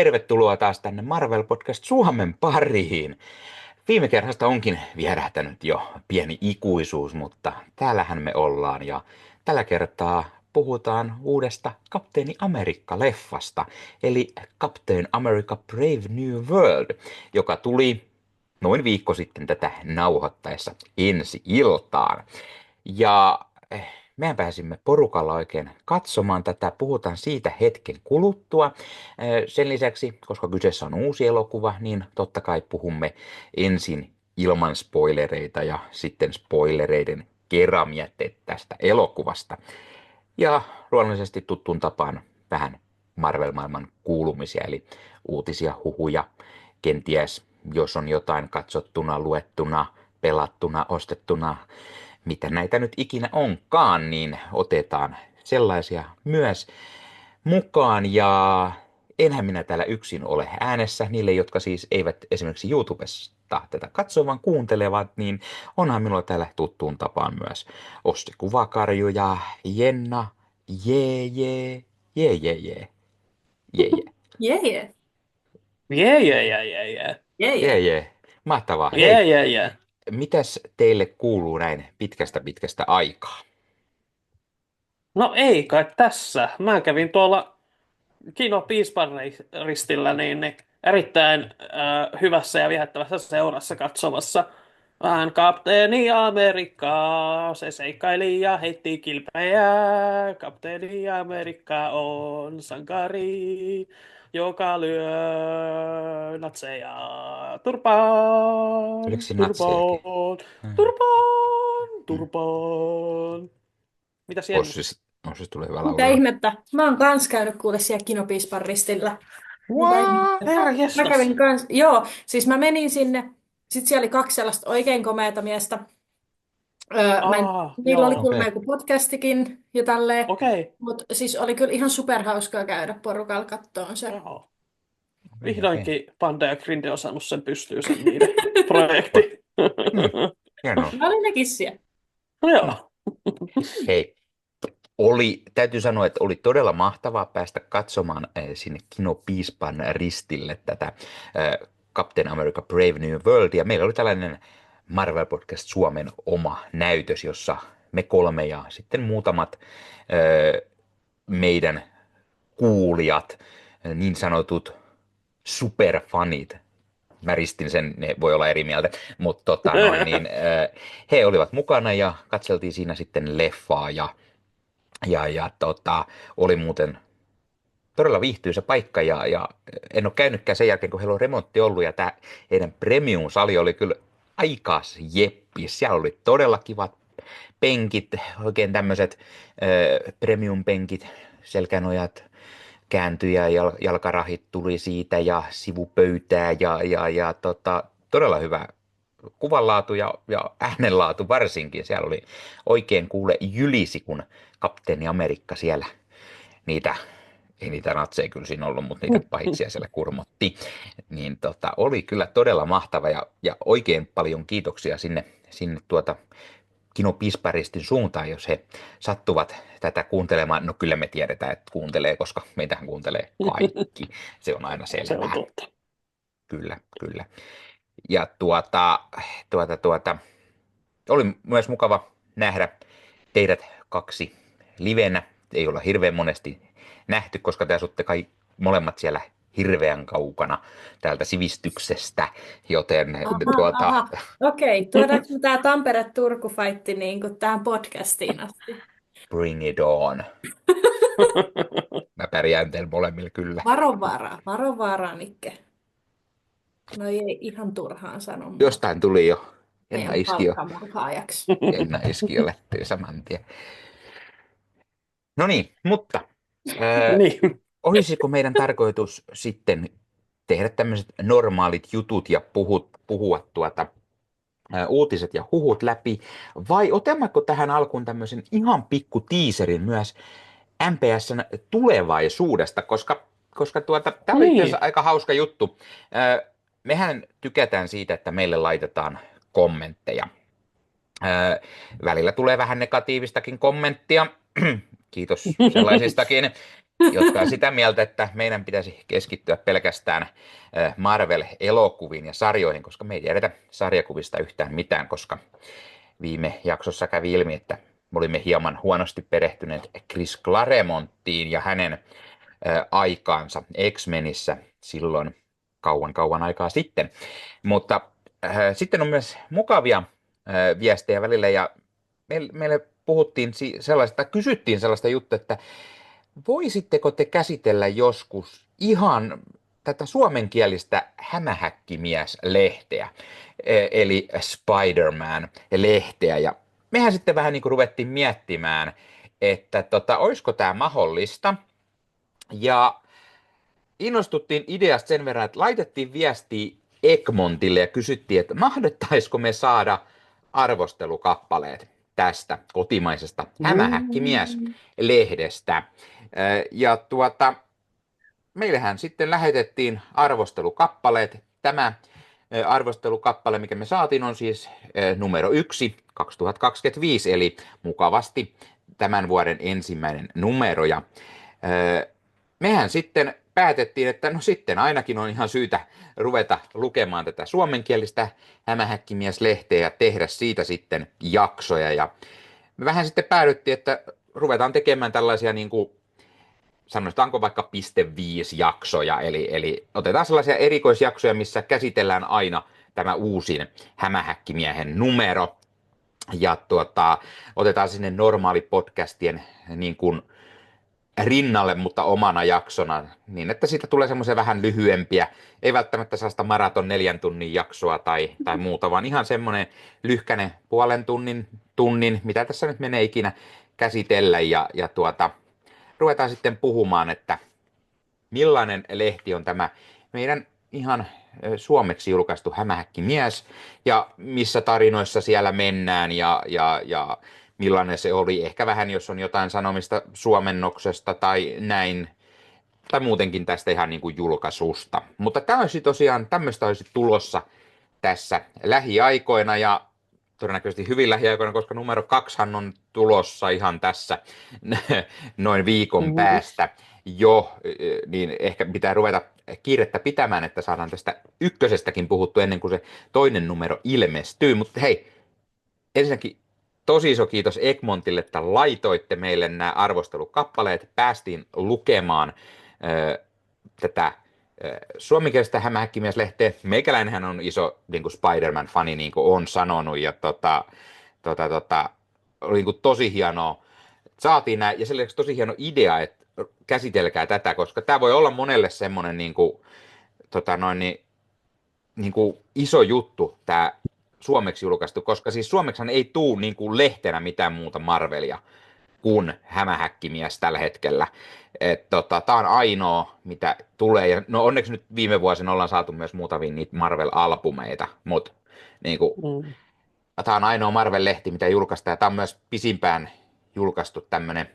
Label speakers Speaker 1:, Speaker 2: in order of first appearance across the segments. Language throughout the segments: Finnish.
Speaker 1: tervetuloa taas tänne Marvel Podcast Suomen pariin. Viime kerrasta onkin vierähtänyt jo pieni ikuisuus, mutta täällähän me ollaan ja tällä kertaa puhutaan uudesta Kapteeni Amerikka-leffasta, eli Captain America Brave New World, joka tuli noin viikko sitten tätä nauhoittaessa ensi iltaan. Ja mehän pääsimme porukalla oikein katsomaan tätä. Puhutaan siitä hetken kuluttua. Sen lisäksi, koska kyseessä on uusi elokuva, niin totta kai puhumme ensin ilman spoilereita ja sitten spoilereiden kera tästä elokuvasta. Ja luonnollisesti tuttuun tapaan vähän Marvel-maailman kuulumisia, eli uutisia, huhuja, kenties jos on jotain katsottuna, luettuna, pelattuna, ostettuna, mitä näitä nyt ikinä onkaan, niin otetaan sellaisia myös mukaan. Ja enhän minä täällä yksin ole äänessä. Niille, jotka siis eivät esimerkiksi YouTubesta tätä katso, vaan kuuntelevat, niin onhan minulla täällä tuttuun tapaan myös Ossi Kuvakarju ja Jenna. Jee, jee, jee, jee, jee, jee, jee,
Speaker 2: Jee, jee.
Speaker 3: Jee, jee, jee, jee, jee.
Speaker 2: Jee,
Speaker 1: jee,
Speaker 2: jee.
Speaker 1: jee. Mahtavaa.
Speaker 3: Jee,
Speaker 1: Hei,
Speaker 3: jee, jee.
Speaker 1: mitäs teille kuuluu näin pitkästä aikaa?
Speaker 3: No ei kai tässä. Mä kävin tuolla Kino Piispan ristillä niin erittäin hyvässä ja viehättävässä seurassa katsomassa vähän Kapteeni Amerikkaa. Se seikkaili ja heitti kilpejä. Kapteeni Amerikka on sankari, joka lyö natseja
Speaker 1: Oliko
Speaker 3: turpaan,
Speaker 1: se natsejakin?
Speaker 3: turpaan,
Speaker 1: Hmm.
Speaker 3: turpaan,
Speaker 1: Hmm.
Speaker 3: turpaan. Mitäs Jenni?
Speaker 1: Ossi tulee hyvä
Speaker 2: Mitä
Speaker 1: laulaa.
Speaker 2: ihmettä? Mä oon kans käynyt kuule siellä Kinopiispan ristillä. Mitä
Speaker 1: What?
Speaker 2: ihmettä?
Speaker 3: Herra
Speaker 2: Mä
Speaker 3: jestas.
Speaker 2: kävin kans, joo, siis mä menin sinne, sit siellä oli kaksi sellaista oikein komeata miestä. Niillä oli
Speaker 3: Joo.
Speaker 2: kuulemma
Speaker 1: Okei.
Speaker 2: joku podcastikin ja tälleen,
Speaker 3: Okei.
Speaker 2: mutta siis oli kyllä ihan superhauskaa käydä porukalla kattoon se.
Speaker 3: Joo.
Speaker 1: Okei.
Speaker 3: Vihdoinkin Panda ja Grinde on saanut sen pystyyn sen niiden projekti.
Speaker 1: Hienoa.
Speaker 2: Mä olin nekin siellä.
Speaker 3: No joo.
Speaker 1: Hei, täytyy sanoa, että oli todella mahtavaa päästä katsomaan sinne Kino Piispan ristille tätä Captain America Brave New World. Ja meillä oli tällainen Marvel Podcast Suomen oma näytös, jossa me kolme ja sitten muutamat meidän kuulijat, niin sanotut superfanit, mä ristin sen, ne voi olla eri mieltä, mutta he olivat mukana ja katseltiin siinä sitten leffaa ja oli muuten todella viihtyisä paikka ja en ole käynytkään sen jälkeen, kun heillä on remontti ollut ja tämä heidän premium-sali oli kyllä aikas jeppis. Siellä oli todella kivat penkit, oikein tämmöiset premium-penkit, selkänojat kääntyi ja jalkarahit tuli siitä ja sivupöytää ja todella hyvä kuvanlaatu ja äänenlaatu varsinkin. Siellä oli oikein kuule jylisi, kun Kapteeni Amerikka siellä niitä, ei niitä natseja kyllä siinä ollut, mutta niitä pahiksia siellä kurmotti. Niin oli kyllä todella mahtava ja oikein paljon kiitoksia sinne Kino Pisparistin suuntaan, jos he sattuvat tätä kuuntelemaan. No kyllä me tiedetään, että kuuntelee, koska meitähän kuuntelee kaikki. Se on aina
Speaker 3: Se on
Speaker 1: selvää.
Speaker 3: totta.
Speaker 1: Kyllä. Ja oli myös mukava nähdä teidät kaksi livenä. Ei olla hirveän monesti nähty, koska te asutte kai molemmat siellä hirveän kaukana täältä sivistyksestä, joten
Speaker 2: Aha. Okei, tuodaanko me tää Tampere-Turku-faitti niin kuin tähän podcastiin asti?
Speaker 1: bring it on. Mä pärjään teillä molemmilla kyllä.
Speaker 2: Varo vaaraa, Nikke. No ei ihan turhaan sano mua
Speaker 1: Jostain tuli jo. Enna
Speaker 2: meidän
Speaker 1: iski jo.
Speaker 2: palkkamurhaajaksi.
Speaker 1: Enna iski jo lähtee saman tien. No niin, mutta
Speaker 3: Niin.
Speaker 1: olisiko meidän tarkoitus sitten tehdä tämmöiset normaalit jutut ja puhua uutiset ja huhut läpi, vai otammeko tähän alkuun tämmöisen ihan pikku tiiserin myös MPSn tulevaisuudesta, koska tämä oli itse asiassa
Speaker 3: Niin.
Speaker 1: aika hauska juttu. Mehän tykätään siitä, että meille laitetaan kommentteja. Välillä tulee vähän negatiivistakin kommenttia, kiitos sellaisistakin, jotka on sitä mieltä, että meidän pitäisi keskittyä pelkästään Marvel-elokuviin ja sarjoihin, koska me ei tiedetä sarjakuvista yhtään mitään, koska viime jaksossa kävi ilmi, että me olimme hieman huonosti perehtyneet Chris Claremonttiin ja hänen aikaansa X-Menissä silloin kauan kauan aikaa sitten. Mutta sitten on myös mukavia viestejä välillä ja meille puhuttiin sellaista, kysyttiin sellaista juttua, että voisitteko te käsitellä joskus ihan tätä suomenkielistä hämähäkkimies-lehteä, eli Spider-Man-lehteä. Ja mehän sitten vähän niin kuin ruvettiin miettimään, että olisiko tämä mahdollista. Ja innostuttiin ideasta sen verran, että laitettiin viestiä Egmontille ja kysyttiin, että mahdettaisiko me saada arvostelukappaleet tästä kotimaisesta hämähäkkimies-lehdestä. Ja meillähän sitten lähetettiin arvostelukappaleet. Tämä arvostelukappale, mikä me saatiin, on siis numero 1 2025, eli mukavasti tämän vuoden ensimmäinen numero. Ja mehän sitten päätettiin, että no sitten ainakin on ihan syytä ruveta lukemaan tätä suomenkielistä hämähäkkimies-lehteä ja tehdä siitä sitten jaksoja. Ja me vähän sitten päädyttiin, että ruvetaan tekemään tällaisia niin kuin sanotaanko vaikka 0,5 jaksoja, eli otetaan sellaisia erikoisjaksoja, missä käsitellään aina tämä uusin hämähäkkimiehen numero, ja otetaan sinne normaali podcastien niin kuin rinnalle, mutta omana jaksona, niin että siitä tulee semmoisia vähän lyhyempiä, ei välttämättä sellaista maraton 4 tunnin jaksoa tai muuta, vaan ihan semmoinen lyhkäinen puolen tunnin, mitä tässä nyt menee ikinä käsitellä, ja ruvetaan sitten puhumaan, että millainen lehti on tämä meidän ihan suomeksi julkaistu Hämähäkkimies ja missä tarinoissa siellä mennään ja millainen se oli. Ehkä vähän, jos on jotain sanomista suomennoksesta tai näin, tai muutenkin tästä ihan niin kuin julkaisusta. Mutta tämä olisi tosiaan, tämmöistä olisi tulossa tässä lähiaikoina ja todennäköisesti hyvin lähiaikoina, koska numero 2 on tulossa ihan tässä noin viikon päästä jo, niin ehkä pitää ruveta kiirettä pitämään, että saadaan tästä ykkösestäkin puhuttu ennen kuin se toinen numero ilmestyy. Mutta hei, ensinnäkin tosi iso kiitos Egmontille, että laitoitte meille nämä arvostelukappaleet. Päästiin lukemaan tätä suomenkielistä hämähäkkimies-lehteä. Meikäläinenhän on iso niin kuin Spider-Man-fani, niin kuin on sanonut, ja oli niin kuin tosi hienoa. Saatiin nämä, ja se tosi hieno idea, että käsitelkää tätä, koska tämä voi olla monelle semmoinen niin kuin, niin kuin iso juttu, tämä suomeksi julkaistu, koska siis suomeksihan ei tule niin kuin lehtenä mitään muuta Marvelia kuin hämähäkkimies tällä hetkellä. Tämä on ainoa, mitä tulee. Ja no onneksi nyt viime vuosina ollaan saatu myös muutamia niitä Marvel-albumeita, mutta niin tämä on ainoa Marvel-lehti, mitä julkaistaan. Ja tämä on myös pisimpään julkaistu tämmöinen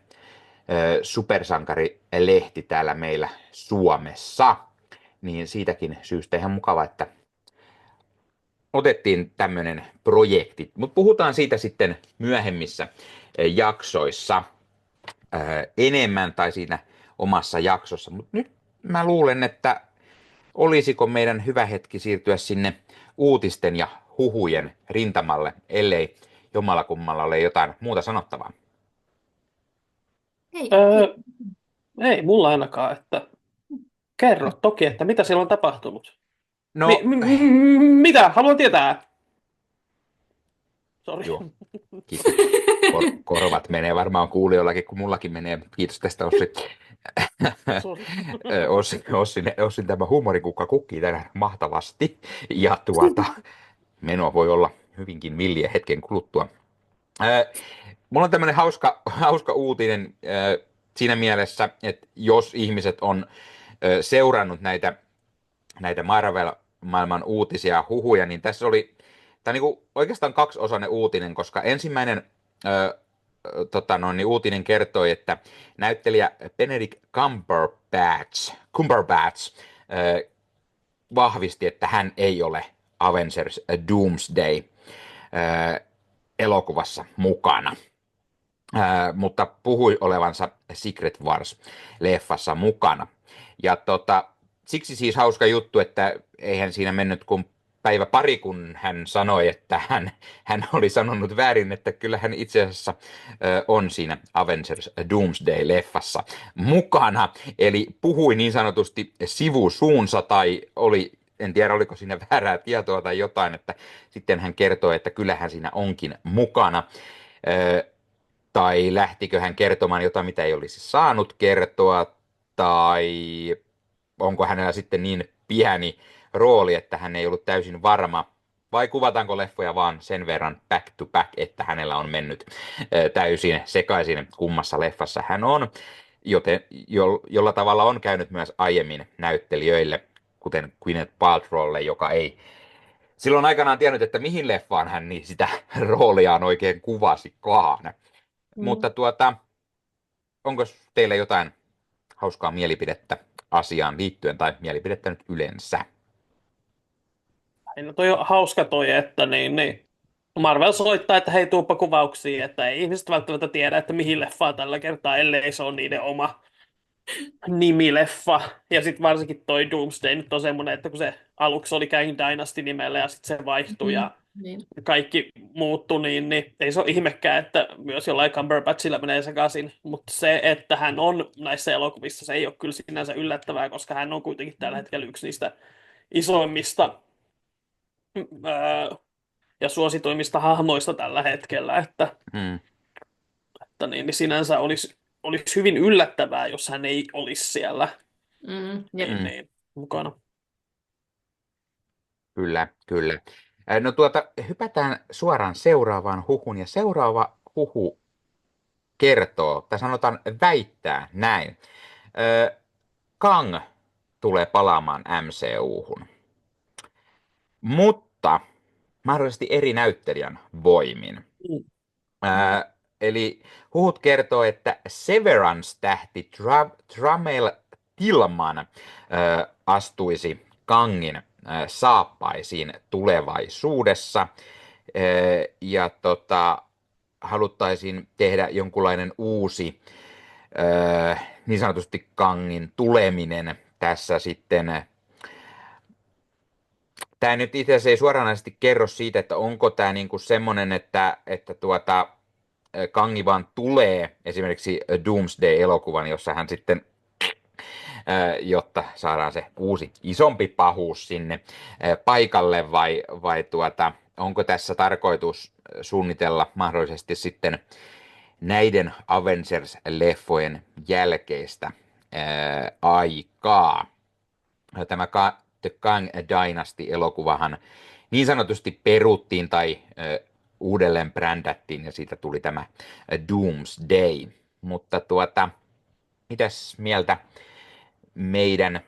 Speaker 1: supersankarilehti täällä meillä Suomessa. Niin siitäkin syystä ihan mukava, että otettiin tämmöinen projekti. Mutta puhutaan siitä sitten myöhemmissä jaksoissa enemmän tai siinä omassa jaksossa. Mutta nyt mä luulen, että olisiko meidän hyvä hetki siirtyä sinne uutisten ja huhujen rintamalle, ellei jommallakummalla ole jotain muuta sanottavaa.
Speaker 2: Hei,
Speaker 3: Ei mulla ainakaan, että kerro toki, että mitä siellä on tapahtunut.
Speaker 1: No,
Speaker 3: Mitä? Haluan tietää. Sori.
Speaker 1: joo, kiitos. Korvat menee varmaan kuulijoillakin, kun mullakin menee. Kiitos tästä, Ossi. Ossin tämä huumorikukka kukkii tänään mahtavasti. Ja meno voi olla hyvinkin villiä hetken kuluttua. Mulla on tämmöinen hauska uutinen siinä mielessä, että jos ihmiset on seurannut näitä Marvel-maailman uutisia ja huhuja, niin tässä oli tämä niin oikeastaan kaksiosainen uutinen, koska ensimmäinen uutinen kertoi, että näyttelijä Benedict Cumberbatch vahvisti, että hän ei ole Avengers Doomsday elokuvassa mukana. mutta puhui olevansa Secret Wars-leffassa mukana. Ja siksi siis hauska juttu, että eihän siinä mennyt kuin päivä pari, kun hän sanoi, että hän oli sanonut väärin, että kyllä hän itse asiassa on siinä Avengers Doomsday-leffassa mukana. Eli puhui niin sanotusti sivusuunsa tai oli, en tiedä oliko siinä väärää tietoa tai jotain, että sitten hän kertoi, että kyllähän siinä onkin mukana. Tai lähtikö hän kertomaan jotain, mitä ei olisi saanut kertoa, tai onko hänellä sitten niin pieni rooli, että hän ei ollut täysin varma, vai kuvataanko leffoja vaan sen verran back to back, että hänellä on mennyt täysin sekaisin, kummassa leffassa hän on, joten jolla tavalla on käynyt myös aiemmin näyttelijöille, kuten Gwyneth Paltrowlle, joka ei silloin aikanaan tiennyt, että mihin leffaan hän niin sitä rooliaan oikein kuvasikaan.
Speaker 2: Mm.
Speaker 1: Mutta onko teillä jotain hauskaa mielipidettä asiaan liittyen tai mielipidettä nyt yleensä?
Speaker 3: No toi on hauska toi, että Marvel soittaa, että hei tuuppa kuvauksia, että ei ihmiset välttämättä tiedä, että mihin leffaan tällä kertaa, ellei se ole niiden oma nimileffa. Ja sitten varsinkin toi Doomsday nyt on semmoinen, että kun se aluksi oli Kang Dynasty nimellä ja sitten se vaihtui
Speaker 2: Mm.
Speaker 3: ja
Speaker 2: Niin.
Speaker 3: kaikki muuttui, niin ei se ole ihmekään, että myös jollain Cumberbatchilla menee sekaisin. Mutta se, että hän on näissä elokuvissa, se ei ole kyllä sinänsä yllättävää, koska hän on kuitenkin tällä hetkellä yksi niistä isoimmista ja suosituimmista hahmoista tällä hetkellä,
Speaker 1: Mm,
Speaker 3: niin sinänsä olisi hyvin yllättävää, jos hän ei olisi siellä
Speaker 2: Jep.
Speaker 3: mukana.
Speaker 1: kyllä, kyllä. No hypätään suoraan seuraavaan huhun, ja seuraava huhu kertoo, tai sanotaan väittää näin. Kang tulee palaamaan MCU-hun, mutta mahdollisesti eri näyttelijän voimin.
Speaker 3: Mm.
Speaker 1: Eli huhut kertoo, että Severance-tähti Tramel Tillman astuisi Kangin saappaisiin tulevaisuudessa. Ja haluttaisiin tehdä jonkunlainen uusi niin sanotusti Kangin tuleminen tässä sitten. Tämä nyt itse asiassa ei suoranaisesti kerro siitä, että onko tämä niinku semmoinen, että Kangi vaan tulee esimerkiksi Doomsday-elokuvan, jossa hän sitten, jotta saadaan se uusi isompi pahuus sinne paikalle, vai onko tässä tarkoitus suunnitella mahdollisesti sitten näiden Avengers-leffojen jälkeistä aikaa. Tämä The Kang Dynasty-elokuvahan niin sanotusti peruttiin tai uudelleen brändättiin ja siitä tuli tämä Doomsday. Mutta mitäs mieltä meidän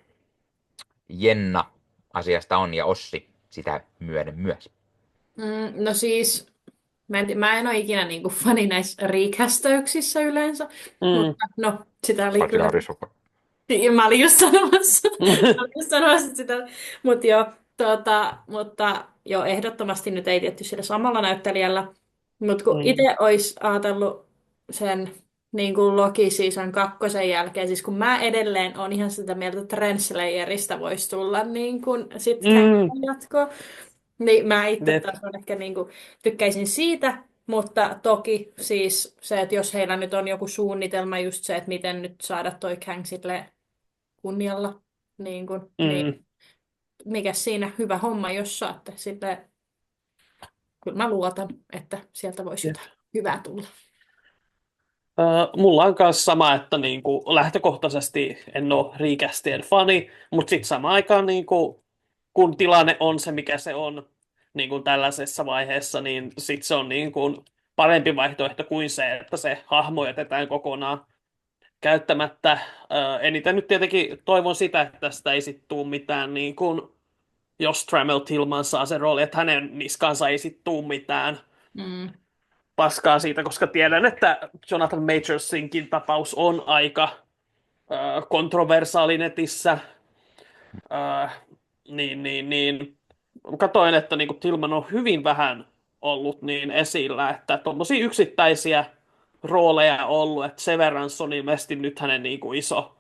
Speaker 1: Jenna asiasta on ja Ossi sitä myöden myös?
Speaker 2: No siis, mä en ole ikinä niinku fani näissä recastäyksissä yleensä, mutta no, sitä oli kyllä. Ja mä olin just sanomassa, sitä, mutta joo, ehdottomasti nyt ei tietty sillä samalla näyttelijällä, mutta kun itse olisi ajatellut sen niin kuin Loki Season 2 jälkeen, siis kun mä edelleen on ihan sitä mieltä, että Translayerista voisi tulla niin kuin sitten jatko, niin mä itse taas on ehkä niin kuin, tykkäisin siitä, mutta toki siis se, että jos heillä nyt on joku suunnitelma just se, että miten nyt saada toi Kang sille kunnialla, niin mikä siinä hyvä homma, jos saatte sille, kyllä mä luotan, että sieltä voisi jotain hyvää tulla.
Speaker 3: Mulla on myös sama, että lähtökohtaisesti en ole recastien fani, mutta sitten samaan aikaan kun tilanne on se, mikä se on tällaisessa vaiheessa, niin sitten se on parempi vaihtoehto kuin se, että se hahmo jätetään kokonaan käyttämättä. Eniten nyt tietenkin toivon sitä, että tästä ei sitten tule mitään, jos Tramel Tillman saa sen rooli, että hänen niskaansa ei sitten tule mitään paskaa siitä, koska tiedän, että Jonathan Majorsinkin tapaus on aika kontroversaali netissä. Katoin, että Tillman on hyvin vähän ollut niin esillä, että tuommoisia yksittäisiä rooleja ollut, että Severance on ilmeisesti nyt hänen niin kuin iso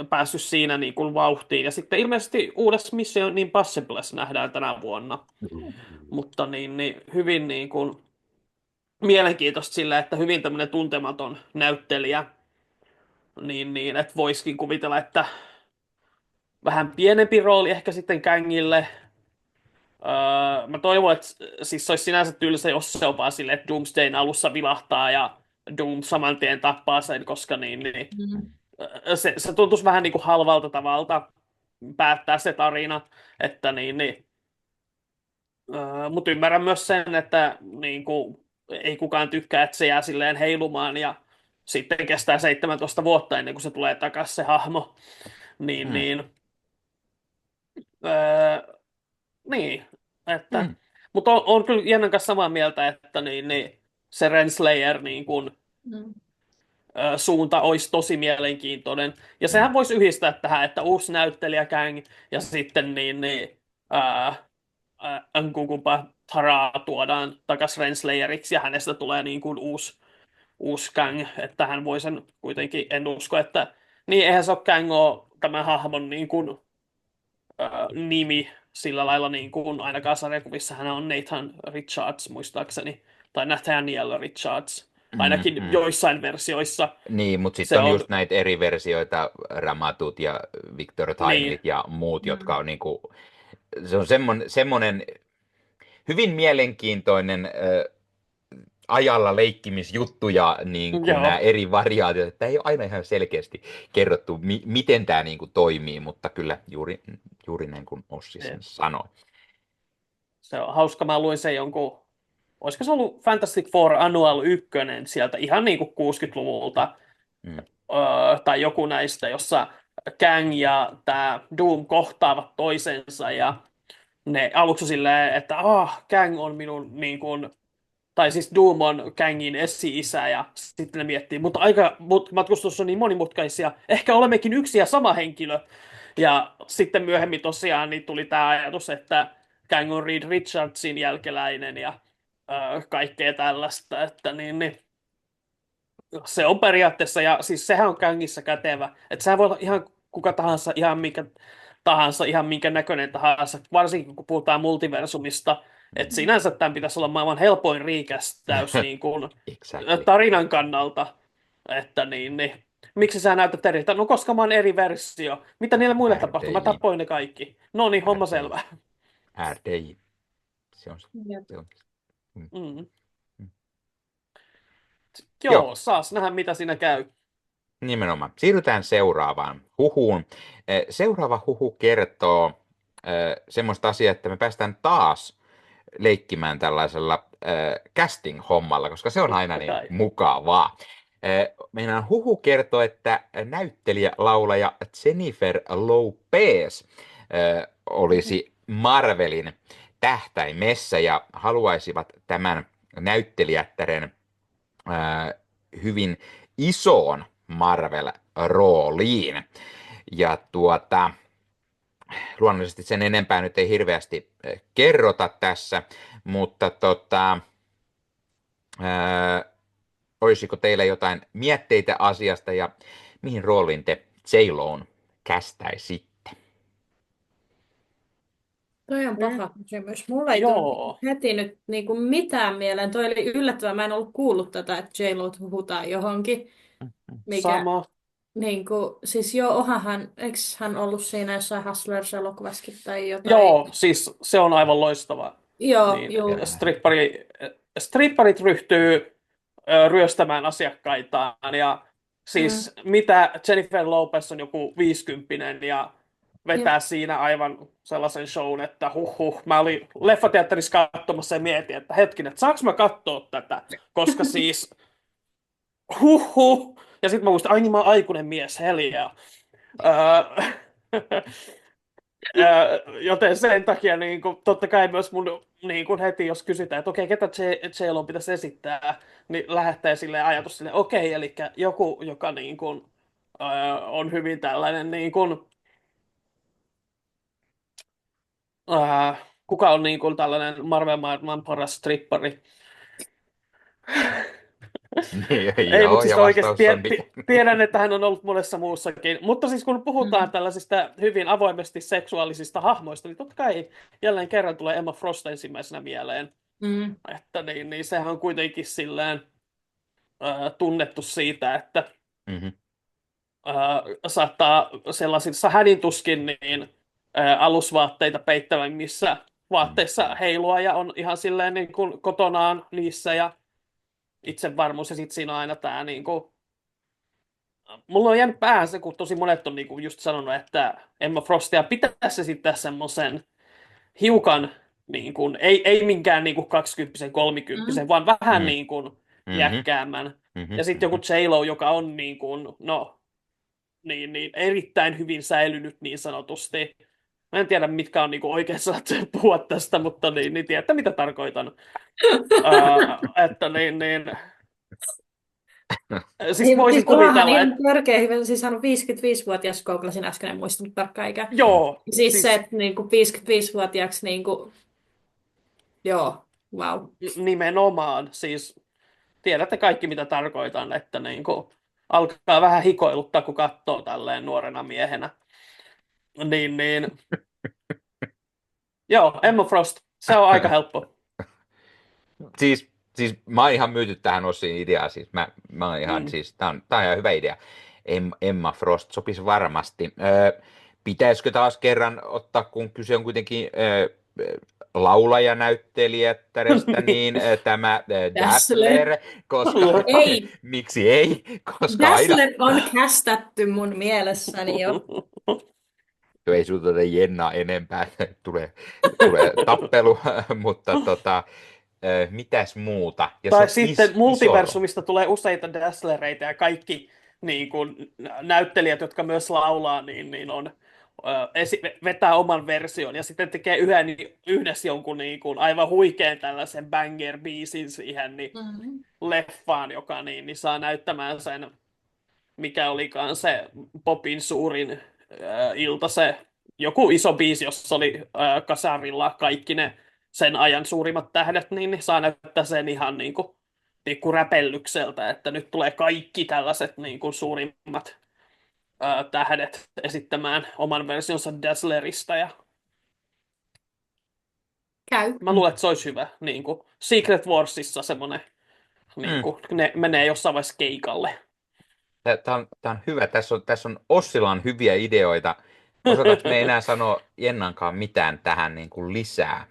Speaker 3: päässyt siinä niin kuin vauhtiin. Ja sitten ilmeisesti uudessa Mission Impossiblessa nähdään tänä vuonna. Mutta niin hyvin niin kuin mielenkiintoista sillä, että hyvin tämmöinen tuntematon näyttelijä, että voisikin kuvitella, että vähän pienempi rooli ehkä sitten Kangille. Mä toivon, että siis se olisi sinänsä tylsä, jos se on vaan silleen, että Doomsdayn alussa vilahtaa ja Doom saman tien tappaa sen, koska
Speaker 2: Mm.
Speaker 3: se tuntuisi vähän niin kuin halvalta tavalta päättää se tarina, että mutta ymmärrän myös sen, että niin kuin, ei kukaan tykkää, että se jää silleen heilumaan ja sitten kestää 17 vuotta ennen kuin se tulee takaisin se hahmo. Niin,
Speaker 1: Mm.
Speaker 3: niin, öö, niin että,
Speaker 1: Mm.
Speaker 3: mutta on kyllä Jennan kanssa samaa mieltä, että se Renslayer niin kuin,
Speaker 2: Mm.
Speaker 3: suunta olisi tosi mielenkiintoinen. Ja
Speaker 1: Mm.
Speaker 3: sehän voisi yhdistää tähän, että uusi näyttelijä Kang ja sitten Nkukumpa Taraa tuodaan takaisin Renslayeriksi ja hänestä tulee niin kuin uusi Kang, että hän voi sen kuitenkin, en usko, että niin eihän se ole Kang ole tämän hahmon niin kuin, nimi sillä lailla niin kuin ainakaan sarjakuvissa hän on Nathan Richards muistaakseni, tai Nathaniel Richards,
Speaker 1: Mm.
Speaker 3: ainakin
Speaker 1: Mm.
Speaker 3: joissain versioissa
Speaker 1: Niin, mutta sitten
Speaker 3: se
Speaker 1: on
Speaker 3: on,
Speaker 1: just näitä eri versioita, Ramatut ja Victor
Speaker 3: niin,
Speaker 1: Timeit ja muut, jotka
Speaker 2: Mm.
Speaker 1: on niinku, se on semmoinen hyvin mielenkiintoinen ajalla leikkimisjuttu ja niin kuin nämä
Speaker 3: joo,
Speaker 1: eri variaatiot, että ei ole aina ihan selkeästi kerrottu, miten tämä niin kuin toimii, mutta kyllä juuri näin kuin Ossi sen sanoi.
Speaker 3: se on hauska, mä luin sen jonkun, olisiko se ollut Fantastic Four Annual 1 sieltä ihan niin kuin 60-luvulta,
Speaker 1: Mm.
Speaker 3: tai joku näistä, jossa Kang ja tämä Doom kohtaavat toisensa ja ne aluksi on silleen, että Kang on minun niin kuin, tai siis Doom on Kangin esi-isä ja sitten ne miettii, mutta matkustus on niin monimutkaisia, ehkä olemmekin yksi ja sama henkilö. Ja sitten myöhemmin tosiaan niin tuli tämä ajatus, että Kang on Reed Richardsin jälkeläinen ja kaikkea tällaista, että se on periaatteessa, ja siis sehän on Kangissa kätevä, että sehän voi olla ihan kuka tahansa, ihan mikä tahansa, ihan minkä näköinen tahansa, varsinkin kun puhutaan multiversumista, että sinänsä tämän pitäisi olla maailman helpoin riikästäys niin kuin,
Speaker 1: Exactly.
Speaker 3: tarinan kannalta, että miksi sä näytät eriltä? No koska mä oon eri versio. Mitä niille muille tapahtuu? Mä
Speaker 1: RDJ.
Speaker 3: tapoin ne kaikki. No niin, homma
Speaker 1: RDJ.
Speaker 3: selvä.
Speaker 1: RDJ. Se on,
Speaker 2: Jep.
Speaker 1: se on. Mm.
Speaker 3: Mm.
Speaker 1: Mm.
Speaker 3: Joo,
Speaker 1: Joo,
Speaker 3: saas nähdä mitä siinä käy.
Speaker 1: nimenomaan. Siirrytään seuraavaan huhuun. Seuraava huhu kertoo semmoista asiaa, että me päästään taas leikkimään tällaisella casting-hommalla, koska se on aina
Speaker 3: Totta
Speaker 1: niin
Speaker 3: kai.
Speaker 1: mukavaa. Meidän huhu kertoo, että näyttelijä, laulaja Jennifer Lopez olisi Marvelin tähtäimessä ja haluaisivat tämän näyttelijättären hyvin isoon Marvel-rooliin. Ja luonnollisesti sen enempää nyt ei hirveästi kerrota tässä, mutta olisiko teillä jotain mietteitä asiasta ja mihin rooliin te J-Loon kästäisitte?
Speaker 2: Toi on paha kysymys. Mulla ei
Speaker 3: Joo.
Speaker 2: tule heti nyt niinku mitään mieleen. Toi oli yllättävää. Mä en ollut kuullut tätä, että J-Lo huhutaan johonkin. Mikä,
Speaker 3: Sama.
Speaker 2: niinku, siis joo, eikö hän ollut siinä jossain Hustlers-elokuvassakin tai jotain?
Speaker 3: Joo, siis se on aivan loistava.
Speaker 2: Joo,
Speaker 3: Niin,
Speaker 2: joo.
Speaker 3: stripparit ryhtyy ryöstämään asiakkaitaan ja siis mitä Jennifer Lopez on joku 50 ja vetää siinä aivan sellaisen shown, että mä olin leffateatterissa katsomassa ja mietin, että hetkinen, että saanko mä katsoa tätä, koska siis ja sitten mä muistin, ai niin mä oon aikuinen mies, heliä. Joten sen takia niin kuin, totta kai myös mun niin kuin heti, jos kysytään, että okei, ketä J-Lo pitäisi esittää, niin lähettää silleen ajatus silleen, okei, eli joku, joka niin kuin, on hyvin tällainen, niin kuin, kuka on niin kuin tällainen Marvel-maailman paras strippari?
Speaker 1: Niin,
Speaker 3: Ei, mutta
Speaker 1: joo,
Speaker 3: siis
Speaker 1: ja
Speaker 3: oikeasti
Speaker 1: vastaus on niin.
Speaker 3: tiedän, että hän on ollut monessa muussakin. Mutta siis kun puhutaan
Speaker 2: Mm.
Speaker 3: tällaisista hyvin avoimesti seksuaalisista hahmoista, niin totta kai jälleen kerran tulee Emma Frost ensimmäisenä mieleen.
Speaker 2: Mm.
Speaker 3: Että niin sehän on kuitenkin silleen tunnettu siitä, että
Speaker 1: Mhm.
Speaker 3: saattaa sellaisissa hädintuskin niin alusvaatteita peittävämmissä vaatteissa
Speaker 1: Mhm.
Speaker 3: heilua ja on ihan silleen niin kuin kotonaan niissä ja itsevarmuus ja sitten siinä on aina tämä niin kuin, mulla on jäänyt päähän se, kun tosi monet on niin kuin just sanonut, että Emma Frostia pitäisi esittää semmoisen hiukan niin kuin, ei minkään niin kuin 20
Speaker 2: Mm.
Speaker 3: 30 vaan vähän
Speaker 1: Mhm.
Speaker 3: niin kuin
Speaker 1: Mhm.
Speaker 3: iäkkäämmän.
Speaker 1: Mhm.
Speaker 3: Ja sitten joku
Speaker 1: Mhm.
Speaker 3: J-Lo, joka on niin kuin, no, niin erittäin hyvin säilynyt niin sanotusti. Mä en tiedä, mitkä on niinku oikeat sanat puhua tästä, mutta niin tiedätte, mitä tarkoitan. Että siis
Speaker 2: Niin, mutta
Speaker 3: voisin
Speaker 2: siis tuohan
Speaker 3: kuvitella,
Speaker 2: ihan
Speaker 3: että
Speaker 2: törkeä hyvä. Siis hän on 55-vuotias, googlasin äsken, en muistanut tarkkaan ikää.
Speaker 3: joo,
Speaker 2: Siis se,
Speaker 3: siis
Speaker 2: että niinku 55-vuotiaaksi, niinku, joo, wow.
Speaker 3: nimenomaan, siis tiedätte kaikki, mitä tarkoitan, että niinku alkaa vähän hikoiluttaa, kun katsoo tälleen nuorena miehenä. Niin, joo, Emma Frost, se on aika helppo.
Speaker 1: Siis mä oon ihan myyty tähän Ossin ideaan, siis mä oon ihan,
Speaker 3: Mm.
Speaker 1: siis tää on ihan hyvä idea. Emma Frost sopisi varmasti. Pitäisikö taas kerran ottaa, kun kyse on kuitenkin laulajanäyttelijättärestä, niin tämä
Speaker 2: Dazzler.
Speaker 1: Dazzler, koska
Speaker 2: Ei,
Speaker 1: miksi ei, koska aina,
Speaker 2: Dazzler on kästätty mun mielessäni jo.
Speaker 1: ei sinulta Jenna enempää, tulee tappelu, mutta mitäs muuta? Ja se
Speaker 3: Tai
Speaker 1: on
Speaker 3: sitten
Speaker 1: iso rooli.
Speaker 3: multiversumista tulee useita Dazzlereita ja kaikki niin kuin, näyttelijät, jotka myös laulaa, niin on, vetää oman version ja sitten tekee yhdessä jonkun niin kuin, aivan huikean tällaisen banger-biisin siihen
Speaker 2: Mm.
Speaker 3: leffaan, joka niin saa näyttämään sen, mikä olikaan se popin suurin ilta, se joku iso biisi, jossa oli kasarilla kaikki ne sen ajan suurimmat tähdet, niin saa näyttää sen ihan niin kuin pikkuräpellykseltä, että nyt tulee kaikki tällaiset niin kuin suurimmat tähdet esittämään oman versionsa Dazzlerista, ja
Speaker 2: Käy.
Speaker 3: mä luulen, että se olisi hyvä. Niin kuin Secret Warsissa semmoinen, niin
Speaker 1: Mm.
Speaker 3: kuin, ne menee jossain vaiheessa keikalle.
Speaker 1: Tämä on hyvä. Tässä on Ossilla on hyviä ideoita. Osataanko me enää sanoa Jennankaan mitään tähän niin kuin lisää?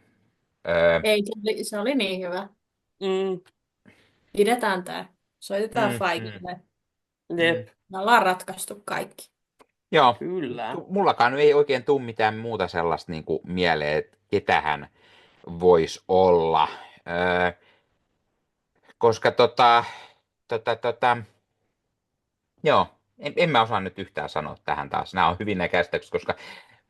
Speaker 1: Öö,
Speaker 2: Ei, se oli niin hyvä.
Speaker 3: Mm,
Speaker 2: Pidetään tää. Soitetaan
Speaker 1: mm, mm,
Speaker 2: Feigille.
Speaker 3: jep,
Speaker 1: mm.
Speaker 2: Me ollaan ratkaistu kaikki.
Speaker 1: Joo,
Speaker 3: kyllä.
Speaker 1: mullakaan ei oikein tule mitään muuta sellaista niin kuin mieleen, että ketähän voisi olla. Öö, koska joo, en mä osaa nyt yhtään sanoa tähän taas. Nämä on hyvin näkäistä, koska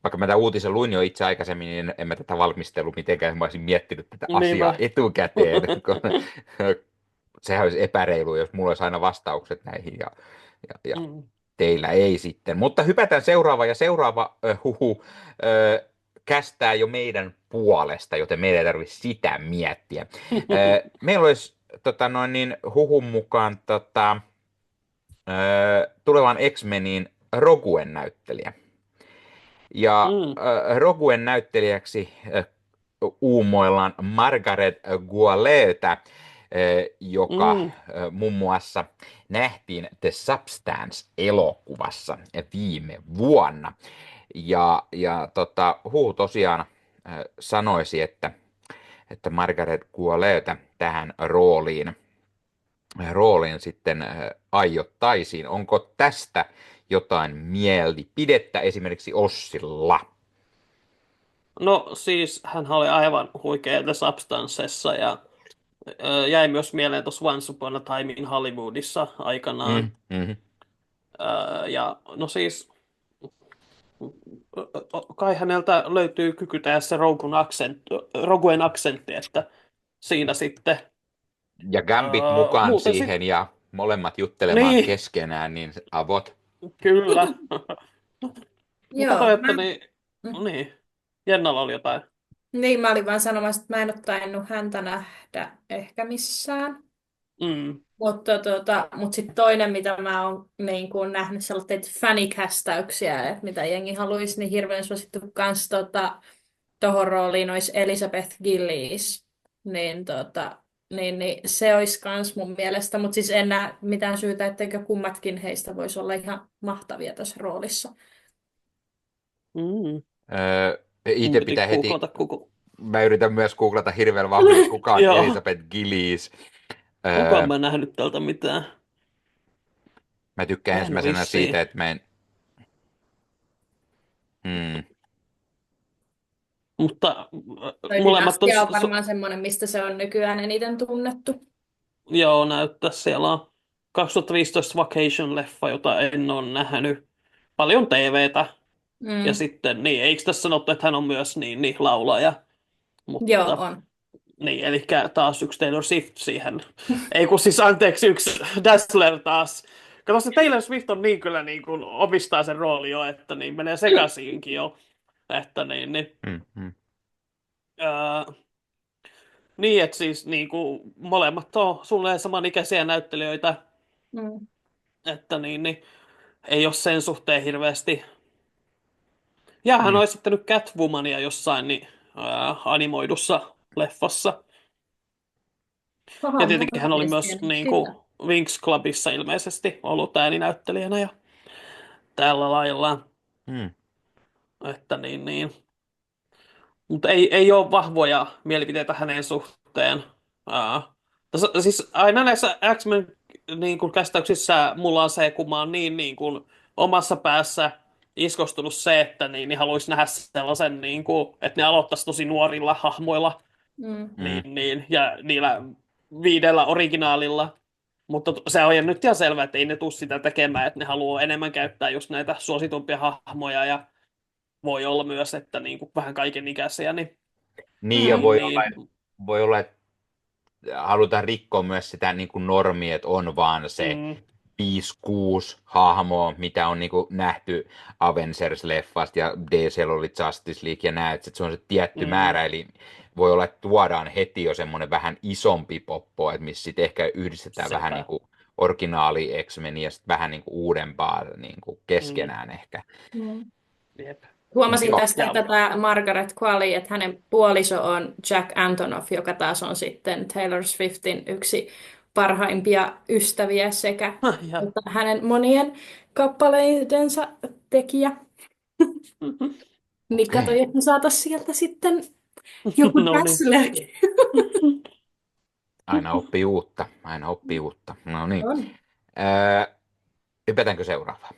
Speaker 1: vaikka mä tämän uutisen luin jo itse aikaisemmin, niin en mä tätä valmistellut mitenkään. Mä olisin miettinyt tätä asiaa
Speaker 3: Niinpä.
Speaker 1: etukäteen. Sehän olisi epäreilu, jos mulla olisi aina vastaukset näihin ja
Speaker 3: Mm.
Speaker 1: teillä ei sitten. Mutta hypätään seuraava ja seuraava kästää jo meidän puolesta, joten meidän ei tarvitse sitä miettiä. Meillä olisi huhun mukaan tulevan X-Menin Roguen näyttelijä. Ja
Speaker 3: Mm.
Speaker 1: Roguen näyttelijäksi uumoillaan Margaret Qualleyta, joka
Speaker 3: Mm.
Speaker 1: muun muassa nähtiin The Substance-elokuvassa viime vuonna. Huhu tosiaan sanoisi, että Margaret Qualleyta tähän rooliin sitten aiottaisiin. Onko tästä jotain mielipidettä esimerkiksi Ossilla?
Speaker 3: No siis hän oli aivan huikea The Substancessa ja jäi myös mieleen tuossa Once Upon a Time in Hollywoodissa aikanaan.
Speaker 1: Mm-hmm.
Speaker 3: Ja no siis kai häneltä löytyy kyky tehdä se Roguen aksentti, että siinä sitten
Speaker 1: Ja Gambit mukaan
Speaker 3: muuten sitten,
Speaker 1: siihen ja molemmat juttelemaan
Speaker 3: niin,
Speaker 1: keskenään, niin avot.
Speaker 3: kyllä. Mitä
Speaker 2: Joo,
Speaker 3: toi, että niin, Jennalla oli jotain.
Speaker 2: mä olin vaan sanomassa, että mä en ole tainnut häntä nähdä ehkä missään.
Speaker 3: Mm.
Speaker 2: Mutta sitten toinen, mitä mä oon niin kuin nähnyt sellaisia fanikästäyksiä, että mitä jengi haluaisi, niin hirveän suosittu kans tohon rooliin olisi Elizabeth Gillies. Niin se olisi kans mun mielestä, mutta siis en näe mitään syytä, etteikö kummatkin heistä voisi olla ihan mahtavia tässä roolissa.
Speaker 3: Mm.
Speaker 1: Itse
Speaker 3: Mun piti
Speaker 1: pitää heti,
Speaker 3: googlata kuka.
Speaker 1: mä yritän myös googlata hirveän vahvasti, että kuka on
Speaker 3: Joo,
Speaker 1: Elizabeth Gillies.
Speaker 3: onkohan
Speaker 1: Öö,
Speaker 3: mä nähnyt tältä mitään?
Speaker 1: Mä tykkään
Speaker 3: En
Speaker 1: ensimmäisenä siitä,
Speaker 3: vissiin.
Speaker 1: että mä en... Hmm,
Speaker 3: Mutta
Speaker 2: Toi
Speaker 3: molemmat on,
Speaker 2: Dynastia on varmaan semmoinen, mistä se on nykyään eniten tunnettu.
Speaker 3: joo, näyttää siellä on 2015 Vacation-leffa, jota en ole nähnyt. Paljon TVtä. Ja
Speaker 2: Mm.
Speaker 3: sitten, niin, eikö tässä sanottu, että hän on myös niin laulaja?
Speaker 2: Joo,
Speaker 3: Mutta,
Speaker 2: on.
Speaker 3: niin, eli taas yksi Taylor Swift siihen. Ei kun siis anteeksi, yksi Dazzler taas. Kato, se Taylor Swift on niin kyllä niin kuin omistaa sen rooli jo, että niin menee sekaisinkin jo. Että niin.
Speaker 1: hmm, hmm.
Speaker 3: Ää, niin, että siis niin kuin, molemmat on suunnilleen samanikäisiä näyttelijöitä,
Speaker 2: Mm.
Speaker 3: että niin, ei ole sen suhteen hirveästi. Ja hän
Speaker 1: Hmm.
Speaker 3: on esittänyt Catwomania jossain niin, animoidussa leffassa. Ja
Speaker 2: Oho, mä
Speaker 3: tietenkin hän
Speaker 2: en
Speaker 3: oli
Speaker 2: edes
Speaker 3: myös
Speaker 2: tiennyt
Speaker 3: niin kuin,
Speaker 2: sitä.
Speaker 3: Winx Clubissa ilmeisesti ollut ääninäyttelijänä ja tällä lailla.
Speaker 1: Hmm.
Speaker 3: Että niin. Mutta ei ole vahvoja mielipiteitä hänen suhteen. Siis aina näissä X-Men niin kuin käsityksissä mulla on se, kun mä oon niin kuin omassa päässä iskostunut se, että niin haluaisi nähdä sellaisen, niin kuin, että ne aloittaisi tosi nuorilla hahmoilla
Speaker 2: Mm.
Speaker 1: Hmm.
Speaker 3: ja niillä 5 originaalilla. Mutta se on jo nyt ihan selvää, että ei ne tule sitä tekemään, että ne haluaa enemmän käyttää just näitä suositumpia hahmoja ja voi olla myös, että niin kuin vähän kaikenikäisiä,
Speaker 1: Niin, ja
Speaker 2: Mm.
Speaker 1: voi olla, että halutaan rikkoa myös sitä niin kuin normia, että on vaan se
Speaker 3: mm,
Speaker 1: 5-6 hahmoa, mitä on niin kuin nähty Avengers-leffasta ja DC:llä oli Justice League ja näet, että se on se tietty
Speaker 3: mm,
Speaker 1: määrä, eli voi olla, että tuodaan heti jo semmoinen vähän isompi poppo, että missä sitten ehkä yhdistetään vähän niin
Speaker 3: sepä.
Speaker 1: kuin originaali X-Men ja sitten vähän niin kuin uudempaa niin kuin
Speaker 3: Mm,
Speaker 1: keskenään ehkä.
Speaker 2: Mm.
Speaker 3: jep.
Speaker 1: Mut
Speaker 2: Huomasin
Speaker 1: joo,
Speaker 2: tästä tätä Margaret Qualley, että hänen puoliso on Jack Antonoff, joka taas on sitten Taylor Swiftin yksi parhaimpia ystäviä sekä
Speaker 3: Ja,
Speaker 2: hänen monien kappaleidensa tekijä. Niin
Speaker 1: okei.
Speaker 2: katsoi, että me saataisiin sieltä sitten joku
Speaker 3: no niin.
Speaker 2: Dazzler.
Speaker 1: Aina oppii uutta, aina oppii uutta. No niin.
Speaker 2: On.
Speaker 1: Hypätäänkö seuraavaan?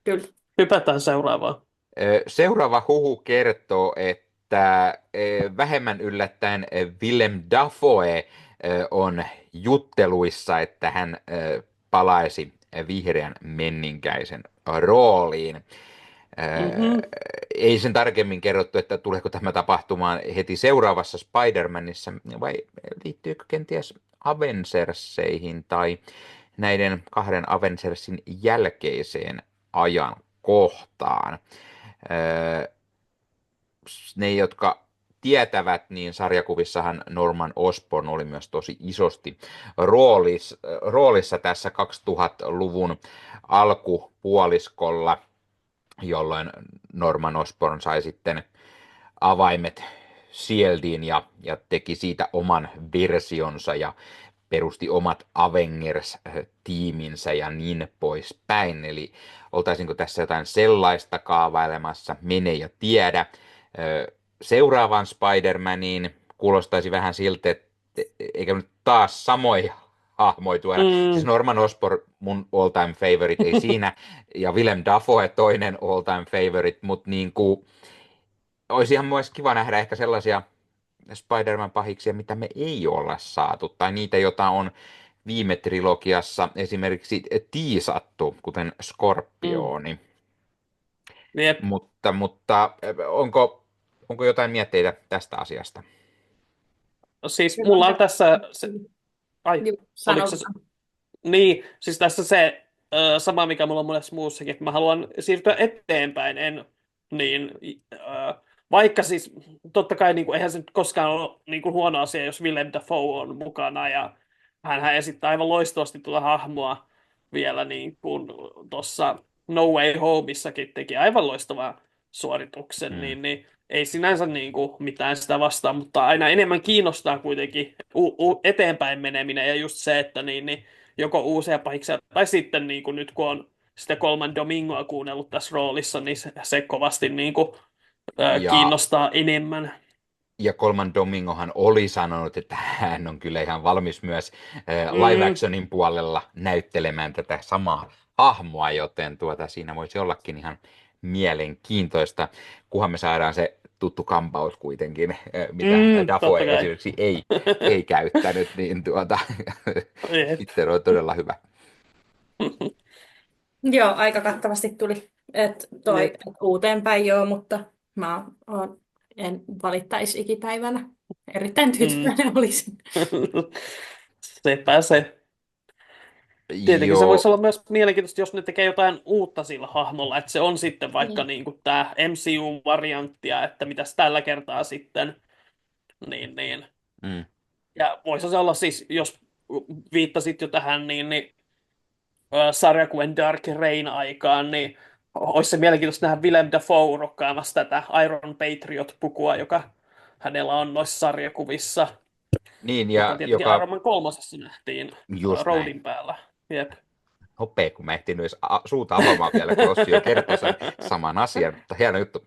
Speaker 2: Kyllä.
Speaker 3: Hypätään seuraavaan.
Speaker 1: Seuraava huhu kertoo, että vähemmän yllättäen Willem Dafoe on jutteluissa, että hän palaisi vihreän menninkäisen rooliin.
Speaker 3: Mm-hmm.
Speaker 1: Ei sen tarkemmin kerrottu, että tuleeko tämä tapahtumaan heti seuraavassa Spider-Manissa, vai liittyykö kenties Avengerseihin tai näiden kahden Avengersin jälkeiseen ajankohtaan. Ne, jotka tietävät, niin sarjakuvissahan Norman Osborn oli myös tosi isosti roolissa tässä 2000-luvun alkupuoliskolla, jolloin Norman Osborn sai sitten avaimet Shieldiin ja teki siitä oman versionsa ja perusti omat Avengers-tiiminsä ja niin poispäin. Eli oltaisinko tässä jotain sellaista kaavailemassa, mene ja tiedä. Seuraavaan Spider-Maniin kuulostaisi vähän siltä, että eikä nyt taas samoja hahmoja tuoda. Siis
Speaker 3: Mm.
Speaker 1: Norman Osborn mun all-time favorite, ei siinä, ja Willem Dafoe toinen all-time favorite, mutta niin kuin, olisi ihan myös kiva nähdä ehkä sellaisia Spider-Man-pahiksia, mitä me ei olla saatu, tai niitä, joita on viime trilogiassa esimerkiksi tiisattu, kuten
Speaker 3: Mm.
Speaker 1: Skorpioni.
Speaker 3: Jep.
Speaker 1: Mutta onko jotain mietteitä tästä asiasta?
Speaker 3: Siis
Speaker 2: Kyllä
Speaker 3: mulla on
Speaker 2: mä-
Speaker 3: tässä ai,
Speaker 2: Joo,
Speaker 3: oliko
Speaker 2: sano
Speaker 3: se,
Speaker 2: vaan.
Speaker 3: niin, siis tässä se sama, mikä mulla on monessa muussakin, että mä haluan siirtyä eteenpäin, niin, vaikka siis totta kai niin kuin, eihän se nyt koskaan ole niin kuin huono asia, jos Willem Dafoe on mukana hänhän esittää aivan loistavasti tuota hahmoa vielä niin kuin tuossa No Way Homeissakin teki aivan loistavan suorituksen,
Speaker 1: Mm.
Speaker 3: niin ei sinänsä niin kuin mitään sitä vastaan, mutta aina enemmän kiinnostaa kuitenkin eteenpäin meneminen ja just se, että niin joko uusia pahiksia tai sitten niin kuin nyt kun on sitä Colman Domingoa kuunnellut tässä roolissa, niin se kovasti niin kuin,
Speaker 1: Ja
Speaker 3: kiinnostaa enemmän.
Speaker 1: Ja Colman Domingohan oli sanonut, että hän on kyllä ihan valmis myös live
Speaker 3: Mm,
Speaker 1: actionin puolella näyttelemään tätä samaa hahmoa, joten siinä voisi ollakin ihan mielenkiintoista, kunhan me saadaan se tuttu kampaus kuitenkin, mitä
Speaker 3: totta
Speaker 1: Dafoe
Speaker 3: kai.
Speaker 1: esimerkiksi ei käyttänyt, niin
Speaker 3: Jep.
Speaker 1: sitten on todella hyvä.
Speaker 2: Joo, aika kattavasti tuli.
Speaker 3: Jep.
Speaker 2: Et uuteen päin joo, mutta en valittaisi ikipäivänä. Erittäin
Speaker 3: Mm.
Speaker 2: tyytyväinen olisin.
Speaker 3: Sepä se. Tietenkin se voisi
Speaker 1: Joo,
Speaker 3: olla myös mielenkiintoista, jos ne tekee jotain uutta sillä hahmolla, että se on sitten vaikka
Speaker 2: Niin.
Speaker 3: niin kuin tämä MCU-varianttia, että mitäs tällä kertaa sitten, niin.
Speaker 1: mm.
Speaker 3: Ja voisi se olla siis, jos viittasit jo tähän, niin sarjakuven Dark Reign-aikaan, niin olisi se mielenkiintoista nähdä Willem Dafoe rokkaamassa tätä Iron Patriot-pukua, joka hänellä on noissa sarjakuvissa,
Speaker 1: Niin,
Speaker 3: joka
Speaker 1: ja
Speaker 3: tietenkin
Speaker 1: joka
Speaker 3: Iron Man 3:ssa nähtiin
Speaker 1: just näin.
Speaker 3: Roadin päällä. Jep.
Speaker 1: Nopea, kun mä ehtinyt edes suuta avaamaan vielä, kun Ossi jo kertoi sen saman asian, mutta hieno juttu.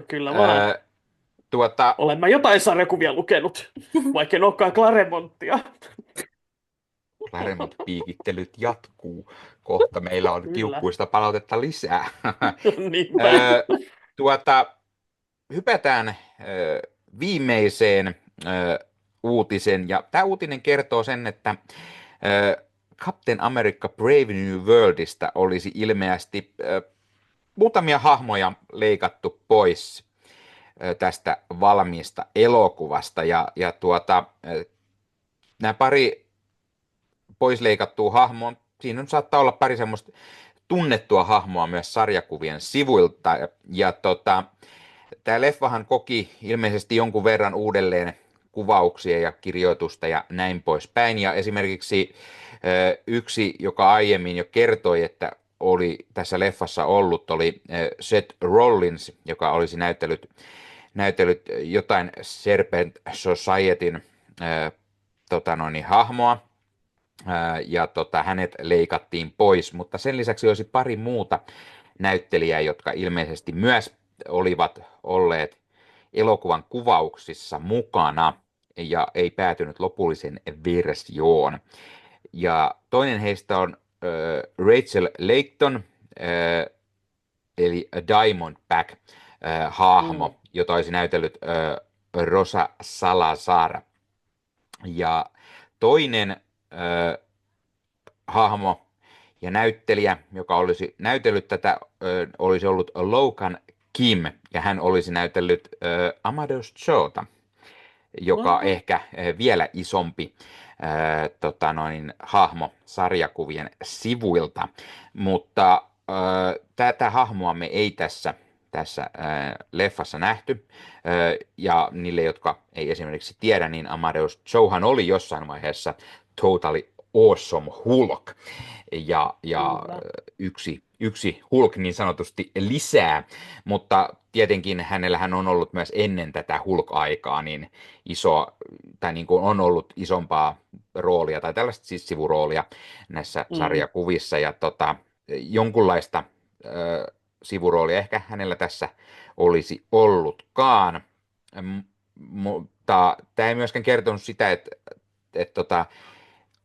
Speaker 3: Kyllä vaan.
Speaker 1: Öö,
Speaker 3: Olen mä jotain sarjakuvia lukenut, vaikka en olekaan Claremonttia.
Speaker 1: Claremont-piikittelyt jatkuu. Kohta meillä on
Speaker 3: Kyllä.
Speaker 1: kiukkuista palautetta lisää.
Speaker 3: Niinpä.
Speaker 1: Hypätään viimeiseen uutisen. Ja tämä uutinen kertoo sen, että Captain America Brave New Worldista olisi ilmeisesti muutamia hahmoja leikattu pois tästä valmiista elokuvasta. Nämä pari poisleikattua hahmoa, siinä saattaa olla pari semmoista tunnettua hahmoa myös sarjakuvien sivuilta. Tämä leffahan koki ilmeisesti jonkun verran uudelleen kuvauksia ja kirjoitusta ja näin poispäin. Ja esimerkiksi yksi, joka aiemmin jo kertoi, että oli tässä leffassa ollut, oli Seth Rollins, joka olisi näytellyt jotain Serpent Societyn hahmoa. Hänet leikattiin pois, mutta sen lisäksi olisi pari muuta näyttelijää, jotka ilmeisesti myös olivat olleet elokuvan kuvauksissa mukana ja ei päätynyt lopulliseen versioon. Ja toinen heistä on Rachel Layton, eli Diamondback hahmo, jota olisi näytellyt Rosa Salazar. Ja toinen hahmo ja näyttelijä, joka olisi näytellyt tätä, olisi ollut Logan Kim, ja hän olisi näytellyt Amadeus Chota, joka ehkä vielä isompi hahmo sarjakuvien sivuilta. Mutta tätä hahmoa me ei tässä leffassa nähty. Ja niille, jotka ei esimerkiksi tiedä, niin Amadeus Chohan oli jossain vaiheessa Totally Awesome Hulk. Ja yksi Hulk niin sanotusti lisää, mutta tietenkin hänellähän on ollut myös ennen tätä Hulk-aikaa niin iso, tai niin kuin on ollut isompaa roolia, tai tällaista siis sivuroolia näissä sarjakuvissa, ja jonkunlaista sivuroolia ehkä hänellä tässä olisi ollutkaan, mutta tämä ei myöskään kertonut sitä, että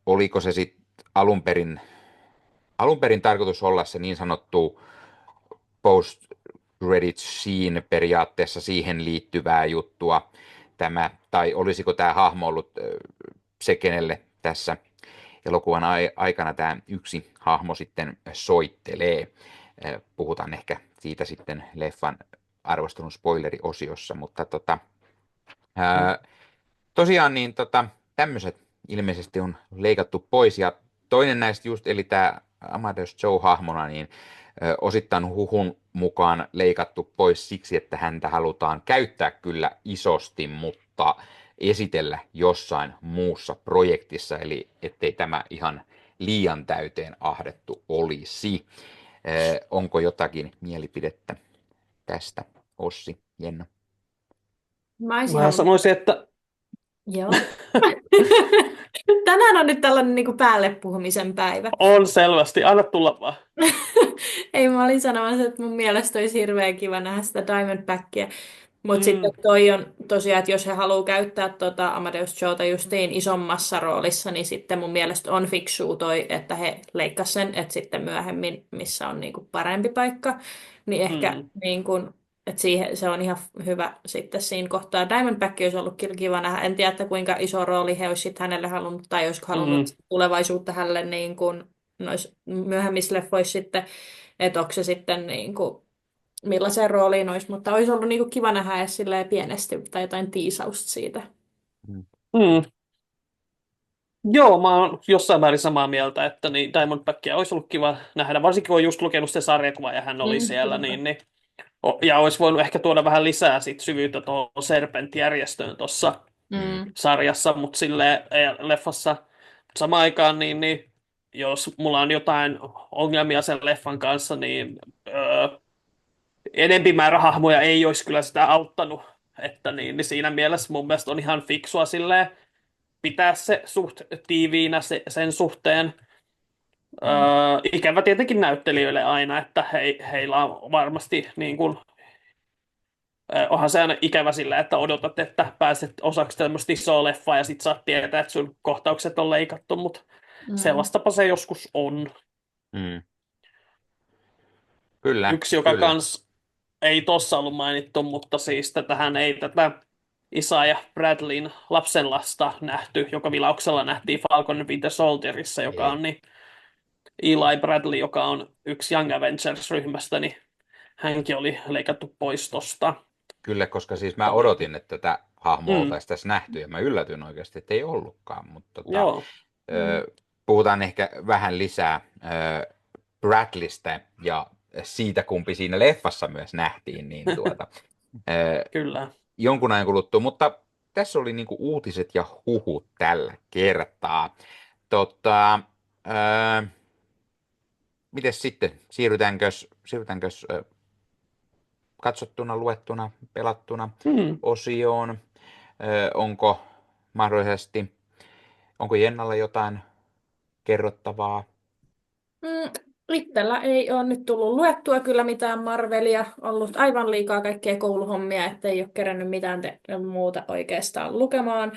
Speaker 1: oliko se sitten alun perin tarkoitus olla se niin sanottu post-credit scene periaatteessa siihen liittyvää juttua tai olisiko tämä hahmo ollut se, kenelle tässä elokuvan aikana tämä yksi hahmo sitten soittelee. Puhutaan ehkä siitä sitten leffan arvostelun spoileriosiossa, mutta tosiaan niin tämmöiset ilmeisesti on leikattu pois, ja toinen näistä just, eli tämä Amadeus Cho-hahmona, niin osittain huhun mukaan leikattu pois siksi, että häntä halutaan käyttää kyllä isosti, mutta esitellä jossain muussa projektissa, eli ettei tämä ihan liian täyteen ahdettu olisi. Onko jotakin mielipidettä tästä, Ossi, Jenna?
Speaker 2: Mä olisin
Speaker 3: Mä
Speaker 2: halunnut...
Speaker 3: sanoisin, että
Speaker 2: Joo. Tänään on nyt tällainen niin kuin päälle puhumisen päivä.
Speaker 3: on selvästi. Anna tulla vaan.
Speaker 2: Ei, mä olin sanomassa, että mun mielestä olisi hirveän kiva nähdä sitä Diamondbackia. Mutta sitten
Speaker 3: Mm,
Speaker 2: toi on tosiaan, että jos he haluaa käyttää Amadeus Joota justiin isommassa roolissa, niin sitten mun mielestä on fiksua toi, että he leikkasivat sen, että sitten myöhemmin, missä on niinku parempi paikka, niin ehkä
Speaker 3: mm,
Speaker 2: niinku, että siihen, se on ihan hyvä sitten siinä kohtaa. Diamondback olisi ollut kyllä kiva nähdä. En tiedä, että kuinka iso rooli he olisivat hänelle halunnut, tai olisiko halunnut
Speaker 3: mm,
Speaker 2: tulevaisuutta hänelle niin kuin noissa myöhemmissä leffoissa sitten, että onko se sitten niin kuin millaiseen rooliin olisi, mutta olisi ollut niinku kiva nähdä edes silleen pienesti tai jotain tiisausta siitä.
Speaker 1: Mm.
Speaker 3: mm. Joo, mä oon jossain määrin samaa mieltä, että niin Diamondbackia olisi ollut kiva nähdä, varsinkin kun on just lukenut se sarjakuva ja hän oli siellä,
Speaker 2: Kyllä.
Speaker 3: ja olisi voinut ehkä tuoda vähän lisää sit syvyyttä tuohon Serpent-järjestöön tuossa
Speaker 2: Mm.
Speaker 3: sarjassa, mutta sille leffassa samaan aikaan, niin jos mulla on jotain ongelmia sen leffan kanssa, niin enempi määrä hahmoja ei olisi kyllä sitä auttanut, että niin siinä mielessä mun mielestä on ihan fiksua silleen pitää se suht tiiviinä sen suhteen.
Speaker 2: Mm.
Speaker 3: Ikävä tietenkin näyttelijöille aina, että heillä on varmasti niin kuin, onhan se aina ikävä sillä, että odotat, että pääset osaksi tämmöistä isoa leffaa ja sit saat tietää, että sun kohtaukset on leikattu, mutta
Speaker 2: Mm.
Speaker 3: sellaistapa se joskus on.
Speaker 1: Mm. Kyllä,
Speaker 3: Yksi, joka
Speaker 1: kyllä.
Speaker 3: kans ei tossa ollut mainittu, mutta siis tähän ei tätä Isaiah Bradleyn lapsenlasta nähty, joka vilauksella nähtiin Falcon and Winter Soldierissa, joka
Speaker 1: Ei.
Speaker 3: on niin Eli Bradley, joka on yksi Young Avengers-ryhmästä, niin hänkin oli leikattu pois tosta.
Speaker 1: Kyllä, koska siis mä odotin, että tätä hahmoa
Speaker 3: Mm,
Speaker 1: oltaisiin tässä nähty, ja mä yllätyin oikeasti, että ei ollutkaan. Mutta
Speaker 3: joo.
Speaker 2: Mm.
Speaker 1: puhutaan ehkä vähän lisää Bradleystä ja siitä, kumpi siinä leffassa myös nähtiin, niin ö,
Speaker 3: Kyllä.
Speaker 1: jonkun ajan kuluttua. Mutta tässä oli niinku uutiset ja huhut tällä kertaa. Ö, Mites sitten? Siirrytäänkös katsottuna, luettuna, pelattuna
Speaker 3: Mm.
Speaker 1: osioon? Onko mahdollisesti, onko Jennalla jotain kerrottavaa?
Speaker 2: Itsellä ei ole nyt tullut luettua kyllä mitään Marvelia, ollut aivan liikaa kaikkea kouluhommia, ettei ole kerännyt mitään muuta oikeastaan lukemaan.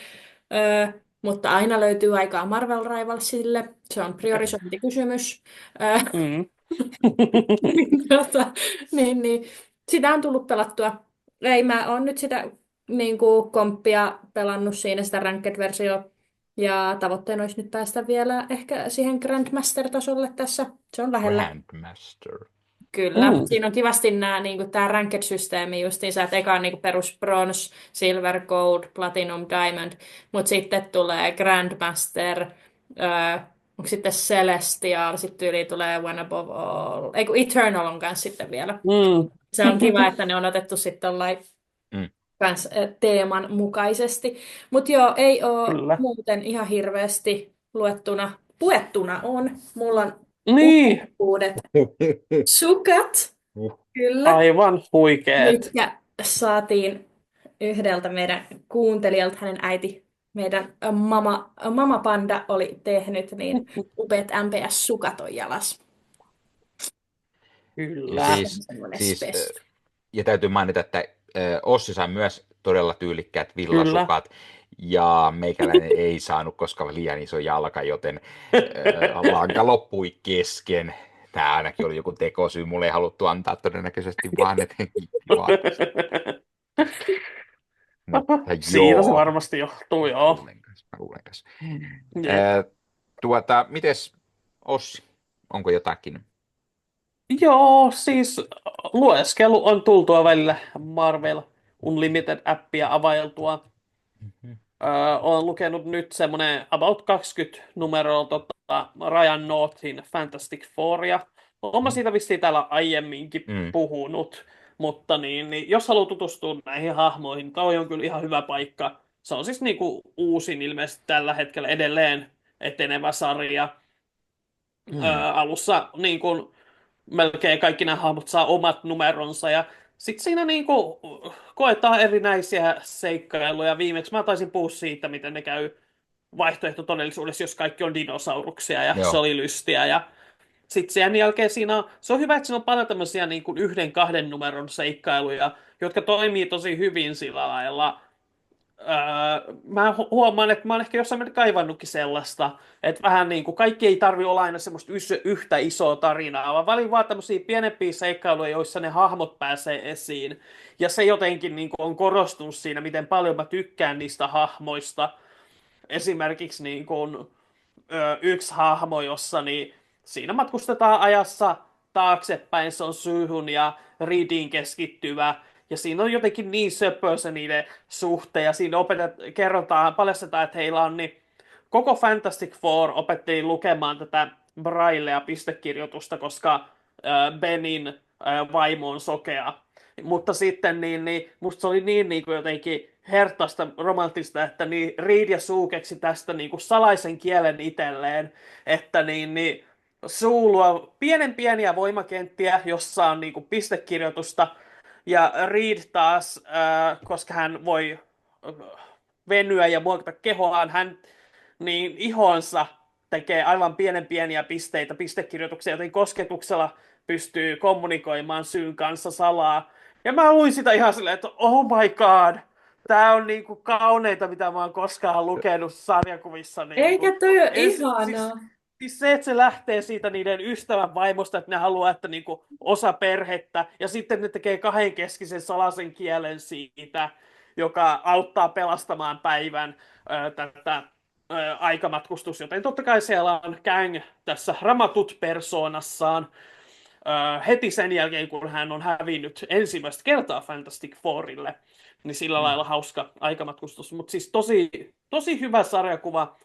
Speaker 2: Mutta aina löytyy aikaa Marvel Rivalsille, se on priorisointikysymys.
Speaker 3: Mm.
Speaker 2: Tota, niin, sitä on tullut pelattua. Ei, mä oon nyt sitä niin kuin, komppia pelannut siinä sitä Ranked-versiota. Ja tavoitteena olisi nyt päästä vielä ehkä siihen Grandmaster-tasolle tässä. Se on lähellä.
Speaker 1: Grandmaster.
Speaker 2: Kyllä.
Speaker 3: Mm.
Speaker 2: Siinä on kivasti nämä, niin kuin, tämä Ranked-systeemi justiinsa, että eka on niin kuin perus Bronze, Silver, Gold, Platinum, Diamond, mutta sitten tulee Grandmaster, onko sitten Celestial, sitten yli tulee One Above All, ei kun Eternal on kanssa sitten vielä.
Speaker 3: Mm.
Speaker 2: Se on kiva, että ne on otettu sitten
Speaker 1: Mm.
Speaker 2: kans teeman mukaisesti. Mutta joo, ei ole
Speaker 3: Kyllä.
Speaker 2: muuten ihan hirveästi puettuna on. Mulla on
Speaker 3: Niin,
Speaker 2: uudet sukat, kyllä,
Speaker 3: aivan huikeet.
Speaker 2: mitkä saatiin yhdeltä meidän kuuntelijalta, hänen äiti, meidän mama Panda oli tehnyt, niin upeat MPS-sukat on jalas.
Speaker 1: Ja
Speaker 3: Kyllä.
Speaker 2: Semmoinen
Speaker 1: siis
Speaker 2: spes.
Speaker 1: ja täytyy mainita, että Ossi sai myös todella tyylikkäät
Speaker 3: Kyllä.
Speaker 1: villasukat, ja meikäläinen ei saanut, koska oli liian iso jalka, joten lanka loppui kesken. Tämä ainakin oli joku tekosyy, mulle ei haluttu antaa todennäköisesti vaan, että mutta
Speaker 3: Siitä se
Speaker 1: joo.
Speaker 3: varmasti johtuu, joo.
Speaker 1: Mä luulen kanssa.
Speaker 3: Jep.
Speaker 1: Mites Ossi, onko jotakin?
Speaker 3: Joo, siis lueskelu on tultua välillä Marvel Unlimited-appia availtua. Olen lukenut nyt semmoinen about 20 numeroa Ryan Northin Fantastic Fouria. Olen siitä vissiin täällä aiemminkin puhunut, mutta niin, jos haluaa tutustua näihin hahmoihin, toi on kyllä ihan hyvä paikka Se on siis niinku uusin ilmeisesti tällä hetkellä edelleen etenevä sarja.
Speaker 1: Hmm.
Speaker 3: Alussa niin kuin melkein kaikki nämä hahmot saa omat numeronsa ja sitten siinä niin kuin koetaan erinäisiä seikkailuja. Viimeksi mä taisin puhua siitä, miten ne käy vaihtoehtotodellisuudessa, jos kaikki on dinosauruksia ja se
Speaker 1: Joo.
Speaker 3: oli lystiä. Ja sitten sen jälkeen se on hyvä, että siinä on paljon tämmöisiä niin kuin yhden, kahden numeron seikkailuja, jotka toimii tosi hyvin sillä lailla. Mä huomaan, että mä oon ehkä jossain määrin kaivannutkin sellaista, että vähän niin kuin kaikki ei tarvi olla aina semmoista yhtä isoa tarinaa, vaan välillä vaan tämmöisiä pienempiä seikkailuja, joissa ne hahmot pääsee esiin. Ja se jotenkin niin kuin on korostunut siinä, miten paljon mä tykkään niistä hahmoista. Esimerkiksi niin kuin, yksi hahmo, jossa niin siinä matkustetaan ajassa taaksepäin, se on Syyhun ja Reediin keskittyvä, ja siinä on jotenkin niin söpö se niiden suhteen, ja siinä paljastetaan, että heillä on niin koko Fantastic Four opetteli lukemaan tätä Braillea pistekirjoitusta, koska Benin vaimo on sokea. Mutta sitten musta se oli niin kuin jotenkin hertaista romanttista, että niin Reed ja Sue keksi tästä niin kuin salaisen kielen itselleen, että Sue luo pieniä voimakenttiä, jossa on niin kuin pistekirjoitusta, ja Reed taas, koska hän voi venyä ja muokata kehoaan, hän niin ihonsa tekee aivan pieniä pisteitä, pistekirjoituksia, joten kosketuksella pystyy kommunikoimaan Syn kanssa salaa. Ja mä luin sitä ihan silleen, että oh my god, tää on niinku kauneita, mitä mä oon koskaan lukenut sarjakuvissa. Niinku.
Speaker 2: Eikä toi ole
Speaker 3: Siis,
Speaker 2: ihanaa.
Speaker 3: siis se, että se lähtee siitä niiden ystävän vaimosta, että ne haluaa, että niinku osa perhettä, ja sitten ne tekee kahdenkeskisen salaisen kielen siitä, joka auttaa pelastamaan päivän tätä aikamatkustus, joten totta kai siellä on Kang tässä ramatut persoonassaan heti sen jälkeen, kun hän on hävinnyt ensimmäistä kertaa Fantastic Fourille, niin sillä lailla hauska aikamatkustus, mutta siis tosi hyvä sarjakuva.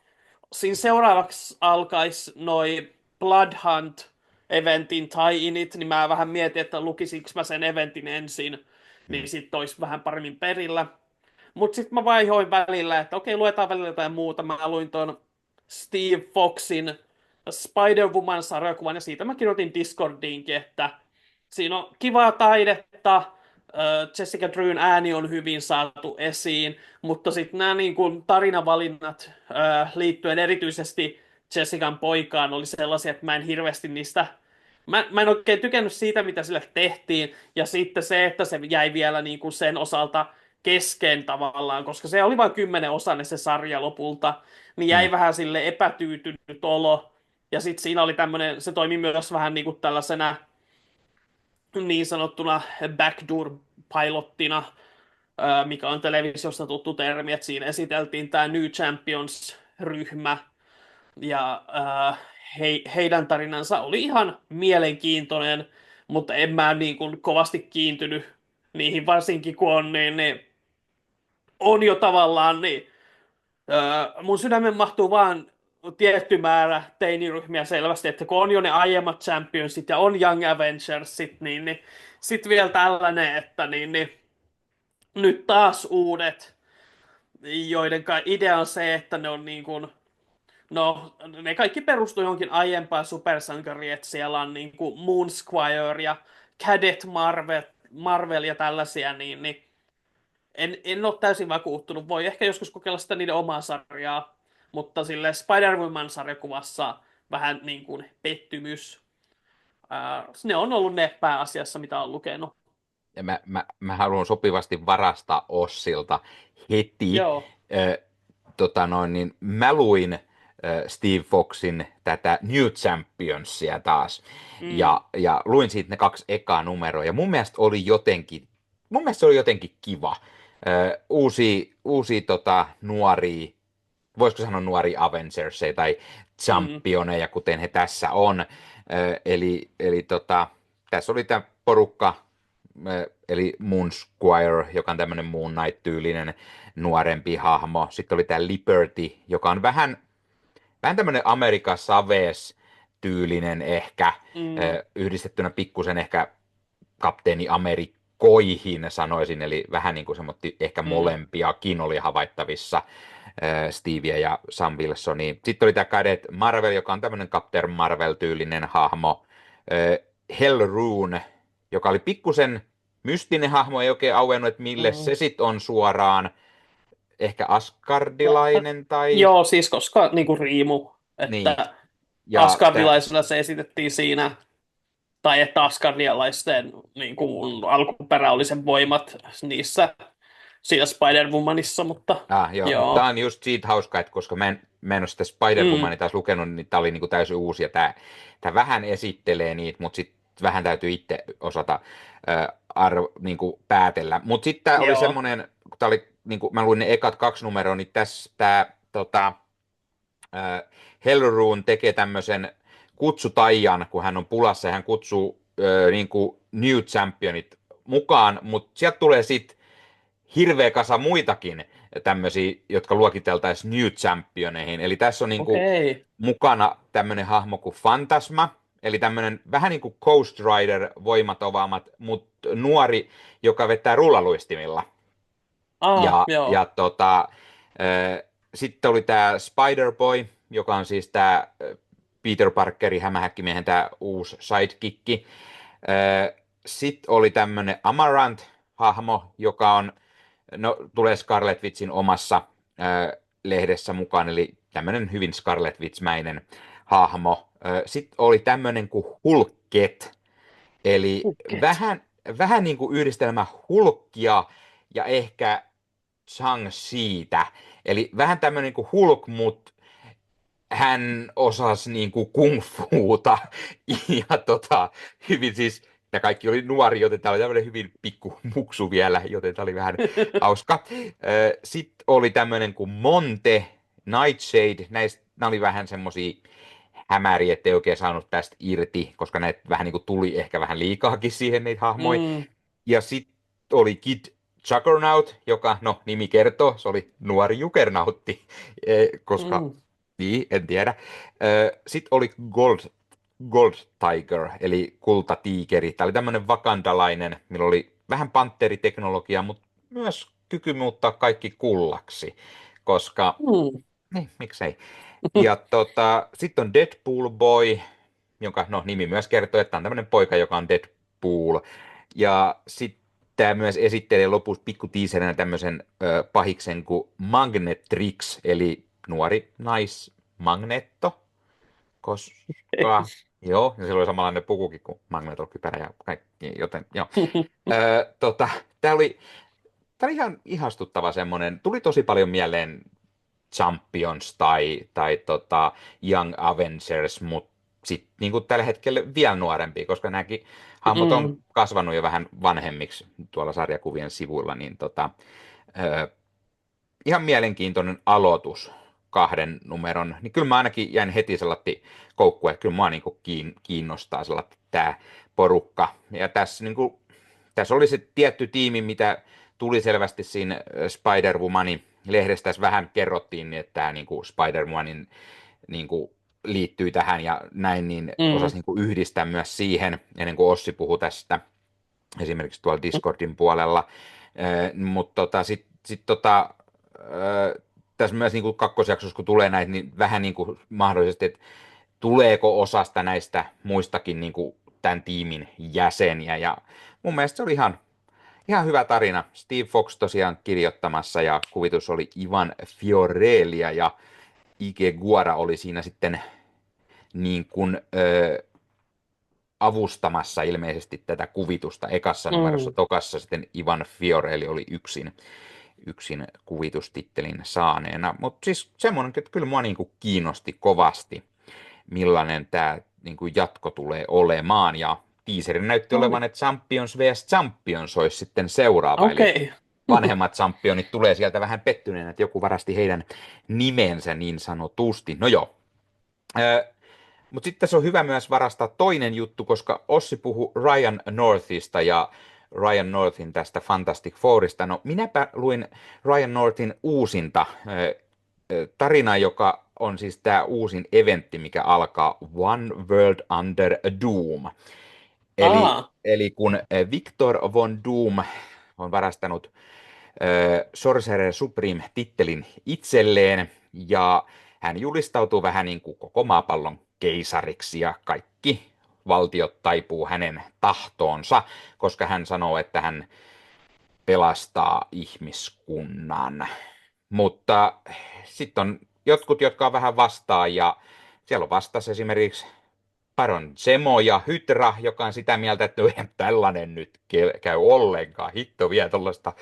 Speaker 3: Siinä seuraavaksi alkaisi noi Blood Hunt eventin tie-init, niin mä vähän mietin, että lukisinko mä sen eventin ensin, niin sitten olisi vähän paremmin perillä. Mutta sitten mä vaihoin välillä, että okei, luetaan välillä jotain muuta. Mä luin ton Steve Foxin Spider-Woman-sarjakuvan, ja siitä mä kirjoitin Discordiinkin, että siinä on kivaa taidetta, Jessica Drewn ääni on hyvin saatu esiin, mutta sitten nämä niin kuin tarinavalinnat liittyen erityisesti Jessican poikaan oli sellaisia, että mä en hirveästi niistä mä en oikein tykännyt siitä, mitä sille tehtiin, ja sitten se, että se jäi vielä niin kuin sen osalta kesken tavallaan, koska se oli vain 10-osainen se sarja lopulta, niin jäi vähän sille epätyytynyt olo. Ja sitten siinä oli tämmöinen, se toimi myös vähän niin kuin tällaisena niin sanottuna backdoor-pilottina, mikä on televisiosta tuttu termi, että siinä esiteltiin tämä New Champions-ryhmä, ja heidän tarinansa oli ihan mielenkiintoinen, mutta en mä niin kuin kovasti kiintynyt niihin, varsinkin kun on jo tavallaan, mun sydämen mahtuu vaan tietty määrä teiniryhmiä selvästi, että kun on jo ne aiemmat Championsit ja on Young Avengersit, niin sitten vielä tällainen, että nyt taas uudet, joiden idea on se, että ne on niin kuin, no, ne kaikki perustuu johonkin aiempaan supersankariin, että siellä on niin kuin Moon Squire ja Cadet Marvel ja tällaisia, niin en ole täysin vakuuttunut. Voi ehkä joskus kokeilla sitä niiden omaa sarjaa, mutta sille Spider-Woman-sarjakuvassa vähän niin kuin pettymys. Ne on ollut ne pääasiassa, mitä on lukenut.
Speaker 1: Ja mä haluan sopivasti varastaa Ossilta heti.
Speaker 3: Joo.
Speaker 1: Niin mä luin Steve Foxin tätä New Championsia taas. Ja luin siitä ne 2 ekaa numeroa. Ja mun mielestä se oli jotenkin kiva. Uusia nuoria, voisiko sanoa nuoria Avengersia tai championeja, kuten he tässä on. Eli tässä oli tämä porukka, eli Moon Squire, joka on tämmöinen Moon Knight-tyylinen nuorempi hahmo. Sitten oli tämä Liberty, joka on vähän tämmöinen America Chavez-tyylinen ehkä, yhdistettynä pikkusen ehkä Kapteeni koihin sanoisin, eli vähän niin kuin semmoinen ehkä
Speaker 3: Mm.
Speaker 1: molempiakin oli havaittavissa, Stevie ja Sam Wilsonia. Sitten oli tämä Cadet Marvel, joka on tämmöinen Captain Marvel-tyylinen hahmo. Hellrune, joka oli pikkusen mystinen hahmo, ei oikein auennut, että mille
Speaker 3: Mm.
Speaker 1: se sitten on suoraan. Ehkä asgardilainen tai...
Speaker 3: Joo, siis koska niinku riimu,
Speaker 1: Niin.
Speaker 3: että
Speaker 1: Ja
Speaker 3: asgardilaisilla se esitettiin siinä, tai että asgardialaisten niinku, alkuperä oli sen voimat niissä siinä Spider-Womanissa, mutta
Speaker 1: Joo.
Speaker 3: joo.
Speaker 1: Tämä on just siitä hauska, että koska mä en ole sitä Spider-Womania taas lukenut, niin tämä oli niinku täysin uusi, ja tämä vähän esittelee niitä, mutta sitten vähän täytyy itse osata niinku päätellä. Mutta sitten tämä oli
Speaker 3: Joo.
Speaker 1: semmoinen, kun tää oli, niinku, mä luin ne ekat 2 numeroa, niin tässä tämä Hellrune tekee tämmöisen kutsutaian, kun hän on pulassa, ja hän kutsuu niinku New Championit mukaan, mutta sieltä tulee sitten hirveä kasa muitakin tämmöisiä, jotka luokiteltaisiin New Championeihin. Eli tässä on niinku
Speaker 3: Okei.
Speaker 1: mukana tämmöinen hahmo kuin Phantasma, eli tämmöinen vähän niin kuin Ghost Rider voimat ovaamat, mutta nuori, joka vetää rullaluistimilla.
Speaker 3: Joo.
Speaker 1: Sitten oli tämä Spider-Boy, joka on siis tämä Peter Parkerin hämähäkkimiehen tämä uusi sidekicki. Sitten oli tämmöinen Amarant-hahmo, joka on, no, tulee Scarlet Witchin omassa lehdessä mukaan, eli tämmöinen hyvin Scarlet Witch-mäinen hahmo. Sitten oli tämmöinen kuin Hulket, eli
Speaker 3: Hulket.
Speaker 1: vähän niin kuin yhdistelmä Hulkia ja ehkä Shang-Chiitä. Eli vähän tämmöinen kuin Hulk, mutta hän osasi niin kuin kung-fuuta ja hyvin siis, ja kaikki oli nuori, joten tämä oli tämmöinen hyvin pikku muksu vielä, joten tämä oli vähän hauska. Sitten oli tämmöinen kuin Monte, Nightshade, nämä oli vähän semmoisia hämäriä, ettei oikein saanut tästä irti, koska näitä vähän niin kuin tuli ehkä vähän liikaakin siihen niitä hahmoja. Ja sitten oli Kid Juggernaut, joka, no, nimi kertoo, se oli nuori jugernautti, koska, niin, en tiedä. Sitten oli Gold Tiger, eli kultatiikeri. Tämä oli tämmöinen vakandalainen, millä oli vähän pantteriteknologiaa, mutta myös kyky muuttaa kaikki kullaksi, koska, niin, miksei. Ja sitten on Deadpool Boy, jonka, no, nimi myös kertoo, että on tämmöinen poika, joka on Deadpool. Ja sitten tämä myös esittelee lopussa pikkutiiserinä tämmöisen pahiksen kuin Magnetrix, eli nuori naismagnetto, koska, joo, ja sillä oli samanlainen pukukin kuin Magneto-kypärä ja kaikki, joten joo. Tämä oli ihan ihastuttava semmoinen, tuli tosi paljon mieleen Champions tai Young Avengers, mutta sitten niin tällä hetkellä vielä nuorempi, koska nämäkin hahmot on kasvanut jo vähän vanhemmiksi tuolla sarjakuvien sivuilla, niin ihan mielenkiintoinen aloitus 2 numeron. Niin kyllä mä ainakin jäin heti sellainen koukkuun, että kyllä mua niin kiinnostaa sellainen tämä porukka. Ja tässä oli se tietty tiimi, mitä tuli selvästi siinä Spider-Womanin lehdessä. Tässä vähän kerrottiin, että tämä niin Spider-Womanin niin liittyy tähän ja näin, niin osasi niin yhdistää myös siihen, ennen kuin Ossi puhui tästä esimerkiksi tuolla Discordin puolella. Mutta tässä myös niin kuin kakkosjaksossa, kun tulee näitä, niin vähän niin kuin mahdollisesti, että tuleeko osasta näistä muistakin niin kuin tämän tiimin jäseniä. Ja mun mielestä se oli ihan hyvä tarina. Steve Fox tosiaan kirjoittamassa ja kuvitus oli Ivan Fiorelia ja Ike Guara oli siinä sitten niin kuin, avustamassa ilmeisesti tätä kuvitusta ekassa numerossa. Tokassa sitten Ivan Fiorelli oli yksin kuvitustittelin saaneena. Mutta siis semmoinen, että kyllä mua niinku kiinnosti kovasti, millainen tämä niinku jatko tulee olemaan. Ja teaserin näytti olevan, että Champions vs. Champions olisi sitten seuraava. Eli vanhemmat championit tulee sieltä vähän pettyneenä, että joku varasti heidän nimensä niin sanotusti. No joo. Mutta sitten tässä on hyvä myös varastaa toinen juttu, koska Ossi puhui Ryan Northista ja Ryan Northin tästä Fantastic Fourista. No minäpä luin Ryan Northin uusinta tarinaa, joka on siis tämä uusin eventti, mikä alkaa One World Under Doom.
Speaker 3: Aa,
Speaker 1: Eli kun Victor Von Doom on varastanut Sorcerer Supreme-tittelin itselleen, ja hän julistautuu vähän niin kuin koko maapallon keisariksi, ja kaikki valtiot taipuu hänen tahtoonsa, koska hän sanoo, että hän pelastaa ihmiskunnan. Mutta sitten on jotkut, jotka on vähän vastaan, ja siellä on vastas esimerkiksi Baron Zemo ja Hydra, joka on sitä mieltä, että no eihän tällainen nyt käy ollenkaan. Hitto vie tuollaista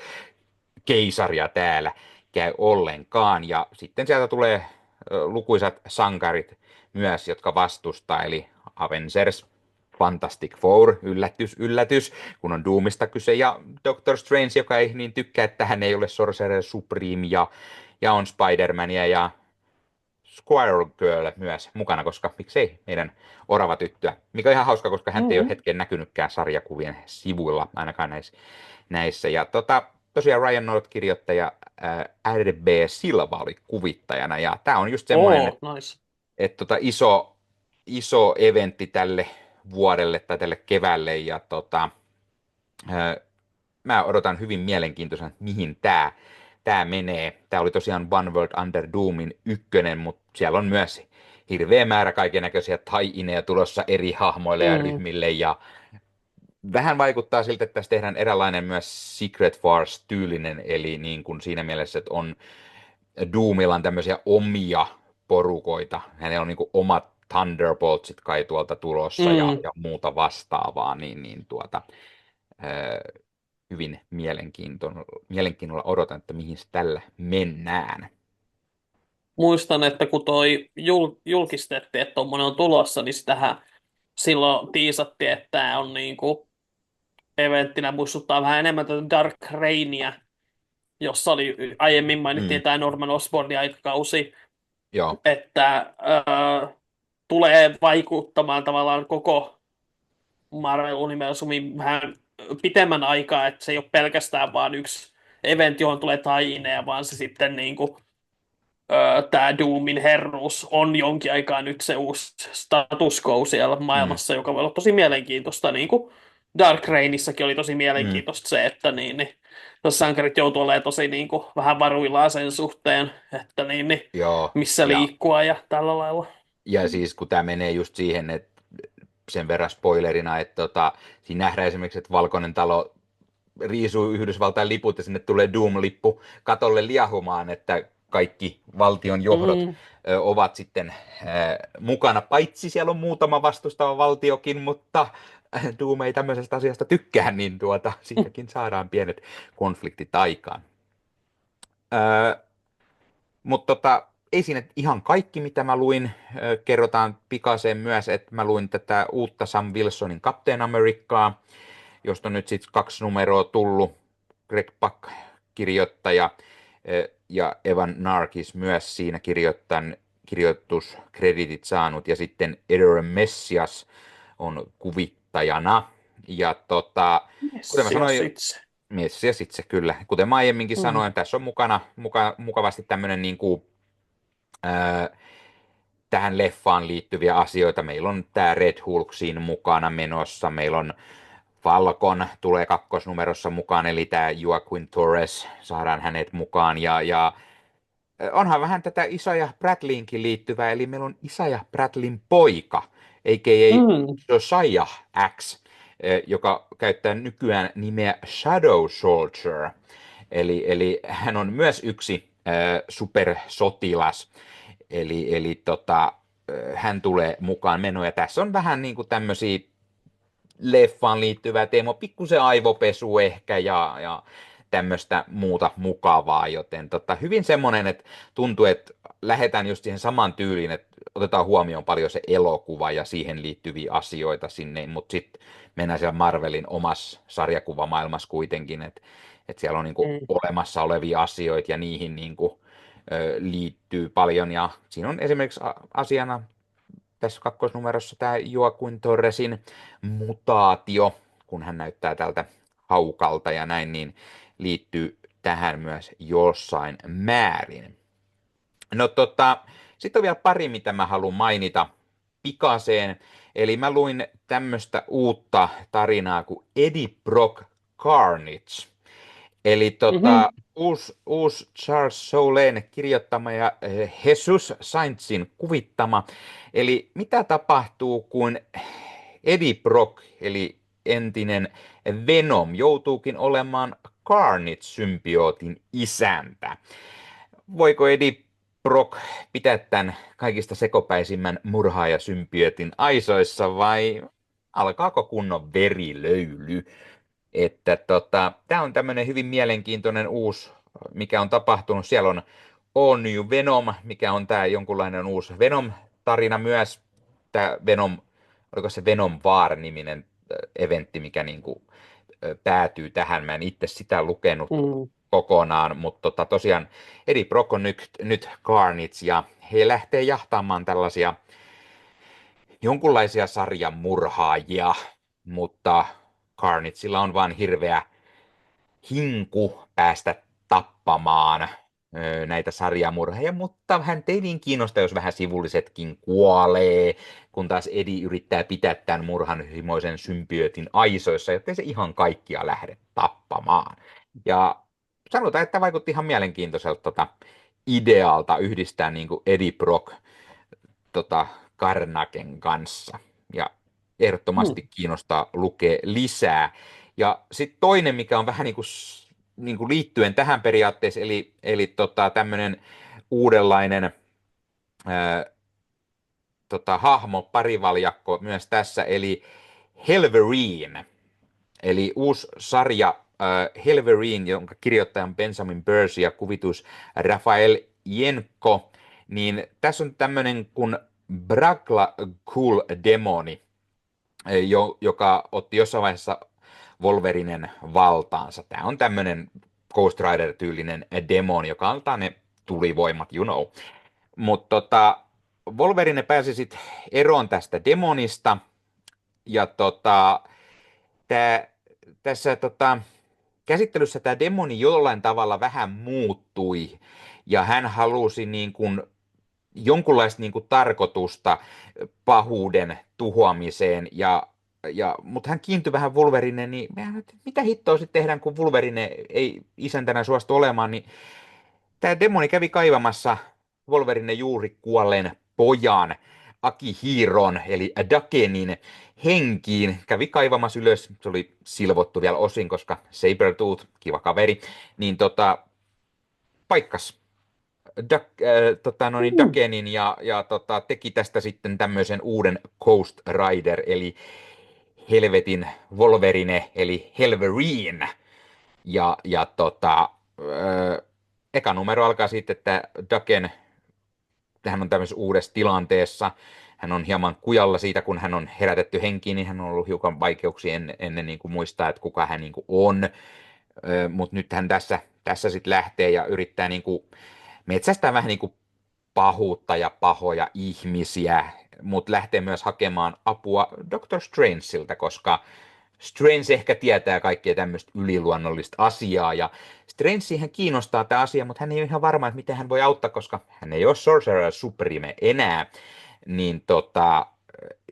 Speaker 1: keisaria täällä käy ollenkaan. Ja sitten sieltä tulee lukuisat sankarit myös, jotka vastustaa, eli Avengers, Fantastic Four, yllätys, yllätys, kun on Doomista kyse, ja Doctor Strange, joka ei niin tykkää, että hän ei ole Sorcerer Supreme, ja on Spider-Mania ja Squirrel Girl myös mukana, koska miksei meidän orava tyttöä, mikä on ihan hauska, koska hän ei ole hetken näkynytkään sarjakuvien sivuilla, ainakaan näissä. Ja tosiaan Ryan North kirjoittaja, R.B. Silva oli kuvittajana, ja tämä on just semmoinen,
Speaker 3: nice.
Speaker 1: että iso eventti tälle vuodelle tai tälle keväälle, ja mä odotan hyvin mielenkiintoisena, mihin tämä menee. Tämä oli tosiaan One World Under Doomin ykkönen, mutta siellä on myös hirveä määrä kaikennäköisiä tie-ineja tulossa eri hahmoille ja ryhmille, ja vähän vaikuttaa siltä, että tässä tehdään eräänlainen myös Secret Wars-tyylinen, eli niin kuin siinä mielessä, että on Doomilla on tämmöisiä omia porukoita. Hänellä on niin kuin omat Thunderboltsit kai tuolta tulossa ja muuta vastaavaa, hyvin mielenkiinnolla odotan, että mihin tällä mennään.
Speaker 3: Muistan, että kun toi julkistettiin, että tuommoinen on tulossa, niin sitähän silloin tiisattiin, että tämä on niinku eventtinä muistuttaa vähän enemmän tätä Dark Reinia, jossa oli aiemmin mainittiin tämä Norman Osborn aikakausi,
Speaker 1: Joo.
Speaker 3: että tulee vaikuttamaan tavallaan koko Marvel-universumin vähän pitemmän aikaa, että se ei ole pelkästään vaan yksi event, johon tulee tie-ineja, vaan se sitten niinku tämä Doomin herruus on jonkin aikaa nyt se uusi status quo siellä maailmassa, joka voi olla tosi mielenkiintoista. Niin kuin Dark Reinissakin oli tosi mielenkiintoista se, että sankarit joutuu olemaan tosi vähän varuillaan sen suhteen, että
Speaker 1: Joo,
Speaker 3: missä liikkua ja tällä lailla.
Speaker 1: Ja siis kun tämä menee just siihen, että sen verran spoilerina, että siinä nähdään esimerkiksi, että Valkoinen talo riisuu Yhdysvaltain liput ja sinne tulee Doom-lippu katolle liahumaan, että kaikki valtion johdot ovat sitten mukana, paitsi siellä on muutama vastustava valtiokin, mutta Doom ei tämmöisestä asiasta tykkää, niin siitäkin saadaan pienet konfliktit aikaan. Mutta ei siinä ihan kaikki, mitä mä luin. Kerrotaan pikaisen myös, että mä luin tätä uutta Sam Wilsonin Captain Americaa, josta on nyt sitten 2 numeroa tullut. Greg Pak kirjoittaja ja Evan Narkis myös siinä kirjoituskreditit saanut, ja sitten Edward Messias on kuvittajana. Ja kuten mä sanoin, Messias itse kyllä. Kuten mä aiemminkin sanoin, tässä on mukavasti tämmöinen tähän leffaan liittyviä asioita. Meillä on tämä Red Hulk siinä mukana menossa. Meillä on Falcon tulee 2. numerossa mukaan, eli tämä Joaquin Torres, saadaan hänet mukaan. Ja onhan vähän tätä Isaiah Bradleyinkin liittyvää, eli meillä on Isaiah Bradleyn poika, a.k.a. Josiah X, joka käyttää nykyään nimeä Shadow Soldier. Eli hän on myös yksi supersotilas. Eli hän tulee mukaan menoon, ja tässä on vähän niin kuin tämmöisiä leffaan liittyvää teemaa, pikkusen aivopesu ehkä ja tämmöistä muuta mukavaa, joten hyvin semmoinen, että tuntuu, että lähdetään just siihen saman tyyliin, että otetaan huomioon paljon se elokuva ja siihen liittyviä asioita sinne, mutta sitten mennään siellä Marvelin omassa sarjakuvamaailmassa kuitenkin, että siellä on niinku olemassa olevia asioita ja niihin niinku liittyy paljon, ja siinä on esimerkiksi asiana tässä 2. numerossa tämä Joaquin Torresin mutaatio, kun hän näyttää tältä haukalta ja näin, niin liittyy tähän myös jossain määrin. No sitten on vielä pari, mitä mä haluan mainita pikaseen. Eli mä luin tämmöistä uutta tarinaa kuin Eddie Brock Carnage. Eli
Speaker 3: Mhm.
Speaker 1: uusi Charles Soule kirjoittama ja Jesus Saintsin kuvittama. Eli mitä tapahtuu, kun Eddie Brock, eli entinen Venom, joutuukin olemaan Carnage-symbiootin isäntä? Voiko Eddie Brock pitää tämän kaikista sekopäisimmän murhaajasymbiotin aisoissa vai alkaako kunnon verilöyly? Että tämä on tämmöinen hyvin mielenkiintoinen uusi, mikä on tapahtunut. Siellä on All New Venom, mikä on tämä jonkunlainen uusi Venom-tarina myös. Tämä Venom, oliko se Venom War-niminen eventti, mikä niinku päätyy tähän. Mä en itse sitä lukenut
Speaker 3: Mm.
Speaker 1: kokonaan, mutta tosiaan Eddie Brock on nyt Carnage ja he lähtee jahtaamaan tällaisia jonkunlaisia sarjamurhaajia, mutta Carnagella on vaan hirveä hinku päästä tappamaan näitä sarjamurheja, mutta hän ei niin kiinnosta, jos vähän sivullisetkin kuolee, kun taas Eddie yrittää pitää tämän murhanhimoisen symbiootin aisoissa, jottei se ihan kaikkia lähde tappamaan. Ja sanotaan, että vaikutti ihan mielenkiintoiselta idealta yhdistää niin kuin Eddie Brock Karnaken kanssa. Ja ehdottomasti kiinnostaa lukea lisää. Ja sitten toinen, mikä on vähän niin kuin liittyen tähän periaatteessa, eli tämmöinen uudenlainen hahmo, parivaljakko myös tässä, eli Helverine. Eli uusi sarja Helverine, jonka kirjoittaja on Benjamin Bursi ja kuvitus Rafael Jenko, niin tässä on tämmöinen kuin Bragla-Ghoul demoni, joka otti jossain vaiheessa Wolverinen valtaansa. Tämä on tämmöinen Ghost Rider-tyylinen demoni, joka antaa ne tulivoimat, you know. Mutta Wolverine pääsi sitten eroon tästä demonista, ja tässä käsittelyssä tämä demoni jollain tavalla vähän muuttui, ja hän halusi niin kuin jonkunlaista niin kuin tarkoitusta pahuuden tuhoamiseen, mutta hän kiintyi vähän Wolverineen, niin mitä hittoa sitten tehdään, kun Wolverine ei isäntänä suostu olemaan, niin tämä demoni kävi kaivamassa Wolverine juuri kuolleen pojan Akihiron, eli Dakenin henkiin, kävi kaivamassa ylös, se oli silvottu vielä osin, koska Sabertooth, kiva kaveri, niin paikkas Dakenin ja teki tästä sitten tämmöisen uuden Ghost Rider, eli helvetin Wolverine, eli Helverine. Eka numero alkaa siitä, että Daken, hän on tämmöisessä uudessa tilanteessa. Hän on hieman kujalla siitä, kun hän on herätetty henkiin, niin hän on ollut hiukan vaikeuksia ennen niin kuin muistaa, että kuka hän niin kuin on. Mutta nyt hän tässä sitten lähtee ja yrittää niin kuin metsästää vähän niin kuin pahuutta ja pahoja ihmisiä, mutta lähtee myös hakemaan apua Doctor Strangeilta, koska Strange ehkä tietää kaikkea tämmöistä yliluonnollista asiaa, ja Strangehän kiinnostaa tämä asia, mutta hän ei ole ihan varma, että miten hän voi auttaa, koska hän ei ole Sorcerer Supreme enää, niin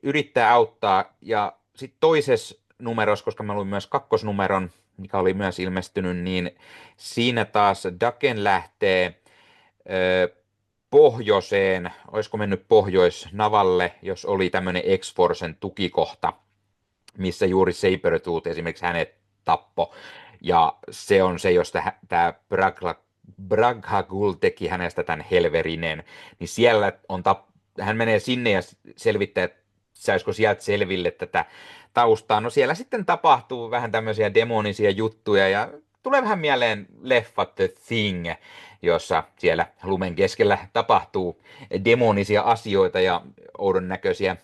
Speaker 1: yrittää auttaa, ja sitten toisessa numerossa, koska mä luin myös kakkosnumeron, mikä oli myös ilmestynyt, niin siinä taas Daken lähtee pohjoiseen, olisiko mennyt Pohjois-Navalle, jos oli tämmöinen X-Forcen tukikohta, missä juuri Sabertooth esimerkiksi hänet tappo. Ja se on se, josta tämä Braghagul teki hänestä tämän Helverinen, niin siellä hän menee sinne ja selvittää, että saisiko sieltä selville tätä taustaa. No siellä sitten tapahtuu vähän tämmöisiä demonisia juttuja ja tulee vähän mieleen leffa The Thing, jossa siellä lumen keskellä tapahtuu demonisia asioita ja oudon näköisiä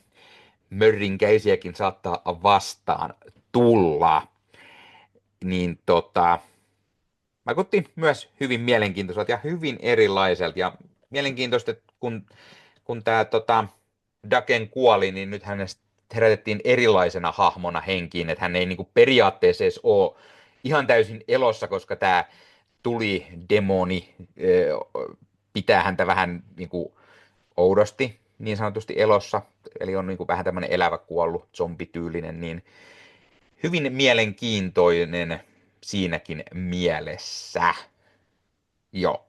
Speaker 1: mörrinkäisiäkin saattaa vastaan tulla. Niin vaikutti myös hyvin mielenkiintoiselta ja hyvin erilaiselta. Ja mielenkiintoista, että kun tämä Daken kuoli, niin nyt hänestä herätettiin erilaisena hahmona henkiin, että hän ei niinku periaatteessa edes ole ihan täysin elossa, koska tämä tuli demoni pitää häntä vähän niinku oudosti niin sanotusti elossa, eli on niin kuin vähän tämmöinen elävä kuollut zombityylinen, niin hyvin mielenkiintoinen siinäkin mielessä. Joo.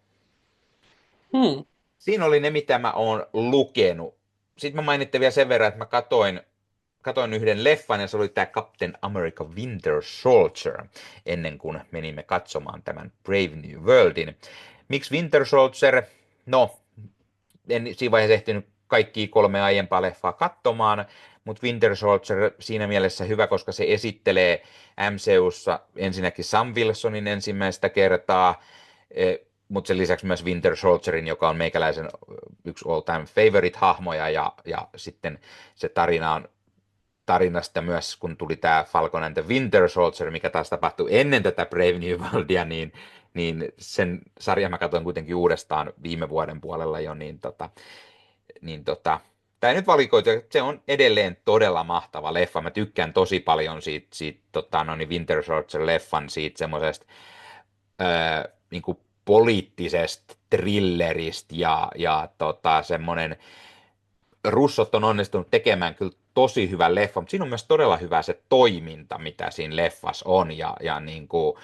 Speaker 3: Hmm.
Speaker 1: Siinä oli ne, mitä mä oon lukenut. Sitten mä mainitsin vielä sen verran, että mä katoin yhden leffan, ja se oli tämä Captain America Winter Soldier, ennen kuin menimme katsomaan tämän Brave New Worldin. Miksi Winter Soldier? No, en siinä vaiheessa ehtinyt kaikkia 3 aiempaa leffaa katsomaan, mutta Winter Soldier siinä mielessä hyvä, koska se esittelee MCUssa ensinnäkin Sam Wilsonin ensimmäistä kertaa, mutta sen lisäksi myös Winter Soldierin, joka on meikäläisen yksi all-time favorite-hahmoja, ja sitten se tarinasta myös, kun tuli tämä Falcon and the Winter Soldier, mikä taas tapahtui ennen tätä Brave New Worldia, niin sen sarjan mä katsoin kuitenkin uudestaan viime vuoden puolella jo, tämä nyt valikoitu, se on edelleen todella mahtava leffa. Mä tykkään tosi paljon siitä Winter Soldier-leffan, siitä semmoisesta niin kuin poliittisesta thrilleristä, ja semmoinen Russot on onnistunut tekemään kyllä tosi hyvän leffan, mutta siinä on myös todella hyvä se toiminta, mitä siinä leffassa on, ja niin kuin,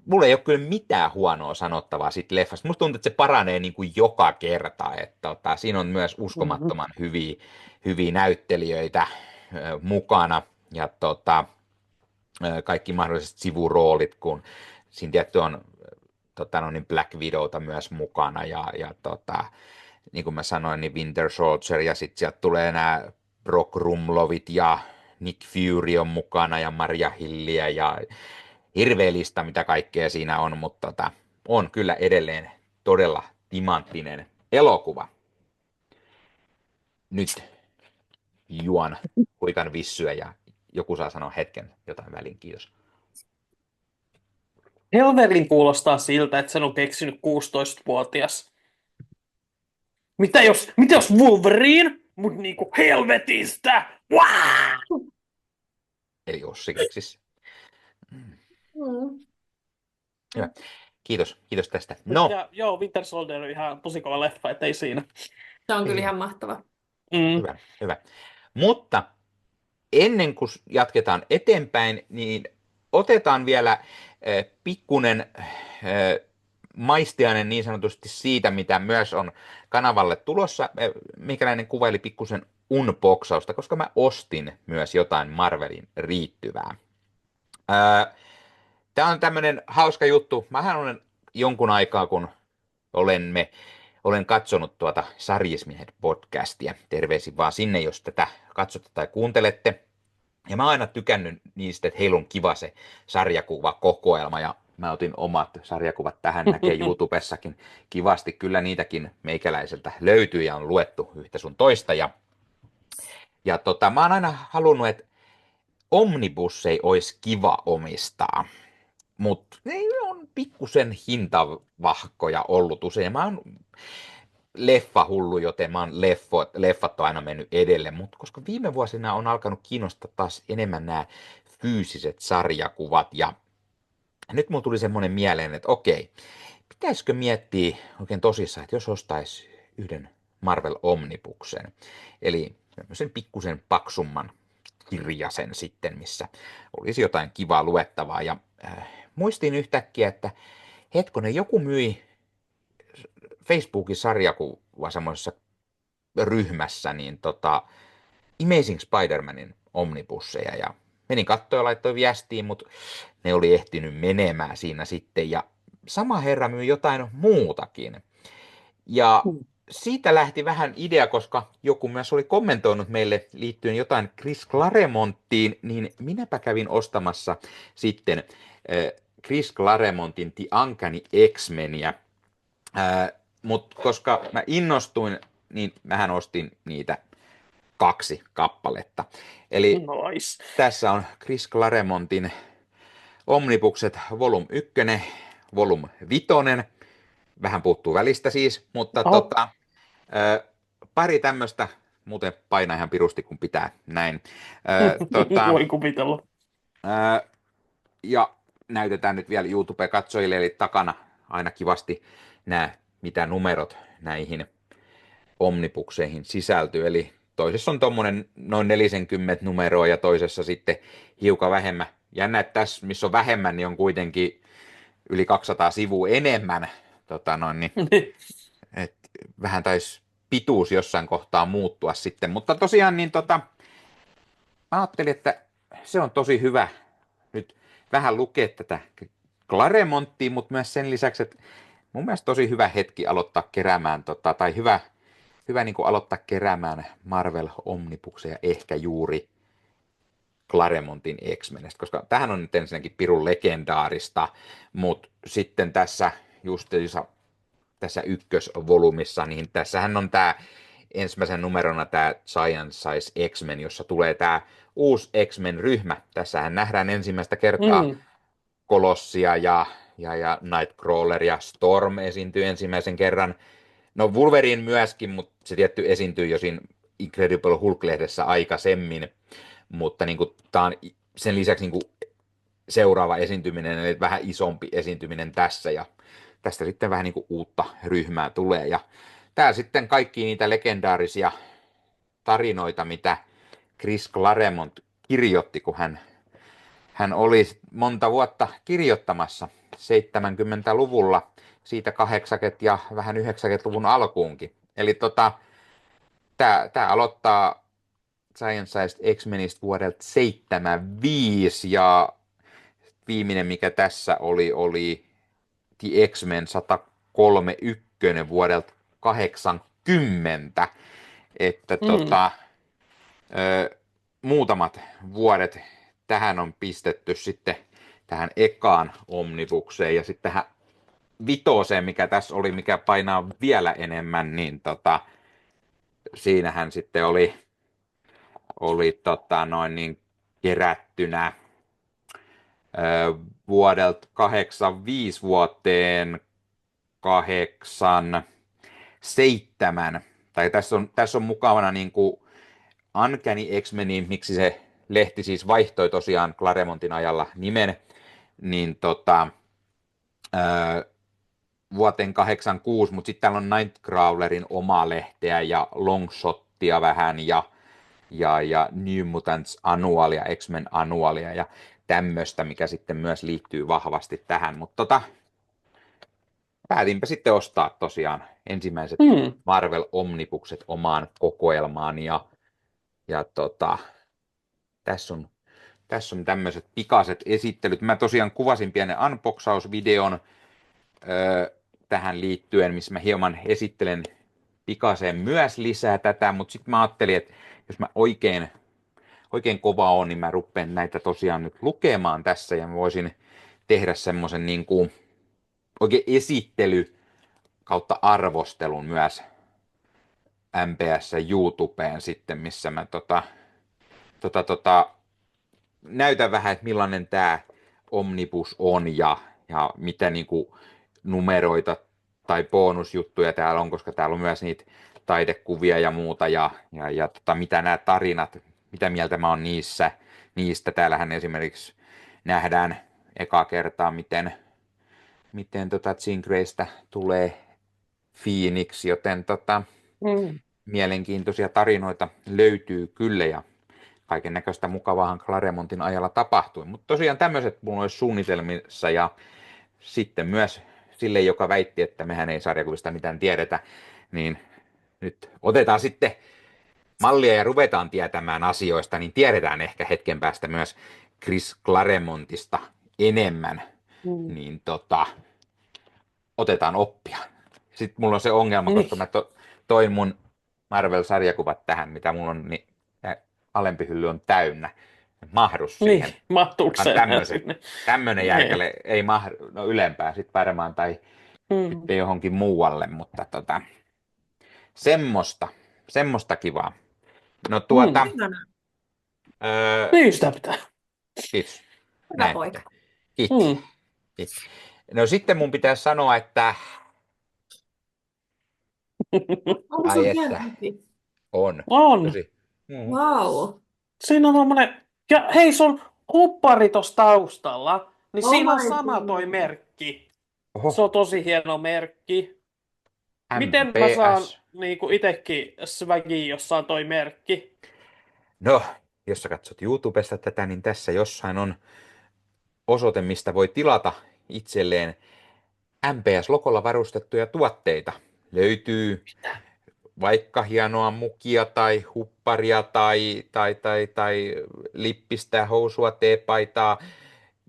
Speaker 1: mulla ei ole kyllä mitään huonoa sanottavaa siitä leffasta. Musta tuntuu, että se paranee niin kuin joka kerta, että siinä on myös
Speaker 3: Mhm.
Speaker 1: uskomattoman hyviä näyttelijöitä mukana, ja kaikki mahdolliset sivuroolit, kun siinä tietty on Black Widowta myös mukana, ja niin kuin mä sanoin, niin Winter Soldier, ja sitten sieltä tulee nämä Brock Rumlovit, ja Nick Fury on mukana, ja Maria Hilliä, ja hirveä lista, mitä kaikkea siinä on, mutta on kyllä edelleen todella timanttinen elokuva. Nyt juon huikan vissyä, ja joku saa sanoa hetken jotain väliin, kiitos.
Speaker 3: Helverin kuulostaa siltä, että sen on keksinyt 16-vuotias. Mitä jos Wolverine? Mut niinku helvetistä! Wow!
Speaker 1: Eli Ossi keksis.
Speaker 2: Mm.
Speaker 1: Hyvä. Kiitos tästä. No,
Speaker 3: Ja joo, Winter Soldier on ihan tosi kova leffa, ettei siinä.
Speaker 2: Se on kyllä
Speaker 1: ei,
Speaker 2: ihan mahtava.
Speaker 3: Mm.
Speaker 1: hyvä. Mutta ennen kuin jatketaan eteenpäin, niin otetaan vielä pikkunen maistiainen niin sanotusti siitä, mitä myös on kanavalle tulossa. Meikäläinen kuvaili pikkusen unboxausta, koska mä ostin myös jotain Marvelin riittyvää. Tämä on tämmöinen hauska juttu. Mähän olen jonkun aikaa, kun olen katsonut tuota Sarjismiehet podcastia. Terveisin vaan sinne, jos tätä katsotte tai kuuntelette. Ja mä oon aina tykännyt niistä, että heillä on kiva se sarjakuvakokoelma, ja mä otin omat sarjakuvat tähän, näkee YouTubessakin kivasti. Kyllä niitäkin meikäläiseltä löytyy ja on luettu yhtä sun toista. Ja mä oon aina halunnut, että omnibus ei olisi kiva omistaa, mutta ne on pikkusen hintavahkoja ollut usein. Mä oon leffahullu, joten mä oon leffat on aina mennyt edelle, mutta koska viime vuosina on alkanut kiinnostaa taas enemmän nämä fyysiset sarjakuvat, ja nyt mulla tuli semmoinen mieleen, että okei, pitäisikö miettiä oikein tosissaan, että jos ostaisi yhden Marvel Omnibuksen, eli semmoisen pikkusen paksumman kirjasen sitten, missä olisi jotain kivaa luettavaa, ja muistin yhtäkkiä, että hetkonen, joku myi Facebookin sarjakuva semmoisessa ryhmässä, niin Amazing Spider-Manin omnibusseja, ja menin katsoa ja laittoi viestiin, mutta ne oli ehtinyt menemään siinä sitten, ja sama herra myi jotain muutakin. Ja siitä lähti vähän idea, koska joku myös oli kommentoinut meille liittyen jotain Chris Claremonttiin, niin minäpä kävin ostamassa sitten Chris Claremontin The Uncanny X-Meniä. Mutta koska mä innostuin, niin mähän ostin niitä 2 kappaletta. Eli
Speaker 3: Nice.
Speaker 1: tässä on Chris Claremontin Omnibukset Volum 1, Volum 5. Vähän puuttuu välistä siis, mutta pari tämmöistä, muuten painaa ihan pirusti kun pitää näin.
Speaker 3: Voi kuvitella.
Speaker 1: Ja näytetään nyt vielä YouTube-katsojille, eli takana aina kivasti nämä, mitä numerot näihin omnibukseihin sisältyy. Eli toisessa on tuommoinen noin 40 numeroa ja toisessa sitten hiukan vähemmän. Jännä, että tässä, missä on vähemmän, niin on kuitenkin yli 200 sivua enemmän. Niin, et vähän taisi pituus jossain kohtaa muuttua sitten. Mutta tosiaan niin mä ajattelin, että se on tosi hyvä nyt vähän lukea tätä Claremonttia, mutta myös sen lisäksi, että mun mielestä tosi hyvä hetki aloittaa keräämään, tai hyvä niin kuin aloittaa keräämään Marvel Omnibukseja ehkä juuri Claremontin X-Menestä, koska tämähän on nyt ensinnäkin pirun legendaarista, mutta sitten tässä justiinsa tässä ykkösvolumissa, niin tässähän on tämä ensimmäisen numerona tämä Giant Size X-Men, jossa tulee tämä uusi X-Men-ryhmä. Tässähän nähdään ensimmäistä kertaa Kolossia ja Nightcrawler ja Storm esiintyy ensimmäisen kerran. No Wolverine myöskin, mutta se tietty esiintyy jo siinä Incredible Hulk-lehdessä aikaisemmin, mutta niin kuin, tämä on sen lisäksi niin kuin seuraava esiintyminen, eli vähän isompi esiintyminen tässä, ja tästä sitten vähän niin kuin uutta ryhmää tulee, ja tää sitten kaikki niitä legendaarisia tarinoita, mitä Chris Claremont kirjoitti, kun hän oli monta vuotta kirjoittamassa 70-luvulla, siitä 80- ja vähän 90-luvun alkuunkin. Eli tämä aloittaa Giant Sized X-Menistä vuodelta 75, ja viimeinen mikä tässä oli The X-Men 131 vuodelta 80, että muutamat vuodet tähän on pistetty sitten tähän ekaan omnibukseen, ja sitten tähän vitoseen, mikä tässä oli, mikä painaa vielä enemmän, niin siinähän sitten oli niin kerättynä vuodelta 85 vuoteen 87, tai tässä on mukavana niin kuin Uncanny X-Menin, miksi se lehti siis vaihtoi tosiaan Claremontin ajalla nimen, niin vuoteen 86, mutta sitten täällä on Nightcrawlerin oma lehteä ja Longshottia vähän ja New Mutants Annualia, X-Men Annualia ja tämmöistä, mikä sitten myös liittyy vahvasti tähän, mutta päätinpä sitten ostaa tosiaan ensimmäiset Marvel Omnibukset omaan kokoelmaan, ja tässä on tämmöiset pikaiset esittelyt. Mä tosiaan kuvasin pienen unboxausvideon tähän liittyen, missä mä hieman esittelen pikaiseen myös lisää tätä, mutta sitten mä ajattelin, että jos mä oikein kova on, niin mä rupean näitä tosiaan nyt lukemaan tässä, ja mä voisin tehdä semmoisen niin kuin oikein esittely kautta arvostelun myös MPS YouTubeen sitten, missä mä näytän vähän, että millainen tämä Omnibus on ja mitä niinku numeroita tai bonusjuttuja täällä on, koska täällä on myös niitä taidekuvia ja muuta ja mitä nämä tarinat, mitä mieltä mä oon niistä. Täällähän esimerkiksi nähdään ekaa kertaa, miten Jean Greystä tulee Phoenix, joten mielenkiintoisia tarinoita löytyy kyllä, ja kaiken näköistä mukavaahan Claremontin ajalla tapahtui. Mutta tosiaan tämmöiset mulla olisi suunnitelmissa, ja sitten myös sille, joka väitti, että mehän ei sarjakuvista mitään tiedetä, niin nyt otetaan sitten mallia ja ruvetaan tietämään asioista, niin tiedetään ehkä hetken päästä myös Chris Claremontista enemmän, niin otetaan oppia. Sitten mulla on se ongelma, koska mä toin mun Marvel-sarjakuvat tähän, mitä mulla on, niin alempi hylly on täynnä. Mahdu siihen.
Speaker 3: Niin, mahtuuko se?
Speaker 1: Tämmöinen järkele ei mahdu, no ylempää sitten varmaan, tai sitten johonkin muualle, mutta semmoista kivaa. No
Speaker 3: niin sitä pitää.
Speaker 1: Kiitos.
Speaker 2: Hyvä poika.
Speaker 1: Kiitos. No sitten mun pitäisi sanoa, että
Speaker 2: Onko sun pieni?
Speaker 1: On.
Speaker 3: Tosi.
Speaker 2: Wow.
Speaker 3: Siinä on tommonen, ja hei, se on huppari tossa taustalla, niin siinä on sama toi merkki. Oho. Se on tosi hieno merkki. Miten mä saan
Speaker 1: MPS.
Speaker 3: niinku itekin swagia, jossa on toi merkki?
Speaker 1: No, jos sä katsot YouTubesta tätä, niin tässä jossain on osoite, mistä voi tilata itselleen MPS-logolla varustettuja tuotteita. Löytyy vaikka hienoa mukia tai hupparia tai lippistä, housua, teepaitaa.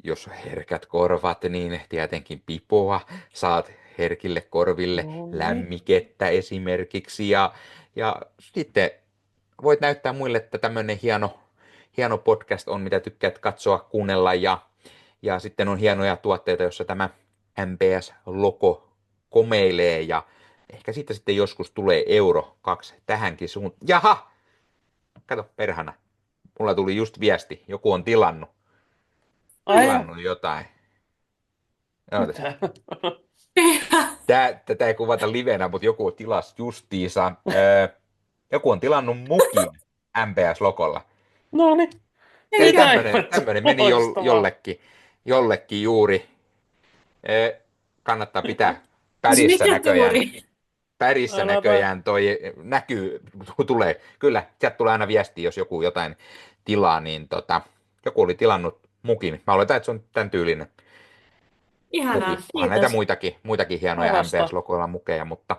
Speaker 1: Jos on herkät korvat, niin tietenkin pipoa. Saat herkille korville
Speaker 3: No niin.
Speaker 1: lämmikettä esimerkiksi. Ja sitten voit näyttää muille, että tämmöinen hieno podcast on, mitä tykkäät katsoa, kuunnella. Ja sitten on hienoja tuotteita, jossa tämä MPS-logo komeilee. Ja ehkä siitä sitten joskus tulee euro 2 tähänkin suuntaan. Jaha! Kato, perhana. Mulla tuli just viesti. Joku on tilannut.
Speaker 3: Ai,
Speaker 1: Tilannut jotain. Ootas.
Speaker 3: mitä?
Speaker 1: Tätä ei kuvata livenä, mutta joku tilasi justiinsa. Joku on tilannut mukin MPS-logolla.
Speaker 3: No niin.
Speaker 1: Eli
Speaker 2: Ei,
Speaker 3: Mitä
Speaker 1: tämmönen,
Speaker 3: ihmettä?
Speaker 1: tämmönen meni
Speaker 3: Loistavaa.
Speaker 1: jollekin juuri. Kannattaa pitää pädissä
Speaker 2: mikä
Speaker 1: näköjään.
Speaker 2: tuuri?
Speaker 1: Pärissä
Speaker 3: Äläpä.
Speaker 1: näköjään toi näkyy, tulee, kyllä, sieltä tulee aina viesti, jos joku jotain tilaa, niin joku oli tilannut mukin. Mä oletan, että se on tämän tyylinen
Speaker 2: Ihanaa,
Speaker 1: muki. Onhan näitä
Speaker 2: kiitos.
Speaker 1: muitakin hienoja
Speaker 3: Parasta.
Speaker 1: MPS-logoilla mukeja, mutta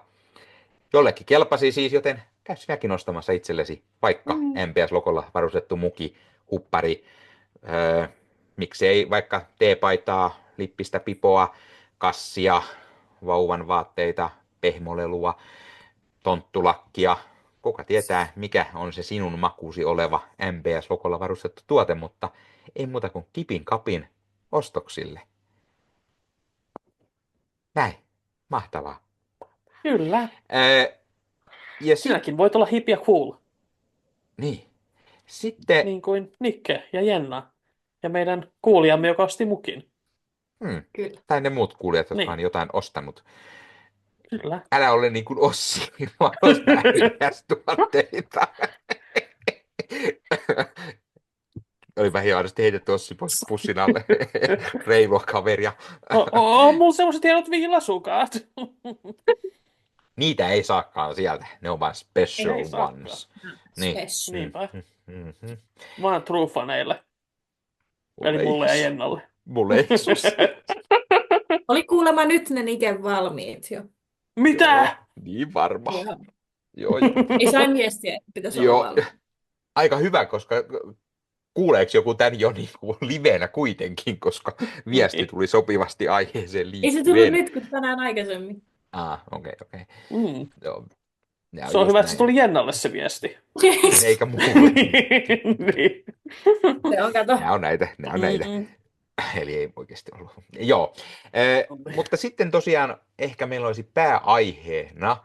Speaker 1: jollekin kelpasi siis, joten käy sinäkin ostamassa itsellesi vaikka MPS-logolla varustettu muki, huppari, miksei vaikka teepaitaa, lippistä pipoa, kassia, vauvan vaatteita, pehmolelua, tonttulakkia. Kuka tietää, mikä on se sinun makuusi oleva MPS-logolla varustettu tuote, mutta ei muuta kuin kipin kapin ostoksille. Näin. Mahtavaa.
Speaker 3: Kyllä.
Speaker 1: Ja
Speaker 3: Sinäkin voit olla hip ja cool,
Speaker 1: niin. Sitten,
Speaker 3: niin kuin Nikke ja Jenna. Ja meidän kuulijamme, joka osti mukin.
Speaker 2: Kyllä.
Speaker 1: tai ne muut kuulijat, jotka
Speaker 3: Niin.
Speaker 1: on jotain ostanut.
Speaker 3: Kyllä.
Speaker 1: Älä ole niin kuin Ossi, vaan osta MPS-tuotteita. Olipa hienosti heitetty Ossi pois pussin alle. Reilua kaveria.
Speaker 3: On mulla semmoiset hienot villasukat.
Speaker 1: Niitä ei saakaan sieltä. Ne on vain special
Speaker 3: Ei saakaan.
Speaker 1: ones. Niin.
Speaker 2: Spes.
Speaker 3: Niinpä.
Speaker 1: Mm-hmm.
Speaker 3: Vaan true-faneille. Eli mulle ja Jennalle.
Speaker 1: Mulle ei sus.
Speaker 2: Oli kuulemma nyt ne Niken valmiit jo.
Speaker 3: Mitä?
Speaker 1: Joo, niin varma. Joo.
Speaker 2: Ei sain viestiä, että pitäisi olla
Speaker 1: Joo.
Speaker 2: valmiit.
Speaker 1: Aika hyvä, koska kuuleeko joku tämän jo niin kuin livenä kuitenkin, koska viesti tuli sopivasti aiheeseen
Speaker 2: Ei
Speaker 1: liittyen.
Speaker 2: se tullut nyt, kun tänään aikaisemmin.
Speaker 1: Okei.
Speaker 3: Mm.
Speaker 1: Joo.
Speaker 3: Se on hyvä, että se tuli Jennalle se viesti.
Speaker 1: Eikä mulle.
Speaker 3: Niin.
Speaker 2: Se on, kato.
Speaker 1: Nämä on näitä. Eli ei oikeasti ollut. Joo. Mutta sitten tosiaan ehkä meillä olisi pääaiheena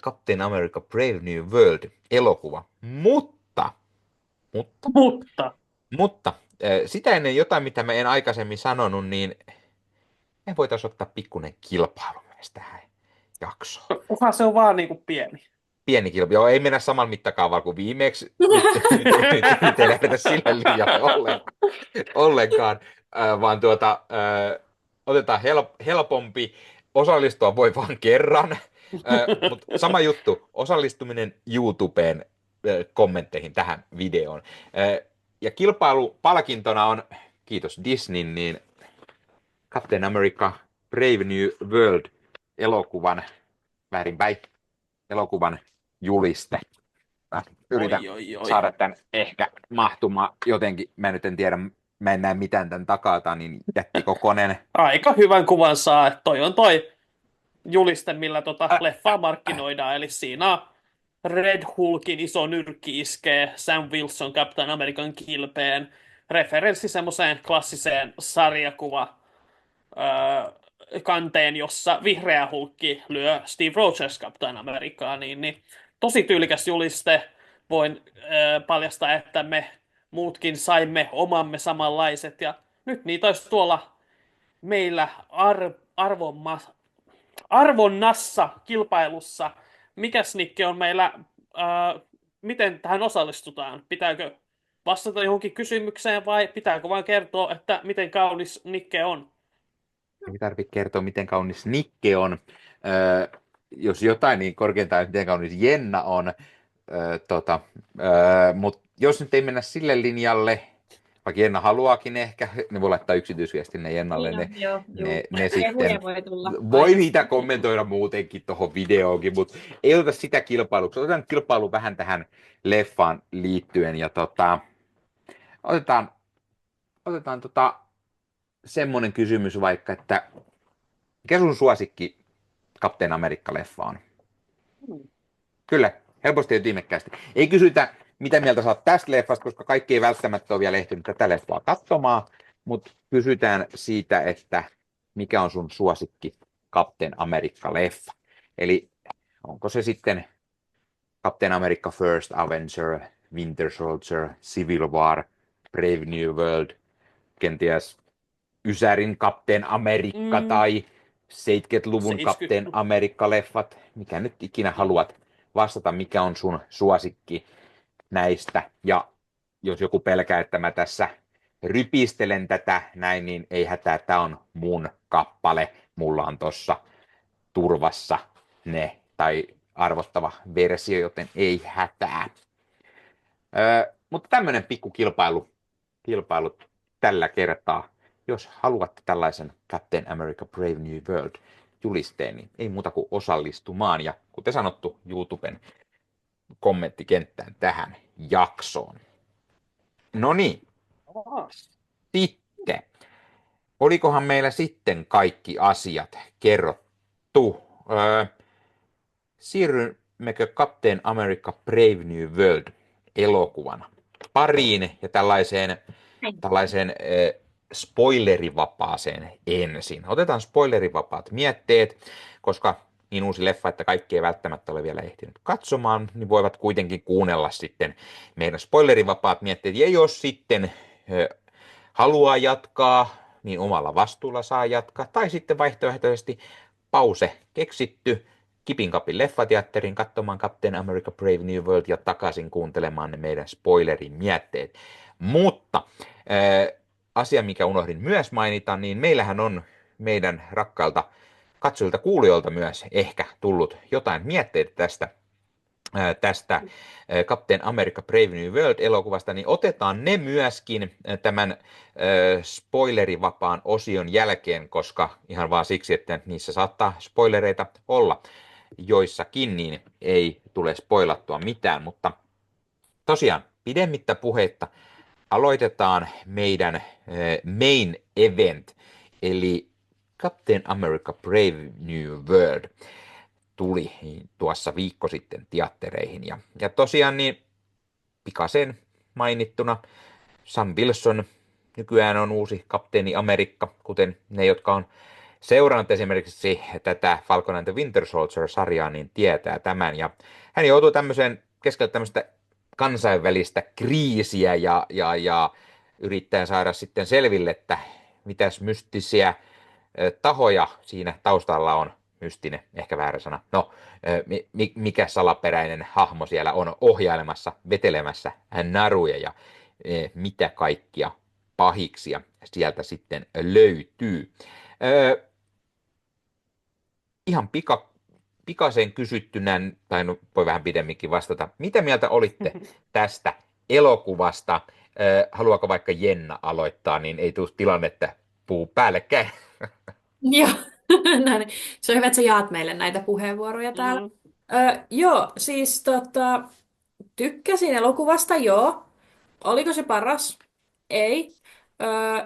Speaker 1: Captain America Brave New World elokuva. Mutta sitä ennen jotain, mitä mä en aikaisemmin sanonut, niin me voitaisiin ottaa pikkuinen kilpailu myös tähän jaksoon.
Speaker 3: Kuka se on vaan niin kuin pieni.
Speaker 1: Pieni kilpailu. Joo, ei mennä saman mittakaavalla kuin viimeksi. Nyt ei lähdetä sille liian ollenkaan. Vaan otetaan helpompi. Osallistua voi vain kerran. Mutta sama juttu. Osallistuminen YouTubeen kommentteihin tähän videoon. Ja kilpailupalkintona on, kiitos Disney, niin Captain America Brave New World elokuvan, väärinpäin, elokuvan juliste. Mä yritän saada tämän ehkä mahtumaan jotenkin. Mä nyt en tiedä, mä en näe mitään tämän takaa, niin jättikokoinen.
Speaker 3: Aika hyvän kuvan saa, että toi on toi juliste, millä leffaa markkinoidaan. Eli siinä on Red Hulkin iso nyrkki iskee Sam Wilson Captain American kilpeen. Referenssi semmoiseen klassiseen sarjakuva kanteen, jossa vihreä Hulkki lyö Steve Rogers Captain Americaa. Niin tosi tyylikäs juliste. Voin paljastaa, että me muutkin saimme omamme samanlaiset. Ja nyt niitä olisi tuolla meillä arvonnassa kilpailussa. Mikäs Nikke on meillä, miten tähän osallistutaan? Pitääkö vastata johonkin kysymykseen vai pitääkö vain kertoa, että miten kaunis Nikke on?
Speaker 1: Ei tarvitse kertoa, miten kaunis Nikke on. jos jotain, niin korkeintaan miten kaunis Jenna on. Mutta jos nyt ei mennä sille linjalle, vaikka Jenna haluaakin ehkä, ne voi laittaa yksityisviestin ne Jennalle,
Speaker 2: Niin on, joo, juu.
Speaker 1: ne sitten,
Speaker 2: Kehuja voi tulla
Speaker 1: voi
Speaker 2: aina.
Speaker 1: niitä kommentoida muutenkin tuohon videoonkin, mutta ei oteta sitä kilpailuksi. Otetaan kilpailu vähän tähän leffaan liittyen ja otetaan, otetaan semmoinen kysymys vaikka, että mikä sun suosikki Captain Amerikka-leffa on? Kyllä, helposti ja ytimekkäästi. Ei kysytä, mitä mieltä saat tästä leffasta, koska kaikki ei välttämättä ole vielä ehtinyt tätä leffaa katsomaan, mutta kysytään siitä, että mikä on sun suosikki Captain Amerikka-leffa. Eli onko se sitten Captain America First Avenger, Winter Soldier, Civil War, Brave New World, kenties Ysärin Captain Amerikka tai 70-luvun Captain Amerikka-leffat, mikä nyt ikinä haluat vastata, mikä on sun suosikki näistä. Ja jos joku pelkää, että mä tässä rypistelen tätä näin, niin ei hätää, tämä on mun kappale. Mulla on tossa turvassa ne, tai arvottava versio, joten ei hätää. Mutta tämmönen pikku kilpailu tällä kertaa. Jos haluatte tällaisen Captain America Brave New World julisteen, niin ei muuta kuin osallistumaan. Ja kuten sanottu, YouTuben kommenttikenttään tähän jaksoon. No niin, sitten. Olikohan meillä sitten kaikki asiat kerrottu? Siirrymmekö Captain America Brave New World elokuvan pariin ja tällaiseen spoilerivapaaseen ensin. Otetaan spoilerivapaat mietteet, koska niin uusi leffa, että kaikki ei välttämättä ole vielä ehtinyt katsomaan, niin voivat kuitenkin kuunnella sitten meidän spoilerivapaat mietteet. Ja jos sitten haluaa jatkaa, niin omalla vastuulla saa jatkaa. Tai sitten vaihtoehtoisesti pause keksitty, Kipinkapin leffateatterin katsomaan Captain America Brave New World ja takaisin kuuntelemaan ne meidän spoilerin mietteet. Mutta asia, mikä unohdin myös mainita, niin meillähän on meidän rakkailta katsojilta kuulijoilta myös ehkä tullut jotain mietteitä tästä Captain America Brave New World-elokuvasta, niin otetaan ne myöskin tämän spoilerivapaan osion jälkeen, koska ihan vaan siksi, että niissä saattaa spoilereita olla joissakin, niin ei tule spoilattua mitään, mutta tosiaan pidemmittä puheitta aloitetaan meidän main event, eli Captain America Brave New World tuli tuossa viikko sitten teattereihin. Ja tosiaan niin pikaisen mainittuna Sam Wilson nykyään on uusi Kapteeni Amerikka, kuten ne, jotka on seurannut esimerkiksi tätä Falcon and the Winter Soldier-sarjaa, niin tietää tämän. Ja hän joutuu keskellä tämmöistä kansainvälistä kriisiä ja yrittää saada sitten selville, että mitäs mystisiä tahoja siinä taustalla on. Mystinen, ehkä väärä sana. No, mikä salaperäinen hahmo siellä on ohjailemassa, vetelemässä naruja ja mitä kaikkia pahiksia sieltä sitten löytyy. Ihan pikaisen kysyttynä, tai no, voi vähän pidemminkin vastata. Mitä mieltä olitte tästä elokuvasta? Haluaako vaikka Jenna aloittaa, niin ei tule tilannetta puu päällekkäin.
Speaker 2: Joo, no niin. Se on hyvä, että sä jaat meille näitä puheenvuoroja täällä. Joo, siis tykkäsin elokuvasta, joo. Oliko se paras? Ei.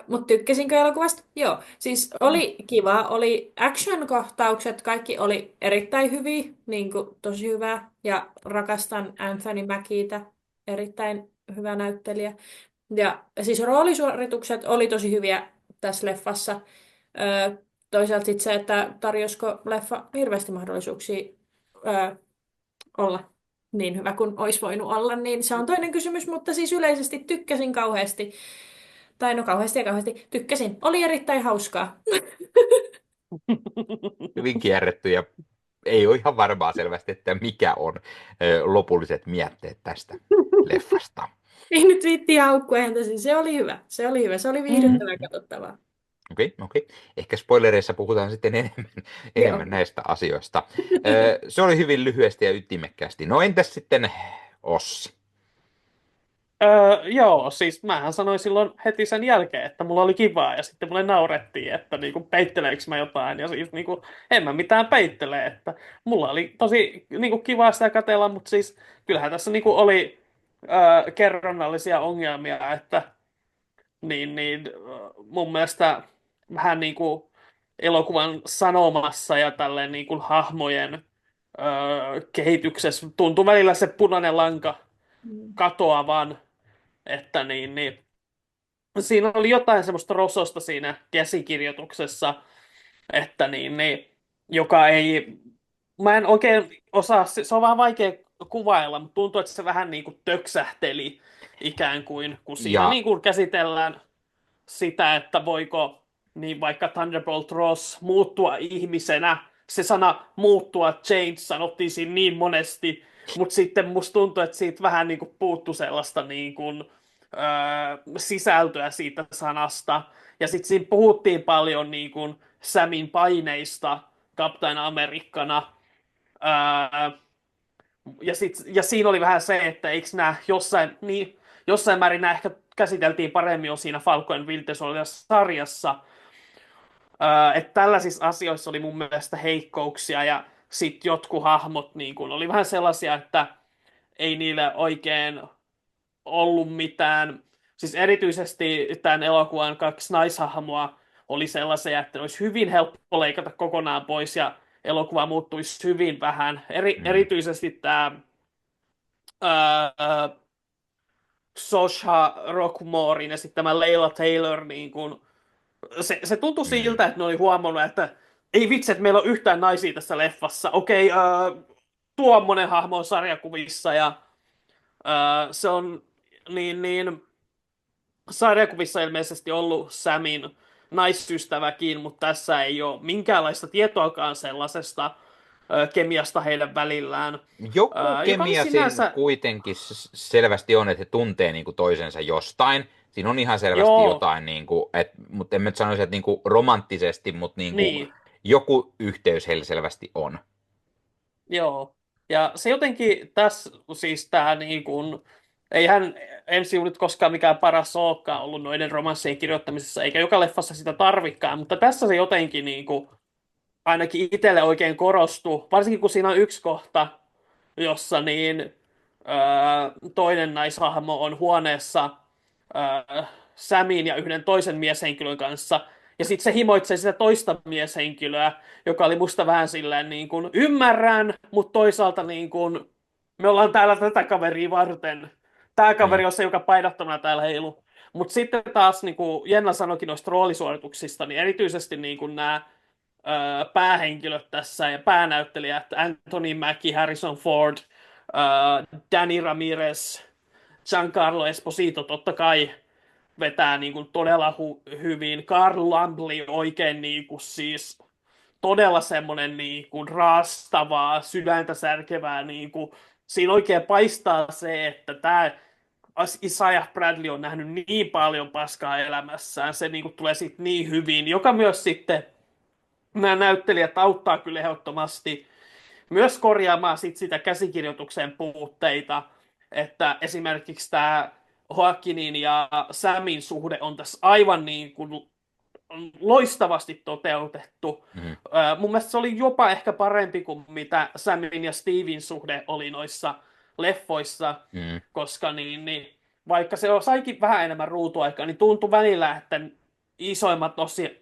Speaker 2: Mutta tykkäsinkö elokuvasta? Joo. Siis oli kiva, oli action-kohtaukset, kaikki oli erittäin hyviä, niin kuin tosi hyvä. Ja rakastan Anthony Mackietä, erittäin hyvä näyttelijä. Ja siis roolisuoritukset oli tosi hyviä tässä leffassa. Toisaalta sitten se, että tarjosko leffa hirveästi mahdollisuuksia olla niin hyvä kuin olisi voinut olla, niin se on toinen kysymys, mutta siis yleisesti tykkäsin kauheasti. Tai no kauheasti ja kauheasti tykkäsin. Oli erittäin hauskaa.
Speaker 1: Hyvin kierretty ja ei ole ihan varmaa selvästi, että mikä on lopulliset mietteet tästä leffasta.
Speaker 2: Ei nyt viitti haukkua häntä, siis se oli hyvä. Se oli hyvä. Se oli viihdyttävää katsottavaa.
Speaker 1: Okei, okei. Ehkä spoilereissa puhutaan sitten enemmän,
Speaker 2: Joo.
Speaker 1: enemmän näistä asioista. Se oli hyvin lyhyesti ja ytimekkäästi. No entäs sitten Ossi?
Speaker 3: Joo, siis mähän sanoin silloin heti sen jälkeen, että mulla oli kivaa ja sitten mulle naurettiin, että niinku peitteleekö mä jotain ja siis niinku en mä mitään peittele, että mulla oli tosi niinku kivaa sitä katsella, mutta siis kyllähän tässä niinku oli kerronnallisia ongelmia, että mun mielestä vähän niinku elokuvan sanomassa ja tälleen niinku hahmojen kehityksessä tuntui välillä se punainen lanka
Speaker 2: Mm.
Speaker 3: katoavan, että siinä oli jotain semmoista rososta siinä käsikirjoituksessa, että joka ei, mä en oikein osaa, se on vähän vaikea kuvailla, mutta tuntuu, että se vähän niin kuin töksähteli ikään kuin, kun siinä
Speaker 1: Ja
Speaker 3: niin kuin käsitellään sitä, että voiko niin vaikka Thunderbolt Ross muuttua ihmisenä. Se sana muuttua, change, sanottiin siinä niin monesti, mutta sitten musta tuntuu, että siitä vähän niin kuin puuttu sellaista niin kuin, sisältöä siitä sanasta. Ja sitten siinä puhuttiin paljon niin kuin Samin paineista Captain Amerikkana. Öö, ja siinä oli vähän se, että eikö nämä jossain määrin nämä ehkä käsiteltiin paremmin jo siinä Falcon and Winter Soldier-sarjassa. Että tällaisissa asioissa oli mun mielestä heikkouksia ja sitten jotkut hahmot niin kun oli vähän sellaisia, että ei niille oikein ollut mitään. Siis erityisesti tämän elokuvan kaksi naishahmoa oli sellaisia, että ne olisi hyvin helppo leikata kokonaan pois ja elokuva muuttuisi hyvin vähän.
Speaker 1: mm,
Speaker 3: Erityisesti tämä ää, Saoirse Rockmorein ja sitten tämä Layla Taylor, niin kun, se tuntui
Speaker 1: mm,
Speaker 3: siltä, että ne oli huomannut, että ei vitsi, että meillä on yhtään naisia tässä leffassa. Okei, tuommoinen hahmo on sarjakuvissa ja se on sarjakuvissa ilmeisesti ollut Samin naisystäväkin, mutta tässä ei ole minkäänlaista tietoakaan sellaisesta kemiasta heidän välillään,
Speaker 1: joku
Speaker 3: joka oli
Speaker 1: kemia siinä
Speaker 3: sinänsä,
Speaker 1: kuitenkin selvästi on, että he tuntee niin kuin toisensa jostain. Siinä on ihan selvästi
Speaker 3: joo,
Speaker 1: jotain, niin kuin, mutta en mä nyt sanoisi, että niin kuin romanttisesti, mutta niin kuin,
Speaker 3: niin,
Speaker 1: joku yhteys heillä selvästi on.
Speaker 3: joo. Ja se jotenkin tässä, siis tämä niin kuin, eihän MCU nyt koskaan mikään paras olekaan ollut noiden romanssien kirjoittamisessa, eikä joka leffassa sitä tarvikaan, mutta tässä se jotenkin niin kuin, ainakin itselle oikein korostuu, varsinkin kun siinä on yksi kohta, jossa toinen naishahmo on huoneessa Samin ja yhden toisen mieshenkilön kanssa, ja sitten se himoitsee sitä toista mieshenkilöä, joka oli musta vähän silleen niin kuin, ymmärrän, mutta toisaalta niin kuin, me ollaan täällä tätä kaveria varten. Tämä
Speaker 1: Mm,
Speaker 3: kaveri on se, joka painottomana täällä heilu. Mutta sitten taas, niin kuin Jenna sanoikin noista roolisuorituksista, niin erityisesti niin kuin nämä päähenkilöt tässä ja päänäyttelijät, Anthony Mackie, Harrison Ford, Danny Ramirez, Giancarlo Esposito totta kai vetää niin kuin todella hyvin. Carl Lumbly oikein niin kuin siis todella semmoinen niin kuin raastavaa, sydäntä särkevää. Niin kuin, siinä oikein paistaa se, että tämä Isaiah Bradley on nähnyt niin paljon paskaa elämässään. Se niin kuin tulee sitten niin hyvin, joka myös sitten nämä näyttelijät auttaa kyllä ehdottomasti myös korjaamaan sitä käsikirjoituksen puutteita, että esimerkiksi tämä Joaquinin ja Samin suhde on tässä aivan niin kuin loistavasti toteutettu.
Speaker 1: mm,
Speaker 3: Mun mielestä se oli jopa ehkä parempi kuin mitä Samin ja Steven suhde oli noissa leffoissa,
Speaker 1: mm,
Speaker 3: koska vaikka se saikin vähän enemmän ruutuaikaa, niin tuntui välillä, että isoimmat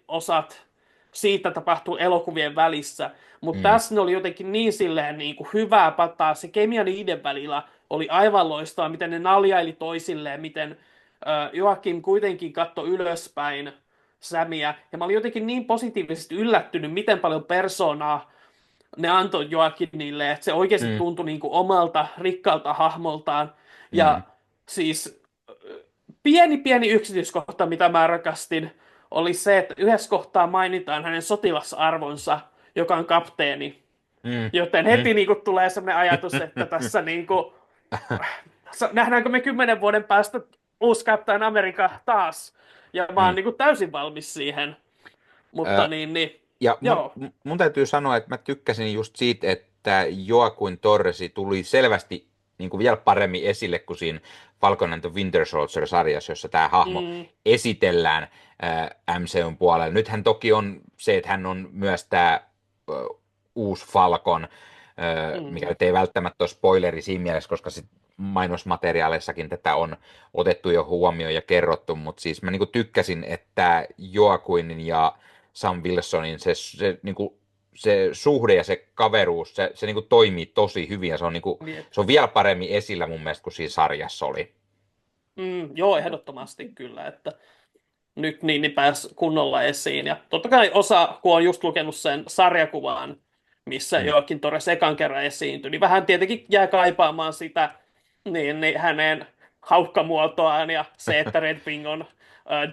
Speaker 3: osat siitä tapahtuu elokuvien välissä. Mutta
Speaker 1: mm,
Speaker 3: tässä ne oli jotenkin niin silleen niin kuin hyvää pataa. Se kemia niiden välillä oli aivan loistava, miten ne naljaili toisilleen, miten Joakim kuitenkin katsoi ylöspäin Samia. Ja mä olin jotenkin niin positiivisesti yllättynyt, miten paljon persoonaa ne antoi Joakinille, että se oikeasti
Speaker 1: mm,
Speaker 3: tuntui niin kuin omalta, rikkaalta hahmoltaan. Ja
Speaker 1: mm,
Speaker 3: siis pieni yksityiskohta, mitä mä rakastin, oli se, että yhdessä kohtaa mainitaan hänen sotilasarvonsa, joka on kapteeni.
Speaker 1: mm,
Speaker 3: Joten
Speaker 1: mm.
Speaker 3: heti niin kuin tulee sellainen ajatus, että tässä niin kuin, nähdäänkö me 10 vuoden päästä uusi Captain America taas. Ja mä oon
Speaker 1: Mm.
Speaker 3: niin kuin täysin valmis siihen. Mutta niin,
Speaker 1: Ja
Speaker 3: joo.
Speaker 1: mun täytyy sanoa, että mä tykkäsin just siitä, että Joaquin Torresi tuli selvästi niin kuin vielä paremmin esille kuin siinä Falcon and the Winter Soldier-sarjassa, jossa tämä hahmo
Speaker 3: Mm,
Speaker 1: esitellään MCUn puolella. Nythän toki on se, että hän on myös tämä uusi Falcon, mikä
Speaker 3: mm,
Speaker 1: nyt ei välttämättä ole spoileri siinä mielessä, koska sit mainosmateriaaleissakin tätä on otettu jo huomioon ja kerrottu, mutta siis mä niinku tykkäsin, että Joaquinin ja Sam Wilsonin se suhde ja se kaveruus, se niinku toimii tosi hyvin ja
Speaker 3: jep.
Speaker 1: se on vielä paremmin esillä mun mielestä kuin siinä sarjassa oli.
Speaker 3: Joo, ehdottomasti kyllä, että nyt niin pääsi kunnolla esiin. Ja totta kai osa, kun on just lukenut sen sarjakuvan, missä
Speaker 1: Mm.
Speaker 3: Joaquin Torres ekan kerran esiintyi, niin vähän tietenkin jää kaipaamaan sitä niin hänen haukkamuotoaan ja se, että Red Wing on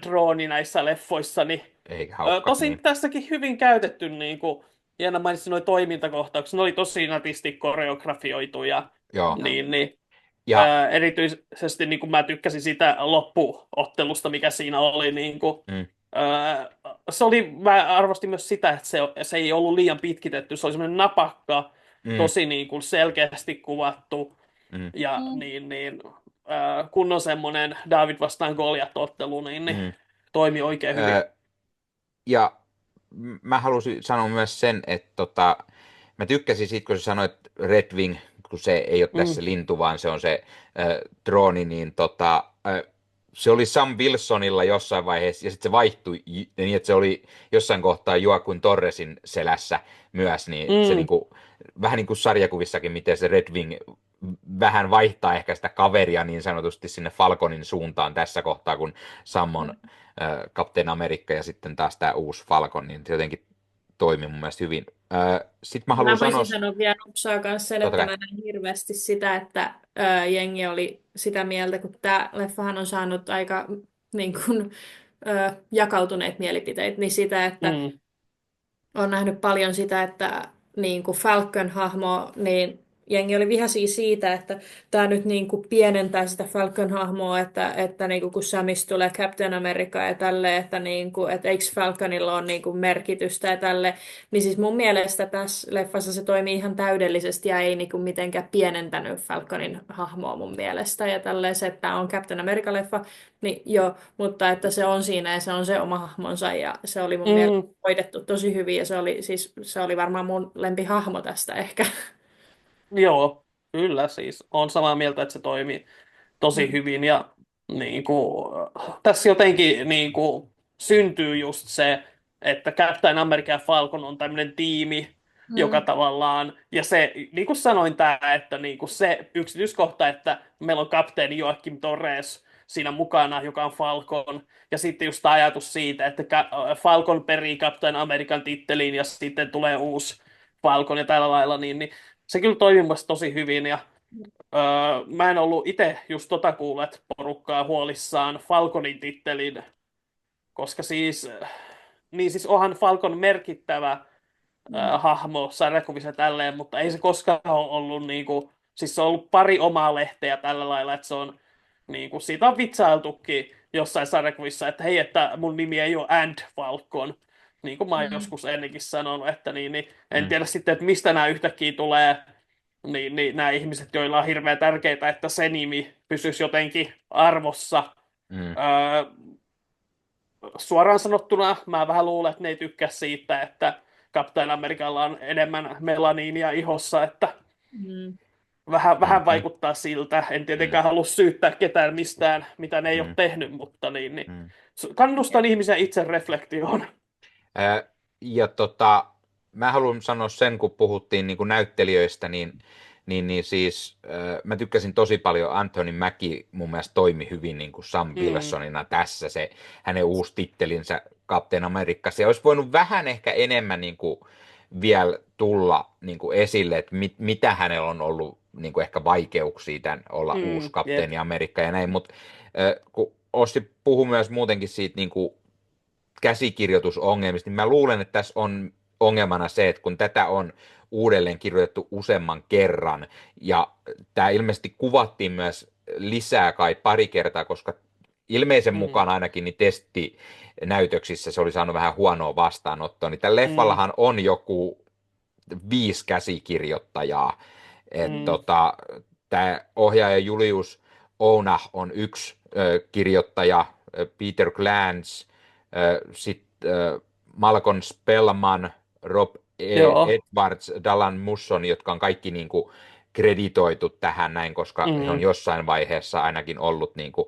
Speaker 3: drooni näissä leffoissa, niin
Speaker 1: Eikä haukka,
Speaker 3: tosin
Speaker 1: niin.
Speaker 3: tässäkin hyvin käytetty, niin kuin Jenna mainitsi, nuo toimintakohtaukset, ne oli tosi nätisti koreografioitu ja
Speaker 1: Joo.
Speaker 3: niin,
Speaker 1: Ja
Speaker 3: erityisesti niin kuin mä tykkäsin sitä loppuottelusta, mikä siinä oli. Niin kuin,
Speaker 1: mm,
Speaker 3: se oli, mä arvostin myös sitä, että se ei ollut liian pitkitetty. Se oli semmoinen napakka,
Speaker 1: mm,
Speaker 3: tosi niin kuin selkeästi kuvattu
Speaker 1: mm,
Speaker 3: ja kunnon semmoinen David vastaan Goliat-ottelu niin
Speaker 1: mm.
Speaker 3: toimi oikein hyvin.
Speaker 1: Ja mä halusin sanoa myös sen, että mä tykkäsin siitä, kun sä sanoit Red Wing, kun se ei ole tässä
Speaker 3: Mm,
Speaker 1: lintu, vaan se on se drooni, niin se oli Sam Wilsonilla jossain vaiheessa, ja sitten se vaihtui niin, että se oli jossain kohtaa Joaquin Torresin selässä myös, niin se
Speaker 3: mm,
Speaker 1: niinku, vähän niin kuin sarjakuvissakin, miten se Red Wing vähän vaihtaa ehkä sitä kaveria niin sanotusti sinne Falconin suuntaan tässä kohtaa, kun Sam on Captain Amerikka ja sitten taas tämä uusi Falcon, niin se jotenkin toimi mun mielestä hyvin. Sitten mä haluan
Speaker 2: Mä
Speaker 1: sanoa,
Speaker 2: voisin sanoa vielä nopsaa kanssa sen,
Speaker 1: totta
Speaker 2: että
Speaker 1: kai,
Speaker 2: mä näin hirveästi sitä, että jengi oli sitä mieltä, kun tämä leffahan on saanut aika niin kuin, jakautuneet mielipiteet, niin sitä, että
Speaker 3: mm,
Speaker 2: olen nähnyt paljon sitä, että niin kuin Falcon-hahmo, niin jengi oli vihaisia siitä, että tämä nyt niin kuin pienentää sitä Falcon-hahmoa, että niin kuin kun Samista tulee Captain America ja tälle, että, niin kuin, että eikö Falconilla ole niin kuin merkitystä ja tälle. Niin siis mun mielestä tässä leffassa se toimii ihan täydellisesti ja ei niin kuin mitenkään pienentänyt Falconin hahmoa mun mielestä. Ja tälleen se, että tämä on Captain America-leffa, niin joo, mutta että se on siinä ja se on se oma hahmonsa ja se oli mun mielestä
Speaker 3: mm.
Speaker 2: hoidettu tosi hyvin ja se oli varmaan mun lempihahmo tästä ehkä.
Speaker 3: Joo, kyllä siis. On samaa mieltä, että se toimii tosi
Speaker 2: Mm.
Speaker 3: hyvin ja niin kuin, tässä jotenkin niin kuin, syntyy just se, että Captain America ja Falcon on tämmöinen tiimi, joka
Speaker 2: Mm.
Speaker 3: tavallaan, ja se, niin kuin sanoin tämä, että niin kuin se yksityiskohta, että meillä on kapteeni Joaquin Torres siinä mukana, joka on Falcon, ja sitten just tämä ajatus siitä, että Falcon perii Captain American titteliin ja sitten tulee uusi Falcon ja tällä lailla, niin se kyllä toimii mun mielestä tosi hyvin, ja mä en ollut itse just kuullut porukkaa huolissaan Falconin tittelin, koska siis onhan Falcon merkittävä
Speaker 2: Mm.
Speaker 3: hahmo sarjakuvissa tälleen, mutta ei se koskaan ole ollut niinku, siis se on ollut pari omaa lehteä tällä lailla, että se on niinku, siitä on vitsailtukin jossain sarjakuvissa, että hei, että mun nimi ei ole And Falcon, niin kuin mä oon
Speaker 2: Mm.
Speaker 3: joskus ennenkin sanonut, että niin, en
Speaker 1: mm,
Speaker 3: tiedä sitten, että mistä nämä yhtäkkiä tulee niin nämä ihmiset, joilla on hirveän tärkeää, että se nimi pysyisi jotenkin arvossa.
Speaker 1: mm,
Speaker 3: Öö, suoraan sanottuna mä vähän luulen, että ne ei tykkää siitä, että Captain Americalla on enemmän melaniinia ihossa, että
Speaker 2: Mm.
Speaker 3: vähän
Speaker 1: mm,
Speaker 3: vaikuttaa siltä. En
Speaker 1: mm,
Speaker 3: tietenkään halua syyttää ketään mistään, mitä ne ei ole
Speaker 1: mm,
Speaker 3: tehnyt, mutta niin.
Speaker 1: mm.
Speaker 3: Kannustan ihmisiä itse reflektioon.
Speaker 1: Ja mä haluan sanoa sen, kun puhuttiin niin kuin näyttelijöistä, niin siis mä tykkäsin tosi paljon. Anthony Mackie mun mielestä toimi hyvin niin kuin Sam
Speaker 3: Mm,
Speaker 1: Wilsonina tässä, se hänen uusi tittelinsä Captain America. Se olisi voinut vähän ehkä enemmän niin kuin vielä tulla niin kuin esille, että mitä hänellä on ollut niin kuin ehkä vaikeuksia tämän olla uusi
Speaker 3: jep.
Speaker 1: Kapteeni Amerikka ja näin, mutta kun Ossi puhui myös muutenkin siitä niin kuin käsikirjoitusongelmista, niin mä luulen, että tässä on ongelmana se, että kun tätä on uudelleen kirjoitettu useamman kerran, ja tämä ilmeisesti kuvattiin myös lisää kai pari kertaa, koska ilmeisen
Speaker 3: Mm.
Speaker 1: mukaan ainakin niin testinäytöksissä se oli saanut vähän huonoa vastaanottoa, niin tällä
Speaker 3: Mm.
Speaker 1: leffallahan on joku 5 käsikirjoittajaa.
Speaker 3: Mm.
Speaker 1: Tämä ohjaaja Julius Ounah on yksi kirjoittaja, Peter Glantz, sitten Malcolm Spellman, Rob
Speaker 3: Joo.
Speaker 1: Edwards, Dallan Musson, jotka on kaikki niin kuin kreditoitu tähän näin, koska he on
Speaker 3: Mm.
Speaker 1: jossain vaiheessa ainakin ollut niin kuin,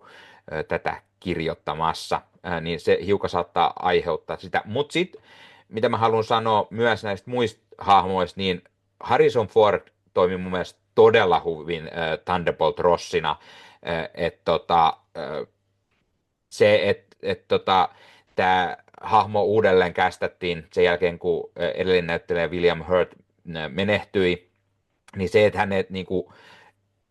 Speaker 1: tätä kirjoittamassa, niin se hiukan saattaa aiheuttaa sitä. Mutta sitten, mitä mä haluan sanoa myös näistä muista hahmoista, niin Harrison Ford toimi mun mielestä todella hyvin Thunderbolt Rossina. Se, että tämä hahmo uudelleen kästettiin sen jälkeen, kun edellinen näyttelijä William Hurt menehtyi, niin se, että hänet niin kuin,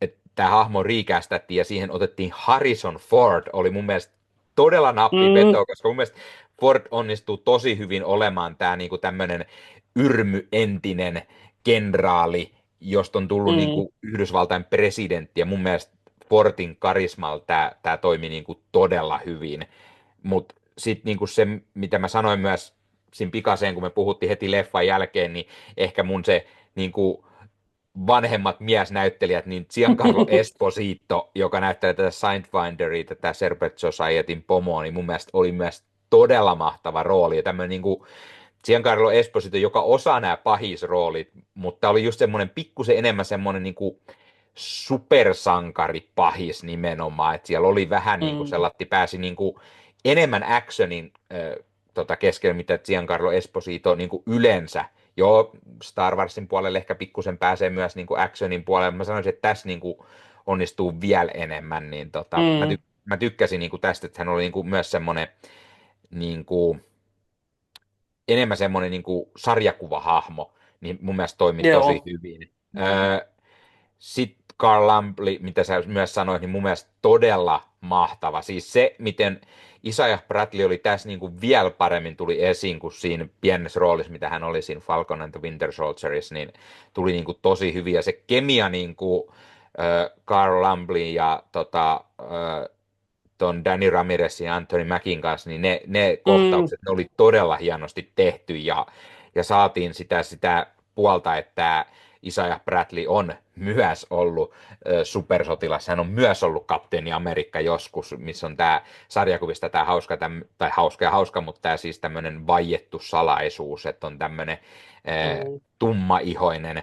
Speaker 1: että tämä hahmo riikästettiin ja siihen otettiin Harrison Ford, oli mun mielestä todella
Speaker 3: Mm.
Speaker 1: nappiveto, koska mun mielestä Ford onnistuu tosi hyvin olemaan tämä niinku tämmöinen yrmy-entinen kenraali, josta on tullut
Speaker 3: Mm.
Speaker 1: niinku Yhdysvaltain presidentti, ja mun mielestä Fordin karismalla tämä toimi niinku todella hyvin. Mutta sitten niinku se, mitä mä sanoin myös siinä pikaseen, kun me puhuttiin heti leffan jälkeen, niin ehkä mun se niinku vanhemmat miesnäyttelijät, niin Giancarlo Esposito, joka näyttelee tätä Sidefinderia, tätä Serpent Societyn pomoa, niin mun mielestä oli myös todella mahtava rooli. Ja tämmöinen niin kuin Giancarlo Esposito, joka osaa nämä pahisroolit, mutta oli just semmoinen pikkusen enemmän semmoinen niin kuin supersankari pahis nimenomaan, että siellä oli vähän niin kuin
Speaker 3: Mm.
Speaker 1: sellatti, pääsi niin kuin enemmän actionin keskellä, mitä Giancarlo Esposito niin kuin yleensä. Joo, Star Warsin puolelle ehkä pikkusen pääsee myös niin kuin actionin puolelle, mä sanoisin, että tässä niin kuin onnistuu vielä enemmän, niin
Speaker 3: Mm.
Speaker 1: mä tykkäsin niin kuin tästä, että hän oli niin kuin myös semmoinen niin kuin, enemmän semmoinen niin kuin sarjakuvahahmo, niin mun mielestä toimi tosi
Speaker 3: Joo.
Speaker 1: hyvin. Sitten Carl Lumbly, mitä sä myös sanoit, niin mun mielestä todella mahtava. Siis se, miten Isaiah Bradley oli tässä niin kuin vielä paremmin tuli esiin kuin siinä pienessä roolissa, mitä hän oli siinä Falcon and the Winter Soldierissa, niin tuli niin kuin tosi hyvin. Ja se kemia niin kuin, Carl Lumbly ja ton Danny Ramirezin ja Anthony Mackin kanssa, niin ne
Speaker 3: Mm.
Speaker 1: kohtaukset, ne oli todella hienosti tehty ja saatiin sitä puolta, että Isaiah Bradley on myös ollut supersotilas. Hän on myös ollut kapteeni Amerikka joskus, missä on tämä sarjakuvista tämä hauska, tai hauska ja hauska, mutta tämä siis tämmöinen vaiettu salaisuus, että on tämmöinen
Speaker 3: Mm.
Speaker 1: tummaihoinen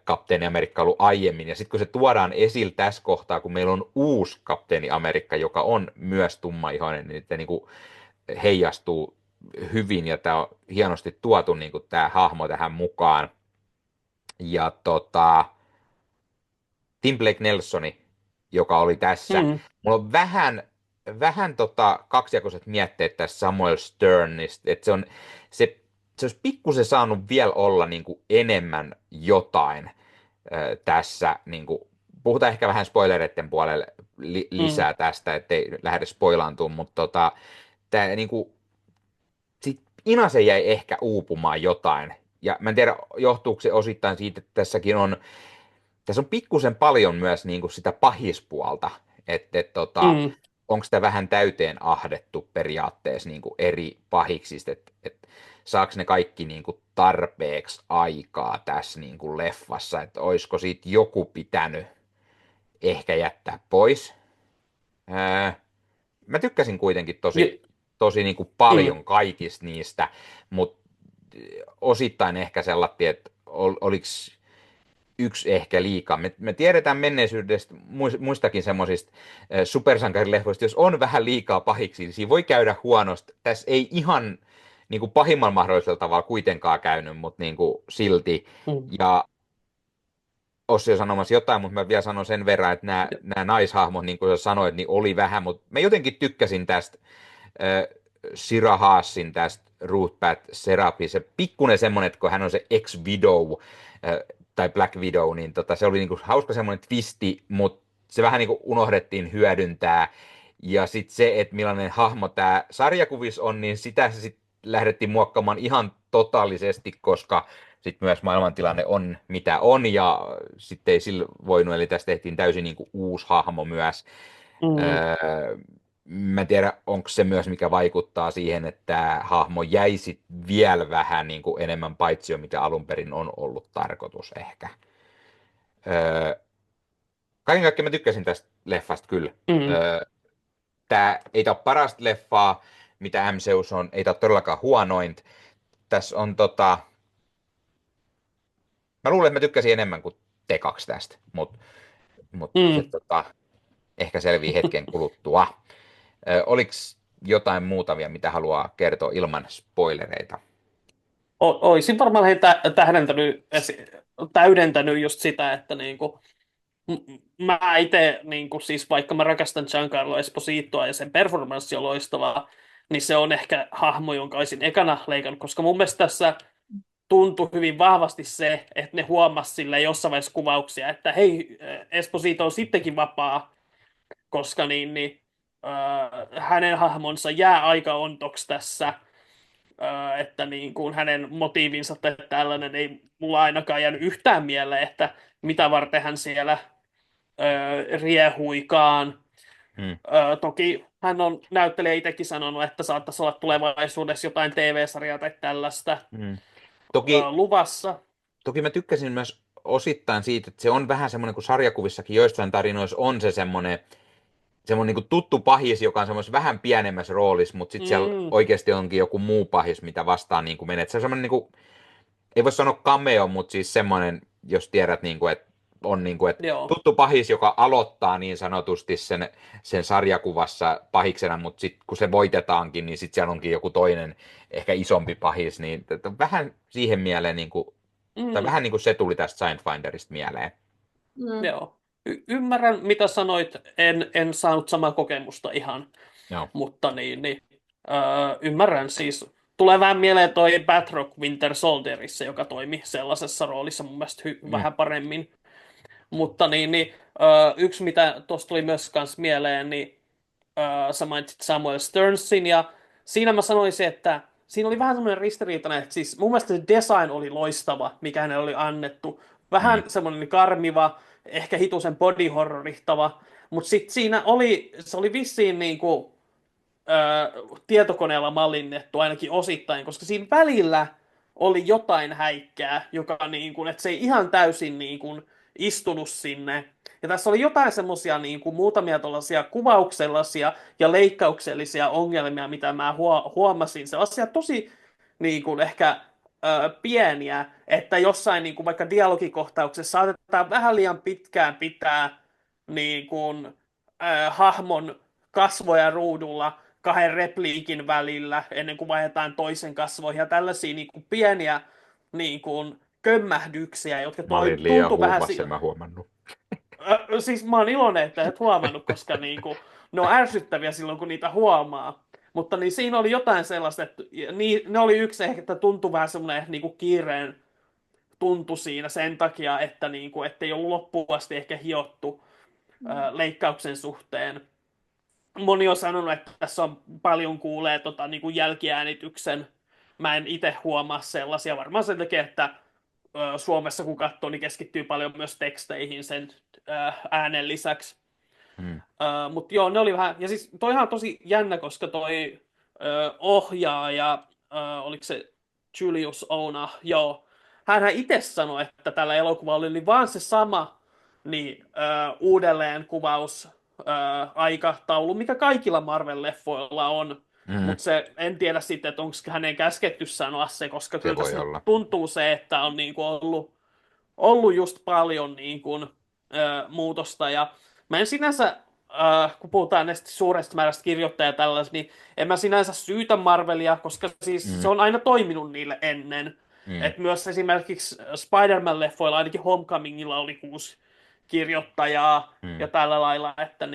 Speaker 1: kapteeni Amerikka ollut aiemmin. Ja sitten kun se tuodaan esille tässä kohtaa, kun meillä on uusi kapteeni Amerikka, joka on myös tummaihoinen, niin se niin kuin heijastuu hyvin ja tämä on hienosti tuotu niin kuin tämä hahmo tähän mukaan. Ja Tim Blake Nelsoni, joka oli tässä.
Speaker 3: Mm.
Speaker 1: Mulla on vähän kaksijakoiset mietteet tässä Samuel Sternista, että se olisi pikkusen saanut vielä olla niin kuin enemmän jotain tässä. Niin kuin, puhutaan ehkä vähän spoilereiden puolelle
Speaker 3: Mm.
Speaker 1: lisää tästä, ettei lähde spoilaantumaan, mutta tämä niin kuin, sit Inase jäi ehkä uupumaan jotain. Ja mä en tiedä, johtuuko se osittain siitä, että tässä on pikkusen paljon myös niin kuin sitä pahispuolta, että
Speaker 3: Mm.
Speaker 1: onko sitä vähän täyteen ahdettu periaatteessa niin kuin eri pahiksista, että saako ne kaikki niin kuin tarpeeksi aikaa tässä niin kuin leffassa, että olisiko siitä joku pitänyt ehkä jättää pois. Öö, Mä tykkäsin kuitenkin
Speaker 3: Je-
Speaker 1: tosi niin kuin
Speaker 3: Mm.
Speaker 1: paljon kaikista niistä, mutta osittain ehkä sellainen, että oliko yksi ehkä liikaa. Me tiedetään menneisyydestä muistakin semmoisista supersankarileffoista, jos on vähän liikaa pahiksi, niin siinä voi käydä huonosti. Tässä ei ihan niin kuin pahimmalla mahdollisella tavalla kuitenkaan käynyt, mutta niin kuin silti.
Speaker 3: Mm.
Speaker 1: Ja Ossi jo sanomassa jotain, mutta mä vielä sanon sen verran, että nämä naishahmot, niin kuin sä sanoit, niin oli vähän, mutta mä jotenkin tykkäsin tästä Shira Haasin, tästä Ruth Bat Serapi, se pikkunen semmoinen, että kun hän on se ex-widow tai Black Widow, niin se oli niinku hauska semmoinen twisti, mutta se vähän niinku unohdettiin hyödyntää. Ja sitten se, että millainen hahmo tämä sarjakuvis on, niin sitä se sitten lähdettiin muokkaamaan ihan totaalisesti, koska sitten myös maailmantilanne on mitä on, ja sitten ei sillä voinut, eli tästä tehtiin täysin niinku uusi hahmo myös.
Speaker 3: Mm.
Speaker 1: Öö, mä en tiedä, onko se myös mikä vaikuttaa siihen, että hahmo jäisi vielä vähän niin kuin enemmän paitsio, mitä alun perin on ollut tarkoitus ehkä. Öö, Kaiken kaikkiaan mä tykkäsin tästä leffasta kyllä.
Speaker 3: Mm.
Speaker 1: Tää ei tää ole parasta leffaa, mitä MCUs on, ei tää ole todellakaan huonointa. Tässä on mä luulen, että mä tykkäsin enemmän kuin te kaksi tästä, mut se
Speaker 3: Mm.
Speaker 1: ehkä selvii hetken kuluttua. Oliko jotain muuta vielä, mitä haluaa kertoa ilman spoilereita?
Speaker 3: Olisin varmaan heitä täydentänyt just sitä, että niinku, mä itse, niinku, siis vaikka mä rakastan Giancarlo Espositoa ja sen performanssi on loistava, niin se on ehkä hahmo, jonka olisin ekana leikannut, koska mun mielestä tässä tuntui hyvin vahvasti se, että ne huomasi sille jossain vaiheessa kuvauksia, että hei, Esposito on sittenkin vapaa, koska hänen hahmonsa jää aika ontoksi tässä, että niin kuin hänen motiivinsa tai tällainen ei mulla ainakaan jäänyt yhtään mieleen, että mitä varten hän siellä riehuikaan.
Speaker 1: Hmm.
Speaker 3: Toki hän on näyttelijä itsekin sanonut, että saattaisi olla tulevaisuudessa jotain TV-sarjaa tai tällaista luvassa.
Speaker 1: Toki mä tykkäsin myös osittain siitä, että se on vähän semmoinen kuin sarjakuvissakin joissain tarinoissa on se semmoinen niin kuin tuttu pahis, joka on semmoisessa vähän pienemmässä roolissa, mutta sitten siellä oikeasti onkin joku muu pahis, mitä vastaan niin kuin menet. Se on semmoinen, niin kuin, ei voi sanoa cameo, mutta siis semmoinen, jos tiedät, niin kuin, että on niin kuin, että tuttu pahis, joka aloittaa niin sanotusti sen sarjakuvassa pahiksena, mutta sitten kun se voitetaankin, niin sitten siellä onkin joku toinen, ehkä isompi pahis, niin vähän siihen mieleen, niin kuin, tai vähän niin kuin se tuli tästä Science mieleen.
Speaker 3: Joo. Ymmärrän, mitä sanoit. En saanut samaa kokemusta ihan, mutta ymmärrän siis. Tulee vähän mieleen toi Batroc Winter Soldierissa, joka toimi sellaisessa roolissa mun mielestä vähän paremmin. Mutta yksi, mitä tuossa tuli myös kans mieleen, niin sä mainitsit Samuel Sternsin, ja siinä mä sanoisin, että siinä oli vähän semmoinen ristiriitainen, että siis mun mielestä se design oli loistava, mikä hänelle oli annettu. Vähän semmoinen karmiva, ehkä hitusen body horrorittava, mutta sitten se oli vissiin niinku, tietokoneella mallinnettu ainakin osittain, koska siinä välillä oli jotain häikkää, joka niinku, että se ei ihan täysin niinku istunut sinne. Ja tässä oli jotain semmoisia niinku, muutamia tuollaisia kuvauksellisia ja leikkauksellisia ongelmia, mitä mä huomasin. Sellaisia tosi niinku, ehkä pieniä, että jossain niin kuin vaikka dialogikohtauksessa saatetaan vähän liian pitkään pitää niin kuin, hahmon kasvoja ruudulla kahden repliikin välillä ennen kuin vaihdetaan toisen kasvoihin ja tällaisia niin kuin pieniä niin kuin kömmähdyksiä, jotka
Speaker 1: Mä olin liian
Speaker 3: tuntuu vähän...
Speaker 1: huumassa, mä huomannut.
Speaker 3: Siis mä oon iloinen, että et huomannut, koska niinku, ne on ärsyttäviä silloin, kun niitä huomaa. Mutta niin siinä oli jotain sellaista, että ne oli yksi ehkä, että tuntui vähän semmoinen niinku kiireen tuntu siinä sen takia, että niinku, ettei ollut loppuun asti ehkä hiottu leikkauksen suhteen. Moni on sanonut, että tässä on paljon kuulee niinku jälkiäänityksen. Mä en itse huomaa sellaisia. Varmaan sen takia, että Suomessa kun katsoo, niin keskittyy paljon myös teksteihin sen äänen lisäksi. Mutta joo, ne oli vähän, ja siis toihan on tosi jännä, koska toi ohjaaja, oliko se Julius Ouna, joo, hänhän itse sanoi, että tällä elokuvalla oli vaan se sama uudelleen kuvaus aikataulu, mikä kaikilla Marvel-leffoilla on. Mutta en tiedä sitten, että onko hänen käsketty sanoa se, koska kyllä tässä tuntuu se, että on niinku ollut just paljon niinku, muutosta. Ja mä en sinänsä, kun puhutaan näistä suuresta määrästä kirjoittajia tällaista, niin en mä sinänsä syytä Marvelia, koska siis se on aina toiminut niille ennen. Et myös esimerkiksi Spider-Man-leffoilla, ainakin Homecomingilla oli 6 kirjoittajaa ja tällä lailla, että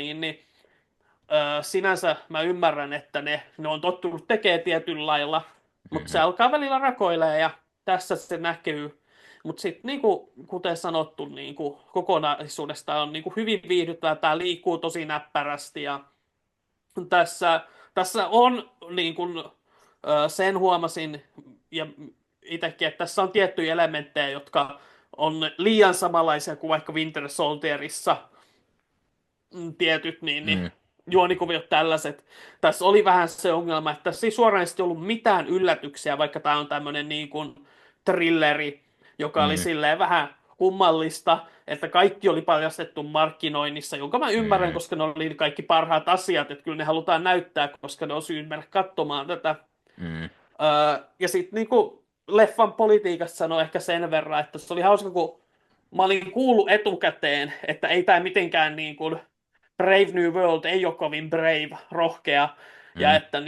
Speaker 3: sinänsä mä ymmärrän, että ne on tottunut tekemään tietyllä lailla, mutta se alkaa välillä rakoilemaan ja tässä se näkyy. Mutta sitten niinku, kuten sanottu, niinku, kokonaisuudesta on niinku, hyvin viihdyttävää, tämä liikkuu tosi näppärästi ja tässä on niinku, sen huomasin ja itsekin, että tässä on tiettyjä elementtejä, jotka on liian samanlaisia kuin vaikka Winter Soldierissa tietyt, juonikuviot tällaiset. Tässä oli vähän se ongelma, että tässä ei suoranaisesti ollut mitään yllätyksiä, vaikka tämä on tämmöinen niin kuin thrilleri, joka oli
Speaker 1: Mm,
Speaker 3: silleen vähän kummallista, että kaikki oli paljastettu markkinoinnissa, jonka mä ymmärrän,
Speaker 1: mm,
Speaker 3: koska ne oli kaikki parhaat asiat, että kyllä ne halutaan näyttää, koska ne on syyn mennä katsomaan tätä.
Speaker 1: mm.
Speaker 3: Ja sitten niinku leffan politiikasta sanoi ehkä sen verran, että se oli hauska, kun mä olin kuullut etukäteen, että ei tämä mitenkään niin kuin Brave New World ei ole kovin brave, rohkea, ja
Speaker 1: Mm.
Speaker 3: että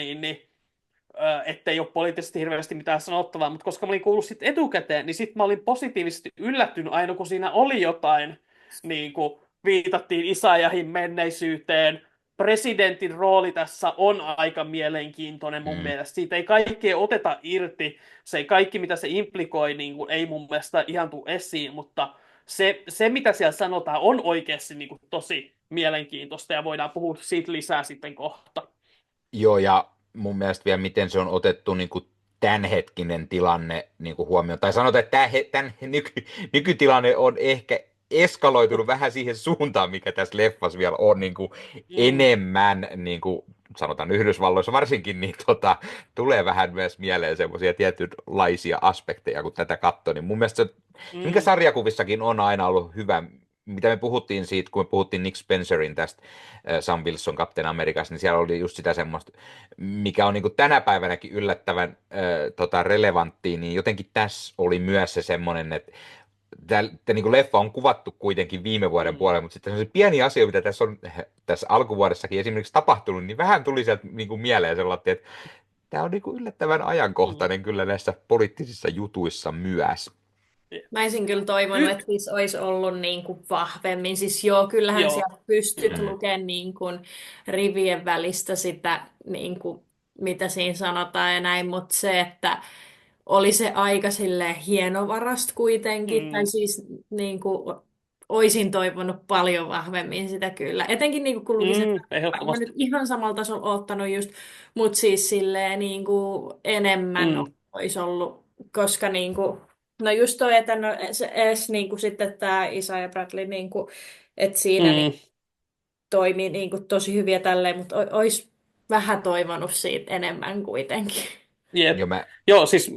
Speaker 3: ettei ole poliittisesti hirveästi mitään sanottavaa, mutta koska mä olin kuullut sit etukäteen, niin sitten mä olin positiivisesti yllättynyt aina, kun siinä oli jotain, niin kuin viitattiin Isayahin menneisyyteen. Presidentin rooli tässä on aika mielenkiintoinen mun
Speaker 1: Mm.
Speaker 3: mielestä. Siitä ei kaikkea oteta irti. Se ei kaikki, mitä se implikoi, niin kuin, ei mun mielestä ihan tule esiin, mutta se mitä siellä sanotaan, on oikeasti niin kuin, tosi mielenkiintoista, ja voidaan puhua siitä lisää sitten kohta.
Speaker 1: Joo, ja mun mielestä vielä miten se on otettu niin kuin tämänhetkinen tilanne niin kuin huomioon. Tai sanotaan, että tämän nykytilanne on ehkä eskaloitunut vähän siihen suuntaan, mikä tässä leffassa vielä on niin kuin
Speaker 3: Mm,
Speaker 1: enemmän, niin kuin sanotaan Yhdysvalloissa varsinkin, niin tulee vähän myös mieleen semmoisia tietynlaisia aspekteja, kun tätä katsoo. Niin mun mielestä se, mikä
Speaker 3: mm,
Speaker 1: sarjakuvissakin on aina ollut hyvä, mitä me puhuttiin siitä, kun me puhuttiin Nick Spencerin tästä Sam Wilson Captain Amerikasta, niin siellä oli just sitä semmoista, mikä on niin kuin tänä päivänäkin yllättävän relevanttia, niin jotenkin tässä oli myös se semmoinen, että tämä niin leffa on kuvattu kuitenkin viime vuoden
Speaker 3: mm,
Speaker 1: puolella, mutta sitten se pieni asia, mitä tässä on tässä alkuvuodessakin esimerkiksi tapahtunut, niin vähän tuli sieltä niin kuin mieleen sellainen, että tämä on niin kuin yllättävän
Speaker 3: mm.
Speaker 1: ajankohtainen kyllä näissä poliittisissa jutuissa myös.
Speaker 2: Mä olisin kyllä toivonut,
Speaker 3: Y-
Speaker 2: että siis olisi ollut niin kuin vahvemmin. Siis joo, kyllähän
Speaker 3: joo.
Speaker 2: sieltä pystyt
Speaker 1: Mm,
Speaker 2: lukemaan niin kuin rivien välistä sitä, niin kuin, mitä siinä sanotaan ja näin, mutta se, että oli se aika silleen hienovarasta kuitenkin, tai
Speaker 3: Mm,
Speaker 2: siis niin kuin, olisin toivonut paljon vahvemmin sitä kyllä. Etenkin niin kuin, kun luki sen, vaikka mä nyt
Speaker 3: ehdottomasti.
Speaker 2: ihan samalla tasolla oottanut just, mutta siis silleen niin kuin enemmän
Speaker 3: Mm,
Speaker 2: olisi ollut, koska niin kuin, no just toi, että no, edes niin kuin sitten tämä Isa ja Bradley, niin kuin, että siinä niin
Speaker 3: mm,
Speaker 2: toimi niin kuin tosi hyviä tälleen, mutta olisi vähän toivonut siitä enemmän kuitenkin.
Speaker 3: jep.
Speaker 1: ja mä,
Speaker 3: Joo, siis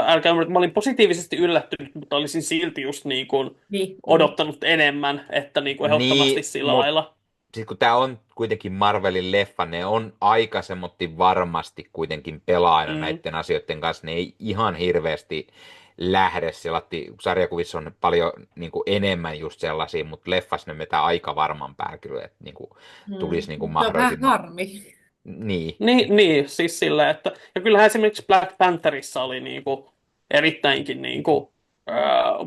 Speaker 3: älkää ymmärrä, mä olin positiivisesti yllättynyt, mutta olisin silti just niin kuin
Speaker 2: Niin, niin.
Speaker 3: odottanut enemmän, että niin kuin ehdottomasti
Speaker 1: niin,
Speaker 3: sillä
Speaker 1: mutta
Speaker 3: lailla.
Speaker 1: sitten kun tämä on kuitenkin Marvelin leffa, ne on aika semmoitti varmasti kuitenkin pelaa aina
Speaker 3: Mm,
Speaker 1: näiden asioiden kanssa. Ne ei ihan hirveästi lähde. Sarjakuvissa on paljon niin kuin enemmän just sellaisia, mutta leffassa ne vetää aika varman päällä kyllä, että niin kuin, tulisi niin kuin
Speaker 2: Se on vähän
Speaker 1: mahdollisimman...
Speaker 2: harmi.
Speaker 1: Niin.
Speaker 3: niin, siis sillä, että ja kyllähän esimerkiksi Black Pantherissa oli niin kuin erittäinkin niin kuin,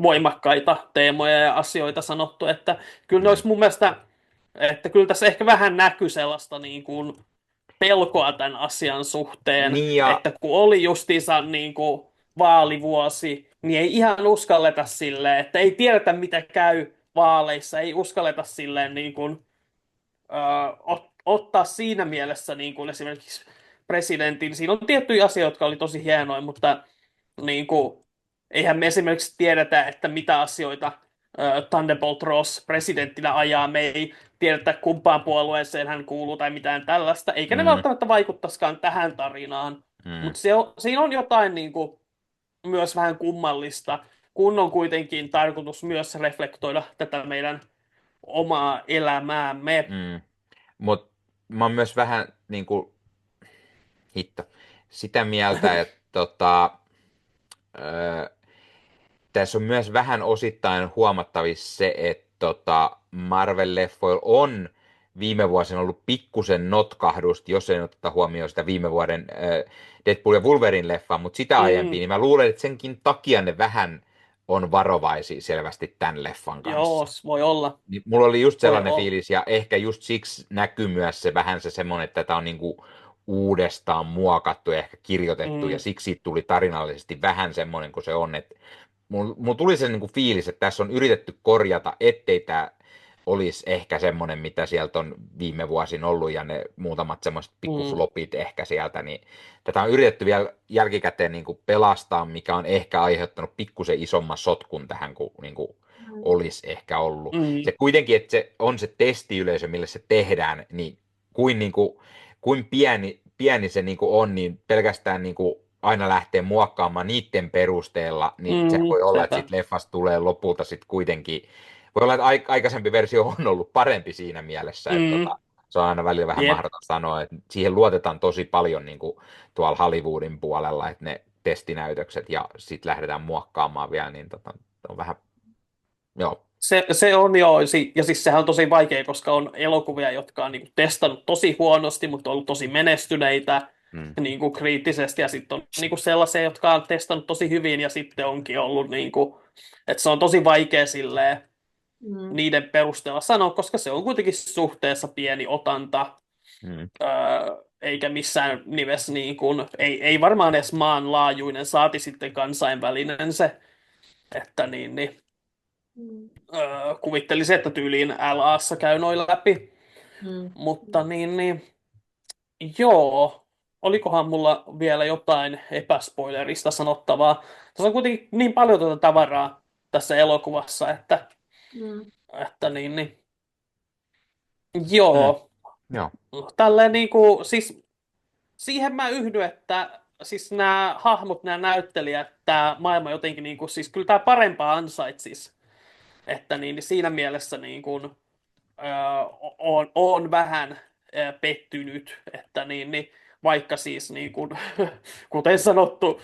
Speaker 3: voimakkaita teemoja ja asioita sanottu, että kyllä ne
Speaker 1: Mm.
Speaker 3: olisi mun mielestä, että kyllä tässä ehkä vähän näkyy sellaista niin kuin pelkoa tämän asian suhteen,
Speaker 1: Niin ja
Speaker 3: että kun oli justiinsa niin kuin vaalivuosi, niin ei ihan uskalleta silleen, että ei tiedetä mitä käy vaaleissa, ei uskalleta silleen niin kuin, ottaa siinä mielessä niin kuin esimerkiksi presidentin. Siinä on tiettyjä asioita, jotka oli tosi hienoja, mutta niin kuin, eihän me esimerkiksi tiedetä, että mitä asioita Thunderbolt Ross presidenttinä ajaa. Me ei tiedetä, kumpaan puolueeseen hän kuuluu tai mitään tällaista, eikä ne
Speaker 1: mm,
Speaker 3: välttämättä vaikuttaisikaan tähän tarinaan.
Speaker 1: mm,
Speaker 3: Mutta siinä on jotain niin kuin, myös vähän kummallista, kun on kuitenkin tarkoitus myös reflektoida tätä meidän omaa elämäämme.
Speaker 1: mm. Mutta mä oon myös vähän niin kuin, hitto, sitä mieltä, että ö, tässä on myös vähän osittain huomattavissa se, että Marvel-leffoilla on viime vuosina ollut pikkusen notkahdusta, jos ei oteta huomioon sitä viime vuoden Deadpool ja Wolverine-leffaa, mutta sitä aiemmin,
Speaker 3: Mm,
Speaker 1: niin mä luulen, että senkin takia ne vähän on varovaisia selvästi tämän leffan
Speaker 3: joo,
Speaker 1: kanssa.
Speaker 3: voi olla.
Speaker 1: Niin mulla oli just
Speaker 3: Voi
Speaker 1: sellainen
Speaker 3: olla.
Speaker 1: fiilis, ja ehkä just siksi näkyy myös se vähän se semmoinen, että tätä on niinku uudestaan muokattu ja ehkä kirjoitettu, ja
Speaker 3: Mm,
Speaker 1: siksi tuli tarinallisesti vähän semmoinen kuin se on, että mulla tuli se niinku fiilis, että tässä on yritetty korjata, ettei tämä olisi ehkä semmoinen, mitä sieltä on viime vuosin ollut, ja ne muutamat semmoiset
Speaker 3: mm,
Speaker 1: pikkuflopit ehkä sieltä, niin tätä on yritetty vielä jälkikäteen niinku pelastaa, mikä on ehkä aiheuttanut pikkusen isomman sotkun tähän kuin niinku olisi ehkä ollut.
Speaker 3: mm,
Speaker 1: Se kuitenkin, että se on se testiyleisö, mille se tehdään, niin kuin pieni se niinku on, niin pelkästään niinku aina lähtee muokkaamaan niiden perusteella, niin se voi olla, että
Speaker 3: Sepä.
Speaker 1: sit leffasta tulee lopulta sit kuitenkin, voi olla, että aikaisempi versio on ollut parempi siinä mielessä, että
Speaker 3: Mm,
Speaker 1: se on aina välillä vähän
Speaker 3: jep.
Speaker 1: mahdoton sanoa, että siihen luotetaan tosi paljon niinku tuolla Hollywoodin puolella, että ne testinäytökset ja sitten lähdetään muokkaamaan vielä, niin on vähän, joo.
Speaker 3: Se on jo, ja siis sehän on tosi vaikea, koska on elokuvia, jotka on niin kuin testannut tosi huonosti, mutta on ollut tosi menestyneitä
Speaker 1: Mm,
Speaker 3: niin kuin kriittisesti, ja sitten on niin kuin sellaisia, jotka on testannut tosi hyvin, ja sitten onkin ollut, niin kuin, että se on tosi vaikea silleen,
Speaker 2: Mm.
Speaker 3: niiden perusteella sanoa, koska se on kuitenkin suhteessa pieni otanta,
Speaker 1: mm,
Speaker 3: öö, eikä missään nimessä, niin kuin, ei varmaan edes maanlaajuinen, saati sitten kansainvälinen se, että niin,
Speaker 2: Mm.
Speaker 3: kuvittelisin, että tyyliin LAssa käy noin läpi.
Speaker 2: Mm.
Speaker 3: Mutta joo, olikohan mulla vielä jotain epäspoilerista sanottavaa. Tässä on kuitenkin niin paljon tuota tavaraa tässä elokuvassa,
Speaker 2: Mm.
Speaker 3: että
Speaker 1: mm,
Speaker 3: joo.
Speaker 1: joo.
Speaker 3: Tälleen niinku, siis siihen mä yhdyn, että siis nämä hahmot, nämä näyttelijät, tämä maailma jotenkin niinku, siis kyllä tämä parempaa ansaitsisi. Että niin siinä mielessä niin kuin, on vähän pettynyt, että vaikka siis niin kuin, kuten sanottu,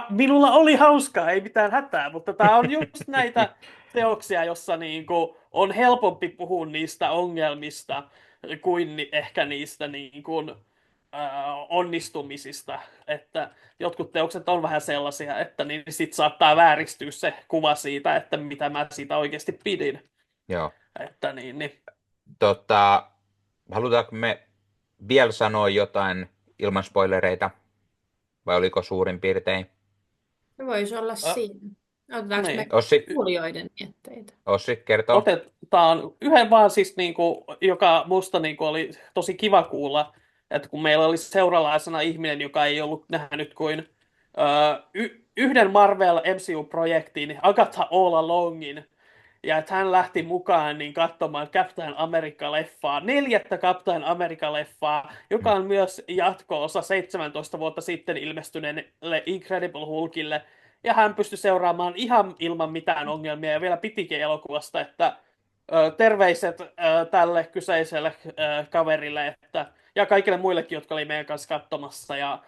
Speaker 3: minulla oli hauskaa, ei mitään hätää, mutta tämä on just näitä teoksia, jossa niin kuin, on helpompi puhua niistä ongelmista kuin ehkä niistä niin kuin, onnistumisista, että jotkut teokset on vähän sellaisia, että niin sit saattaa vääristyä se kuva siitä, että mitä mä siitä oikeasti pidin.
Speaker 1: Joo.
Speaker 3: Että
Speaker 1: Tota, halutaanko me vielä sanoa jotain ilman spoilereita, vai oliko suurin piirtein?
Speaker 2: Se voisi olla
Speaker 3: Ä,
Speaker 2: siinä. Otetaanko me
Speaker 3: niin.
Speaker 2: kuulijoiden mietteitä?
Speaker 1: Ossi kertoo.
Speaker 3: Otetaan yhden vaan siis, joka musta oli tosi kiva kuulla, että kun meillä oli seuralaisena ihminen, joka ei ollut nähnyt kuin yhden Marvel MCU-projektin, niin Agatha All Alongin, ja että hän lähti mukaan niin katsomaan Captain America-leffaa, 4. Captain America-leffaa, joka on myös jatko-osa 17 vuotta sitten ilmestyneelle Incredible Hulkille, ja hän pystyi seuraamaan ihan ilman mitään ongelmia, ja vielä pitikin elokuvasta, että terveiset tälle kyseiselle kaverille, ja kaikille muillekin, jotka oli meidän kanssa katsomassa, ja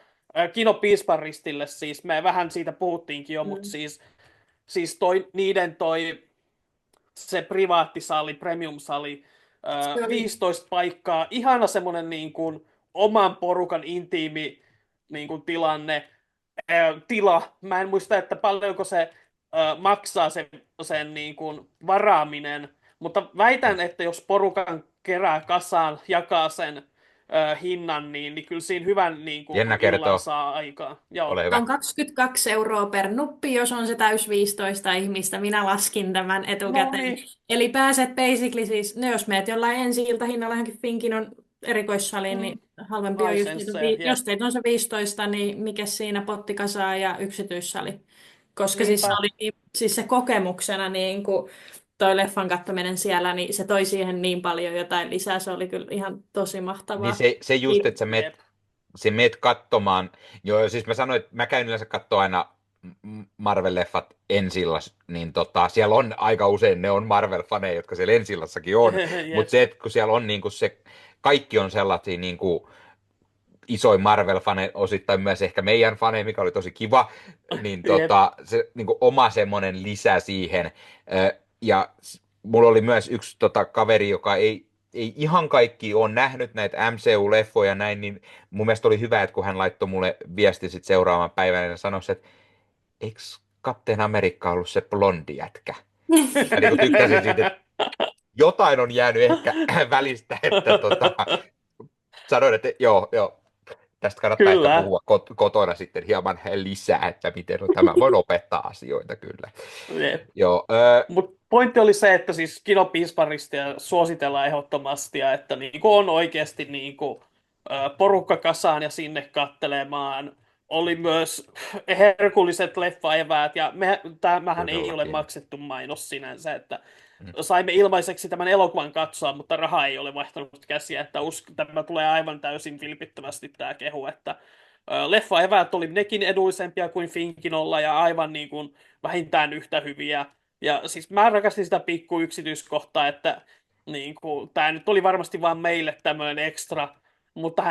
Speaker 3: Kino Piisparistille siis, me vähän siitä puhuttiinkin jo, mutta
Speaker 2: Mm.
Speaker 3: siis se privaattisali, premium-sali,
Speaker 2: Se oli
Speaker 3: 15 paikkaa, ihana semmoinen niin kuin oman porukan intiimi niin kuin tila. Mä en muista, että paljonko se maksaa sen niin kuin varaaminen, mutta väitän, että jos porukan kerää kasaan, jakaa sen hinnan, niin kyllä siinä hyvän niin kuin,
Speaker 1: Jenna
Speaker 3: illan
Speaker 1: kertoo.
Speaker 3: saa aikaan. Joo.
Speaker 1: Ole
Speaker 2: Se
Speaker 1: hyvä.
Speaker 2: on 22 euroa per nuppi, jos on se täys 15 ihmistä. Minä laskin tämän
Speaker 3: No
Speaker 2: etukäteen.
Speaker 3: niin,
Speaker 2: Eli pääset basically siis, no jos meet jollain ensi-iltahinnalla johonkin Finkinon erikoissaliin, niin halvempi on just,
Speaker 3: Hisense,
Speaker 2: jos teitä on se 15, niin mikä siinä pottikasaa ja yksityissali. Koska siis se
Speaker 3: niinpä.
Speaker 2: oli siis se kokemuksena niin kuin toi leffan katsominen siellä, niin se toi siihen niin paljon jotain lisää. Se oli kyllä ihan tosi
Speaker 1: Niin
Speaker 2: mahtavaa.
Speaker 1: se just, että
Speaker 3: Jep.
Speaker 1: sä meet katsomaan. Joo, siis mä sanoin, että mä käyn yleensä katsoa aina Marvel-leffat ensillas, niin siellä on aika usein, ne on Marvel-faneja, jotka siellä ensillassakin on, mutta
Speaker 3: Jep.
Speaker 1: se, että kun siellä on niinku se, kaikki on sellaisia niinku isoin Marvel-fane, osittain myös ehkä meidän faneja, mikä oli tosi kiva, niin
Speaker 3: Jep.
Speaker 1: se niinku oma semmoinen lisä siihen. Ja mulla oli myös yksi kaveri, joka ei ihan kaikki ole nähnyt näitä MCU-leffoja näin, niin mun mielestä oli hyvä, että kun hän laittoi mulle viesti sit seuraavan päivänä ja sanoi, että eikö Captain Amerikka ollut se blondi jätkä? Mä niin tykkäsin siitä, että jotain on jäänyt ehkä välistä, että sanoin, että joo, tästä kannattaa ehkä
Speaker 3: Kyllä.
Speaker 1: puhua kotona sitten hieman lisää, että miten tämä voi opettaa asioita kyllä.
Speaker 3: Jep.
Speaker 1: Joo,
Speaker 3: Mut pointti oli se, että siis Kino Piisparistia suositellaan ehdottomasti, ja että niinku on oikeasti niinku, porukka kasaan ja sinne kattelemaan. Oli myös herkulliset leffaeväät, ja tämähän ei ole
Speaker 1: todellakin.
Speaker 3: maksettu mainos sinänsä, että saimme ilmaiseksi tämän elokuvan katsoa, mutta raha ei ole vaihtanut käsiä, että tämä tulee aivan täysin vilpittömästi tämä kehu, että leffa-eväät oli nekin edullisempia kuin Finkinolla ja aivan niin kuin vähintään yhtä hyviä. Ja siis mä rakastin sitä pikku yksityiskohtaa, että niin kuin, tämä nyt oli varmasti vain meille tämmöinen ekstra, mutta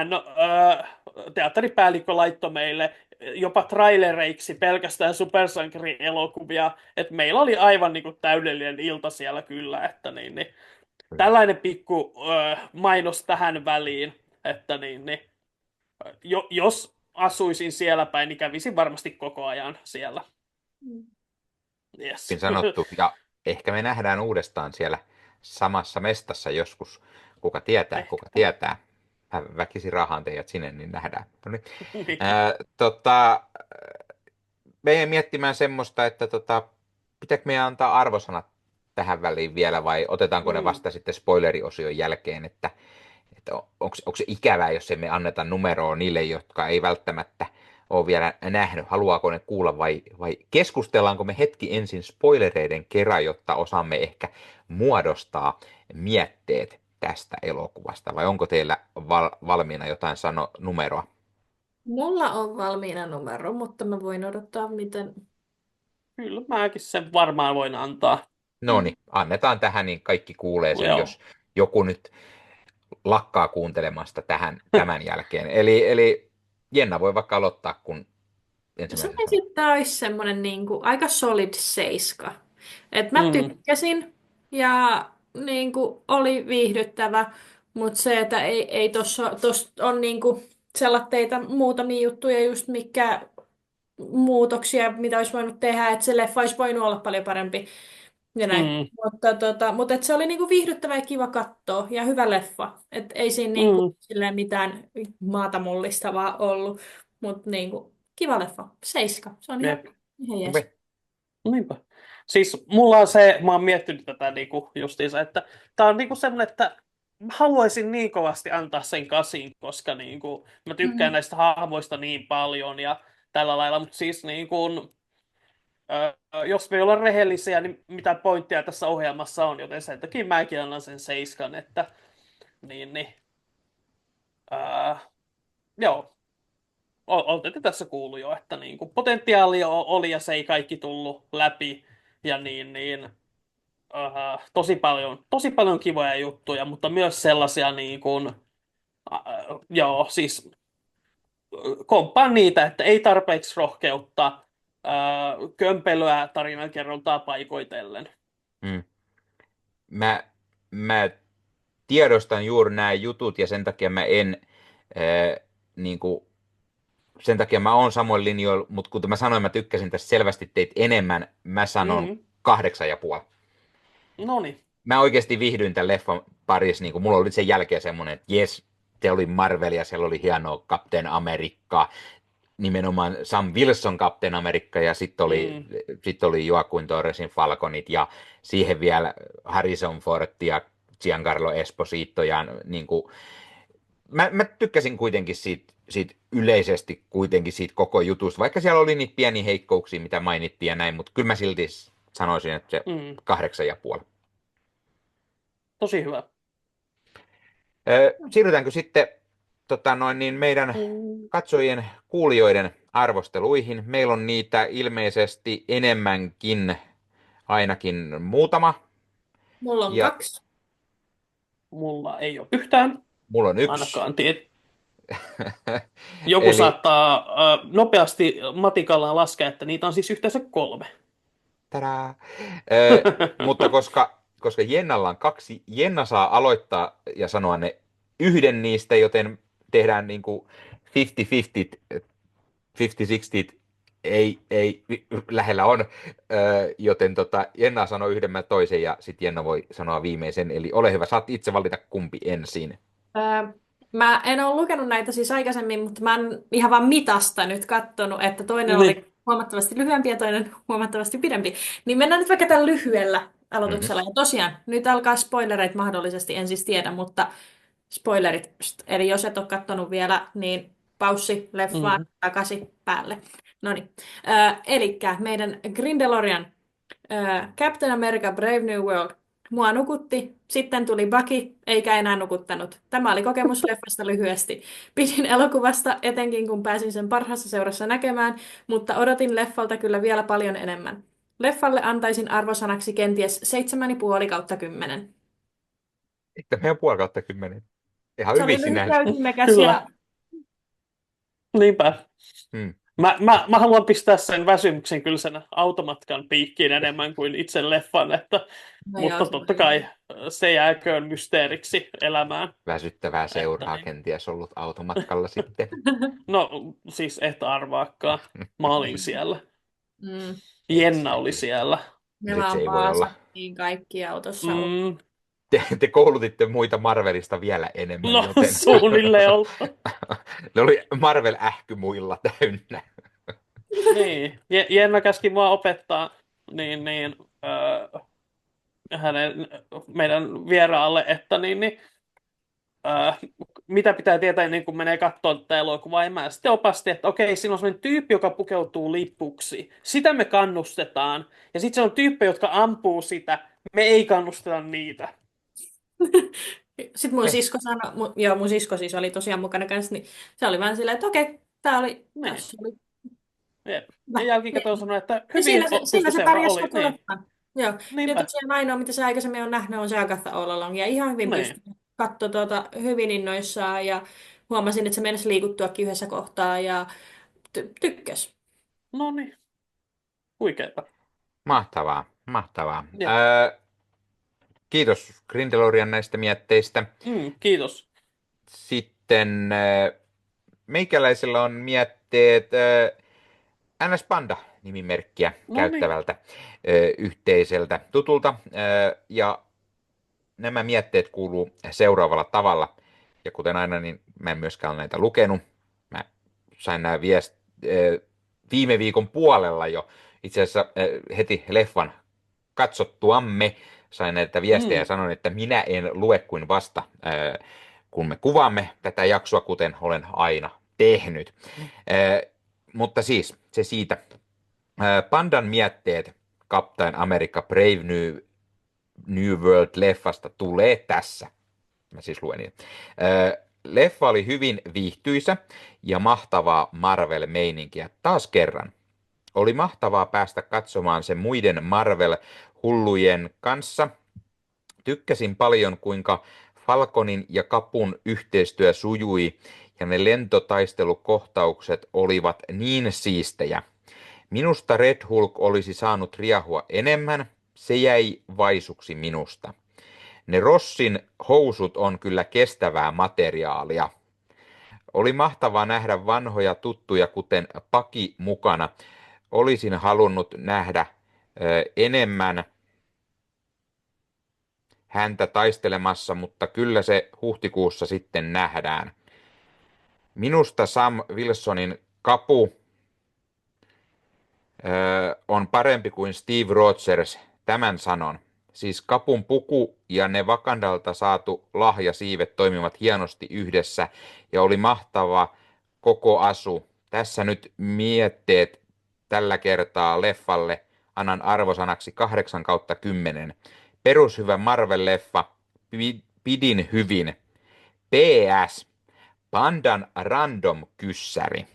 Speaker 3: teatteripäällikkö laittoi meille jopa trailereiksi pelkästään supersankarielokuvia, että meillä oli aivan niin kuin täydellinen ilta siellä kyllä, että tällainen pikku mainos tähän väliin, että jos asuisin siellä päin, niin kävisin varmasti koko ajan siellä. Yes.
Speaker 1: Sanottu. Ja ehkä me nähdään uudestaan siellä samassa mestassa joskus. Kuka tietää, kuka tietää. Mä väkisin rahaan teidät sinne, niin nähdään. No niin. Meidän miettimään semmoista, että pitääkö meidän antaa arvosanat tähän väliin vielä vai otetaanko ne vasta sitten spoileriosion jälkeen, että onko se ikävää, jos emme anneta numeroa niille, jotka ei välttämättä ole vielä nähnyt, haluaako ne kuulla vai keskustellaanko me hetki ensin spoilereiden kerran, jotta osaamme ehkä muodostaa mietteet tästä elokuvasta, vai onko teillä valmiina jotain numeroa?
Speaker 2: Mulla on valmiina numero, mutta mä voin odottaa, miten...
Speaker 3: Kyllä mäkin sen varmaan voin antaa.
Speaker 1: No niin, annetaan tähän, niin kaikki kuulee sen,
Speaker 3: Joo.
Speaker 1: jos joku nyt lakkaa kuuntelemasta tämän jälkeen. Eli Jenna voi vaikka aloittaa, kun ensimmäisen
Speaker 2: Sanoisin, että tämä olisi semmoinen niin kuin, aika solid 7. Et mä tykkäsin ja niin kuin, oli viihdyttävä, mutta se, että ei tossa on niin kuin, sellatteita muutamia juttuja just mikä muutoksia, mitä olisi voinut tehdä, että se leffa olisi voinut olla paljon parempi. Ja näin. Mutta et se oli niinku viihdyttävä ja kiva katsoa ja hyvä leffa. Et ei siinä niinku, silleen mitään maata mullistavaa ollut, mutta niinku, kiva leffa. 7. Se on ihan jees.
Speaker 3: Niinpä. Siis mulla on se, mä oon miettinyt tätä niinku justiinsa, että tää on niinku semmonen, että mä haluaisin niin kovasti antaa sen 8, koska niinku, mä tykkään näistä hahmoista niin paljon ja tällä lailla, mutta siis niinku, jos me ollaan rehellisiä, niin mitä pointtia tässä ohjelmassa on, joten sen takia mäkin annan sen 7, että joo, olette tässä kuullut jo, että niinku, potentiaali oli ja se ei kaikki tullut läpi ja tosi paljon kivoja juttuja, mutta myös sellaisia joo, siis komppaan niitä, että ei tarpeeksi rohkeutta, kömpelyä tarinankerrontaa paikoitellen.
Speaker 1: Mä tiedostan juuri nämä jutut ja sen takia mä en sen takia mä oon samoin linjoilla, mutta kuten mä sanoin, mä tykkäsin tässä selvästi teitä enemmän, mä sanon 8,5.
Speaker 3: Noniin.
Speaker 1: Mä oikeasti viihdyin tämän leffan parissa, niin mulla oli sen jälkeen semmoinen, että jes, se oli Marvel ja siellä oli hienoa Captain Amerikka, nimenomaan Sam Wilson Captain Amerikka ja sitten oli Joaquin Torresin Falconit ja siihen vielä Harrison Ford ja Giancarlo Esposito ja niin kuin, mä tykkäsin kuitenkin siitä yleisesti kuitenkin siitä koko jutusta, vaikka siellä oli niitä pieniä heikkouksia, mitä mainittiin ja näin, mutta kyllä mä silti sanoisin, että se 8,5.
Speaker 3: Tosi hyvä.
Speaker 1: Siirrytäänkö sitten meidän katsojien, kuulijoiden arvosteluihin? Meillä on niitä ilmeisesti enemmänkin, ainakin muutama.
Speaker 2: Mulla on 2.
Speaker 3: Mulla ei ole yhtään.
Speaker 1: Mulla on 1.
Speaker 3: Ainakaan joku saattaa nopeasti matikalla laskea, että niitä on siis yhteensä 3.
Speaker 1: Tadaa! Mutta koska Jennalla on 2, Jenna saa aloittaa ja sanoa ne yhden niistä, joten tehdään niin kuin 50-50, 50-60, ei lähellä on, joten Jenna sanoo yhden, mä toisen ja sitten Jenna voi sanoa viimeisen, eli ole hyvä, saat itse valita kumpi ensin.
Speaker 2: Mä en ole lukenut näitä siis aikaisemmin, mutta mä oon ihan vaan mitasta nyt katsonut, että toinen oli huomattavasti lyhyempi ja toinen huomattavasti pidempi. Niin mennään nyt vaikka tällä lyhyellä aloituksella. Ja tosiaan, nyt alkaa spoilereita mahdollisesti, en siis tiedä, mutta spoilerit. Eli jos et ole katsonut vielä, niin paussi leffaan takaisin päälle. Noniin. Elikkä meidän Grindelorian Captain America Brave New World mua nukutti, sitten tuli Bucky, eikä enää nukuttanut. Tämä oli kokemus leffasta lyhyesti. Pidin elokuvasta, etenkin kun pääsin sen parhaassa seurassa näkemään, mutta odotin leffalta kyllä vielä paljon enemmän. Leffalle antaisin arvosanaksi kenties 7,5/10.
Speaker 1: Sitten meidän 0,5/10. Ihan
Speaker 2: Se oli
Speaker 1: hyvin
Speaker 2: lyhyt
Speaker 1: sinänsä.
Speaker 2: ja ytimekäs
Speaker 3: Kyllä,
Speaker 2: ja
Speaker 3: niinpä.
Speaker 1: Hmm.
Speaker 3: Mä haluan pistää sen väsymyksen kyllä sen automatkan piikkiin enemmän kuin itse leffan,
Speaker 2: no joo,
Speaker 3: mutta
Speaker 2: se
Speaker 3: totta
Speaker 2: oli
Speaker 3: kai se jääköön mysteeriksi elämään.
Speaker 1: Väsyttävää
Speaker 3: Että
Speaker 1: seuraa
Speaker 3: niin.
Speaker 1: kenties ollut automatkalla sitten.
Speaker 3: No siis et arvaakaan, mä olin siellä.
Speaker 2: Mm.
Speaker 3: Jenna oli siellä.
Speaker 2: Me
Speaker 1: Nyt se
Speaker 2: vaan
Speaker 1: ei voi olla.
Speaker 2: baasattiin kaikki autossa.
Speaker 3: Mm,
Speaker 1: Te koulutitte muita Marvelista vielä enemmän,
Speaker 3: no
Speaker 1: joten
Speaker 3: suunnilleen olta.
Speaker 1: ne oli Marvel-ähky muilla täynnä.
Speaker 3: Niin, Jenna käski mua opettaa hänen, meidän vieraalle, että mitä pitää tietää ennen kuin menee katsomaan tätä elokuvaa. Ja mä sitten opastin, että okei, siinä on sellainen tyyppi, joka pukeutuu lippuksi. Sitä me kannustetaan. Ja sitten se on tyyppi, jotka ampuu sitä. Me ei kannusteta niitä.
Speaker 2: Sitten mun sisko sanoi, joo, mun sisko siis oli tosiaan mukana kanssa, niin se oli vaan silleen, että okei, tää oli,
Speaker 3: Niin.
Speaker 2: tässä oli
Speaker 3: Jep.
Speaker 2: hyvä.
Speaker 3: Ja jälkikäteen sanoi, että
Speaker 2: Ja
Speaker 3: hyvin
Speaker 2: siinä
Speaker 3: pystyi
Speaker 2: se
Speaker 3: seuraa.
Speaker 2: pärjäsi
Speaker 3: Oli.
Speaker 2: koko
Speaker 3: Niin.
Speaker 2: leffan. Joo. Ja
Speaker 3: Niinpä.
Speaker 2: tosiaan ainoa, mitä se aikaisemmin on nähnyt, on se Agatha All Along. Ja ihan hyvin
Speaker 3: Niin.
Speaker 2: pystyi katsoa hyvin innoissaan. Ja huomasin, että se meinasi liikuttuakin yhdessä kohtaa. Ja tykkäs.
Speaker 3: No niin. Huikeeta.
Speaker 1: Mahtavaa, mahtavaa.
Speaker 3: Jep.
Speaker 1: Kiitos Grindelorian näistä mietteistä.
Speaker 3: Kiitos.
Speaker 1: Sitten meikäläisellä on mietteet NS Panda-nimimerkkiä
Speaker 3: No
Speaker 1: käyttävältä yhteiseltä tutulta. Ja nämä mietteet kuuluu seuraavalla tavalla. Ja kuten aina, niin mä en myöskään ole näitä lukenut. Mä sain nämä viime viikon puolella jo. Itse asiassa heti leffan katsottuamme sain näitä viestejä ja sanoin, että minä en lue kuin vasta, kun me kuvaamme tätä jaksoa, kuten olen aina tehnyt. Mutta siis, se siitä. Pandan mietteet Captain America Brave New World-leffasta tulee tässä. Mä siis luen niitä. Leffa oli hyvin viihtyisä ja mahtavaa Marvel-meininkiä taas kerran. Oli mahtavaa päästä katsomaan se muiden Marvel-hullujen kanssa. Tykkäsin paljon, kuinka Falconin ja Capun yhteistyö sujui ja ne lentotaistelukohtaukset olivat niin siistejä. Minusta Red Hulk olisi saanut riahua enemmän, se jäi vaisuksi minusta. Ne Rossin housut on kyllä kestävää materiaalia. Oli mahtavaa nähdä vanhoja tuttuja, kuten Paki mukana. Olisin halunnut nähdä enemmän häntä taistelemassa, mutta kyllä se huhtikuussa sitten nähdään. Minusta Sam Wilsonin Kapu on parempi kuin Steve Rogers, tämän sanon. Siis Kapun puku ja ne Wakandalta saatu lahjasiivet toimivat hienosti yhdessä ja oli mahtava koko asu. Tässä nyt mietteet tällä kertaa leffalle. Annan arvosanaksi 8/10. Perushyvä Marvel-leffa. Pidin hyvin. PS. Pandan random kyssäri.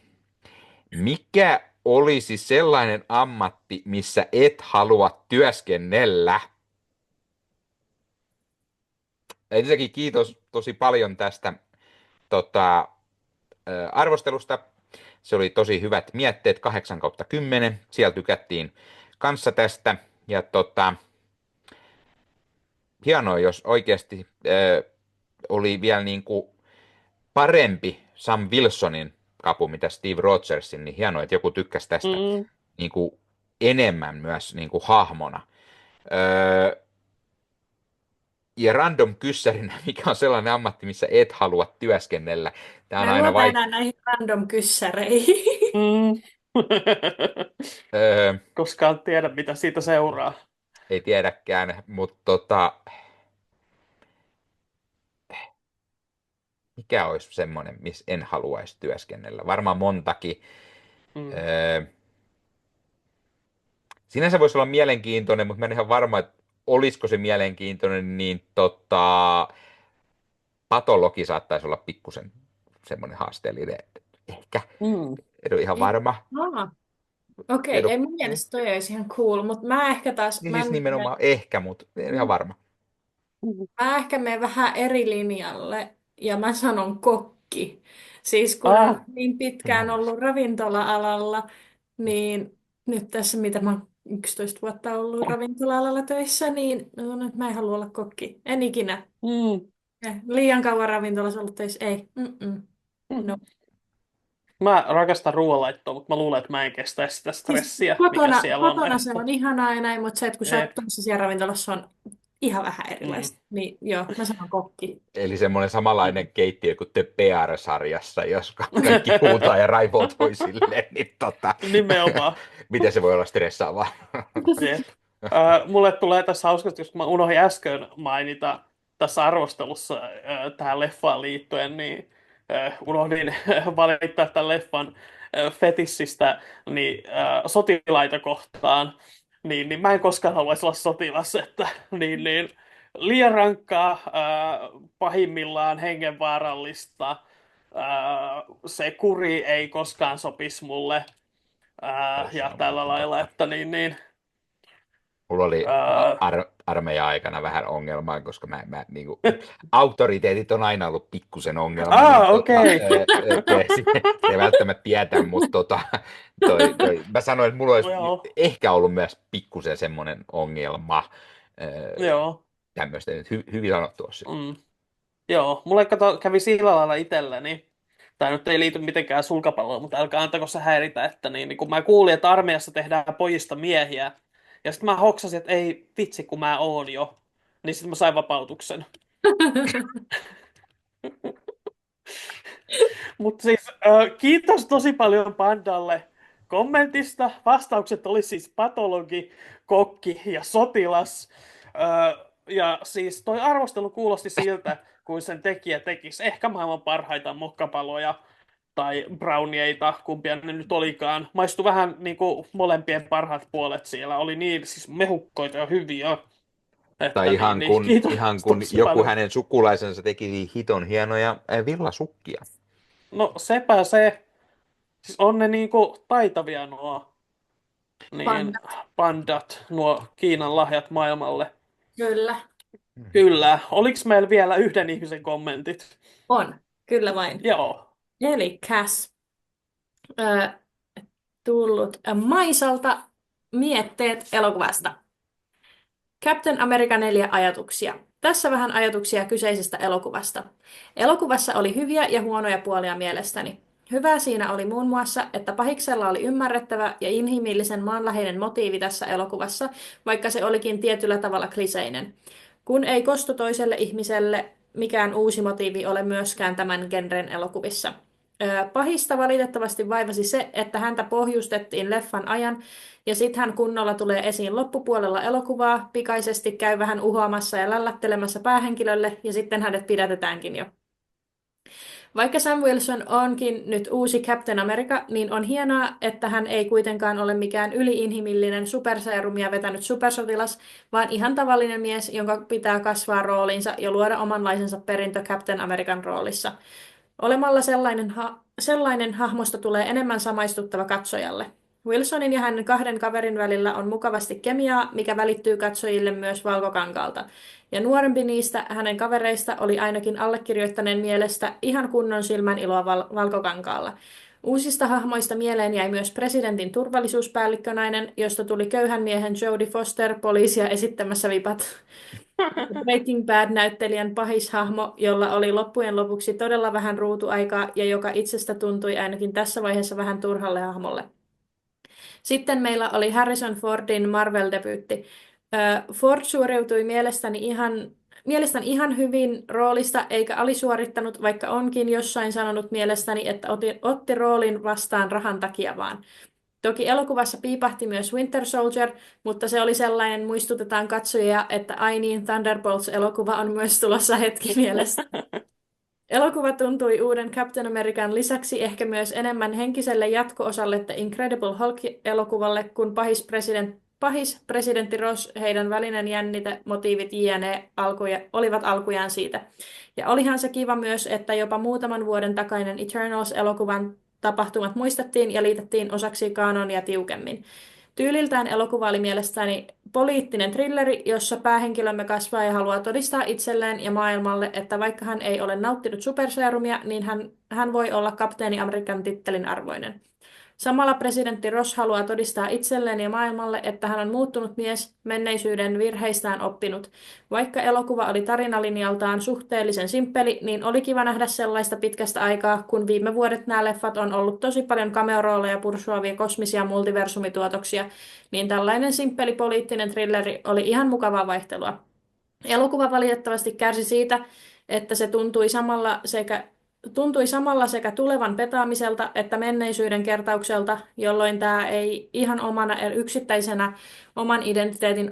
Speaker 1: Mikä olisi sellainen ammatti, missä et halua työskennellä? Ensinnäkin kiitos tosi paljon tästä arvostelusta. Se oli tosi hyvät mietteet, 8/10. Siellä tykättiin kanssa tästä. Ja hienoa, jos oikeasti oli vielä niin kuin parempi Sam Wilsonin Kapu, mitä Steve Rogersin, niin hienoa, että joku tykkäsi tästä niin kuin enemmän myös niin kuin hahmona. Ja random kyssärinä, mikä on sellainen ammatti, missä et halua työskennellä. Tämä on
Speaker 2: Mä en
Speaker 1: aina
Speaker 2: luota enää näihin random kyssäreihin.
Speaker 3: Koskaan tiedä, mitä siitä seuraa.
Speaker 1: Ei tiedäkään, mutta mikä olisi semmoinen, missä en haluaisi työskennellä? Varmaan montakin. Sinänsä voisi olla mielenkiintoinen, mutta mä en ihan varma, että olisiko se mielenkiintoinen, niin patologi saattaisi olla pikkusen semmoinen haasteellinen. Ehkä,
Speaker 3: Mm.
Speaker 1: en ole ihan varma. En
Speaker 2: Okei,
Speaker 1: ole,
Speaker 2: ei mun mielestä toi olisi ihan cool, mutta mä ehkä taas,
Speaker 1: niin siis nimenomaan ehkä, mutta en ole ihan varma.
Speaker 2: mä ehkä menen vähän eri linjalle ja mä sanon kokki. Siis kun on
Speaker 3: Ah,
Speaker 2: niin pitkään ollut ravintola-alalla, niin nyt tässä mitä mä oon 11 vuotta ollut ravintola-alalla töissä, niin mä sanon, että mä en halua olla kokki. En ikinä.
Speaker 3: mm.
Speaker 2: Liian kauan ravintolassa ollut töissä, ei. Mm-mm. No.
Speaker 3: Mä rakastan ruoanlaittoa, mutta mä luulen, että mä en kestä sitä
Speaker 2: Siis
Speaker 3: stressiä, mikä
Speaker 2: kotona,
Speaker 3: siellä on.
Speaker 2: kotona se on ihanaa ja näin, mutta se, että kun sä oot
Speaker 3: Jep.
Speaker 2: töissä siellä ravintolassa, on ihan vähän
Speaker 3: Mm.
Speaker 2: erilaista. Niin joo, mä sanon kokki.
Speaker 1: Eli semmoinen samanlainen keittiö kuin The Bear-sarjassa, jos kaikki huutaa ja raivoo toisilleen, niin
Speaker 3: Nimenomaan.
Speaker 1: miten se voi olla stressaavaa?
Speaker 3: Jep. Mulle tulee tässä hauskasti, jos mä unohdin äsken mainita tässä arvostelussa tähän leffaan liittyen, niin unohdin valittaa tämän leffan fetissistä niin, sotilaita kohtaan. Niin mä en koskaan haluaisi olla sotilas, että liian rankkaa, pahimmillaan hengenvaarallista, se kuri ei koskaan sopisi mulle. Ja tällä lailla, että
Speaker 1: Mulla oli
Speaker 3: ää,
Speaker 1: armeijan aikana vähän ongelmaa, koska niinku, auktoriteetit on aina ollut pikkusen ongelma. Niin,
Speaker 3: okei.
Speaker 1: se ei välttämättä tietä, mutta mä sanoin, että mulla olisi
Speaker 3: Joo.
Speaker 1: ehkä ollut myös pikkusen semmoinen ongelma.
Speaker 3: Joo.
Speaker 1: Tämmöistä, hyvin sanottu Ossi.
Speaker 3: Joo, mulle kävi sillä lailla itselläni. Tämä nyt ei liity mitenkään sulkapalloon, mutta älkää antako se häiritä, että niin kun mä kuulin, että armeijassa tehdään pojista miehiä, ja sitten mä hoksasin, että ei vitsi, kun mä oon jo, niin sitten mä sain vapautuksen. Mutta siis kiitos tosi paljon Pandalle kommentista. Vastaukset oli siis patologi, kokki ja sotilas. Ja siis toi arvostelu kuulosti siltä, kuin sen tekijä tekisi ehkä maailman parhaita mokkapaloja tai brownieita, kumpia ne nyt olikaan. Maistui vähän niin kuin molempien parhaat puolet siellä. Oli niin siis mehukkoita ja hyviä. Että
Speaker 1: Tai ihan
Speaker 3: kiitos
Speaker 1: kun
Speaker 3: tosi
Speaker 1: joku
Speaker 3: paljon.
Speaker 1: hänen sukulaisensa teki hiton hienoja villasukkia.
Speaker 3: No sepä se. Siis on ne niinku taitavia nuo pandat, nuo Kiinan lahjat maailmalle.
Speaker 2: Kyllä.
Speaker 3: Kyllä. Oliko meillä vielä yhden ihmisen kommentit?
Speaker 2: On. Kyllä vain.
Speaker 3: Joo.
Speaker 2: Eli Cass. Tullut Maisalta mietteet elokuvasta. Captain America 4 ajatuksia. Tässä vähän ajatuksia kyseisestä elokuvasta. Elokuvassa oli hyviä ja huonoja puolia mielestäni. Hyvää siinä oli muun muassa, että pahiksella oli ymmärrettävä ja inhimillisen maanläheinen motiivi tässä elokuvassa, vaikka se olikin tietyllä tavalla kliseinen. Kun ei kosto toiselle ihmiselle, mikään uusi motiivi ole myöskään tämän genren elokuvissa. Pahista valitettavasti vaivasi se, että häntä pohjustettiin leffan ajan, ja sitten hän kunnolla tulee esiin loppupuolella elokuvaa, pikaisesti käy vähän uhoamassa ja lällättelemässä päähenkilölle, ja sitten hänet pidätetäänkin jo. Vaikka Sam Wilson onkin nyt uusi Captain America, niin on hienoa, että hän ei kuitenkaan ole mikään yliinhimillinen superseerumia vetänyt supersotilas, vaan ihan tavallinen mies, jonka pitää kasvaa rooliinsa ja luoda omanlaisensa perintö Captain American roolissa. Olemalla sellainen hahmosta tulee enemmän samaistuttava katsojalle. Wilsonin ja hänen kahden kaverin välillä on mukavasti kemiaa, mikä välittyy katsojille myös valkokankaalta. Ja nuorempi niistä hänen kavereista oli ainakin allekirjoittaneen mielestä ihan kunnon silmän iloa valkokankaalla. Uusista hahmoista mieleen jäi myös presidentin turvallisuuspäällikkönainen, josta tuli köyhän miehen Jodie Foster poliisia esittämässä vipat. Breaking Bad-näyttelijän pahishahmo, jolla oli loppujen lopuksi todella vähän ruutuaikaa ja joka itsestä tuntui ainakin tässä vaiheessa vähän turhalle hahmolle. Sitten meillä oli Harrison Fordin Marvel-debyytti. Ford suoriutui mielestäni ihan hyvin roolista, eikä alisuorittanut, vaikka onkin jossain sanonut mielestäni, että otti roolin vastaan rahan takia vaan. Toki elokuvassa piipahti myös Winter Soldier, mutta se oli sellainen, muistutetaan katsojia, että ai niin, Thunderbolts-elokuva on myös tulossa hetki mielestä. Elokuva tuntui uuden Captain American lisäksi ehkä myös enemmän henkiselle jatko-osalle The Incredible Hulk-elokuvalle, kun pahis, presidentti Ross, heidän välinen jännite, motiivit jne. Olivat alkujaan siitä. Ja olihan se kiva myös, että jopa muutaman vuoden takainen Eternals-elokuvan tapahtumat muistettiin ja liitettiin osaksi kanonia tiukemmin. Tyyliltään elokuva oli mielestäni poliittinen thrilleri, jossa päähenkilömme kasvaa ja haluaa todistaa itselleen ja maailmalle, että vaikka hän ei ole nauttinut superseerumia, niin hän voi olla kapteeni Amerikan tittelin arvoinen. Samalla presidentti Ross haluaa todistaa itselleen ja maailmalle, että hän on muuttunut mies, menneisyyden virheistään oppinut. Vaikka elokuva oli tarinalinjaltaan suhteellisen simppeli, niin oli kiva nähdä sellaista pitkästä aikaa, kun viime vuodet nämä leffat on ollut tosi paljon cameo-rooleja pursuavia kosmisia multiversumituotoksia, niin tällainen simppeli poliittinen thrilleri oli ihan mukavaa vaihtelua. Elokuva valitettavasti kärsi siitä, että se tuntui samalla sekä tulevan petaamiselta että menneisyyden kertaukselta, jolloin tämä ei ihan omana yksittäisenä oman identiteetin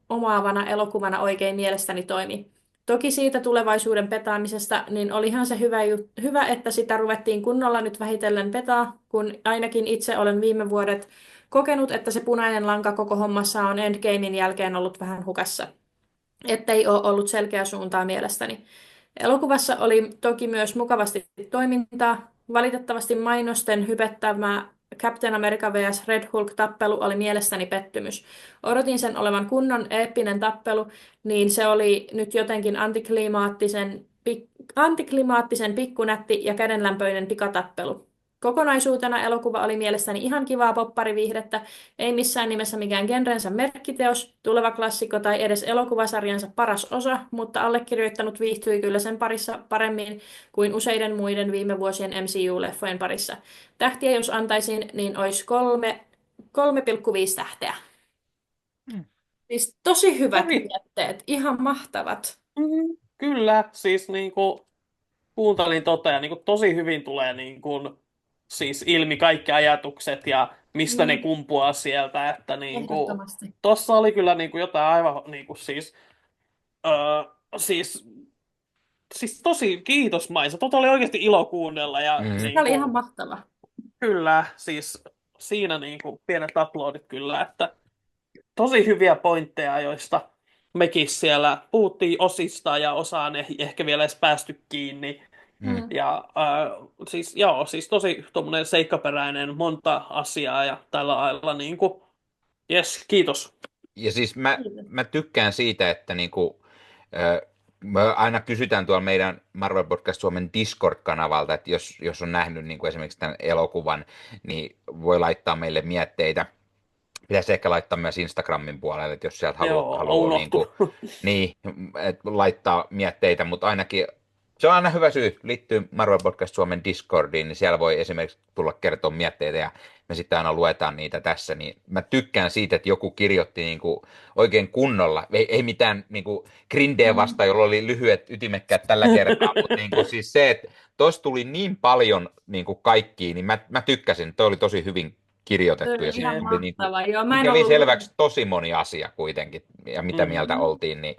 Speaker 2: omaavana elokuvana oikein mielestäni toimi. Toki siitä tulevaisuuden petaamisesta, niin olihan se hyvä, että sitä ruvettiin kunnolla nyt vähitellen petaa, kun ainakin itse olen viime vuodet kokenut, että se punainen lanka koko hommassa on Endgamein jälkeen ollut vähän hukassa. Ettei ole ollut selkeää suuntaa mielestäni. Elokuvassa oli toki myös mukavasti toimintaa. Valitettavasti mainosten hypettämä Captain America vs. Red Hulk-tappelu oli mielestäni pettymys. Odotin sen olevan kunnon eeppinen tappelu, niin se oli nyt jotenkin antiklimaattisen pikkunätti ja kädenlämpöinen pikatappelu. Kokonaisuutena elokuva oli mielestäni ihan kivaa poppariviihdettä, ei missään nimessä mikään genrensä merkkiteos, tuleva klassikko tai edes elokuvasarjansa paras osa, mutta allekirjoittanut viihtyi kyllä sen parissa paremmin kuin useiden muiden viime vuosien MCU-leffojen parissa. Tähtiä jos antaisin, niin olisi 3,5 tähteä. Siis tosi hyvät mietteet, ihan mahtavat.
Speaker 3: Kyllä, siis niinku kuuntelin ja niinku tosi hyvin tulee niinku siis ilmi kaikki ajatukset ja mistä ne kumpuaa sieltä, että niinku
Speaker 2: Ehdottomasti.
Speaker 3: tossa oli kyllä niinku jotain aivan niinku siis siis tosi kiitosmaisa. Oli oikeasti ilo kuunnella ja
Speaker 2: Se oli ihan mahtava.
Speaker 3: kyllä, siis siinä niinku pienet aplodit kyllä, että tosi hyviä pointteja, joista mekin siellä puhuttiin osista ja osaan ei ehkä vielä edes päästy kiinni. Ja siis tosi tommonen seikkaperäinen, monta asiaa ja tällä lailla niinku, jes, kiitos.
Speaker 1: Ja siis mä tykkään siitä, että me aina kysytään tuolla meidän Marvel Podcast Suomen Discord-kanavalta, että jos on nähnyt esimerkiksi tämän elokuvan, niin voi laittaa meille mietteitä. Pitäisi ehkä laittaa myös Instagramin puolelle, että jos sieltä haluaa laittaa mietteitä, mutta ainakin se on aina hyvä syy liittyä Marvel Podcast Suomen Discordiin, niin siellä voi esimerkiksi tulla kertoa mietteitä ja me sitten aina luetaan niitä tässä, niin mä tykkään siitä, että joku kirjoitti oikein kunnolla, ei mitään grindejä vasta, jolla oli lyhyet ytimekkäät tällä kertaa, mutta siis se, että tuossa tuli niin paljon kaikkia, niin mä tykkäsin, toi oli tosi hyvin kirjoitettu ja
Speaker 2: ihan
Speaker 1: siinä oli selväksi tosi moni asia kuitenkin ja mitä mieltä oltiin, niin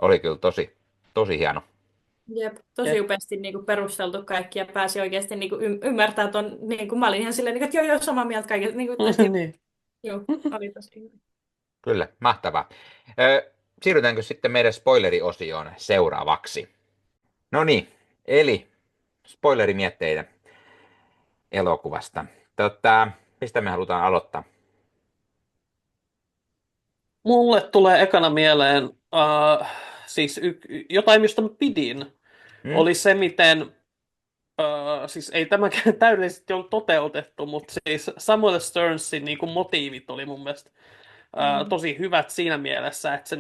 Speaker 1: oli kyllä tosi hieno.
Speaker 2: Jep, tosi upeasti perusteltu kaikki ja pääsi oikeasti ymmärtämään ton, mä olin ihan silleen, että joo, samaa mieltä kaikesta. Joo, oli tosi hyvä.
Speaker 1: Kyllä, mahtavaa. Siirrytäänkö sitten meidän spoileriosioon seuraavaksi? No niin, eli spoilerimietteitä elokuvasta. Mistä me halutaan aloittaa?
Speaker 3: Mulle tulee ekana mieleen siis jotain, mistä mä pidin. Oli se, miten siis ei tämäkään täydellisesti ollut toteutettu, mutta siis Samuel Sternsin motiivit oli mun mielestä tosi hyvät siinä mielessä, että se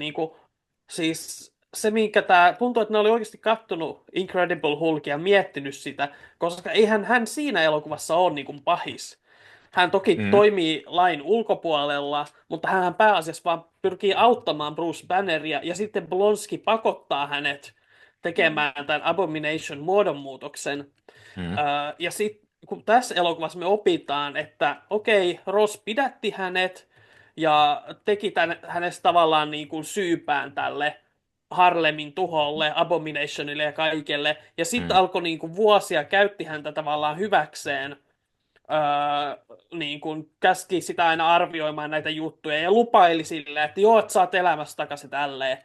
Speaker 3: siis se minkä tuntuu, että ne oli oikeasti kattonut Incredible Hulkia ja miettinyt sitä, koska eihän hän siinä elokuvassa ole pahis. Hän toki toimii lain ulkopuolella, mutta hän pääasiassa vaan pyrkii auttamaan Bruce Banneria ja sitten Blonsky pakottaa hänet tekemään tämän Abomination muodonmuutoksen. Ja sitten kun tässä elokuvassa me opitaan, että okei, Ross pidätti hänet ja teki hänestä tavallaan syypään tälle Harlemin tuholle, Abominationille ja kaikelle. Ja sitten alkoi vuosia käytti häntä tavallaan hyväkseen niin kuin käski sitä aina arvioimaan näitä juttuja ja lupaili silleen, että joo, että saat elämässä takaisin tälleen.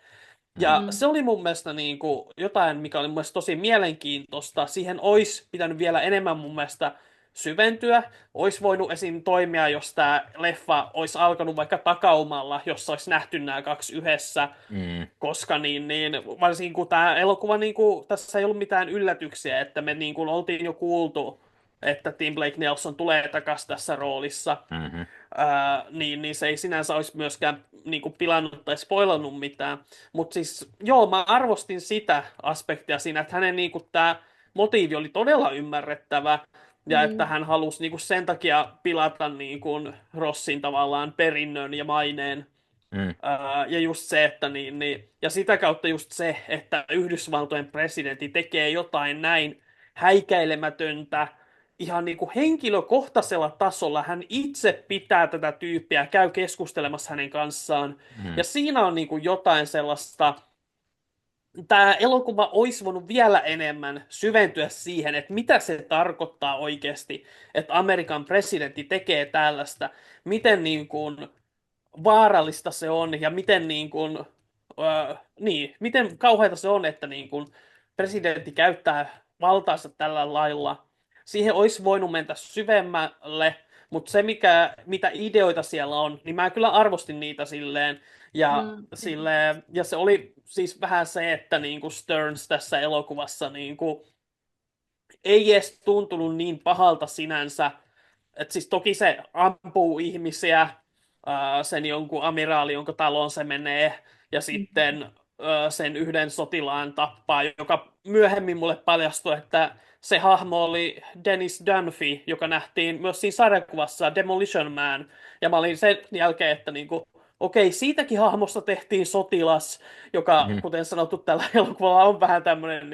Speaker 3: Ja
Speaker 2: Mm.
Speaker 3: se oli mun mielestä niin kuin jotain, mikä oli mun mielestä tosi mielenkiintoista. Siihen olisi pitänyt vielä enemmän mun mielestä syventyä. Olisi voinut esim. Toimia, jos tämä leffa olisi alkanut vaikka takaumalla, jossa olisi nähty nämä kaksi yhdessä.
Speaker 1: Mm.
Speaker 3: Koska varsinkin kun tämä elokuva, tässä ei ollut mitään yllätyksiä, että me oltiin jo kuultu, että Tim Blake Nelson tulee takaisin tässä roolissa.
Speaker 1: Mm-hmm.
Speaker 3: Niin se ei sinänsä olisi myöskään pilannut tai spoilannut mitään. Mutta siis joo, mä arvostin sitä aspektia siinä, että hänen tämä motiivi oli todella ymmärrettävä. Ja että hän halusi sen takia pilata Rossin tavallaan perinnön ja maineen.
Speaker 1: Mm.
Speaker 3: Ja just se, että ja sitä kautta just se, että Yhdysvaltojen presidentti tekee jotain näin häikäilemätöntä, ihan henkilökohtaisella tasolla. Hän itse pitää tätä tyyppiä, käy keskustelemassa hänen kanssaan. Ja siinä on jotain sellaista, tämä elokuva olisi voinut vielä enemmän syventyä siihen, että mitä se tarkoittaa oikeasti, että Amerikan presidentti tekee tällaista, miten vaarallista se on ja miten miten kauheata se on, että presidentti käyttää valtaansa tällä lailla. Siihen olisi voinut mennä syvemmälle, mutta se mitä ideoita siellä on, niin mä kyllä arvostin niitä silleen. Ja se oli siis vähän se, että Stearns tässä elokuvassa ei edes tuntunut niin pahalta sinänsä. Et siis toki se ampuu ihmisiä, sen jonkun amiraali, jonka taloon se menee, ja sitten sen yhden sotilaan tappaa, joka myöhemmin mulle paljastui, että se hahmo oli Dennis Dunphy, joka nähtiin myös siinä sarjakuvassa Demolition Man, ja mä olin sen jälkeen, että okei, siitäkin hahmosta tehtiin sotilas, joka, kuten sanottu, tällä elokuvalla on vähän tämmöinen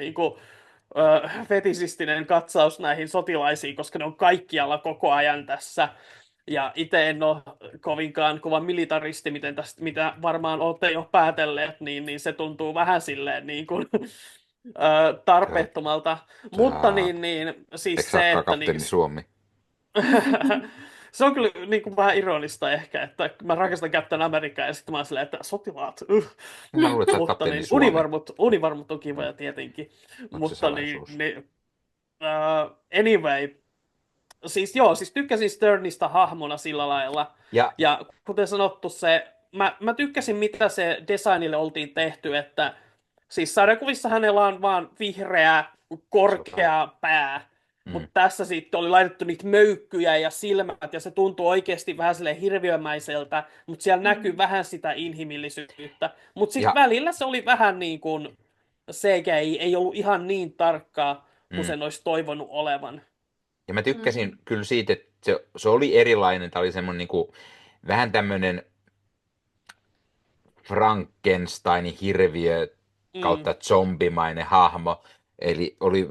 Speaker 3: fetisistinen katsaus näihin sotilaisiin, koska ne on kaikkialla koko ajan tässä. Ja itse en ole kovinkaan kova militaristi, mitä varmaan olette jo päätelleet, niin se tuntuu vähän silleen tarpeettomalta. Mutta siis se, että
Speaker 1: Kapteeni Suomi.
Speaker 3: se on kyllä vähän ironista ehkä, että mä rakastan Captain Americaa ja sitten mä oon silleen, että sotilaat,
Speaker 1: Mä luulen, että
Speaker 3: mutta
Speaker 1: Suomi.
Speaker 3: univarmut on kivoja tietenkin. Mutta anyway, siis tykkäsin Sternista hahmona sillä lailla. Ja kuten sanottu, mä tykkäsin, mitä se designille oltiin tehty, että siis sarjakuvissa hänellä on vaan vihreä, korkea pää. Mutta tässä sitten oli laitettu niitä möykkyjä ja silmät, ja se tuntuu oikeasti vähän silleen hirviömäiseltä, mutta siellä näkyy vähän sitä inhimillisyyttä. Mutta sitten välillä se oli vähän niin kuin CGI, ei ollut ihan niin tarkkaa kuin sen olisi toivonut olevan.
Speaker 1: Ja mä tykkäsin kyllä siitä, että se oli erilainen. Tämä oli semmoinen vähän tämmöinen Frankensteinin hirviö kautta zombimainen hahmo. Eli oli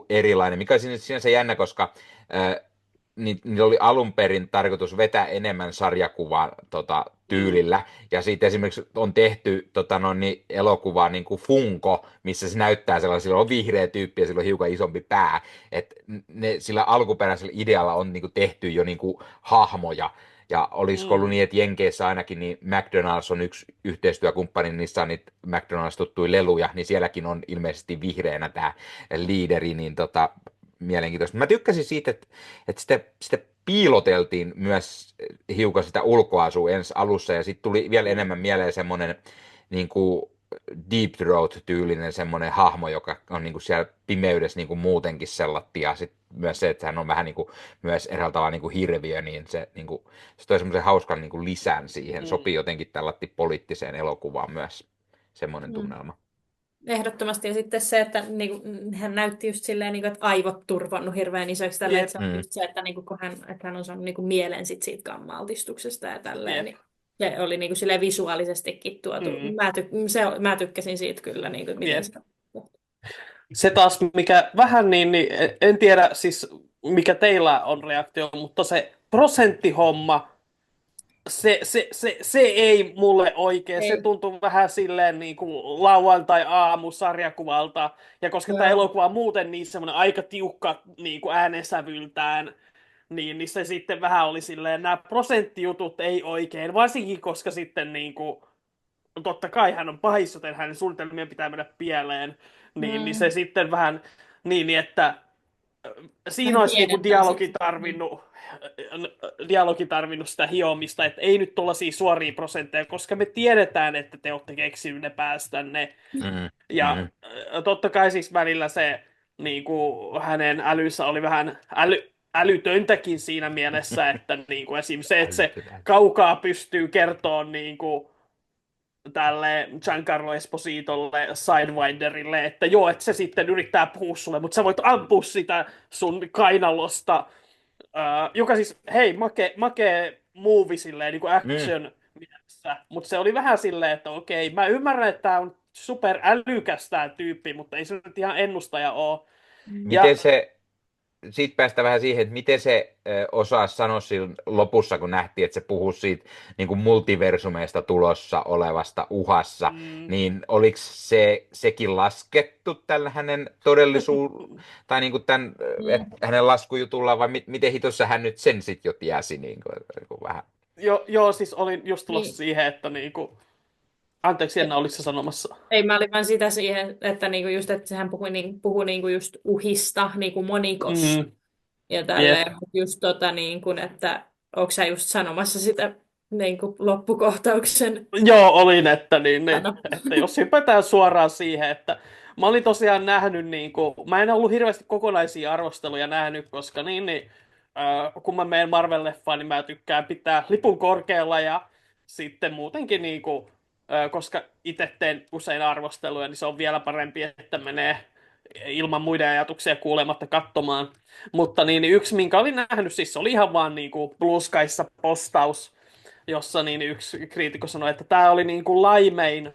Speaker 1: erilainen, mikä oli sinänsä jännä, koska niillä oli alun perin tarkoitus vetää enemmän sarjakuvan tyylillä. Ja siitä esimerkiksi on tehty elokuvaa Funko, missä se näyttää sellaisella, on vihreä tyyppi ja sillä on hiukan isompi pää. Et sillä alkuperäisellä idealla on tehty jo hahmoja. Ja olisiko ollut niin, että Jenkeissä ainakin niin McDonald's on yksi yhteistyökumppani, niissä on niitä McDonald's-tuttuja leluja, niin sielläkin on ilmeisesti vihreänä tämä liideri, niin mielenkiintoista. Mä tykkäsin siitä, että sitä piiloteltiin myös hiukan sitä ulkoasua ensi alussa, ja sitten tuli vielä enemmän mieleen semmoinen Deep Throat-tyylinen semmoinen hahmo, joka on siellä pimeydessä muutenkin sellatti, ja sitten myös se, että hän on vähän myös eräällä tavalla hirviö, niin se toi semmoisen hauskan lisän siihen, sopii jotenkin tällatti poliittiseen elokuvaan myös semmoinen tunnelma.
Speaker 2: Ehdottomasti. Ja sitten se, että hän näytti just silleen, että aivot turvannut hirveän isoiksi. Tälleen, että se on just se, että, kun hän on saanut mielen siitä gamma-altistuksesta ja tälleen. Niin se oli silleen visuaalisestikin tuotu. Mä tykkäsin siitä kyllä. Miten
Speaker 3: se taas, mikä vähän en tiedä siis, mikä teillä on reaktio, mutta se prosenttihomma, se ei mulle oikein. Ei. Se tuntuu vähän silleen lauantai-aamusarjakuvalta. Ja koska tämä elokuva on muuten niin semmoinen aika tiukka äänensävyltään, niin se sitten vähän oli silleen, nämä prosenttijutut ei oikein, varsinkin koska sitten niin kuin, totta kai hän on pahis, joten hänen suunnitelmien pitää mennä pieleen, niin se
Speaker 2: Mm.
Speaker 3: sitten vähän niin, että siinä
Speaker 2: Vähän
Speaker 3: olisi niinku
Speaker 2: pienentää sitten. Niin.
Speaker 3: dialogi tarvinnut sitä hiomista, että ei nyt tuollaisia suoria prosentteja, koska me tiedetään, että te olette keksinyt ne päästänne.
Speaker 1: Mm,
Speaker 3: Ja
Speaker 1: mm.
Speaker 3: totta kai siis välillä se niinku, hänen älyssä oli vähän älytöntäkin siinä mielessä, että niinku, esim. Se, että se
Speaker 1: Älytön.
Speaker 3: kaukaa pystyy kertoa niinku, tälle Giancarlo Espositolle, Sidewinderille, että joo, että se sitten yrittää puhua sulle, mutta sä voit ampua sitä sun kainalosta, joka siis, hei, make movie silleen, niin kuin
Speaker 1: Mm.
Speaker 3: action mielessä, mutta se oli vähän silleen, että okei, mä ymmärrän, että tää on super älykäs tää tyyppi, mutta ei se nyt ihan ennustaja ole.
Speaker 2: Mm.
Speaker 1: Miten
Speaker 3: Ja
Speaker 1: se, siitä päästä vähän siihen, että miten se osaa sanoa siinä lopussa, kun nähtiin, että se puhuu siitä niin kuin multiversumeista tulossa olevasta uhassa,
Speaker 3: mm,
Speaker 1: niin oliko sekin laskettu tällä hänen tai niin kuin tämän, hänen laskujutullaan, vai miten hitossa hän nyt sen sitten jo tiesi niin kuin vähän?
Speaker 3: joo, siis olin just tulossa
Speaker 2: Niin.
Speaker 3: siihen, että niinku, anteeksi Jenna, oliko se sanomassa?
Speaker 2: Ei, mä olin vaan sitä siihen, että niinku just, että sehän puhui niinku just uhista niinku monikossa
Speaker 3: Mm,
Speaker 2: ja
Speaker 3: jep.
Speaker 2: tälleen. Mut just niinku, että onko sä just sanomassa sitä niinku loppukohtauksen
Speaker 3: Joo, olin,
Speaker 2: sano?
Speaker 3: että jos hypätään suoraan siihen, että mä olin tosiaan nähnyt, niin kuin, mä en ollut hirveästi kokonaisia arvosteluja nähnyt, koska kun mä menen Marvel-leffaan, niin mä tykkään pitää lipun korkealla ja sitten muutenkin, koska itse teen usein arvosteluja, niin se on vielä parempi, että menee ilman muiden ajatuksia kuulematta katsomaan. Mutta yksi, minkä olin nähnyt, siis se oli ihan vaan niin kuin Blue Skyssa postaus, jossa yksi kriitikko sanoi, että tämä oli niin kuin laimein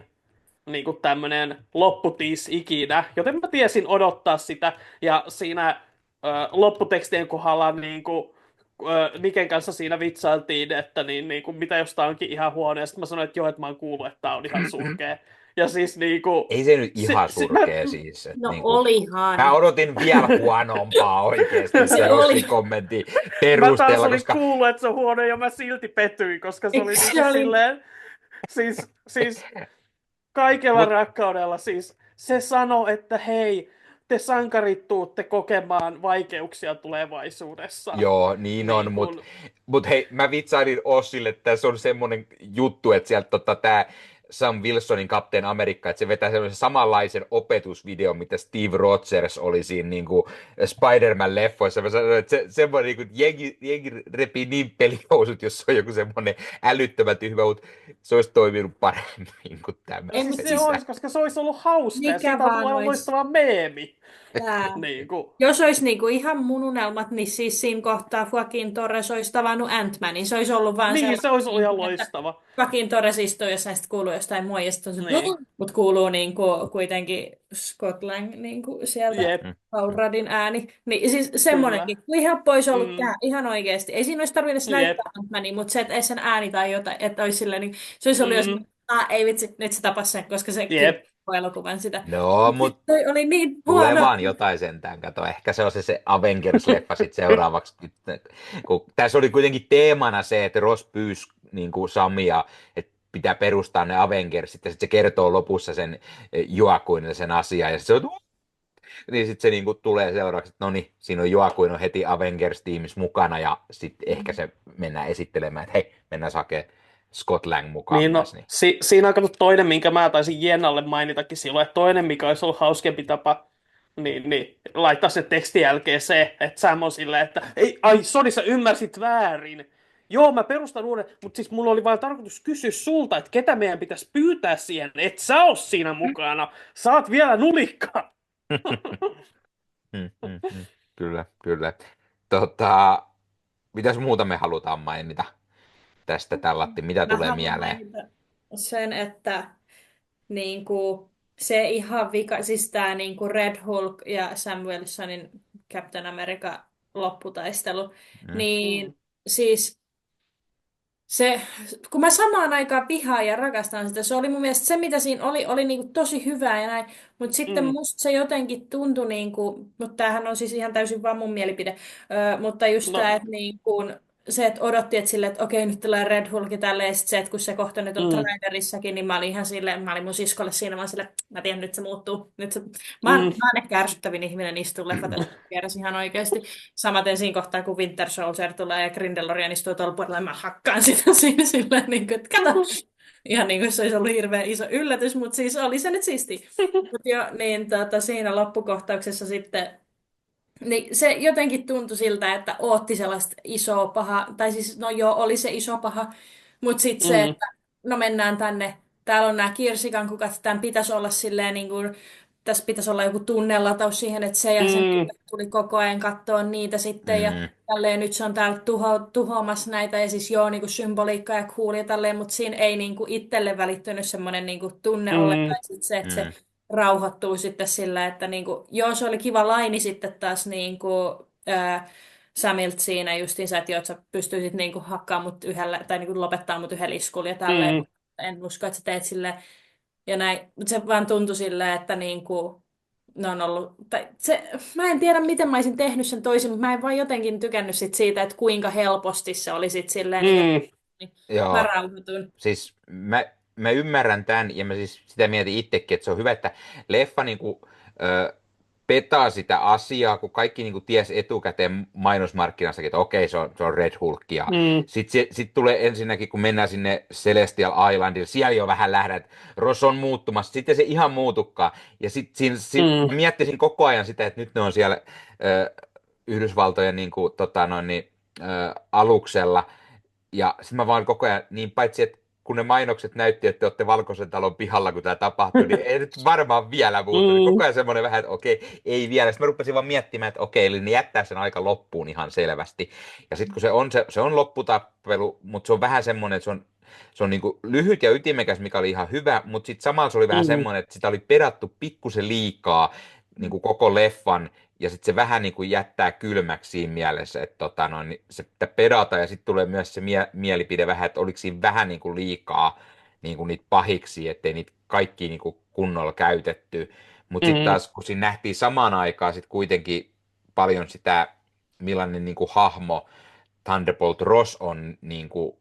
Speaker 3: niin kuin tämmöinen lopputiis ikinä, joten mä tiesin odottaa sitä, ja siinä lopputekstien kohdalla Niken kanssa siinä vitsailtiin, että niin kuin, mitä jos tää onkin ihan huono, ja sitten mä sanoin, että joo, että mä oon kuullut, että tää on ihan surkea. Ja siis
Speaker 1: Ei se nyt ihan surkea siis. Että
Speaker 2: No
Speaker 1: niin kuin, mä
Speaker 2: olihan.
Speaker 1: odotin vielä huonompaa oikeasti
Speaker 2: Se
Speaker 1: se Rossin
Speaker 2: oli.
Speaker 1: kommentin
Speaker 3: mä taas
Speaker 1: perusteella,
Speaker 3: olin
Speaker 1: koska
Speaker 3: kuullut, että se on huono, ja mä silti pettyin, koska se oli
Speaker 2: Eikö
Speaker 3: niin
Speaker 2: se
Speaker 3: kuin
Speaker 2: oli?
Speaker 3: silleen, siis kaikella
Speaker 1: mut,
Speaker 3: rakkaudella siis se sanoi, että hei, te sankarit tuutte kokemaan vaikeuksia tulevaisuudessa.
Speaker 1: joo, niin on,
Speaker 3: Niin
Speaker 1: mutta
Speaker 3: kun,
Speaker 1: hei, mä vitsailin Ossille, että tässä on semmoinen juttu, että sieltä tämä Sam Wilsonin Captain Amerikka, että se vetää semmoisen samanlaisen opetusvideon, mitä Steve Rogers oli siinä niin kuin Spider-Man-leffoissa. Mä sanoin, että semmoinen, niin kuin, jengi repii niin pelihousut, jos se on joku semmoinen älyttömän tyhmä, mutta se olisi toiminut paremmin kuin
Speaker 2: Ei,
Speaker 3: siis
Speaker 2: mutta
Speaker 3: se
Speaker 2: siis
Speaker 1: tämmöisessä.
Speaker 3: olisi, koska se olisi ollut hauska ja
Speaker 2: mikä
Speaker 3: siitä on
Speaker 2: vaan
Speaker 3: tullut
Speaker 2: olisi.
Speaker 3: loistava meemi.
Speaker 2: Tää.
Speaker 3: Niin kuin,
Speaker 2: Jos olisi niinku ihan mun unelmat, niin siis siinä kohtaa Joaquin Torres olisi tavannut Ant-Manin. Se olisi ollut vaan
Speaker 3: niin, se
Speaker 2: sellainen,
Speaker 3: olisi ollut ihan
Speaker 2: niinku, että
Speaker 3: loistava.
Speaker 2: Joaquin Torres istuu jossain, sitten kuuluu jostain muijasta,
Speaker 3: Niin,
Speaker 2: mutta kuuluu niinku kuitenkin Scotland niinku sieltä
Speaker 3: jep,
Speaker 1: Mm.
Speaker 2: Paul Ruddin ääni. Niin siis
Speaker 3: kyllä.
Speaker 2: semmoinenkin, kun ihan pois ollut
Speaker 3: Mm,
Speaker 2: tää, ihan oikeasti. Ei siinä olisi tarvinnut edes
Speaker 3: jep.
Speaker 2: näyttää Ant-Mania, mutta se, että ei sen ääni tai jotain, että olisi silleen, niin se olisi ollut jos,
Speaker 3: Mm,
Speaker 2: ei vitsi, nyt se tapasi sen, koska se
Speaker 3: jep.
Speaker 2: koko elokuvan sitä.
Speaker 1: No, mutta
Speaker 2: Toi oli niin
Speaker 1: tulee
Speaker 2: huono.
Speaker 1: vaan jotain sentään, kato. Ehkä se on se Avengers-leffa sitten seuraavaksi. Kun tässä oli kuitenkin teemana se, että Ross pyysi niin kuin Samia, että pitää perustaa ne Avengersit, ja sitten se kertoo lopussa sen Joaquinille sen asian, ja se on, niin sitten se niin kuin tulee seuraavaksi, että no niin, siinä on Joaquin on heti Avengers-tiimissä mukana, ja sitten ehkä se mennään esittelemään, että hei, mennään hakemaan Scott Lang mukaan
Speaker 3: Niin
Speaker 1: myös.
Speaker 3: no, siinä on kato toinen, minkä mä taisin Jennalle mainitakin silloin, että toinen, mikä olisi ollut hauskempi tapa, laittaa se tekstin jälkeen se, että Sam on silleen, että ei, ai, sori, sä ymmärsit väärin. Joo, mä perustan uuden, mutta siis mulla oli vain tarkoitus kysyä sulta, että ketä meidän pitäisi pyytää siihen, että sä oot siinä mukana. Saat vielä nulikkaa.
Speaker 1: Kyllä, kyllä. Tota, mitäs muuta me halutaan mainita tästä tällatti? Mitä
Speaker 2: Mä
Speaker 1: tulee
Speaker 2: haluan
Speaker 1: mieleen?
Speaker 2: mainita sen, että niinku, se ihan vika, siis tämä niinku Red Hulk ja Sam Wilsonin Captain America lopputaistelu,
Speaker 1: Mm.
Speaker 2: niin
Speaker 3: Mm.
Speaker 2: siis se, kun mä samaan aikaan vihaan ja rakastan sitä, se oli mun mielestä se, mitä siinä oli niinku tosi hyvää ja näin, mutta sitten
Speaker 3: Mm,
Speaker 2: musta se jotenkin tuntui niinku, mutta tämähän on siis ihan täysin vaan mun mielipide, mutta just tämä,
Speaker 3: no,
Speaker 2: että niinku, se, että odotti, että silleen, että okei, nyt tulee Red Hulk tälle, ja sitten se, että kun se kohta nyt on
Speaker 3: mm,
Speaker 2: trailerissakin, niin mä olin ihan silleen, mä olin mun siskolle siinä, mä olin silleen, mä tiedän, nyt se muuttuu. Nyt se,
Speaker 3: mm,
Speaker 2: mä oon ehkä ärsyttävin ihminen istua leffateatterissa vieressä ihan oikeasti. Samaten siinä kohtaa, kun Winter Soldier tulee ja Grindelorian istuu tuolla puolella, mä hakkaan sitä siinä silleen, niin kuin, että kato. Ihan niin kuin se olisi ollut hirveän iso yllätys, mutta siis oli se nyt siisti. Mut jo, niin siinä loppukohtauksessa sitten, niin se jotenkin tuntui siltä, että ootti sellaista isoa pahaa, tai siis no joo, oli se iso paha, mutta sitten se,
Speaker 3: mm,
Speaker 2: että no mennään tänne, täällä on nämä kirsikan kukat, tämän pitäisi olla silleen niin kuin, tässä pitäisi olla joku tunnelataus siihen, että se ja sen
Speaker 3: mm,
Speaker 2: tytär tuli koko ajan katsoa niitä sitten, ja
Speaker 1: Mm,
Speaker 2: tälleen nyt se on täällä tuhoamassa näitä, ja siis joo, niin kuin symboliikka ja cool ja tälleen, mutta siinä ei niin kuin itselle välittynyt semmoinen niin kuin tunne ollenkaan,
Speaker 3: mm,
Speaker 2: ja sit se, että se
Speaker 1: mm,
Speaker 2: rauhoittuu sitten sillä, että niinku, joo, se oli kiva laini sitten taas niinku, Samilta siinä justiinsa, että joo, että sä pystyisit niinku hakkaamaan mut yhdellä, tai niinku lopettaa mut yhdellä iskulla ja tälleen,
Speaker 3: mm,
Speaker 2: mutta en usko, että sä teet silleen, ja näin, mutta se vaan tuntui silleen, että niinku, ne on ollut, tai se, mä en tiedä, miten mä olisin tehnyt sen toisin, mutta mä en vaan jotenkin tykännyt siitä, että kuinka helposti se oli sitten silleen, niin,
Speaker 3: mm,
Speaker 2: niin mä
Speaker 1: joo.
Speaker 2: rauhoitun.
Speaker 1: Siis mä ymmärrän tämän ja mä siis sitä mietin itsekin, että se on hyvä, että leffa niinku, petaa sitä asiaa, kun kaikki niinku ties etukäteen mainosmarkkinassakin, että okei, se on Red Hulk. Ja
Speaker 3: mm,
Speaker 1: sit tulee ensinnäkin, kun mennään sinne Celestial Islandille, siellä jo vähän lähdetään, että Ross on muuttumassa, sitten se ihan muutukaan. Ja
Speaker 3: mm,
Speaker 1: mä miettisin koko ajan sitä, että nyt ne on siellä Yhdysvaltojen niinku, aluksella, ja sitten mä vaan koko ajan, niin paitsi että kun ne mainokset näytti, että te olette Valkoisen talon pihalla, kun tämä tapahtui, niin ei nyt varmaan vielä muutu. Niin
Speaker 3: mm,
Speaker 1: koko ajan semmoinen vähän, että okei, ei vielä. Sitten mä rupesin vaan miettimään, että okei, eli ne jättää sen aika loppuun ihan selvästi. Ja sitten kun se on lopputappelu, mutta se on vähän semmoinen, että se on niin kuin lyhyt ja ytimekäs, mikä oli ihan hyvä, mutta sitten samalla se oli vähän
Speaker 3: mm,
Speaker 1: semmoinen, että sitä oli pedattu pikkusen liikaa niin kuin koko leffan, ja sitten se vähän niin kuin jättää kylmäksi siinä mielessä, että niin se pitää pedata, ja sitten tulee myös se mielipide vähän, että oliko siinä vähän niin kuin liikaa niin kuin niitä pahiksi, ettei niitä kaikki niin kuin kunnolla käytetty. Mutta sitten
Speaker 3: mm,
Speaker 1: taas, kun siinä nähtiin samaan aikaan sit kuitenkin paljon sitä, millainen niin kuin hahmo Thunderbolt Ross on niin kuin,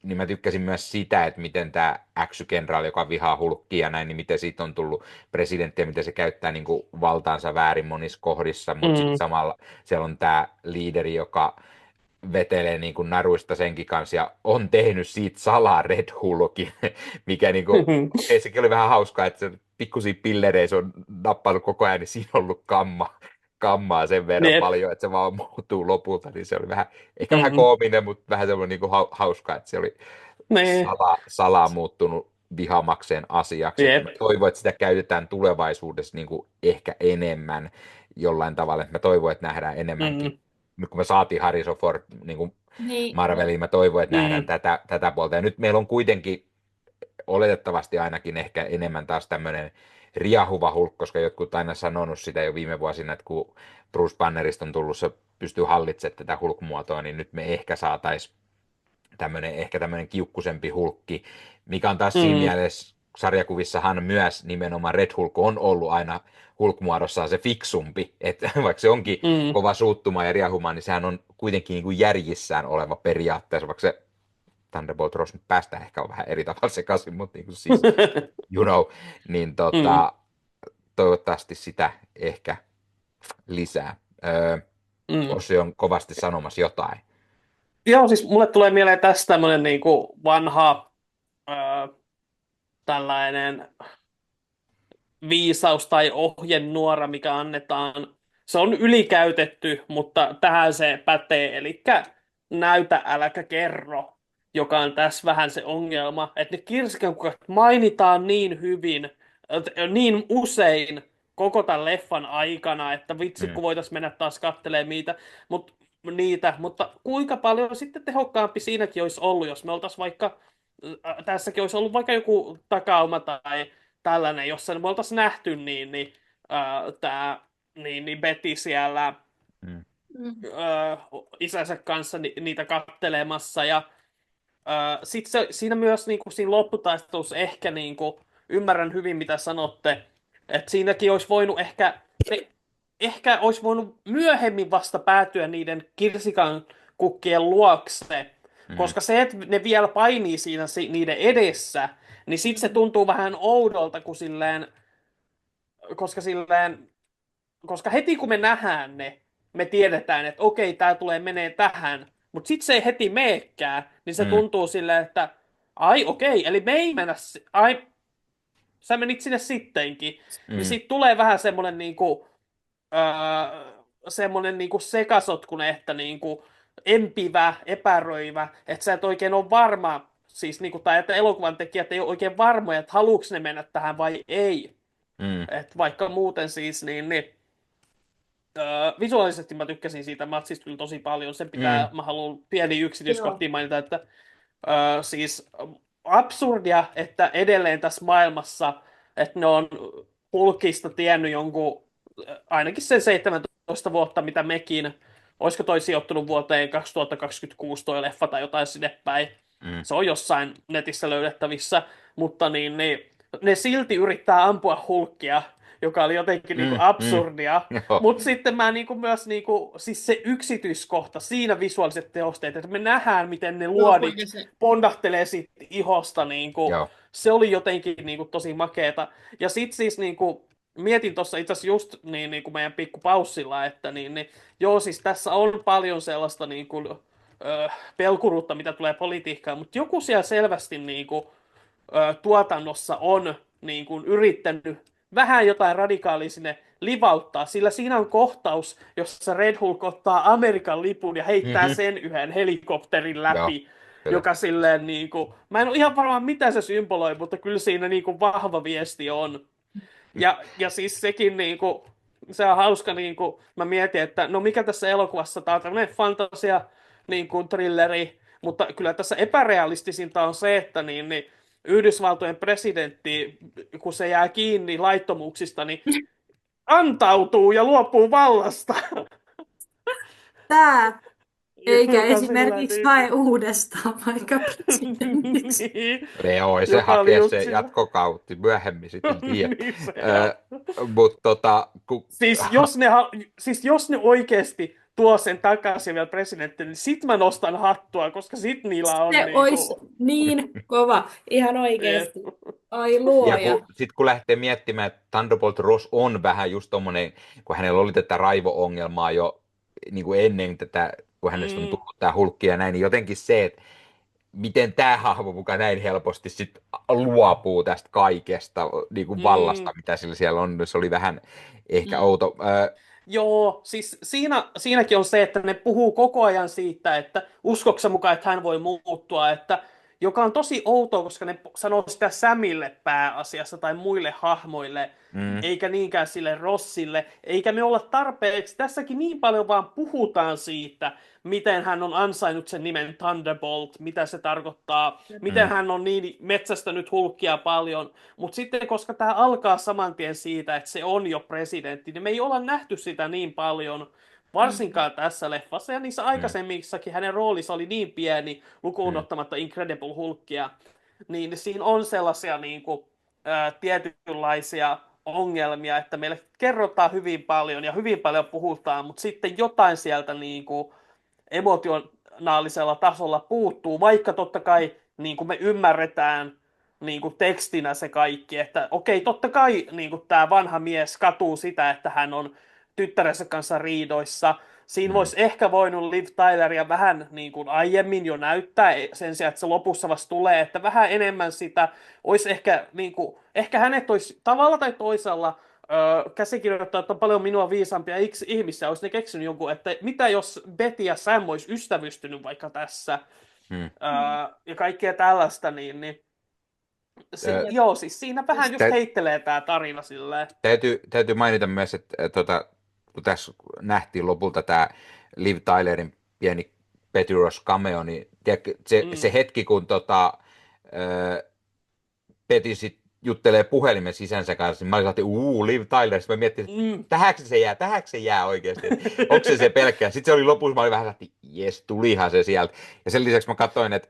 Speaker 1: niin mä tykkäsin myös sitä, että miten tämä Äksy-kenraali, joka vihaa Hulkkia ja näin, niin miten siitä on tullut presidentti ja miten se käyttää niin kuin valtaansa väärin monissa kohdissa, mutta sitten
Speaker 3: mm,
Speaker 1: samalla siellä on tämä liideri, joka vetelee niin kuin naruista senkin kanssa ja on tehnyt siitä salaa Red Hulkin, mikä niin kuin,
Speaker 3: mm,
Speaker 1: okei, sekin oli vähän hauskaa, että se pikkusia pillereitä on nappailut koko ajan, niin siinä on ollut kammaa sen verran
Speaker 3: jep,
Speaker 1: paljon, että se vaan muuttuu lopulta, niin se oli vähän, ehkä vähän
Speaker 3: mm,
Speaker 1: koominen, mutta vähän semmoinen niin kuin hauska, että se oli
Speaker 3: niin,
Speaker 1: salaa muuttunut vihamakseen asiaksi. Että
Speaker 3: jep,
Speaker 1: mä toivon, että sitä käytetään tulevaisuudessa niin kuin ehkä enemmän jollain tavalla. Että mä toivon, että nähdään enemmänkin.
Speaker 3: mm,
Speaker 1: Nyt kun me saatiin Harrison Ford niin kuin
Speaker 2: Niin,
Speaker 1: Marveliin, mä toivon, että nähdään
Speaker 3: mm,
Speaker 1: tätä puolta. Ja nyt meillä on kuitenkin oletettavasti ainakin ehkä enemmän taas tämmöinen riahuva Hulk, koska jotkut aina sanonut sitä jo viime vuosina, että kun Bruce Bannerista on tullut, se pystyy hallitsemaan tätä Hulk-muotoa, niin nyt me ehkä saataisiin ehkä tämmöinen kiukkusempi hulkki, mikä on taas siinä
Speaker 3: mm,
Speaker 1: mielessä sarjakuvissahan myös nimenomaan Red Hulk on ollut aina Hulk-muodossaan se fiksumpi, että vaikka se onkin
Speaker 3: mm.
Speaker 1: kova suuttuma ja riahuma, niin sehän on kuitenkin niin kuin järjissään oleva periaatteessa, vaikka se Thunderbolt Ross nyt päästään ehkä on vähän eri tavalla sekaisin, mutta niin kuin siis, you know, niin
Speaker 3: Mm,
Speaker 1: toivottavasti sitä ehkä lisää.
Speaker 3: mm.
Speaker 1: Ossi on kovasti sanomassa jotain.
Speaker 3: Joo, siis mulle tulee mieleen tästä tämmöinen niinku vanha öö, tällainen viisaus tai ohjenuora, mikä annetaan. Se on ylikäytetty, mutta tähän se pätee. Eli näytä, äläkä kerro, joka on tässä vähän se ongelma. Että ne kirsikankukat mainitaan niin hyvin, niin usein koko tämän leffan aikana, että vitsi,
Speaker 1: Mm,
Speaker 3: kun voitaisiin mennä taas katselemaan niitä. Mutta kuinka paljon sitten tehokkaampi siinäkin olisi ollut, jos me oltaisiin vaikka, tässäkin olisi ollut vaikka joku takauma tai tällainen, jossa me oltaisiin nähty, niin Betty siellä
Speaker 1: mm,
Speaker 3: isänsä kanssa niitä kattelemassa. Ja Sitten siinä myös niinku, siinä lopputaistelussa ehkä niinku, ymmärrän hyvin, mitä sanotte, että siinäkin olisi voinut ehkä olisi voinut myöhemmin vasta päätyä niiden kirsikan kukkien luokse,
Speaker 1: Mm.
Speaker 3: koska se, että ne vielä painii siinä niiden edessä, niin sitten se tuntuu vähän oudolta, kun koska silleen, koska heti kun me nähdään ne, me tiedetään, että okei, tämä tulee menee tähän, mutta sitten se ei heti meekään, niin se
Speaker 1: Mm.
Speaker 3: tuntuu silleen, että ai okei, eli me ei mennä, ai, sä menit sinne sittenkin, niin
Speaker 1: Mm.
Speaker 3: sitten tulee vähän semmoinen niinku, semmoinen niinku sekasotkune, että niinku empivä, epäröivä, että sä et oikein ole varma, siis niinku, tai että elokuvan tekijät ei ole oikein varmoja, että haluuks ne mennä tähän vai ei.
Speaker 1: Mm.
Speaker 3: Et vaikka muuten siis, niin visuaalisesti mä tykkäsin siitä matsista kyllä tosi paljon. Sen pitää,
Speaker 1: Mm.
Speaker 3: mä haluan pieni
Speaker 2: Joo.
Speaker 3: yksityiskohtia mainita, että siis absurdia, että edelleen tässä maailmassa, että ne on Hulkista tiennyt jonkun, ainakin sen 17 vuotta, mitä mekin. Olisiko toi sijoittunut vuoteen 2026 toi leffa tai jotain sinne päin.
Speaker 1: Mm.
Speaker 3: Se on jossain netissä löydettävissä, mutta niin, ne silti yrittää ampua Hulkia, joka oli jotenkin niinku absurdia.
Speaker 1: Joo.
Speaker 3: Mutta sitten mä niinku myös, niinku, siis se yksityiskohta, siinä visuaaliset tehosteet, että me nähdään, miten ne
Speaker 2: Joo,
Speaker 3: luodit
Speaker 2: kuinka se...
Speaker 3: pondahtelee siitä ihosta, niinku,
Speaker 1: Joo.
Speaker 3: se oli jotenkin niinku, tosi makeeta. Ja sitten siis niinku, mietin tuossa itse asiassa just niin kuin meidän pikkupaussilla, että joo, siis tässä on paljon sellaista niinku, pelkuruutta, mitä tulee politiikkaan, mutta joku siellä selvästi niinku, tuotannossa on niin kuin yrittänyt vähän jotain radikaalia sinne livauttaa, sillä siinä on kohtaus, jossa Red Hulk ottaa Amerikan lipun ja heittää
Speaker 1: Mhm.
Speaker 3: sen yhden helikopterin
Speaker 1: Joo,
Speaker 3: läpi,
Speaker 1: kyllä.
Speaker 3: joka silleen niin kuin, mä en ole ihan varma mitä se symboloi, mutta kyllä siinä niin kuin vahva viesti on. Ja siis sekin niin kuin, se on hauska, niin kuin, mä mietin, että no mikä tässä elokuvassa, tää on tämmöinen fantasia niin kuin thrilleri, mutta kyllä tässä epärealistisinta on se, että niin Yhdysvaltojen presidentti, kun se jää kiinni laittomuuksista, niin antautuu ja luopuu vallasta.
Speaker 2: Tää, eikä
Speaker 3: Joka
Speaker 2: esimerkiksi
Speaker 3: sillä
Speaker 2: hae uudestaan vaikka presidentiksi.
Speaker 3: niin,
Speaker 1: Joo, se
Speaker 3: joka oli
Speaker 1: hakee
Speaker 3: just
Speaker 1: se
Speaker 3: sillä.
Speaker 1: jatkokautti myöhemmin sitten tiedä.
Speaker 3: Niin se
Speaker 1: Mutta
Speaker 3: Siis jos ne oikeasti tuo sen takaisin vielä presidentti, niin sit mä nostan hattua, koska sit niillä on
Speaker 2: Se olisi niin kova, ihan oikeasti. Ai
Speaker 1: ja
Speaker 2: luoja.
Speaker 1: kun lähtee miettimään, että Thunderbolt Ross on vähän just tommonen, kun hänellä oli tätä raivo-ongelmaa jo niin kuin ennen tätä, kun hänestä on tullut tämä Hulkki ja näin, niin jotenkin se, että miten tämä hahmo mukaan näin helposti sit luopuu tästä kaikesta niin kuin vallasta, mitä sillä siellä on, se oli vähän ehkä outo.
Speaker 3: Joo, siis siinäkin on se, että ne puhuu koko ajan siitä, että uskoksa mukaan, että hän voi muuttua, että joka on tosi outoa, koska ne sanoo sitä Samille pääasiassa tai muille hahmoille, eikä niinkään sille Rossille, eikä me olla tarpeeksi. Tässäkin niin paljon vaan puhutaan siitä, miten hän on ansainnut sen nimen Thunderbolt, mitä se tarkoittaa, miten hän on niin metsästänyt Hulkia paljon, mutta sitten koska tämä alkaa saman tien siitä, että se on jo presidentti, niin me ei olla nähty sitä niin paljon, varsinkaan tässä leffassa, ja niissä aikaisemmissakin hänen roolissa oli niin pieni, lukuun ottamatta Incredible Hulkia, niin siinä on sellaisia niin kuin, tietynlaisia ongelmia, että meille kerrotaan hyvin paljon ja hyvin paljon puhutaan, mutta sitten jotain sieltä niin kuin emotionaalisella tasolla puuttuu, vaikka totta kai niin kuin me ymmärretään niin kuin tekstinä se kaikki, että okei, totta kai niin kuin tämä vanha mies katuu sitä, että hän on tyttärensä kanssa riidoissa. Siinä voisi ehkä voinut Liv Tyleria vähän niin kuin aiemmin jo näyttää sen sijaan, että se lopussa vasta tulee, että vähän enemmän sitä olisi ehkä, niin kuin, ehkä hänet olisi tavalla tai toisella käsikirjoittajat on paljon minua viisaampia ihmisiä, olisi ne keksinyt jonkun, että mitä jos Betty ja Sam olisi ystävystynyt vaikka tässä ja kaikkea tällaista, niin joo, siis siinä vähän just heittelee tämä tarina silleen.
Speaker 1: Täytyy mainita myös, että kun tässä nähtiin lopulta tämä Liv Tylerin pieni Betty Ross cameo, niin se hetki, kun Betty sit juttelee puhelimen sisänsä kanssa, niin mä olin että Liv Tyler, sitten mä miettin, että tähänkö se jää oikeasti, onko se pelkkää. Sitten se oli lopussa, mä olin vähän että jes, tulihan se sieltä. Ja sen lisäksi mä katsoin, että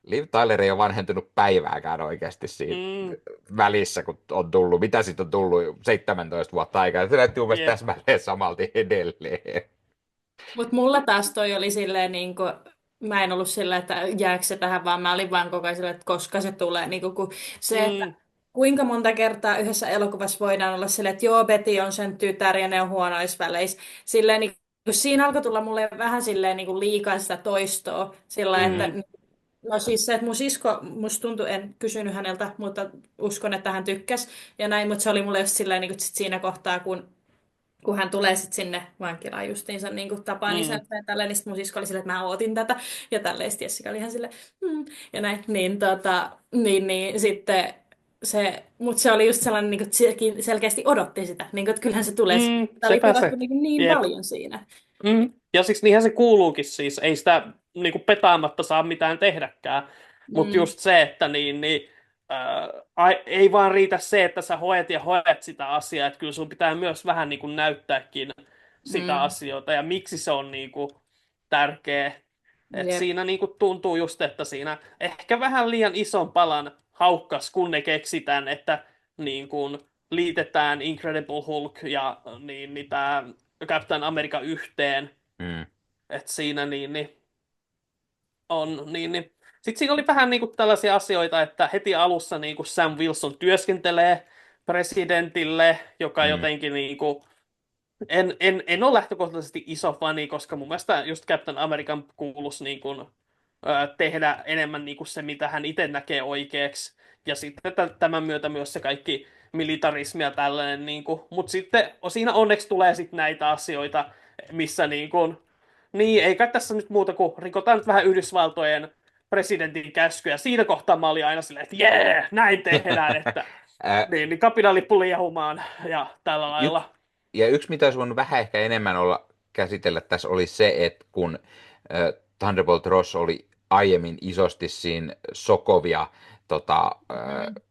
Speaker 1: Liv Tyler ei ole vanhentunut päivääkään oikeasti siinä
Speaker 3: Mm,
Speaker 1: välissä, kun on tullut. Mitä siitä on tullut? 17 vuotta aikaa. Se näytti mun mielestä
Speaker 3: jep.
Speaker 1: täsmälleen samalta edelleen.
Speaker 2: Mutta mulla taas toi oli silleen, niin kuin, mä en ollut silleen, että jääkö se tähän, vaan mä olin vaan koko ajan silleen, että koska se tulee. Niin kuin, kun se, että
Speaker 3: Mm,
Speaker 2: kuinka monta kertaa yhdessä elokuvassa voidaan olla silleen, että joo, Betty on sen tytär ja ne on huonoissa väleissä. Silleen, niin, kun siinä alkoi tulla mulle vähän silleen niin kuin liikaa sitä toistoa. Sillä että,
Speaker 3: mm,
Speaker 2: no siis se, että mun sisko, musta tuntui, en kysynyt häneltä, mutta uskon, että hän tykkäsi. Ja näin, mutta se oli mulle just silleen, niin kuin sit siinä kohtaa, kun hän tulee sitten sinne vankilaan justiinsa niin kuin tapaan
Speaker 3: mm,
Speaker 2: isänsä ja tälleen, niin sit mun sisko oli silleen, että mä ootin tätä. Ja tälleen sitten Jessica oli ihan silleen, ja näin. Niin sitten se, mutta se oli just sellainen, niin kuin, että sekin selkeästi odotti sitä. Niin kuin, että kyllähän se tulee. Sitä oli
Speaker 3: sepä
Speaker 2: kuvattu
Speaker 3: se.
Speaker 2: niin
Speaker 3: Jep.
Speaker 2: paljon siinä.
Speaker 3: Ja siis niinhän se kuuluukin siis, ei sitä niinku petaamatta saa mitään tehdäkään, mutta
Speaker 2: Mm,
Speaker 3: just se, että ei vaan riitä se, että sä hoet sitä asiaa, että kyllä sun pitää myös vähän niinku näyttääkin sitä
Speaker 2: mm,
Speaker 3: asioita ja miksi se on niinku tärkeä. Et
Speaker 2: jep.
Speaker 3: siinä niinku tuntuu just, että siinä ehkä vähän liian ison palan haukkas, kun ne keksitään, että niinku liitetään Incredible Hulk ja tämä Captain America yhteen.
Speaker 1: Mm.
Speaker 3: Että siinä on Sitten siinä oli vähän niinku tällaisia asioita, että heti alussa niinku Sam Wilson työskentelee presidentille, joka
Speaker 1: Mm.
Speaker 3: jotenkin niinku en ole lähtökohtaisesti iso fani, koska mun mielestä just Captain American kuuluisi tehdä enemmän niinku se, mitä hän itse näkee oikeaksi. Ja sitten tämän myötä myös se kaikki militarismi ja tällainen. Mutta sitten siinä onneksi tulee sitten näitä asioita, missä niin, eikä tässä nyt muuta kuin rikotaan nyt vähän Yhdysvaltojen presidentin käskyjä. Siinä kohtaa mä olin aina silleen, että jee, näin tehdään, että niin kapinalippu liehumaan ja tällä
Speaker 1: Y-
Speaker 3: lailla.
Speaker 1: ja yksi, mitä olisi voinut vähän ehkä enemmän olla käsitellä tässä, oli se, että kun Thunderbolt Ross oli aiemmin isosti siinä Sokovia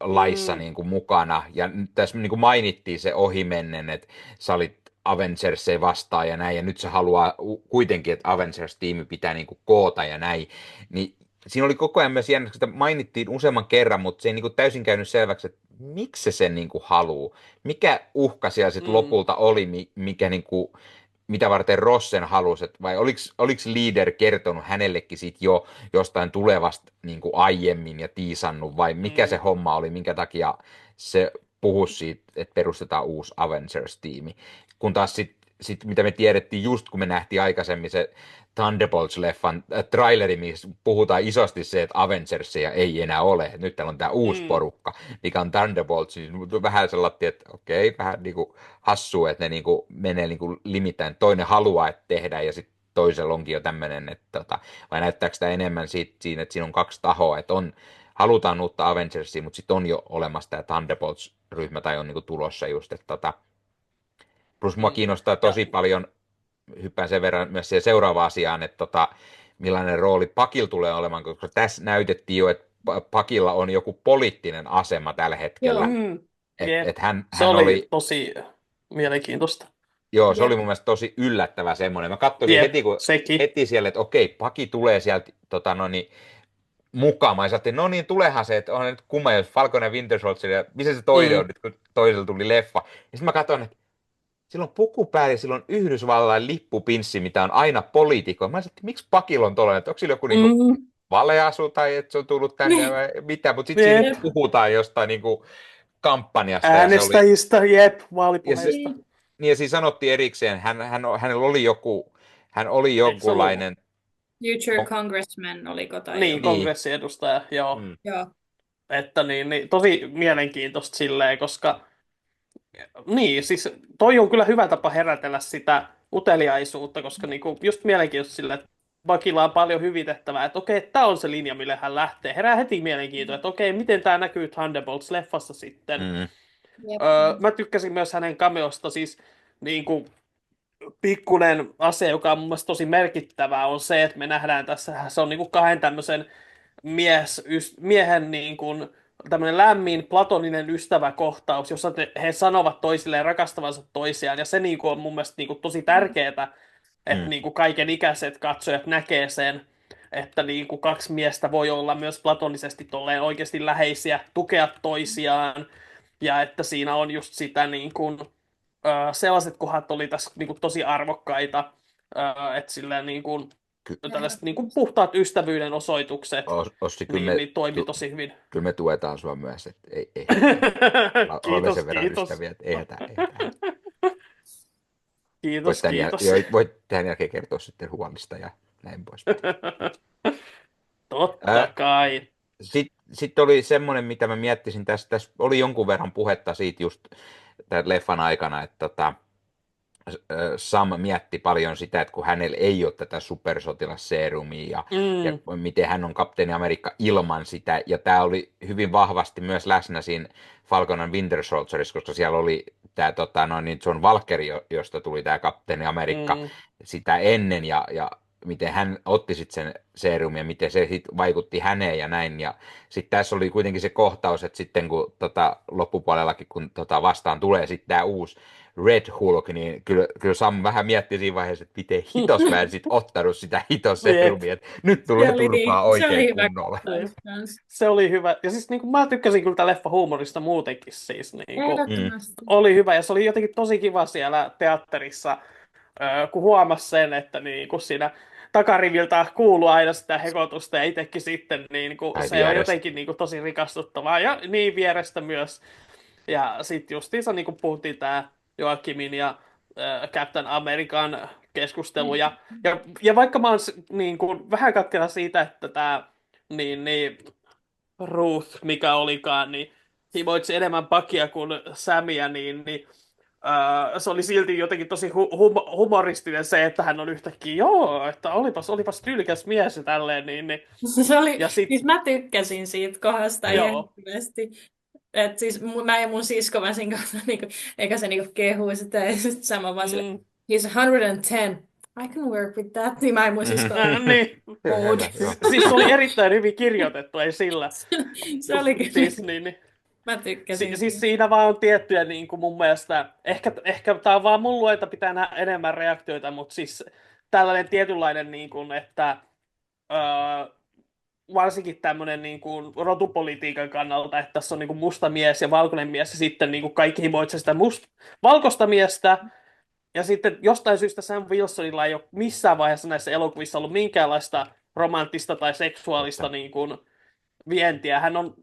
Speaker 1: laissa
Speaker 3: Mm,
Speaker 1: niin kuin mukana, ja nyt tässä niin kuin mainittiin se ohimennen, että sä olit Avengersia vastaan ja näin, ja nyt se haluaa kuitenkin, että Avengers-tiimi pitää niin kuin koota ja näin, niin siinä oli koko ajan myös jännä, että sitä mainittiin useamman kerran, mutta se ei niin kuin täysin käynyt selväksi, että miksi se sen niin kuin haluaa. Mikä uhka siellä sitten
Speaker 3: mm,
Speaker 1: lopulta oli, mikä niin kuin, mitä varten Rossen halusi, vai oliko Leader kertonut hänellekin sit jo jostain tulevasta niin kuin aiemmin ja tiisannut, vai mikä se
Speaker 3: mm,
Speaker 1: homma oli, minkä takia se puhui siitä, että perustetaan uusi Avengers-tiimi. Kun taas sit, mitä me tiedettiin just kun me nähtiin aikaisemmin se Thunderbolts-leffan traileri, missä puhutaan isosti se, että Avengersia ei enää ole. Nyt täällä on tämä uusi
Speaker 3: mm,
Speaker 1: porukka, mikä on Thunderbolts. Niin vähän sellainen, että okei, vähän niin kuin hassua, että ne niin kuin menee niin kuin limittäin. Toinen haluaa, että tehdään, ja sitten toisella onkin jo tämmöinen, että vai näyttääkö tämä enemmän siinä, että siinä on kaksi tahoa, että halutaan uutta Avengersia, mutta sitten on jo olemassa tämä Thunderbolts-ryhmä, tai on niin kuin tulossa just, että plus mua
Speaker 3: mm.
Speaker 1: kiinnostaa
Speaker 3: Ja,
Speaker 1: tosi paljon, hyppään sen verran myös siihen seuraavaan asiaan, että millainen rooli Pakilla tulee olemaan, koska tässä näytettiin jo, että Pakilla on joku poliittinen asema tällä hetkellä.
Speaker 2: Joo,
Speaker 3: Jep.
Speaker 1: Että
Speaker 3: Se
Speaker 1: hän
Speaker 3: oli
Speaker 1: oli,
Speaker 3: tosi mielenkiintoista.
Speaker 1: joo, se oli
Speaker 2: jep.
Speaker 1: mun mielestä tosi yllättävä semmoinen. Mä katsoin
Speaker 3: Jep, sekin.
Speaker 1: heti siellä, että okei, Paki tulee sieltä mukaan. Mä ajattelin, no niin, tulehan se, että on nyt kumma, jos Falcon ja Winter Soldier, ja missä se toinen on
Speaker 3: Mm,
Speaker 1: nyt, kun toisella tuli leffa. Ja sitten mä katson, että sillä on puku päällä ja sillä on Yhdysvallain lippupinssi, mitä on aina poliitikko. Mä ajattelin, että miksi Pakilla on tollainen, että onko sillä joku niinku
Speaker 3: mm,
Speaker 1: valeasu tai että se on tullut tänne vai mitä, mutta sitten siinä
Speaker 3: jep.
Speaker 2: Jep.
Speaker 1: puhutaan jostain niinku kampanjasta ja se oli,
Speaker 3: Äänestäjistä, jep,
Speaker 1: ja,
Speaker 3: vaalipuheista.
Speaker 2: Niin.
Speaker 1: niin ja siinä sanottiin erikseen, hänellä oli hän oli
Speaker 3: Eikö se ollut?
Speaker 1: jonkunlainen,
Speaker 2: Future Congressman oliko tai
Speaker 3: Niin,
Speaker 2: joku.
Speaker 1: niin,
Speaker 3: kongressiedustaja, joo.
Speaker 1: mm,
Speaker 2: Joo.
Speaker 3: Että tosi mielenkiintoista silleen, koska niin, siis toi on kyllä hyvä tapa herätellä sitä uteliaisuutta, koska just mielenkiintoista silleen, että Bakilla on paljon hyvitettävää, että okei, tämä on se linja, mille hän lähtee. Herää heti mielenkiintoa, että okei, miten tämä näkyy Thunderbolts-leffassa sitten.
Speaker 2: Jep.
Speaker 3: Mä tykkäsin myös hänen cameosta, siis niin kuin pikkunen asia, joka on mun mielestä tosi merkittävää, on se, että me nähdään tässä, se on niin kuin kahden tämmöisen miehen niin kuin tämmöinen lämmin platoninen ystäväkohtaus, jossa he sanovat toisilleen rakastavansa toisiaan, ja se niin kuin on mun mielestä niin kuin tosi tärkeää, että
Speaker 1: mm,
Speaker 3: niin kuin kaiken ikäiset katsojat näkee sen. että niin kuin kaksi miestä voi olla myös platonisesti tolleen oikeasti läheisiä, tukea toisiaan, ja että siinä on just sitä niin kuin, sellaiset kohdat oli tässä niin kuin tosi arvokkaita, että silleen niin kuin,
Speaker 1: Ky-
Speaker 3: tällaiset niin kuin puhtaat ystävyyden osoitukset
Speaker 1: Ossi,
Speaker 3: niin toimi tosi hyvin.
Speaker 1: kyllä me tuetaan sua myös, että olemme
Speaker 3: Kiitos,
Speaker 1: sen verran
Speaker 3: kiitos.
Speaker 1: ystäviä, että ei hätää, ei hätää.
Speaker 3: Kiitos, kiitos.
Speaker 1: Voit tämän jälkeen kertoa sitten huolista ja näin pois.
Speaker 3: Totta kai.
Speaker 1: Sitten oli semmoinen, mitä mä miettisin tässä. Tässä oli jonkun verran puhetta siitä just tämän leffan aikana, että Sam mietti paljon sitä, että kun hänellä ei ole tätä supersotilasseerumia ja miten hän on kapteeni Amerikka ilman sitä. Ja tämä oli hyvin vahvasti myös läsnä siinä Falcon and Winter Soldierissa, koska siellä oli tämä John Walker, josta tuli tämä kapteeni Amerikka sitä ennen ja miten hän otti sitten sen seerumin ja miten se sit vaikutti häneen ja näin. Ja sitten tässä oli kuitenkin se kohtaus, että sitten kun loppupuolellakin, kun vastaan tulee sitten tämä uusi Red Hulk, niin kyllä Sam vähän mietti siinä vaiheessa, että miten hitos mä en sit ottanut sitä hitosseerumia, että nyt tulee turpaa oikein kunnolla.
Speaker 3: Se oli hyvä. Ja siis niin kuin, mä tykkäsin kyllä leffa huumorista muutenkin siis. Niin kuin, oli hyvä ja se oli jotenkin tosi kiva siellä teatterissa, kun huomasi sen, että niin kuin siinä takariviltä kuuluu aina sitä hekotusta ja itsekin sitten niin kuin, se on jotenkin niin kuin, tosi rikastuttavaa ja niin vierestä myös. Ja sitten justiinsa niin kuin puhuttiin tämä Joakimin ja Captain American keskustelu. Ja vaikka mä oon niin kuin, vähän katkera siitä, että tämä niin, Ruth, mikä olikaan, niin himoitsi enemmän Buckia kuin Samia, niin se oli silti jotenkin tosi humoristinen se, että hän on yhtäkkiä, joo, että olipas tyylikäs mies ja tälleen. Niin.
Speaker 2: Se oli, siis mä tykkäsin siitä kohdasta ihan hirveästi. Et siis mä ja mun sisko väsin kanssa, niinku, eikä se niinku kehui sitä, ja sitten sama vaan sille, he's 110, I can work with that, niin mä ja mun sisko.
Speaker 3: Niin. Siis se oli erittäin hyvin kirjoitettu, ei sillä.
Speaker 2: Se oli kyllä.
Speaker 3: Siis, niin.
Speaker 2: Mä tykkäsin.
Speaker 3: Siis siinä vaan on tiettyjä niin kuin mun mielestä, ehkä tää on vaan mun lueta pitää nähdä enemmän reaktioita, mutta siis tällainen tietynlainen, niin kuin, että varsinkin tämmöinen niin kuin rotupolitiikan kannalta, että tässä on niin kuin musta mies ja valkoinen mies, ja sitten niin kuin kaikki himoitsee sitä valkoista miestä, ja sitten jostain syystä Sam Wilsonilla ei ole missään vaiheessa näissä elokuvissa ollut minkäänlaista romanttista tai seksuaalista niin kuin vientiä. Hän on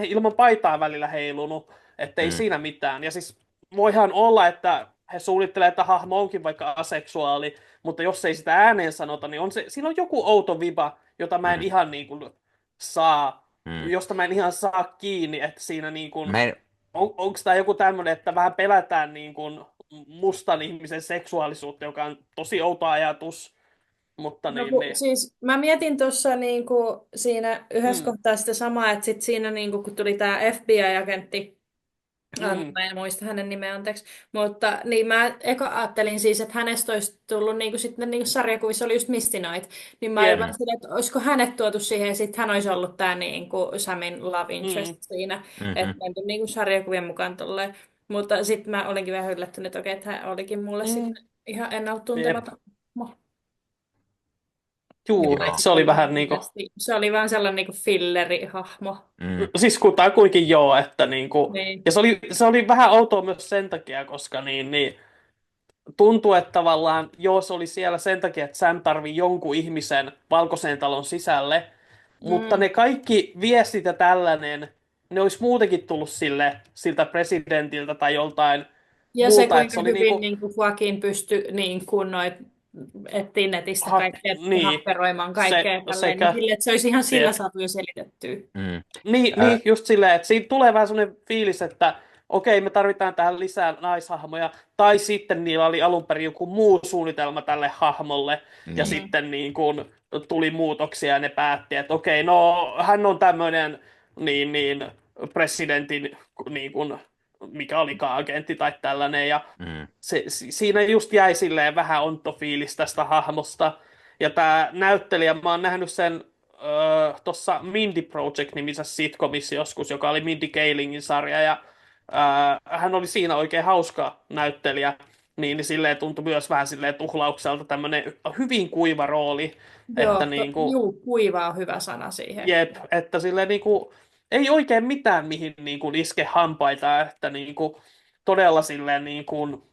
Speaker 3: ilman paitaa välillä heilunut, ettei siinä mitään. Ja siis voihan olla, että he suunnittelee, että hahmo onkin vaikka aseksuaali, mutta jos ei sitä ääneen sanota, niin siinä on joku outo viba, jota mä en ihan niin kuin saa, josta mä en ihan saa kiinni, että siinä niin kuin, onko tämä joku tämmöinen, että vähän pelätään niin kuin mustan ihmisen seksuaalisuutta, joka on tosi outo ajatus. Mutta niin.
Speaker 2: Siis mä mietin tuossa niinku siinä yhdessä kohtaa sitä samaa, että sit siinä niinku, kun tuli tämä FBI-agentti, mä en muista hänen nimeä, anteeksi, mutta niin mä eka ajattelin siis, että hänestä olisi tullut niinku sitten niinku sarjakuvissa oli just Misty Knight, niin mä olin vaan silleen, että olisiko hänet tuotu siihen ja sitten hän olisi ollut tämä niinku Samin love interest siinä, että menty niinku sarjakuvien mukaan tolleen. Mutta sitten mä olinkin vähän yllättynyt, että okei, että hän olikin mulle sitten ihan ennalta tuntematon.
Speaker 3: Juu, se oli vähän niinku.
Speaker 2: Se oli vaan sellainen niinku fillerihahmo.
Speaker 3: Siis kutakuinkin joo, että niinku. Niin. Ja se oli vähän outoa myös sen takia, koska niin tuntuu, että tavallaan joo, se oli siellä sen takia, että Sam tarvii jonkun ihmisen valkoiseen talon sisälle, mutta ne kaikki viestit ja tällainen, ne olisi muutenkin tullut siltä presidentiltä tai joltain
Speaker 2: ja muuta. Se kuinka hyvin niinku Joaquin pystyi niinku noit etsii netistä kaikkea, happeroimaan kaikkea tälleen, niin että se olisi ihan sillä saatu jo selitettyä.
Speaker 3: Niin, just silleen, että siinä tulee vähän sellainen fiilis, että okei, me tarvitaan tähän lisää naishahmoja, tai sitten niillä oli alun perin joku muu suunnitelma tälle hahmolle, ja sitten niin kun tuli muutoksia ja ne päätti, että okei, no hän on tämmöinen niin presidentin niin kun, mikä olikaan agentti tai tällainen, ja siinä just jäi silleen vähän ontto fiilis tästä hahmosta, ja tämä näyttelijä, mä oon nähnyt sen tuossa Mindy Project-nimisessä sitcomissa joskus, joka oli Mindy Kalingin sarja, ja hän oli siinä oikein hauska näyttelijä, niin silleen tuntui myös vähän silleen tuhlaukselta tämmöinen hyvin kuiva rooli,
Speaker 2: Joo,
Speaker 3: että niinku,
Speaker 2: juu, kuiva on hyvä sana siihen.
Speaker 3: jep, että silleen niinku, ei oikein mitään mihin niinku iske hampaita, että niinku, todella silleen niinku,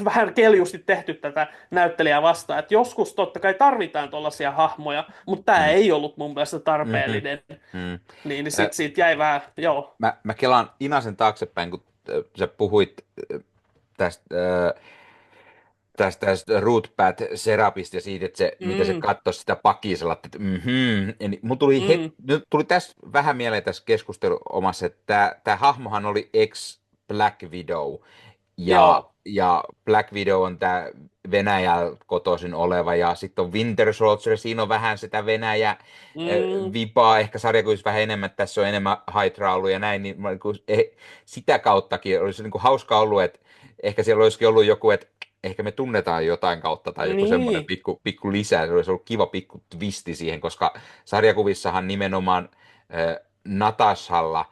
Speaker 3: vähän keljusti tehty tätä näyttelijää vastaan, että joskus totta kai tarvitaan tuollaisia hahmoja, mutta tämä
Speaker 1: Mm.
Speaker 3: ei ollut mun mielestä
Speaker 1: Mhm.
Speaker 3: tarpeellinen,
Speaker 1: Mm.
Speaker 3: niin
Speaker 1: Ö,
Speaker 3: sit siitä jäi vähän, joo,
Speaker 1: mä kelaan Inasen taaksepäin, kun sä puhuit tästä, tästä Rootbat Serapista ja siitä, että se, miten se
Speaker 3: mm,
Speaker 1: katsoi sitä pakisella, että mulla tuli,
Speaker 3: mm,
Speaker 1: nyt tuli tässä vähän mieleen tässä keskustelu omassa, että tämä hahmohan oli ex-Black Widow,
Speaker 3: joo,
Speaker 1: ja Black Widow on tämä Venäjältä kotoisin oleva, ja sitten on Winter Soldier, siinä on vähän sitä Venäjä
Speaker 3: mm,
Speaker 1: vipaa, ehkä sarjakuvissa vähän enemmän, että tässä on enemmän Hydra ollut ja näin, niin sitä kauttakin olisi niin kuin hauska ollut, että ehkä siellä olisikin ollut joku, että ehkä me tunnetaan jotain kautta tai joku semmoinen
Speaker 3: niin,
Speaker 1: pikku lisä, se olisi ollut kiva pikku twisti siihen, koska sarjakuvissahan nimenomaan Natashalla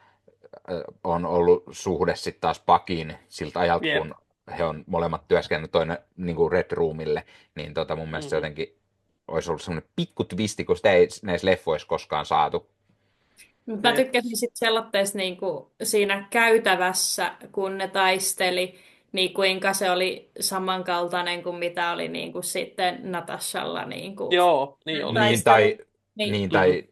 Speaker 1: on ollut suhde sitten taas Pakiin siltä ajalta,
Speaker 3: jep,
Speaker 1: kun he on molemmat työskennellyt toinen niin kuin Red Roomille, niin mun mielestä se
Speaker 3: mm.
Speaker 1: jotenkin olisi ollut semmoinen pikku twisti, kun sitä ei näissä leffoissa koskaan saatu.
Speaker 2: Mä
Speaker 3: Jep.
Speaker 2: tykkäsin sitten sellaisessa niinku siinä käytävässä, kun ne taisteli, niin kuinka se oli samankaltainen kuin mitä oli niinku sitten Natashalla niinku
Speaker 3: Joo, niin oli.
Speaker 1: Niin,
Speaker 2: taistelu.
Speaker 1: tai,
Speaker 2: Niin,
Speaker 1: niin,
Speaker 3: Mm.
Speaker 1: tai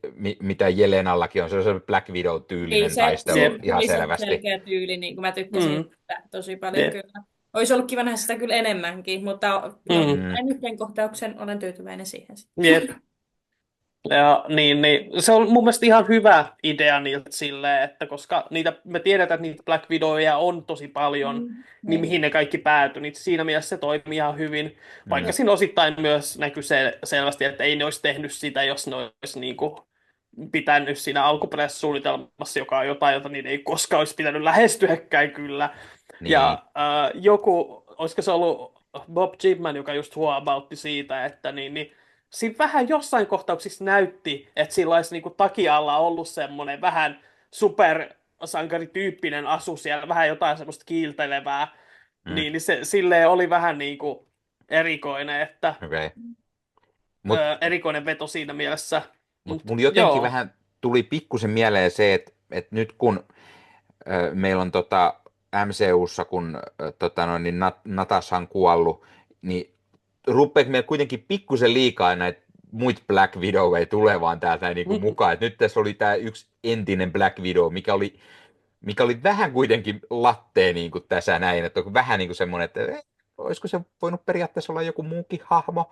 Speaker 1: mitä Jelenallakin on, se on se Black
Speaker 2: niin
Speaker 1: Widow-tyylinen
Speaker 2: se,
Speaker 1: taistelu
Speaker 3: Jep.
Speaker 2: se
Speaker 1: ihan
Speaker 2: oli se
Speaker 1: selvästi.
Speaker 2: selkeä tyyli, niin kuin mä tykkäsin
Speaker 3: Mm.
Speaker 2: sitä tosi paljon
Speaker 3: Jep.
Speaker 2: kyllä. Olisi ollut kiva nähdä sitä kyllä enemmänkin, mutta no,
Speaker 3: Mm.
Speaker 1: Mm,
Speaker 2: näin yhteen kohtauksen olen tyytyväinen siihen.
Speaker 3: Jep. Ja niin, se on mun mielestä ihan hyvä idea niiltä silleen, että koska me tiedetään, että niitä Black Widowja on tosi paljon, niin
Speaker 2: Niin.
Speaker 3: mihin ne kaikki päätyi, niin siinä mielessä se toimii ihan hyvin. Vaikka
Speaker 1: mm,
Speaker 3: siinä osittain myös näkyy selvästi, että ei ne olisi tehnyt sitä, jos ne olisi niinku pitänyt siinä alkuperäisessä suunnitelmassa, joka on jotain, jota niiden ei koskaan olisi pitänyt lähestyäkään kyllä. Ja
Speaker 1: niin,
Speaker 3: olisiko se ollut Bob Chipman, joka just huomautti siitä, että niin siinä vähän jossain kohtauksissa näytti, että sillä olisi niinku takia-alla ollut semmoinen vähän supersankarityyppinen asu siellä, vähän jotain semmoista kiiltelevää,
Speaker 1: mm,
Speaker 3: niin se silleen oli vähän niinku erikoinen, että
Speaker 1: okei. Mut,
Speaker 3: erikoinen veto siinä mielessä.
Speaker 1: mutta
Speaker 3: Mut
Speaker 1: mun jotenkin
Speaker 3: joo.
Speaker 1: vähän tuli pikkusen mieleen se, että nyt kun meillä on MCUssa, kun niin Natasha on kuollut, niin rupeeko meillä kuitenkin pikkusen liikaa näitä muita Black Widowia tulevaan täältä niin kuin mukaan. Et nyt tässä oli tämä yksi entinen Black Widow, mikä oli vähän kuitenkin lattea niin kuin tässä näin, että on vähän niin kuin semmoinen, että olisiko se voinut periaatteessa olla joku muukin hahmo,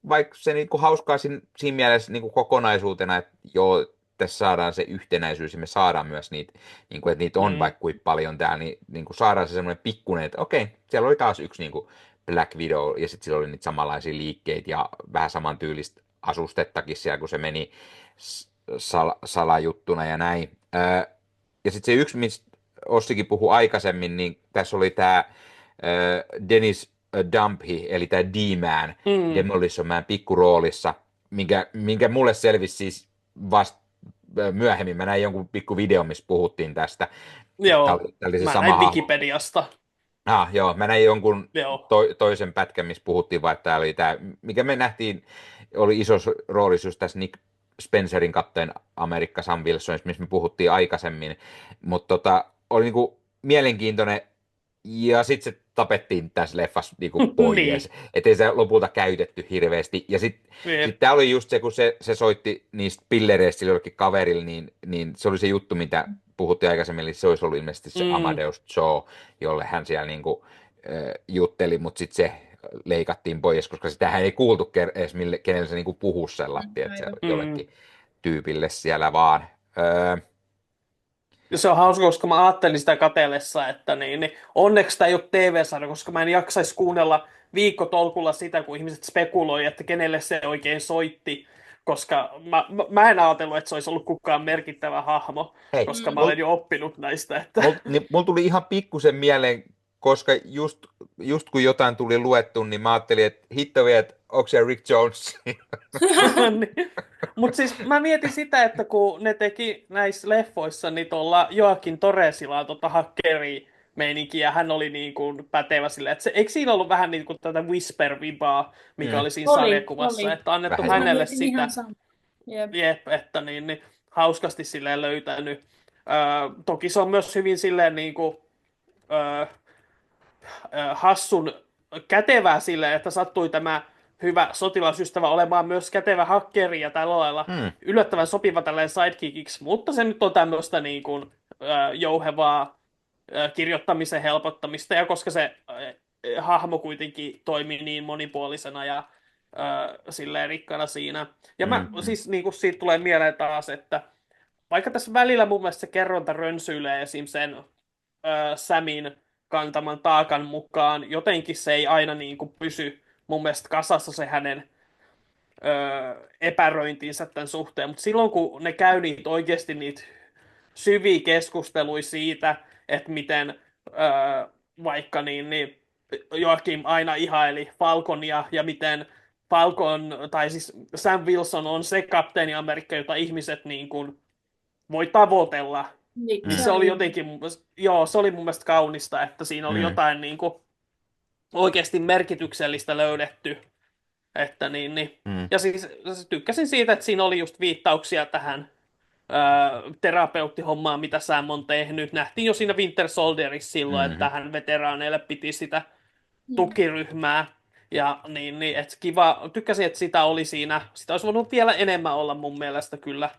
Speaker 1: vaikka se niin kuin hauskaa siinä mielessä niin kuin kokonaisuutena, että joo, tässä saadaan se yhtenäisyys ja me saadaan myös niitä, niin kuin, että niitä on
Speaker 3: Mm,
Speaker 1: vaikka kuinka paljon täällä, niin kuin saadaan se semmoinen pikkuinen, että okei, siellä oli taas yksi niin kuin Black Widow ja sitten sillä oli niitä samanlaisia liikkeitä ja vähän samantyylistä asustettakin siellä, kun se meni salajuttuna ja näin. Ja sitten se yksi, mistä Ossikin puhui aikaisemmin, niin tässä oli tämä Dennis Dumphy, eli tämä D-Man,
Speaker 3: mm,
Speaker 1: Demolition Man pikkuroolissa, minkä mulle selvisi siis vasta myöhemmin. Mä näin jonkun pikku video, missä puhuttiin tästä.
Speaker 3: joo.
Speaker 1: Tämä oli se
Speaker 3: Mä
Speaker 1: sama
Speaker 3: näin
Speaker 1: hahmo.
Speaker 3: Wikipediasta.
Speaker 1: Joo, mä näin jonkun
Speaker 3: Joo.
Speaker 1: toisen pätkän, missä puhuttiin, vaan tämä oli tämä, mikä me nähtiin, oli iso roolissa just tässä Nick Spencerin Captain America Sam Wilsonissa, missä me puhuttiin aikaisemmin, mutta oli niinku mielenkiintoinen, ja sitten se tapettiin tässä leffassa niinku
Speaker 3: Niin.
Speaker 1: pois, ettei se lopulta käytetty hirveästi, ja sitten
Speaker 3: Jep.
Speaker 1: tämä oli just se, kun se soitti niistä pillereistä sille jollekin kaverille, niin se oli se juttu, mitä puhuttiin aikaisemmin, eli se olisi ollut ilmeisesti se
Speaker 3: Mm,
Speaker 1: Amadeus Cho, jolle hän siellä niinku, jutteli, mutta sitten se leikattiin pois, koska sitähän ei kuultu edes kenelle se niinku puhuu sellainen, että se
Speaker 2: Aivan.
Speaker 3: mm.
Speaker 1: jollekin tyypille siellä vaan.
Speaker 3: Ja se on hauska, koska mä ajattelin sitä katsellessa, että niin onneksi tämä ei ole TV-sarja, koska mä en jaksaisi kuunnella viikkotolkulla sitä, kun ihmiset spekuloi, että kenelle se oikein soitti, koska mä en ajatellut, että se olisi ollut kukaan merkittävä hahmo,
Speaker 1: Hei,
Speaker 3: koska mä
Speaker 1: mulla
Speaker 3: olen jo oppinut näistä, että
Speaker 1: mul tuli ihan pikkusen mieleen, koska just kun jotain tuli luettu, niin mä ajattelin, että hitto vielä, että onko se Rick Jones?
Speaker 3: Mutta siis mä mietin sitä, että kun ne teki näissä leffoissa, niin tuolla Joakin Torresilla on hakkeria meininkiä. Hän oli niin kuin pätevä silleen, että eikö siinä ollut vähän niin kuin tätä Whisper-vibaa, mikä
Speaker 1: Mm.
Speaker 3: oli siinä sarjakuvassa,
Speaker 2: Oli.
Speaker 3: että annettu
Speaker 1: Vähän
Speaker 2: Siis mä
Speaker 1: joo.
Speaker 3: hänelle
Speaker 2: mietin ihan
Speaker 3: sitä,
Speaker 2: sama. Jep.
Speaker 3: jep, että niin hauskasti silleen löytänyt. Toki se on myös hyvin silleen niin kuin, hassun kätevää silleen, että sattui tämä hyvä sotilasystävä olemaan myös kätevä hakkeri ja tällä lailla
Speaker 1: Mm.
Speaker 3: yllättävän sopiva tälleen sidekickiksi, mutta se nyt on tämmöistä niin kuin, jouhevaa kirjoittamisen helpottamista, ja koska se hahmo kuitenkin toimii niin monipuolisena ja silleen rikkana siinä. Ja mä
Speaker 1: Mm.
Speaker 3: siis niin kuin siitä tulee mieleen taas, että vaikka tässä välillä mun mielestä se kerronta rönsyilee esim. Sen Samin kantaman taakan mukaan, jotenkin se ei aina niin kuin pysy mun mielestä kasassa se hänen epäröintinsä tämän suhteen, mutta silloin kun ne käy niitä oikeasti niitä syviä keskusteluja siitä, että miten vaikka niin Joakim aina ihaili Falconia ja miten Falcon, tai siis Sam Wilson on se kapteeni Amerikka, jota ihmiset niin kuin voi tavoitella,
Speaker 2: Niin,
Speaker 3: niin
Speaker 1: Mm.
Speaker 2: se
Speaker 3: se oli
Speaker 2: oli.
Speaker 3: jotenkin, joo, se oli mun mielestä kaunista, että siinä oli
Speaker 1: Mm.
Speaker 3: jotain niin kuin oikeasti merkityksellistä löydetty. Että niin.
Speaker 1: Mm.
Speaker 3: Ja siis tykkäsin siitä, että siinä oli just viittauksia tähän terapeuttihommaan, mitä Sam on tehnyt. Nähtiin jo siinä Winter Soldierissa silloin, että
Speaker 1: Mm.
Speaker 3: hän veteraaneille piti sitä
Speaker 2: Jep.
Speaker 3: tukiryhmää. Ja niin, että kiva, tykkäsin, että sitä oli siinä. Sitä olisi voinut vielä enemmän olla mun mielestä kyllä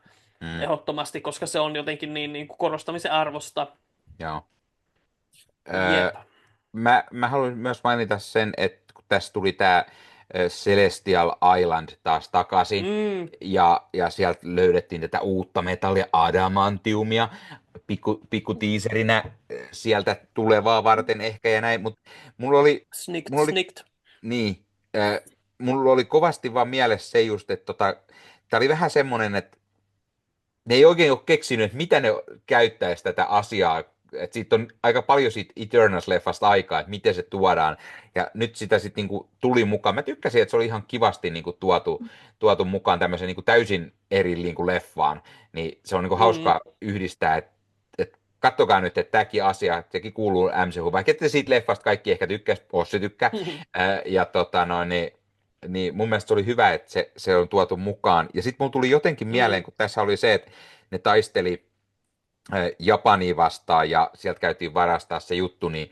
Speaker 1: Mm.
Speaker 3: ehdottomasti, koska se on jotenkin niin kuin korostamisen arvosta.
Speaker 1: Joo.
Speaker 3: Jep.
Speaker 1: Mä haluan myös mainita sen, että kun tässä tuli tämä Celestial Island taas takaisin,
Speaker 3: Mm,
Speaker 1: ja sieltä löydettiin tätä uutta metallia, adamantiumia, pikku tiiserinä sieltä tulevaa varten ehkä ja näin, mutta
Speaker 3: snikt,
Speaker 1: mulla oli,
Speaker 3: snikt.
Speaker 1: niin, mulla oli kovasti vaan mielessä se just, että tää oli vähän semmoinen, että ne ei oikein ole keksinyt, että mitä ne käyttäisi tätä asiaa. Et siitä on aika paljon siitä Eternals-leffasta aikaa, että miten se tuodaan. Ja nyt sitä sitten niinku tuli mukaan. Mä tykkäsin, että se oli ihan kivasti niinku tuotu mukaan tämmöiseen niinku täysin eri niinku leffaan. Niin se on niinku
Speaker 3: Mm.
Speaker 1: hauska yhdistää, että kattokaa nyt, että tämäkin asia, että sekin kuuluu MCU, vaikka ette siitä leffasta kaikki ehkä tykkäisi, Ossi tykkää. Ja niin mun mielestä se oli hyvä, että se on tuotu mukaan. Ja sitten mulla tuli jotenkin mieleen,
Speaker 3: Mm.
Speaker 1: kun tässä oli se, että ne taisteli Japania vastaan ja sieltä käytiin varastaa se juttu, niin,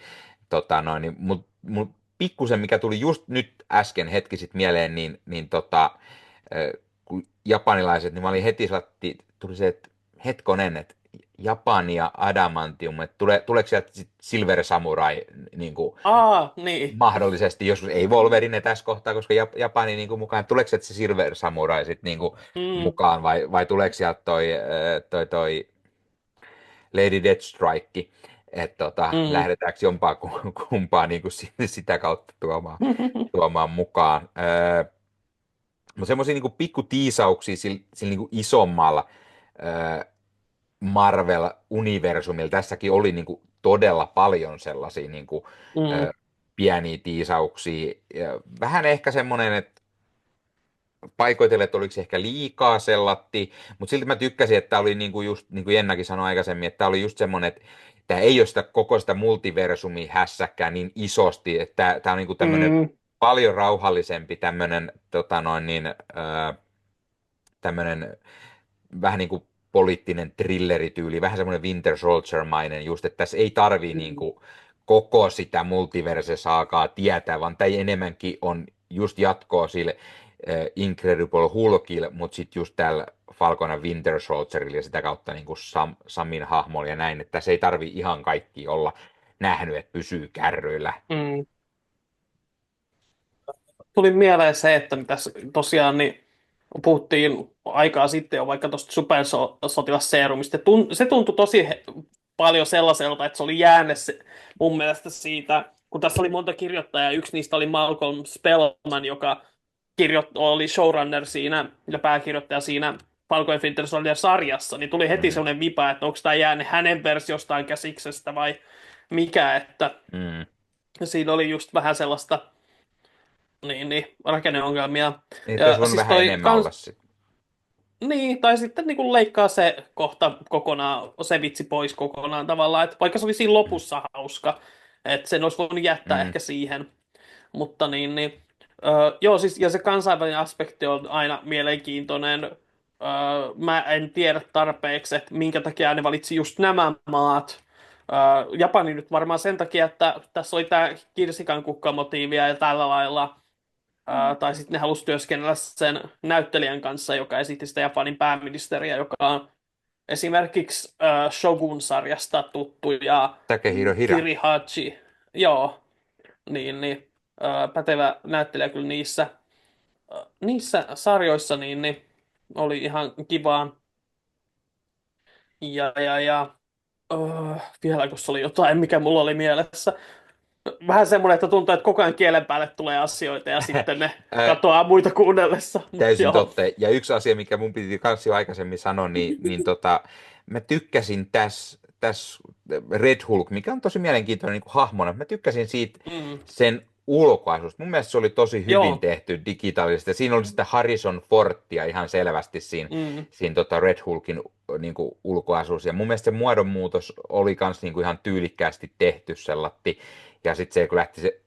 Speaker 1: niin mut pikkusen, mikä tuli just nyt äsken hetki sitten mieleen, kun japanilaiset, niin mä olin heti tuli se, että hetkonen, että Japani ja Adamantium, että tuleeko sieltä sit Silver Samurai niin kuin
Speaker 3: Niin.
Speaker 1: mahdollisesti, joskus ei Wolverine tässä kohtaa, koska Japani niin kuin mukaan, tuleeko sieltä se Silver Samurai sit niin kuin
Speaker 3: Mm.
Speaker 1: mukaan, vai tuleeko sieltä toi Lady Deathstrike, että
Speaker 3: Mm.
Speaker 1: lähdetäänkö jompaa kumpaa niin kuin sitä kautta tuomaan mukaan. Mutta semmoisia niin pikkutiisauksia sillä niin kuin isommalla Marvel-universumilla tässäkin oli niin kuin todella paljon sellaisia niin kuin,
Speaker 3: Mm.
Speaker 1: pieniä tiisauksia. Ja vähän ehkä semmoinen, että paikoitellen, että oliko se ehkä liikaa sellatti, mutta silti mä tykkäsin, että tämä oli niin kuin just, niin kuin Jennakin sanoi aikaisemmin, että tämä oli just semmoinen, että tämä ei ole sitä koko sitä multiversumia hässäkään niin isosti, että tämä on niin kuin tämmöinen
Speaker 3: Mm.
Speaker 1: paljon rauhallisempi tämmöinen, tämmöinen vähän niin kuin poliittinen thrillerityyli, vähän semmoinen Winter Soldier-mainen just, että tässä ei tarvii niin kuin koko sitä multiverse-saakaa tietää, vaan tämä enemmänkin on just jatkoa sille Incredible Hulkille, mutta sitten just täällä Falcon ja Winter Soldierilla ja sitä kautta niin kuin Samin hahmolla ja näin, että tässä ei tarvii ihan kaikki olla nähnyt, että pysyy kärryillä.
Speaker 3: Mm. Tuli mieleen se, että tässä tosiaan niin puhuttiin aikaa sitten jo vaikka tuosta supersotilasseerumista. Se tuntui tosi paljon sellaiselta, että se oli jäänne mun mielestä siitä, kun tässä oli monta kirjoittajaa, yksi niistä oli Malcolm Spellman, joka oli showrunner siinä ja pääkirjoittaja siinä Falcon and Winter Soldier-sarjassa, niin tuli heti
Speaker 1: Mm.
Speaker 3: sellainen vipa, että onko tämä jäänyt hänen versiostaan käsiksestä vai mikä, että
Speaker 1: Mm.
Speaker 3: siinä oli just vähän sellaista rakenneongelmia.
Speaker 1: Niin,
Speaker 3: Ja
Speaker 1: tässä on
Speaker 3: siis
Speaker 1: vähän enemmän olla sitten.
Speaker 3: Niin, tai sitten niin kuin leikkaa se kohta kokonaan, se vitsi pois kokonaan tavallaan, että vaikka se oli siinä
Speaker 1: Mm.
Speaker 3: lopussa hauska, että sen olisi voinut jättää
Speaker 1: Mm.
Speaker 3: ehkä siihen, mutta joo siis, ja se kansainvälinen aspekti on aina mielenkiintoinen. Mä en tiedä tarpeeksi, että minkä takia ne valitsi just nämä maat. Japani nyt varmaan sen takia, että tässä oli tämä kirsikan kukkamotiivia ja tällä lailla. Tai sitten ne halusi työskennellä sen näyttelijän kanssa, joka esitti sitä Japanin pääministeriä, joka on esimerkiksi Shogun-sarjasta tuttu ja
Speaker 1: Takehiro Hira.
Speaker 3: Kirihachi. Joo, pätevä näyttelijä kyllä niissä sarjoissa, oli ihan kivaa. Vieläkö se oli jotain, mikä mulla oli mielessä? Vähän semmoinen, että tuntuu, että koko ajan kielen päälle tulee asioita ja sitten ne katoaa muita kuunnellessa.
Speaker 1: Täysin
Speaker 3: Joo.
Speaker 1: totta. Ja yksi asia, mikä mun piti kanssa jo aikaisemmin sanoa, niin mä tykkäsin tässä Red Hulk, mikä on tosi mielenkiintoinen niin kuin hahmona. Mä tykkäsin siitä sen ulkoasusta. Mun mielestä se oli tosi hyvin
Speaker 3: Joo.
Speaker 1: tehty digitaalisesti. Ja siinä oli sitä Harrison Fordia ihan selvästi siinä Red Hulkin niin kuin ulkoasussa. Ja mun mielestä se muodonmuutos oli kans niin kuin ihan tyylikkäästi tehty sellatti. Ja sitten se, kun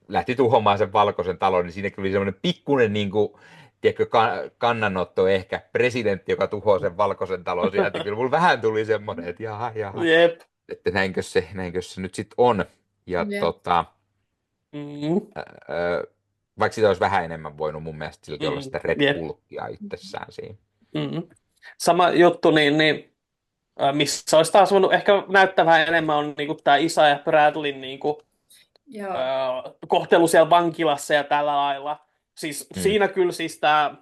Speaker 1: lähti tuhoamaan sen valkoisen talon, niin siinä oli semmoinen pikkuinen niin kuin, tiedätkö, kannanotto ehkä, presidentti, joka tuhoaa sen valkoisen talon sieltä. Kyllä mulla vähän tuli semmoinen, että jaha,
Speaker 3: Jep.
Speaker 1: että näinkö se nyt sitten on. Ja
Speaker 2: Jep.
Speaker 1: vaikka sitä olisi vähän enemmän voinut mun mielestä silti olla sitä Red
Speaker 3: Jep.
Speaker 1: Hulkia itsessään siinä.
Speaker 3: Sama juttu, missä olisi taas voinut ehkä näyttää vähän enemmän, on niinku tämä Isa ja Bradleyn niinku,
Speaker 2: Joo.
Speaker 3: kohtelu siellä vankilassa ja tällä lailla. Siis siinä kyllä siis tämä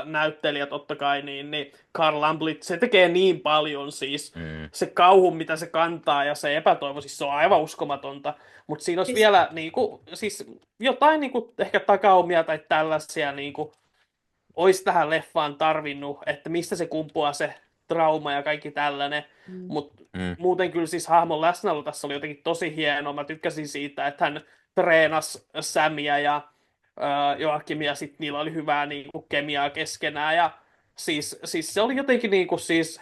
Speaker 3: näyttelijä totta kai, niin Carl Lumbly, se tekee niin paljon siis. Se kauhu, mitä se kantaa ja se epätoivo, siis se on aivan uskomatonta. Mutta siinä olisi vielä niinku, siis jotain niinku, ehkä takaumia tai tällaisia niinku, olisi tähän leffaan tarvinnut, että mistä se kumpuaa se trauma ja kaikki tällainen. Mutta muuten kyllä siis hahmon läsnäolo tässä oli jotenkin tosi hieno. Mä tykkäsin siitä, että hän treenasi Samia ja Joakimia, sitten niillä oli hyvää niinku kemiaa keskenään. Ja siis se oli jotenkin niinku, siis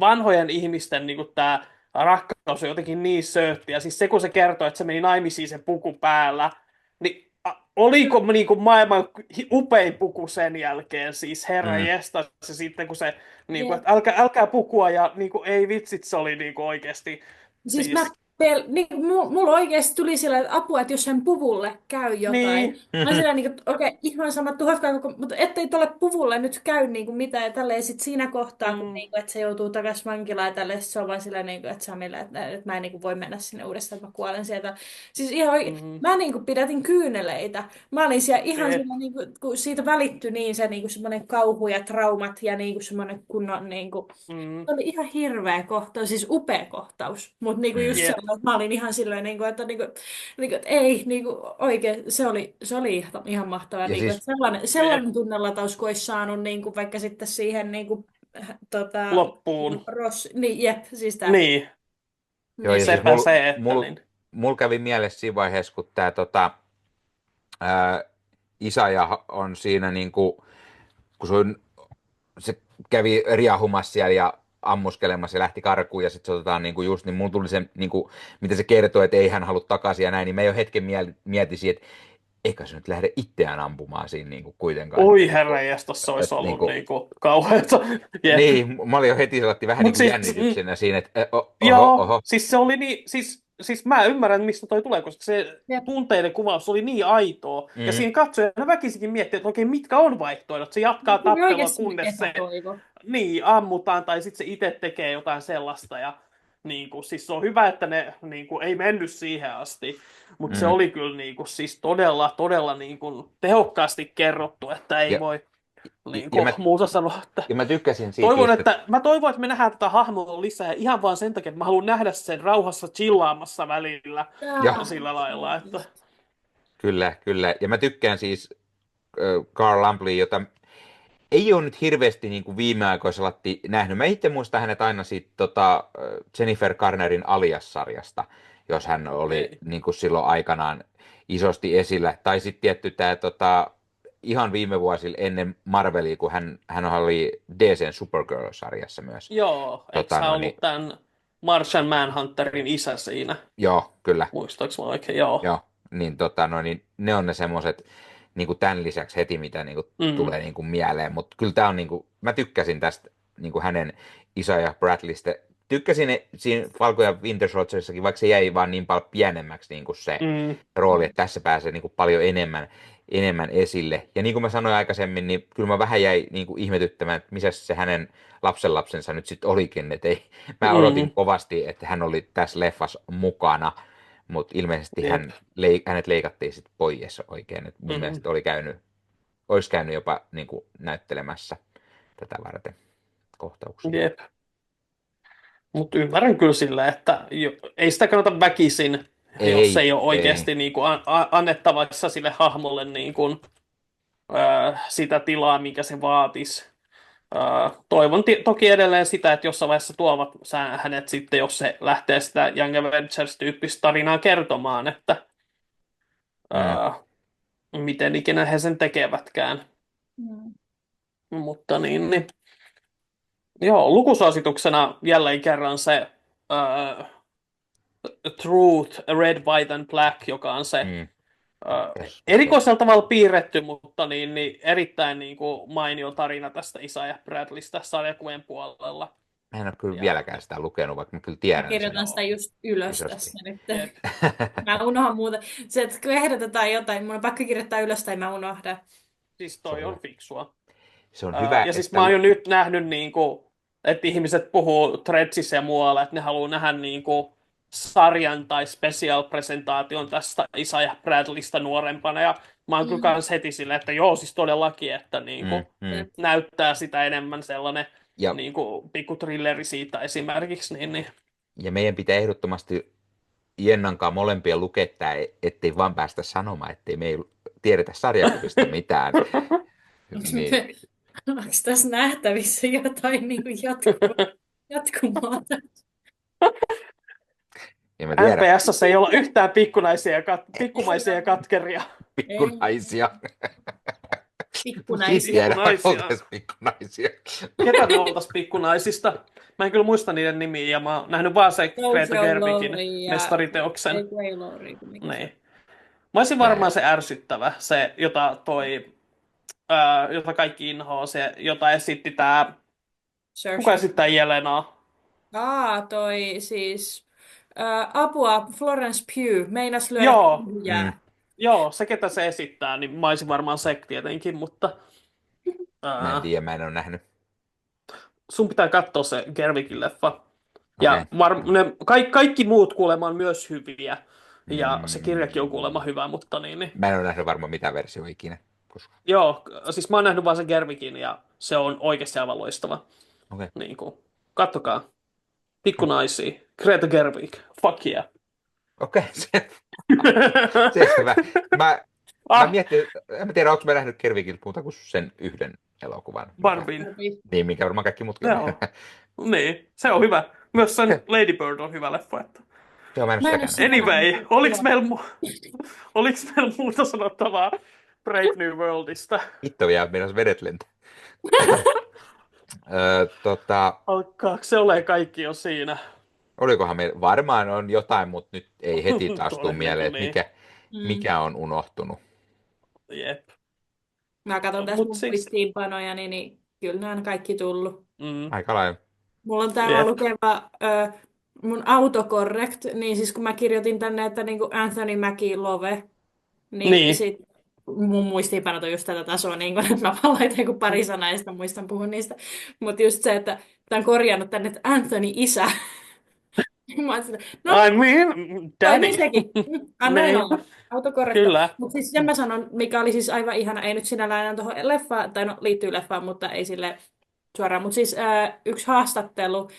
Speaker 3: vanhojen ihmisten niinku, tämä rakkaus on jotenkin niin söötti. Ja siis se, kun se kertoi, että se meni naimisiin sen puku päällä, niin oliko niinku maailman upein puku sen jälkeen, siis herra jestas, se sitten kun se, niinku, että älkää pukua ja niinku, ei vitsit, se oli niinku oikeasti.
Speaker 2: Siis mulla oikeasti tuli sillä, että apua, että jos sen puvulle käy jotain.
Speaker 3: Niin.
Speaker 2: Mä olin sillä, että okei, ihan sama tuhotkaa, mutta ettei tuolle puvulle nyt käy niinku mitään. Ja tälleen sit siinä kohtaa, kun niinku, että se joutuu takaisin vankilaan ja tälleen, se on vaan sillä, niinku, että Samille, että mä en niinku voi mennä sinne uudestaan, että mä kuolen sieltä. Siis ihan mä niinku pidätin kyyneleitä. Mä olin siellä ihan sillä, niinku, kun siitä välittyi niin se niinku semmoinen kauhu ja traumat ja niinku semmoinen kunnon niinku, se oli ihan hirveä kohtaus, siis upea kohtaus. Mutta niinku just sellainen, että mä olin ihan silleen, niinku, että että ei, niinku, oikein, se oli ihan mahtavaa. Niinku,
Speaker 1: siis,
Speaker 2: että sellainen tunnelataus, kun olisi saanut niinku, vaikka sitten siihen niinku,
Speaker 3: loppuun.
Speaker 2: Niin, jep, siis tämä.
Speaker 3: Niin.
Speaker 1: Joo, ja
Speaker 3: Sepä
Speaker 1: siis
Speaker 3: se, että
Speaker 1: mulla kävi mielessä siinä vaiheessa, kun tämä Isaja on siinä, niinku, kun se kävi riahumassa siellä ja ammuskelemassa ja lähti karkuun ja sitten se otetaan niinku just, niin mulla tuli se, niinku, mitä se kertoo, että ei hän halua takaisin ja näin, niin mä jo hetken mietisin, että eikä se nyt lähde itseään ampumaan siinä niinku kuitenkaan.
Speaker 3: Oi herranjestas, se olisi ollut niinku kauheata.
Speaker 1: Niin, mä olin jo heti sellainen vähän niin jännityksenä siinä, että
Speaker 3: oho. Siis se oli niin, siis mä ymmärrän, mistä toi tulee, koska se tunteiden kuvaus oli niin aitoa. Ja siinä katsojana väkisikin miettii, että oikein mitkä on vaihtoehdot. Se jatkaa tappelua, kunnes se ammutaan, tai sitten se itse tekee jotain sellaista. Ja niinku, siis se on hyvä, että ne niinku, ei mennyt siihen asti. Mutta se oli kyllä niinku, siis todella niinku, tehokkaasti kerrottu, että ei voi muuta sanoa. Että
Speaker 1: ja mä tykkäsin siitä.
Speaker 3: Mä toivon, että me nähdään tätä hahmoa lisää ihan vaan sen takia, että mä haluan nähdä sen rauhassa chillaamassa välillä. Ja sillä lailla, että
Speaker 1: Kyllä. Ja mä tykkään siis Carl Lumbly, jota ei ole nyt hirveästi niin kuin viime aikoina nähnyt. Mä itse muistan hänet aina siitä Jennifer Garnerin Alias-sarjasta, jos hän oli niin kuin silloin aikanaan isosti esillä. Tai sitten tietty tämä ihan viime vuosilla ennen Marvelia, kun hän oli DCn Supergirl-sarjassa myös.
Speaker 3: Joo, eikö hän
Speaker 1: No
Speaker 3: ollut
Speaker 1: niin,
Speaker 3: tämän Martian Manhunterin isä siinä?
Speaker 1: joo, kyllä.
Speaker 3: Muistaaks mä oikein? Joo.
Speaker 1: Joo, niin, no niin ne on ne semmoiset niin tämän lisäksi heti, mitä niin kuin,
Speaker 3: Mm.
Speaker 1: tulee niin kuin, mieleen. Mutta kyllä tämä on, niin kuin, mä tykkäsin tästä niin kuin hänen Isaiah Bradleystä. Tykkäsin siinä Falcon ja Winter Soldierissakin, vaikka se jäi vaan niin paljon pienemmäksi niin kuin se
Speaker 3: Mm.
Speaker 1: rooli, että tässä pääsee niin kuin, paljon enemmän esille. Ja niin kuin mä sanoin aikaisemmin, niin kyllä mä vähän jäi niin kuin, ihmetyttämään, että missä se hänen lapsenlapsensa nyt sitten olikin. Et ei, mä odotin
Speaker 3: Mm.
Speaker 1: kovasti, että hän oli tässä leffassa mukana. Mutta ilmeisesti
Speaker 3: Jep.
Speaker 1: hänet leikattiin sitten pois oikein. Et mun
Speaker 3: Mm.
Speaker 1: mielestä olisi käynyt jopa niin kuin, näyttelemässä tätä varten kohtauksia.
Speaker 3: Jep. Mutta ymmärrän kyllä sillä, että ei sitä kannata väkisin, jos ei ole oikeasti niin kuin annettavissa sille hahmolle niin kuin, sitä tilaa, mikä se vaatisi. Toivon toki edelleen sitä, että jossain vaiheessa tuovat hänet sitten, jos se lähtee sitä Young Avengers-tyyppistä tarinaa kertomaan, että miten ikinä he sen tekevätkään. Mutta niin. Joo, lukusuosituksena jälleen kerran se Truth, Red, White and Black, joka on se erikoisella tavalla piirretty, mutta niin erittäin niin kuin mainio tarina tästä Isaiah Bradleystä sarjakuvien puolella.
Speaker 1: Mä en ole kyllä vieläkään sitä lukenut, vaikka mä kyllä tiedän
Speaker 2: Mä kirjoitan sitä just ylös
Speaker 1: isosti.
Speaker 2: tässä nyt. Mä unohdan muuta. Se, että kun ehdotetaan jotain, mun on pakko kirjoittaa ylös tai mä unohdan.
Speaker 3: Siis toi on fiksua.
Speaker 1: Se on hyvä,
Speaker 3: ja siis mä oon jo nyt nähnyt, niin kuin, että ihmiset puhuu Threadsissa ja muualla, että ne haluaa nähdä niin kuin, sarjan tai special-presentaation tästä Isaiah Bradleysta nuorempana. Ja mä oon kyllä kans heti silleen, että joo, siis todellakin, että niin kuin, näyttää sitä enemmän sellainen niin kuin, pikku thrilleri siitä esimerkiksi. Niin.
Speaker 1: Ja meidän pitää ehdottomasti Jennankaan molempia lukettaa, ettei vaan päästä sanomaan, ettei me ei tiedetä sarjakuvista mitään.
Speaker 2: Niin. Onko tässä nähtävissä jotain niin kuin jatkumoa?
Speaker 3: FPS ei olla yhtään pikkumaisia ja katkeria.
Speaker 1: Pikkunaisia.
Speaker 2: Pikkunaisia.
Speaker 1: Pikkunaisia.
Speaker 3: Ketä me oltaisiin pikkunaisista? Mä en kyllä muista niiden nimiä, ja mä oon nähnyt vaan se Greta Gerwigin mestariteoksen. Niin. Mä olisin varmaan se ärsyttävä, se, jota kaikki inhoaa, se, jota esitti tää... Kuka esittää Jelenaa?
Speaker 2: Toi siis... apua, Florence Pugh, meinas lyödä tyhjää.
Speaker 3: Joo, se ketä se esittää, niin mä olisin varmaan se tietenkin, mutta...
Speaker 1: Mä en tiedä, mä en ole nähnyt.
Speaker 3: Sun pitää katsoa se Gerwigin leffa. Ja kaikki muut kuulemma on myös hyviä. Ja se kirjakin on kuulemma hyvä, mutta niin.
Speaker 1: Mä en ole nähnyt varmaan mitään versiota ikinä.
Speaker 3: Joo, siis mä oon nähnyt vaan sen Gerwigin ja se on oikeasti aivan loistava.
Speaker 1: Okay.
Speaker 3: Niin kuin, kattokaa. Pikkunaisia. Greta Gerwig. Fuck yeah.
Speaker 1: Okei, se hyvä. Mä mietin, en tiedä, onko mä nähnyt Gerwigiltä muuta kuin sen yhden elokuvan.
Speaker 3: Barbin.
Speaker 1: Niin, minkä varmaan kaikki muutkin on.
Speaker 3: Niin, se on hyvä. Myös sen Lady Bird on hyvä leffa. Että...
Speaker 1: Joo, mä en ole sitäkään.
Speaker 3: Anyway, oliks meillä muuta sanottavaa Brave New Worldista?
Speaker 1: Hitto vielä, meidän vedet lentää.
Speaker 3: Alkaako se ole kaikki jo siinä?
Speaker 1: Olikohan meillä? Varmaan on jotain, mutta nyt ei heti taas tule mieleen, että mikä on unohtunut.
Speaker 3: Jep.
Speaker 2: Mä katson tässä mun muistiinpanoja, niin kyllä nämä on kaikki tullut.
Speaker 1: Aika lailla.
Speaker 2: Mulla on täällä lukeva mun autocorrect, niin siis kun mä kirjoitin tänne, että niinku Anthony Mackie Love, niin. Sit mun muistiinpanot on just tätä tasoa, niin kun, että mä vaan laitan joku pari sanaa ja sitten muistan puhua niistä. Mutta just se, että tää on korjannut tänne, että Anthony isä. Mä sitä,
Speaker 3: I mean, Danny.
Speaker 2: Niin sekin. Annoin olla. Autokorrekta.
Speaker 3: Kyllä.
Speaker 2: Mutta siis sen mä sanon, mikä oli siis aivan ihana, ei nyt sinällään enää tuohon leffaan, tai no liittyy leffaan, mutta ei sille suoraan. Mutta siis yksi haastattelu,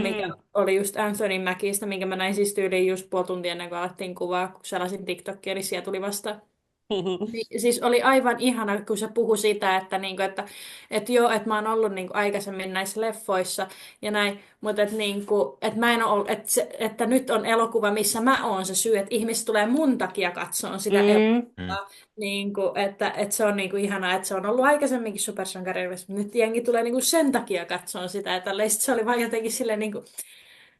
Speaker 2: mikä oli just Anthony Mackiestä, minkä mä näin siis tyyliin just puoli tuntia ennen kuin alettiin kuvaa, kun selasin TikTokia, niin siellä tuli vasta. Siis oli aivan ihana, kun se puhui siitä, että, että joo, että mä oon ollut aikaisemmin näissä leffoissa ja näin, mutta että mä en ole, että nyt on elokuva, missä mä oon se syy, että ihmiset tulee mun takia katsomaan sitä
Speaker 3: Mm.
Speaker 1: Mm.
Speaker 2: elokuvaa. Että se on ihanaa, että se on ollut aikaisemmin supersankarileffa, mutta nyt jengi tulee sen takia katsomaan sitä. Että se oli vaan jotenkin silleen,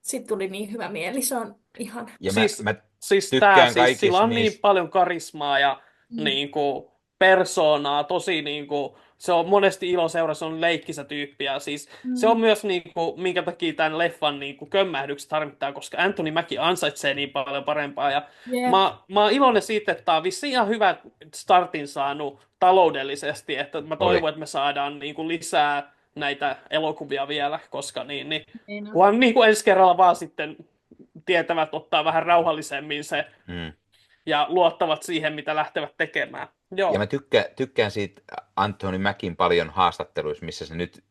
Speaker 2: sit tuli niin hyvä mieli, se on ihan.
Speaker 1: Ja
Speaker 3: Siis,
Speaker 1: mä
Speaker 3: siis tää,
Speaker 1: tykkään
Speaker 3: siis sillä
Speaker 1: kaikissa
Speaker 3: on niin
Speaker 1: niissä.
Speaker 3: paljon karismaa ja
Speaker 2: Mm.
Speaker 3: niinku persoonaa, tosi niinku, se on monesti iloseura, se on leikkisä tyyppi ja siis se on
Speaker 2: Mm.
Speaker 3: myös niinku, minkä takia tämän leffan niinku kömmähdykset harmittaa, koska Anthony Mackie ansaitsee niin paljon parempaa ja
Speaker 2: Jep.
Speaker 3: mä oon iloinen siitä, että tää on vissiin ihan hyvä startin saanut taloudellisesti, että mä
Speaker 1: Oli.
Speaker 3: toivon, että me saadaan niinku lisää näitä elokuvia vielä, koska niin,
Speaker 2: Niin on.
Speaker 3: kunhan niin kuin ensi kerralla vaan sitten tietävät ottaa vähän rauhallisemmin se
Speaker 1: Mm.
Speaker 3: ja luottavat siihen, mitä lähtevät tekemään.
Speaker 1: Ja mä
Speaker 3: Joo.
Speaker 1: tykkään siitä Anthony Mackin paljon haastatteluissa, missä se nyt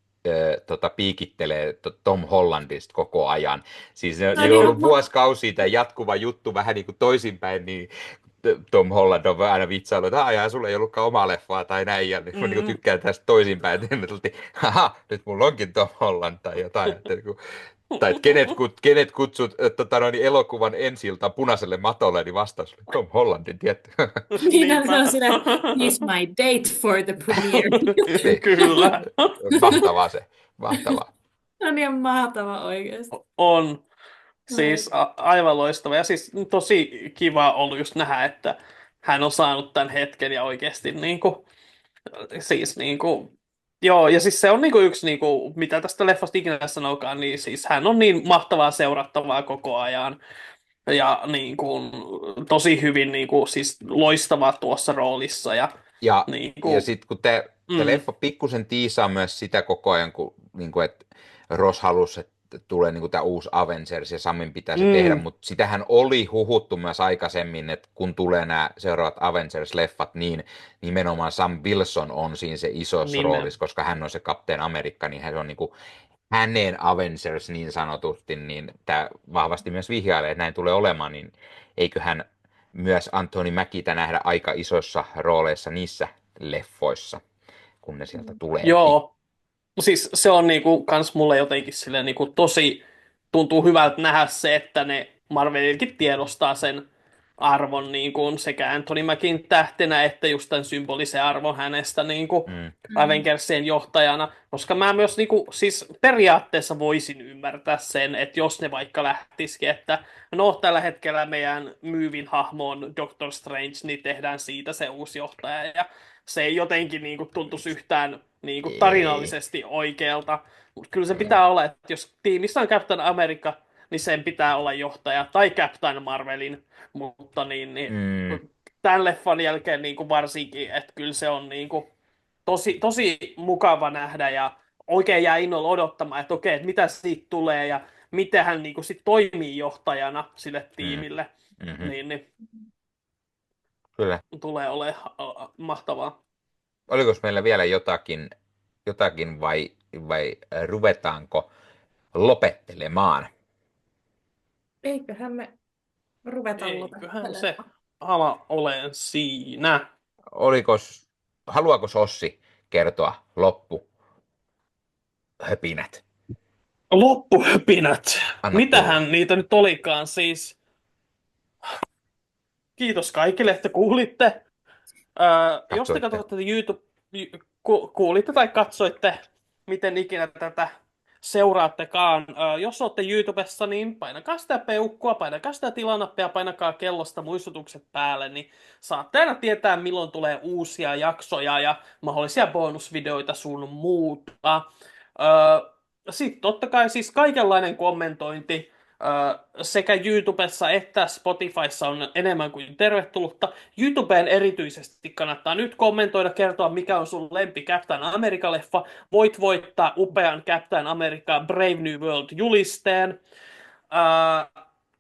Speaker 1: piikittelee Tom Hollandista koko ajan. Siis
Speaker 2: No
Speaker 1: niillä on
Speaker 2: niin,
Speaker 1: ollut vuosikausia tämä jatkuva juttu vähän niin kuin toisinpäin, niin Tom Holland on aina vitsaillut, että aijaa, sulla ei ollutkaan omaa leffaa tai näin, ja niin mä niin kuin
Speaker 3: Mm,
Speaker 1: tykkään tästä toisinpäin, että haha, nyt mulla onkin Tom Holland tai jotain. Että, tai että kenet kutsut elokuvan ensi-ilta punaiselle matolle, niin vastaus oli Tom Hollandin, tietty.
Speaker 2: niin on, se
Speaker 3: niinpä.
Speaker 2: on siinä, he's my date for the premiere.
Speaker 1: Niin.
Speaker 3: Kyllä.
Speaker 1: Mahtavaa se, mahtavaa.
Speaker 2: Se on ihan mahtava oikeasti.
Speaker 3: On.
Speaker 2: Ai.
Speaker 3: Siis aivan loistava. Ja siis tosi kiva ollut just nähdä, että hän on saanut tämän hetken ja oikeasti niinku, siis niinku, joo, ja siis se on niinku yksi, niinku, mitä tästä leffasta ikinä sanookaan, niin siis hän on niin mahtavaa seurattavaa koko ajan. Ja niin kuin, tosi hyvin niin kuin, siis loistava tuossa roolissa. Ja,
Speaker 1: Ja,
Speaker 3: niin
Speaker 1: ja
Speaker 3: kuin,
Speaker 1: sitten kun te
Speaker 3: mm,
Speaker 1: leffa pikkusen tiisaa myös sitä koko ajan, kun niin kuin, että Ross halusi, että tulee niin kuin tämä uusi Avengers ja Samin pitää se tehdä,
Speaker 3: mm,
Speaker 1: mutta sitähän oli huhuttu myös aikaisemmin, että kun tulee nämä seuraavat Avengers-leffat, niin nimenomaan Sam Wilson on siinä se isossa
Speaker 3: nimen.
Speaker 1: roolissa, koska hän on se Captain Amerikka, niin hän on niin kuin hänen Avengers niin sanotusti, niin tämä vahvasti myös vihjailee, että näin tulee olemaan, niin eiköhän myös Anthony Mackietä nähdä aika isoissa rooleissa niissä leffoissa, kun ne sieltä tuleekin.
Speaker 3: Joo, siis se on niinku, kans mulle jotenkin silleen, niinku, tosi tuntuu hyvältä nähdä se, että ne Marvelilkin tiedostaa sen arvon niin kuin sekä Anthony Mackien tähtenä että just tämän symbolisen arvon hänestä niin kuin
Speaker 1: Mm,
Speaker 2: Mm.
Speaker 3: Avengersien johtajana, koska mä myös niin kuin, siis periaatteessa voisin ymmärtää sen, että jos ne vaikka lähtisikin, että no tällä hetkellä meidän myyvin hahmo on Doctor Strange, niin tehdään siitä se uusi johtaja ja se ei jotenkin niin kuin, tuntuisi yhtään niin kuin,
Speaker 1: ei,
Speaker 3: tarinallisesti oikealta, mutta kyllä se
Speaker 1: ei.
Speaker 3: pitää olla, että jos tiimissä on Captain America, niin sen pitää olla johtaja, tai Captain Marvelin, mutta niin,
Speaker 1: Mm,
Speaker 3: tämän leffan jälkeen niin kuin varsinkin, että kyllä se on niin kuin tosi mukava nähdä ja oikein jää innolla odottamaan, että okei, että mitä siitä tulee ja miten hän niin kuin sit toimii johtajana sille
Speaker 1: mm,
Speaker 3: tiimille,
Speaker 1: mhm,
Speaker 3: niin
Speaker 1: kyllä.
Speaker 3: tulee olemaan mahtavaa.
Speaker 1: Oliko meillä vielä jotakin vai ruvetaanko lopettelemaan?
Speaker 2: Eiköhän me ruveta
Speaker 3: Eiköhän se
Speaker 2: lopettelemaan.
Speaker 3: ala olen siinä.
Speaker 1: Haluaako Ossi kertoa loppuhöpinät?
Speaker 3: Loppuhöpinät.
Speaker 1: Anna tulla.
Speaker 3: Mitähän niitä nyt olikaan siis? Kiitos kaikille, että kuulitte. Jos te
Speaker 1: Katsoitte.
Speaker 3: katsotte YouTube, kuulitte tai katsoitte, miten ikinä tätä seuraattekaan. Jos olette YouTubessa, niin painakaa sitä peukkua, painakaa sitä tilanappia, painakaa kellosta muistutukset päälle, niin saatte aina tietää, milloin tulee uusia jaksoja ja mahdollisia bonusvideoita sun muuta. Sitten totta kai siis kaikenlainen kommentointi sekä YouTubessa että Spotifyssa on enemmän kuin tervetullutta. YouTubeen erityisesti kannattaa nyt kommentoida, kertoa mikä on sun lempi Captain America-leffa. Voit voittaa upean Captain America Brave New World-julisteen.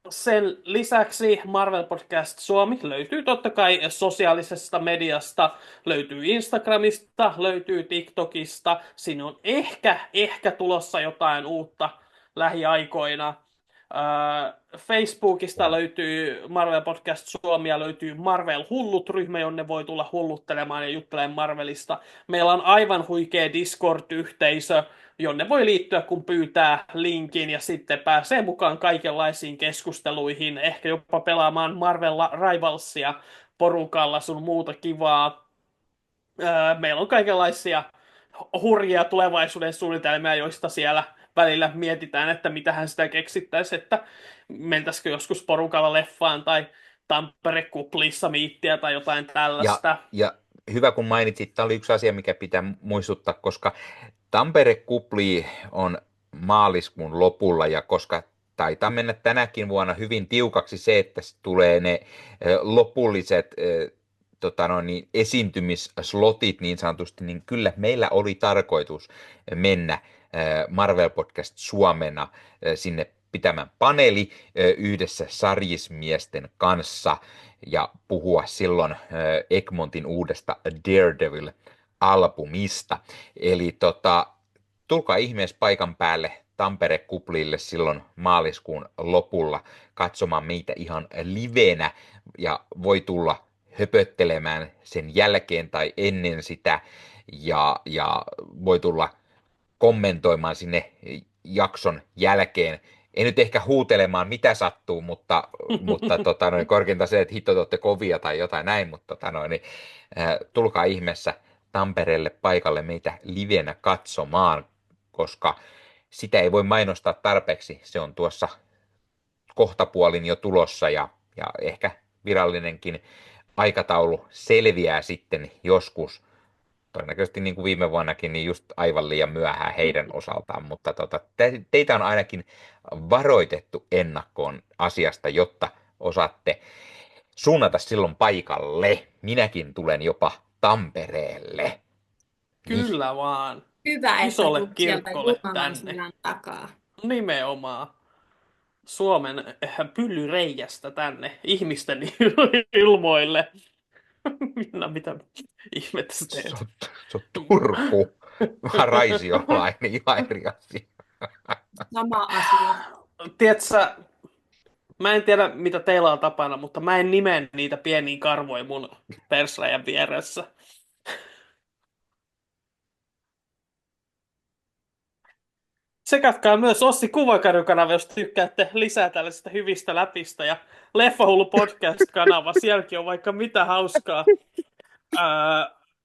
Speaker 3: Sen lisäksi Marvel Podcast Suomi löytyy totta kai sosiaalisesta mediasta, löytyy Instagramista, löytyy TikTokista. Siinä on ehkä tulossa jotain uutta lähiaikoina. Facebookista löytyy Marvel Podcast Suomi ja löytyy Marvel Hullut-ryhmä, jonne voi tulla hulluttelemaan ja juttelemaan Marvelista. Meillä on aivan huikea Discord-yhteisö, jonne voi liittyä, kun pyytää linkin ja sitten pääsee mukaan kaikenlaisiin keskusteluihin, ehkä jopa pelaamaan Marvel Rivalsia porukalla sun muuta kivaa. Meillä on kaikenlaisia hurjia tulevaisuuden suunnitelmia, joista siellä välillä mietitään, että mitähän sitä keksittäisi, että mentäisikö joskus porukalla leffaan tai Tampere-kuplissa miittiä tai jotain tällaista.
Speaker 1: Ja hyvä kun mainitsit, tämä oli yksi asia, mikä pitää muistuttaa, koska Tampere-kupli on maaliskuun lopulla ja koska taitaa mennä tänäkin vuonna hyvin tiukaksi se, että tulee ne lopulliset esiintymislotit niin sanotusti, niin kyllä meillä oli tarkoitus mennä Marvel Podcast Suomena sinne pitämään paneeli yhdessä sarjismiesten kanssa ja puhua silloin Egmontin uudesta Daredevil-albumista. Eli tulkaa ihmeessä paikan päälle Tampere-kuplille silloin maaliskuun lopulla katsomaan meitä ihan livenä ja voi tulla höpöttelemään sen jälkeen tai ennen sitä ja voi tulla kommentoimaan sinne jakson jälkeen. Ei nyt ehkä huutelemaan mitä sattuu, mutta korkeintaan se, että hitto te olette kovia tai jotain näin, mutta tulkaa ihmeessä Tampereelle paikalle meitä livenä katsomaan, koska sitä ei voi mainostaa tarpeeksi. Se on tuossa kohtapuolin jo tulossa ja ehkä virallinenkin aikataulu selviää sitten joskus. Todennäköisesti niin kuin viime vuonnakin, niin just aivan liian myöhään heidän osaltaan, mutta teitä on ainakin varoitettu ennakkoon asiasta, jotta osaatte suunnata silloin paikalle. Minäkin tulen jopa Tampereelle.
Speaker 3: Kyllä vaan.
Speaker 2: Hyvä, että
Speaker 3: Isolle
Speaker 2: tulet sieltä
Speaker 3: kirkolle
Speaker 2: Jumalan
Speaker 3: tänne.
Speaker 2: selän takaa.
Speaker 3: Nimenomaan. Suomen pyllyreijästä tänne ihmisten ilmoille. Minna, mitä ihmettä sä teet?
Speaker 1: Se on Turku. Vähän raisiolainen ihan eri asia.
Speaker 2: Sama asia.
Speaker 3: Tiedätkö, mä en tiedä mitä teillä on tapana, mutta mä en nimen niitä pieniä karvoja mun persläjän vieressä. Tsekatkaa myös Ossi Kuvakarju-kanava, jos tykkäätte lisää tällaisista hyvistä läpistä. Ja Leffahullu podcast-kanava, sielläkin on vaikka mitä hauskaa.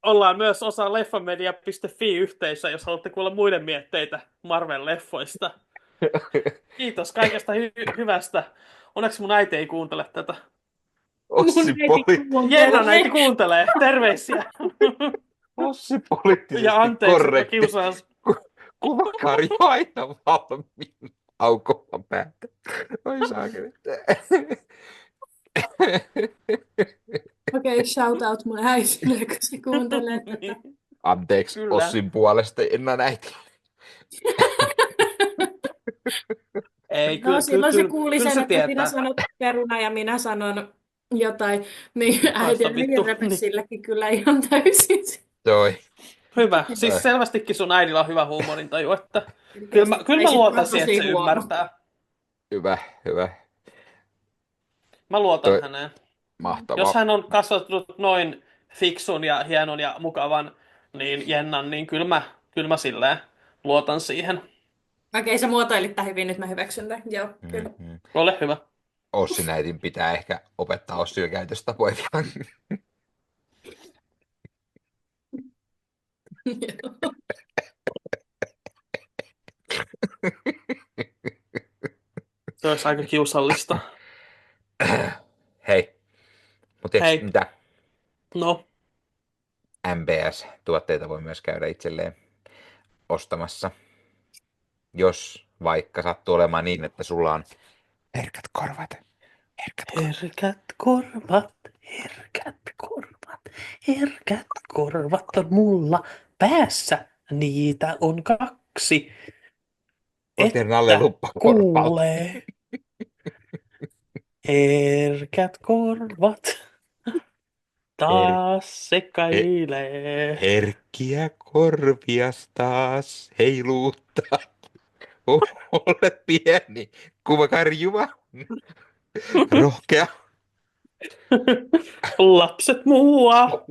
Speaker 3: Ollaan myös osa leffamedia.fi-yhteisöä, jos haluatte kuulla muiden mietteitä Marvel-leffoista. Kiitos kaikesta hyvästä. Onneksi mun äiti ei kuuntele tätä.
Speaker 1: Ossi
Speaker 3: Jennan äiti kuuntelee. Terveisiä.
Speaker 1: Ossi poliittisesti
Speaker 3: Ja anteeksi,
Speaker 1: korrekti.
Speaker 3: kiusaus.
Speaker 1: Kuvakari aina valmiin. Aukolla päätä. Oi saakeli.
Speaker 2: Okei, shout out mun äitille, kun se kuuntelee tätä.
Speaker 1: Anteeksi
Speaker 3: Kyllä.
Speaker 1: Ossin puolesta, Ennan äiti.
Speaker 3: Ei,
Speaker 2: No, silloin se kuuli
Speaker 3: kyllä
Speaker 2: sen,
Speaker 3: se
Speaker 2: että
Speaker 3: tietää.
Speaker 2: sinä sanot peruna ja minä sanon jotain, niin äiti
Speaker 3: Haista
Speaker 2: meni
Speaker 3: vittu.
Speaker 2: repesi silläkin kyllä ihan täysin.
Speaker 1: Toi.
Speaker 3: Hyvä. Siis selvästikin sun äidillä on hyvä huumorintaju, että kyllä mä luotan siihen, että se ymmärtää.
Speaker 1: Hyvä.
Speaker 3: Mä luotan
Speaker 1: Toi-
Speaker 3: häneen.
Speaker 1: Mahtavaa.
Speaker 3: Jos hän on kasvattanut noin fiksun ja hienon ja mukavan niin Jennan, niin kyllä mä silleen luotan siihen.
Speaker 2: Okei, sä muotoilit tämän hyvin, nyt mä hyväksyn tämän. Joo, kyllä.
Speaker 1: Mm-hmm.
Speaker 3: Ole hyvä.
Speaker 1: Ossin äitin pitää ehkä opettaa Ossille käytöstapoja.
Speaker 3: Se olisi aika kiusallista.
Speaker 1: Hei. Mutta
Speaker 3: Hei.
Speaker 1: mitä?
Speaker 3: No,
Speaker 1: MBS-tuotteita voi myös käydä itselleen ostamassa. Jos vaikka sattuu olemaan niin, että sulla on herkät korvat.
Speaker 3: herkät korvat, herkät korvat, herkät korvat on mulla päässä. Niitä on 2.
Speaker 1: Otin alle luppakorvalla.
Speaker 3: Kuulee. Herkät korvat. Taas sekailee.
Speaker 1: Herkkiä korvias taas heiluttaa. Olet pieni, kuva karjuva, rohkea.
Speaker 3: Lapset mua!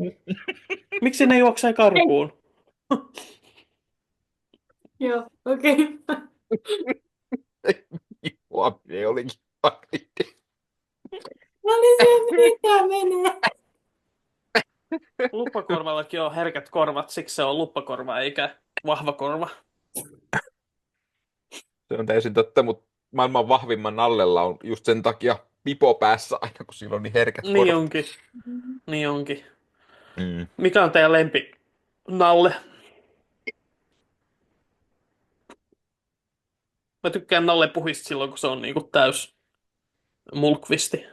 Speaker 3: Miksi ne juoksee karkuun?
Speaker 2: Joo, okei.
Speaker 1: Juominen olikin pakiti.
Speaker 2: Mä olin siellä, mitä menee.
Speaker 3: Luppakorvallakin on herkät korvat, siksi se on luppakorva eikä vahva korva.
Speaker 1: Se on täysin totta, mutta maailman vahvimman Nallella on just sen takia pipo päässä aina, kun sillä on niin herkät
Speaker 3: Niin
Speaker 1: korvat.
Speaker 3: onkin. Niin onkin.
Speaker 1: Mm.
Speaker 3: Mikä on teidän lempi Nalle? Mä tykkään Nalle puhista silloin, kun se on niinku täys mulkvisti.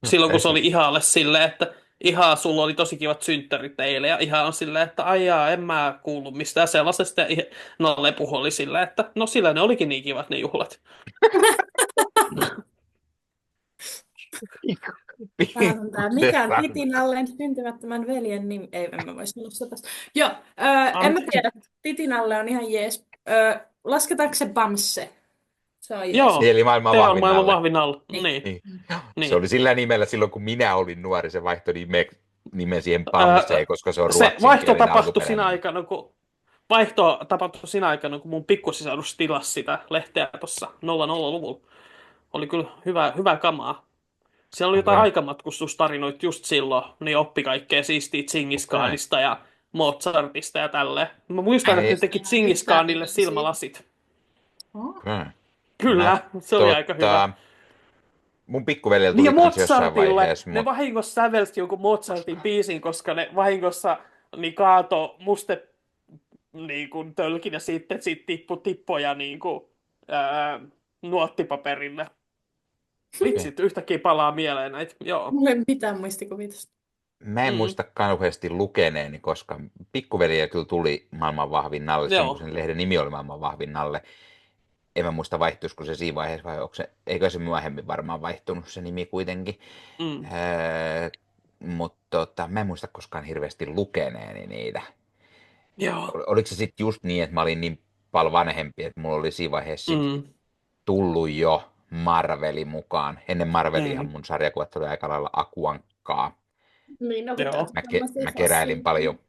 Speaker 3: Silloin, kun se oli Ihalle silleen, että Iha, sulla oli tosi kivat synttärit eilen, ja Iha on silleen, että aijaa, en mä kuullut mistään sellaisesta, ja Nalle Puho oli silleen, että no sillä ne olikin niin kivat ne juhlat.
Speaker 2: Mikä on Titin Allen syntymättömän veljen nimi? Ei, en mä voi sanoa sitä tästä. Joo, en mä tiedä. Titin Alle on ihan jees. Lasketaanko se Bamse? Se on jees.
Speaker 3: Joo,
Speaker 1: Eli maailman
Speaker 3: se on
Speaker 1: vahvin
Speaker 3: maailman
Speaker 1: Nalle.
Speaker 3: vahvin Nalle.
Speaker 2: Niin.
Speaker 3: Niin.
Speaker 1: Se oli sillä nimellä silloin, kun minä olin nuori, se vaihtoi nimen siihen Bamseen, koska se on
Speaker 3: Se vaihto
Speaker 1: ruotsinkielinen
Speaker 3: tapahtui siinä
Speaker 1: alkuperäinen.
Speaker 3: aikana, kun mun pikkusisarus tilasi sitä lehteä tuossa 00-luvulla. Oli kyllä hyvä kamaa. Siellä oli jotain
Speaker 1: Okei.
Speaker 3: aikamatkustustarinoita just silloin, niin oppi kaikkea siistiä Tsingiskaanista ja Mozartista ja tälleen. Mä muistan, että ne teki Tsingiskaanille silmälasit.
Speaker 1: Okei.
Speaker 3: Kyllä, se oli aika hyvä.
Speaker 1: Mun pikkuveljellä
Speaker 3: Niin
Speaker 1: tuli
Speaker 3: ja
Speaker 1: kans jossain
Speaker 3: Mozartille,
Speaker 1: vaiheessa,
Speaker 3: ne vahingossa sävelsi jonkun Mozartin biisin, koska ne vahingossa niin kaato muste niin kuin tölkin ja sitten siitä tippui tippoja niin kuin, nuottipaperille. Vitsit, yhtäkkiä palaa mieleen näitä. Joo.
Speaker 2: Mulla ei mitään muistikuvitusta.
Speaker 1: mä en muista kauheasti lukeneeni, koska pikkuveljellä kyllä tuli maailman vahvin Nalle, sen,
Speaker 3: Joo.
Speaker 1: kun sen lehden nimi oli maailman vahvin Nalle. En mä muista vaihtuisiko se siinä vaiheessa vai eikö se myöhemmin varmaan vaihtunut se nimi kuitenkin.
Speaker 3: Mm.
Speaker 1: Mutta mä en muista koskaan hirveästi lukeneeni niitä.
Speaker 3: Joo.
Speaker 1: Oliko se sitten just niin, että mä olin niin paljon vanhempi, että mulla oli siinä vaiheessa tullut jo Marveli mukaan. Ennen Marvelihan mun sarjakuvat oli aika lailla Akuankkaa.
Speaker 2: Niin, no,
Speaker 3: Joo.
Speaker 1: Mä keräilin paljon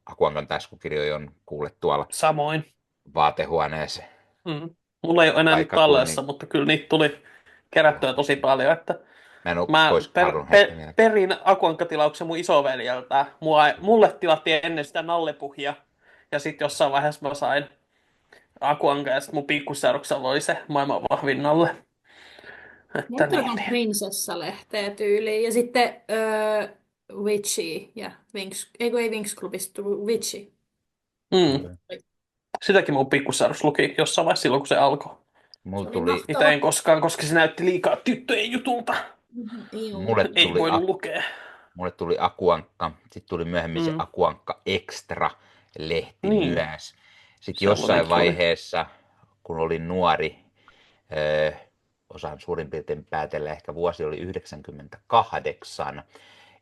Speaker 1: Akuankan taskukirjoja, on kuullut tuolla
Speaker 3: Samoin.
Speaker 1: vaatehuoneessa.
Speaker 3: Mulla ei ole enää niitä
Speaker 1: Paikkakunnin.
Speaker 3: tallessa, mutta kyllä niitä tuli kerättyä tosi paljon. Että
Speaker 1: Mä en ole
Speaker 3: mä
Speaker 1: pois kadun hetken jälkeen.
Speaker 3: perin Akuankka-tilauksen mun isoveljeltä. Mulle tilattiin ennen sitä nallepuhia. Ja sitten jossain vaiheessa mä sain Akuanka ja sitten mun pikkuseruksella oli se maailman vahvin Nalle. Että
Speaker 2: Mulla on
Speaker 3: niin.
Speaker 2: prinsessalehteä tyyliin. Ja sitten Witchy ja Winx, ei Winx Clubista, Witchy.
Speaker 3: Sitäkin mun pikkuserus luki jossain vaiheessa silloin, kun se alkoi.
Speaker 1: Mulla
Speaker 2: Se oli
Speaker 1: tuli,
Speaker 2: mahtava.
Speaker 3: Itse en koskaan, koska se näytti liikaa tyttöjen jutulta.
Speaker 1: mulle
Speaker 3: Ei
Speaker 1: tuli,
Speaker 3: voinut lukea.
Speaker 1: mulle tuli Akuankka, sitten tuli myöhemmin se Akuankka Extra-lehti
Speaker 3: Niin.
Speaker 1: myös. Sitten
Speaker 3: Sellainenkin
Speaker 1: jossain
Speaker 3: oli.
Speaker 1: vaiheessa, kun olin nuori, osaan suurin piirtein päätellä, ehkä vuosi oli 98,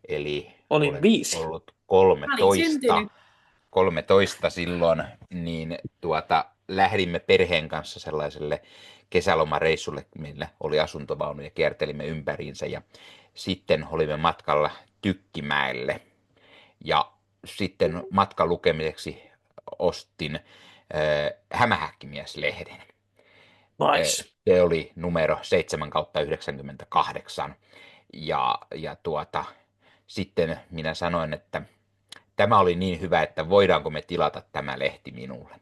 Speaker 1: eli
Speaker 3: Olin
Speaker 1: olen
Speaker 3: 5.
Speaker 1: ollut
Speaker 2: Mä olin
Speaker 1: 13,
Speaker 2: syntynyt.
Speaker 1: 13 silloin, niin lähdimme perheen kanssa sellaiselle kesälomareissulle, millä oli asuntovaunu ja kiertelimme ympäriinsä ja sitten olimme matkalla Tykkimäelle ja sitten matkan lukemiseksi ostin Hämähäkkimies-lehden.
Speaker 3: Nice.
Speaker 1: Se oli numero 7/98 ja sitten minä sanoin, että tämä oli niin hyvä, että voidaanko me tilata tämä lehti minulle.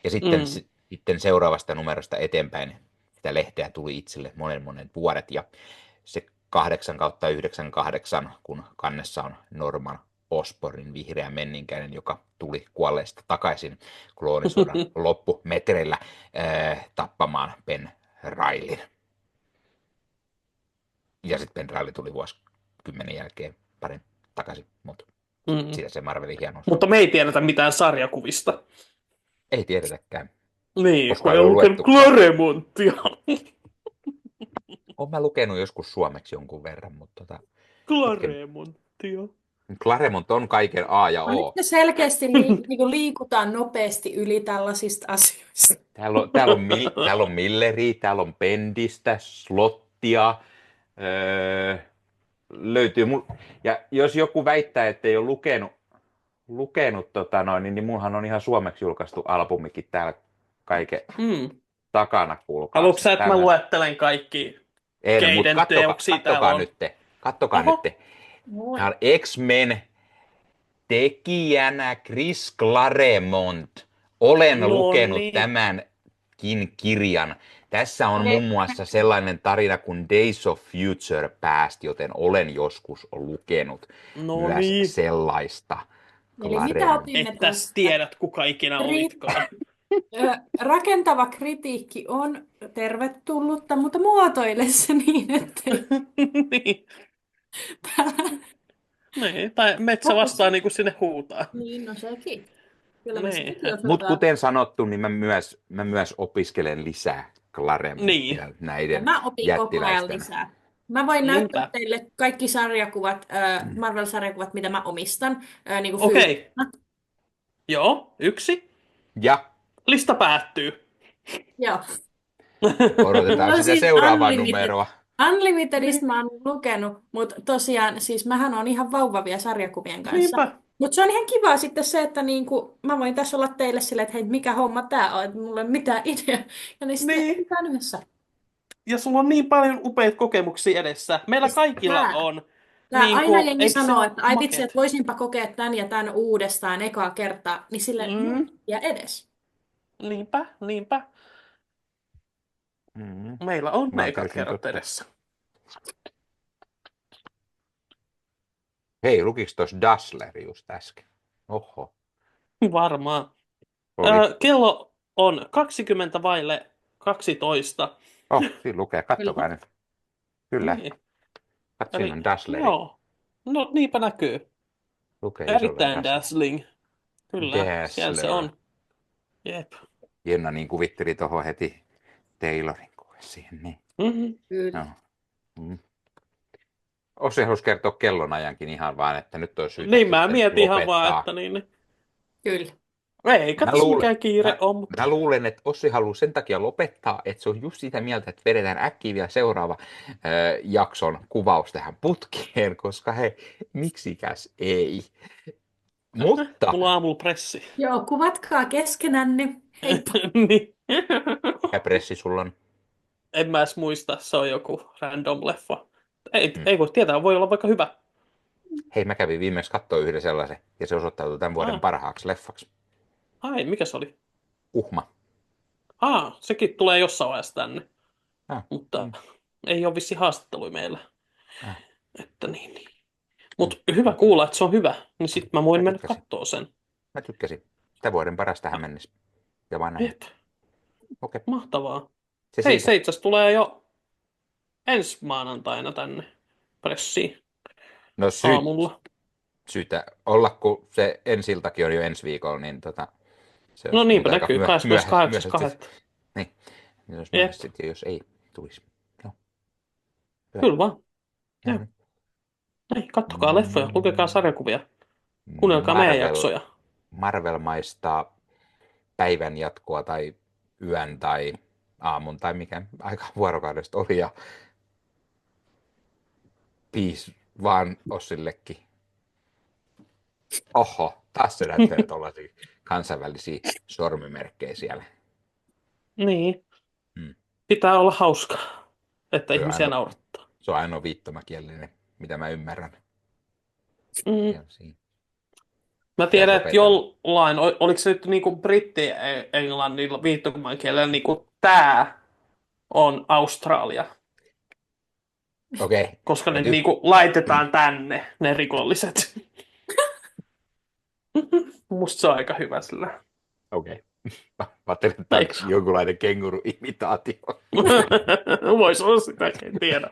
Speaker 1: Ja sitten seuraavasta numerosta eteenpäin sitä lehteä tuli itselle monen vuodet. Ja se 8/98, kun kannessa on Norman Osbornin vihreä menninkäinen, joka tuli kuolleesta takaisin kloonisodan loppumetreillä tappamaan Ben Reillyn. Ja sitten Ben Reilly tuli vuosikymmenen jälkeen parin takaisin, mutta siitä se Marvelin hienous.
Speaker 3: Mutta me ei tiedetä mitään sarjakuvista.
Speaker 1: Ei tiedetäkään.
Speaker 3: Niin,
Speaker 1: Koska
Speaker 3: kun
Speaker 1: ei
Speaker 3: ei
Speaker 1: ole
Speaker 3: ole lukenut
Speaker 1: luettukaan.
Speaker 3: Claremontia.
Speaker 1: Olen mä lukenut joskus suomeksi jonkun verran, mutta
Speaker 3: Claremontia.
Speaker 1: Claremont on kaiken A ja
Speaker 2: No, nyt
Speaker 1: O.
Speaker 2: me selkeästi niinku liikutaan nopeasti yli tällaisista asioista.
Speaker 1: Täällä on Milleria, täällä on Pendistä, Slottia. Öö, löytyy. Ja jos joku väittää, että ei ole lukenut niin munhan on ihan suomeksi julkaistu albumikin täällä kaiken takana, kuulkaas.
Speaker 3: Haluatko sä, että mä luettelen kaikki,
Speaker 1: Ei, mutta
Speaker 3: keiden teoksia täällä
Speaker 1: kattokaa
Speaker 3: on?
Speaker 1: nyt. Kattokaa
Speaker 3: Oho.
Speaker 1: nyt. Tää on X-Men tekijänä Chris Claremont. Olen
Speaker 3: No
Speaker 1: lukenut
Speaker 3: niin.
Speaker 1: tämänkin kirjan. Tässä on
Speaker 2: Okei.
Speaker 1: muun muassa sellainen tarina kuin Days of Future Past, joten olen joskus lukenut
Speaker 3: No
Speaker 1: myös
Speaker 3: niin.
Speaker 1: sellaista.
Speaker 2: Eli mitä
Speaker 1: Claremont.
Speaker 2: opimme
Speaker 3: Ettäs
Speaker 2: tästä?
Speaker 3: tiedät, kuka ikinä olitkaan.
Speaker 2: Rakentava kritiikki on tervetullutta, mutta muotoile se niin, että
Speaker 3: Niin. Niin, tai metsä vastaa niin kuin sinne huutaa.
Speaker 2: Niin, no sekin. Kyllä me
Speaker 3: Niin.
Speaker 2: sekin
Speaker 1: Mutta
Speaker 2: osataan.
Speaker 1: kuten sanottu, niin mä myös opiskelen lisää Claremontia
Speaker 3: Niin.
Speaker 2: Ja
Speaker 1: näiden
Speaker 2: mä opin koko ajan
Speaker 1: jättiläisten.
Speaker 2: lisää. Mä voin näyttää
Speaker 3: Niinpä.
Speaker 2: teille kaikki sarjakuvat, Marvel-sarjakuvat, mitä mä omistan. Niin kuin
Speaker 3: Okei.
Speaker 2: fyysisellä.
Speaker 3: Joo, 1.
Speaker 1: Ja
Speaker 3: Lista päättyy.
Speaker 2: Joo.
Speaker 1: odotetaan
Speaker 2: No
Speaker 1: sitä
Speaker 2: siis
Speaker 1: seuraavaa
Speaker 2: Unlimited-
Speaker 1: numeroa.
Speaker 2: Unlimitedista mä oon lukenut, mutta tosiaan siis mähän on ihan vauvavia sarjakuvien kanssa.
Speaker 3: Niinpä.
Speaker 2: Mutta se on ihan kiva sitten se, että niinku, mä voin tässä olla teille silleen, että hei, mikä homma tää on, että mulla ei ole mitään idea. Ja niin sitten
Speaker 3: Niin.
Speaker 2: mitään yhdessä.
Speaker 3: Ja sulla on niin paljon upeita kokemuksia edessä. Meillä
Speaker 2: Siis
Speaker 3: kaikilla
Speaker 2: tää-
Speaker 3: on.
Speaker 2: Tää
Speaker 3: Niin
Speaker 2: aina
Speaker 3: kuin,
Speaker 2: jengi
Speaker 3: eikö se
Speaker 2: sanoo,
Speaker 3: ole
Speaker 2: että ai vitsi,
Speaker 3: makeet?
Speaker 2: että voisinpa kokea tän ja tän uudestaan ekaa kertaa. Niin silleen, ja edes.
Speaker 3: Niinpä. Meillä on
Speaker 1: Mä
Speaker 3: ne ekat
Speaker 1: täysin
Speaker 3: kerrat
Speaker 1: totta.
Speaker 3: edessä.
Speaker 1: Hei, lukiks tuossa Dassler just äsken? Oho.
Speaker 3: Varmaan.
Speaker 1: Oli.
Speaker 3: Kello on 20 vaille 12.
Speaker 1: Siinä lukee, kattokaa nyt. Kyllä,
Speaker 3: Niin.
Speaker 1: siinä on Dassleri.
Speaker 3: Joo. No niinpä näkyy.
Speaker 1: Lukee isolla
Speaker 3: Erittäin
Speaker 1: Dassler.
Speaker 3: dazzling. Kyllä, siellä se
Speaker 1: Dazzler.
Speaker 3: on. Jep.
Speaker 1: Jenna niin kuvitteli tuohon heti Taylorin kuve siihen. Niin.
Speaker 3: Mhm.
Speaker 2: Kyllä.
Speaker 1: No. Ossi halusi kertoa kellonajankin ihan vaan, että nyt on syytä
Speaker 3: Niin mä
Speaker 1: sitten
Speaker 3: mietin ihan
Speaker 1: lopettaa.
Speaker 3: vaan, että niin.
Speaker 2: Kyllä.
Speaker 3: Ei,
Speaker 1: Mä
Speaker 3: katso
Speaker 1: luulen-
Speaker 3: mikä kiire on, mutta
Speaker 1: Mä luulen, että Ossi haluaa sen takia lopettaa, että se on just sitä mieltä, että vedetään äkkiä vielä seuraava jakson kuvaus tähän putkeen, koska hei, miksikäs ei. Mutta,
Speaker 3: mulla on aamulla pressi.
Speaker 2: Joo, kuvatkaa keskenänne. Heippa.
Speaker 3: Niin.
Speaker 1: mikä pressi sulla on?
Speaker 3: En mä edes muista, se on joku random leffa. Ei voi tietää, voi olla vaikka hyvä.
Speaker 1: Hei, mä kävin viimeksi katsoa yhden sellaisen, ja se osoittautui tämän vuoden parhaaksi leffaksi.
Speaker 3: Ai, mikä se oli?
Speaker 1: Uhma.
Speaker 3: Sekin tulee jossain vaiheessa tänne. Mutta
Speaker 1: Mm.
Speaker 3: ei ole vissi haastattelui meillä.
Speaker 1: Ah.
Speaker 3: Että niin. Mutta hyvä kuulla, että se on hyvä. Niin sit mä voin
Speaker 1: Mä
Speaker 3: mennä
Speaker 1: tykkäsin.
Speaker 3: kattoo sen.
Speaker 1: Mä tykkäsin. Tämän vuoden paras tähän mennessä. Ja vaan näin.
Speaker 3: Jep,
Speaker 1: Okei.
Speaker 3: mahtavaa.
Speaker 1: Se
Speaker 3: Hei,
Speaker 1: siitä.
Speaker 3: se itse asiassa tulee jo ensi maanantaina tänne pressiin
Speaker 1: No
Speaker 3: aamulla.
Speaker 1: syytä olla, kun se ensiltakin on jo ensi viikolla, niin se
Speaker 3: No
Speaker 1: olisi
Speaker 3: niinpä
Speaker 1: multa aika
Speaker 3: näkyy,
Speaker 1: myöhäistä
Speaker 3: 28.2.
Speaker 1: Niin, se olisi
Speaker 3: Jep.
Speaker 1: myöhäistä sitten, jos ei tulisi. Joo. Hyvä.
Speaker 3: Kyllä vaan.
Speaker 1: Ja
Speaker 3: Jep. Ei, kattokaa leffoja, lukekaa sarjakuvia, kuunnelkaa meidän jaksoja.
Speaker 1: Marvel maistaa päivän jatkoa tai yön tai aamun tai mikä aika vuorokaudesta oli ja peace vaan Ossillekin. Oho, taas se näyttää tuollaisia kansainvälisiä sormimerkkejä siellä.
Speaker 3: Niin.
Speaker 1: Mm.
Speaker 3: Pitää olla hauskaa, että
Speaker 1: Kyllä,
Speaker 3: ihmisiä
Speaker 1: aina.
Speaker 3: naurattaa.
Speaker 1: Se on ainoa viittomakielinen, mitä mä ymmärrän.
Speaker 3: Mm.
Speaker 1: Ja siinä.
Speaker 3: Mä tiedän, että
Speaker 1: opetella.
Speaker 3: jollain, oliko se nyt niinku britti-englannilla viittomakielellä, niinku tää on Australia,
Speaker 1: Okei.
Speaker 3: koska ne
Speaker 1: Täytyy-
Speaker 3: niinku laitetaan tänne, ne rikolliset. Musta se on aika hyvä sillä.
Speaker 1: Okei. Mä ajattelin, että tämä
Speaker 3: Eikö?
Speaker 1: on jonkunlainen kenguru-imitaatio.
Speaker 3: Vois olla sitä, en tiedä.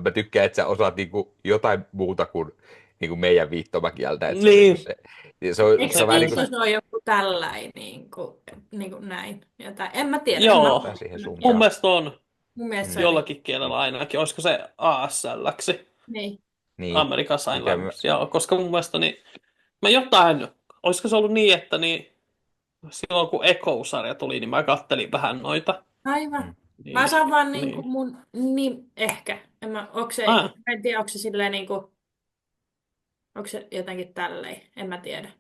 Speaker 1: Mä tykkään, että sä osaat niinku jotain muuta kuin niinku meidän viittomakieltä. Että
Speaker 3: Niin.
Speaker 1: se on
Speaker 2: Eikö
Speaker 1: vähän
Speaker 2: se,
Speaker 1: niin kuin
Speaker 2: se on joku tällainen, niin kuin näin? Jotain. En mä tiedä.
Speaker 3: Joo.
Speaker 2: En mä-
Speaker 1: siihen
Speaker 3: Mun
Speaker 1: suuntaan.
Speaker 3: mielestä on
Speaker 2: Mun mielestä se on
Speaker 3: jollakin kielellä ainakin. Olisiko se ASL:ksi?
Speaker 2: niin.
Speaker 1: Niin.
Speaker 3: American Sign
Speaker 1: Mitä mä...
Speaker 3: Language, joo, koska mun mielestä niin, mä jotain, olisiko se ollut niin, että niin, silloin kun Echo-sarja tuli, niin mä kattelin vähän noita,
Speaker 2: Aivan.
Speaker 1: Mm.
Speaker 2: Mä
Speaker 3: niin,
Speaker 2: saan vaan niinku
Speaker 3: niin.
Speaker 2: mun ehkä. En tiedä, onko se silleen niinku, onko se jotenkin tälleen. En mä tiedä.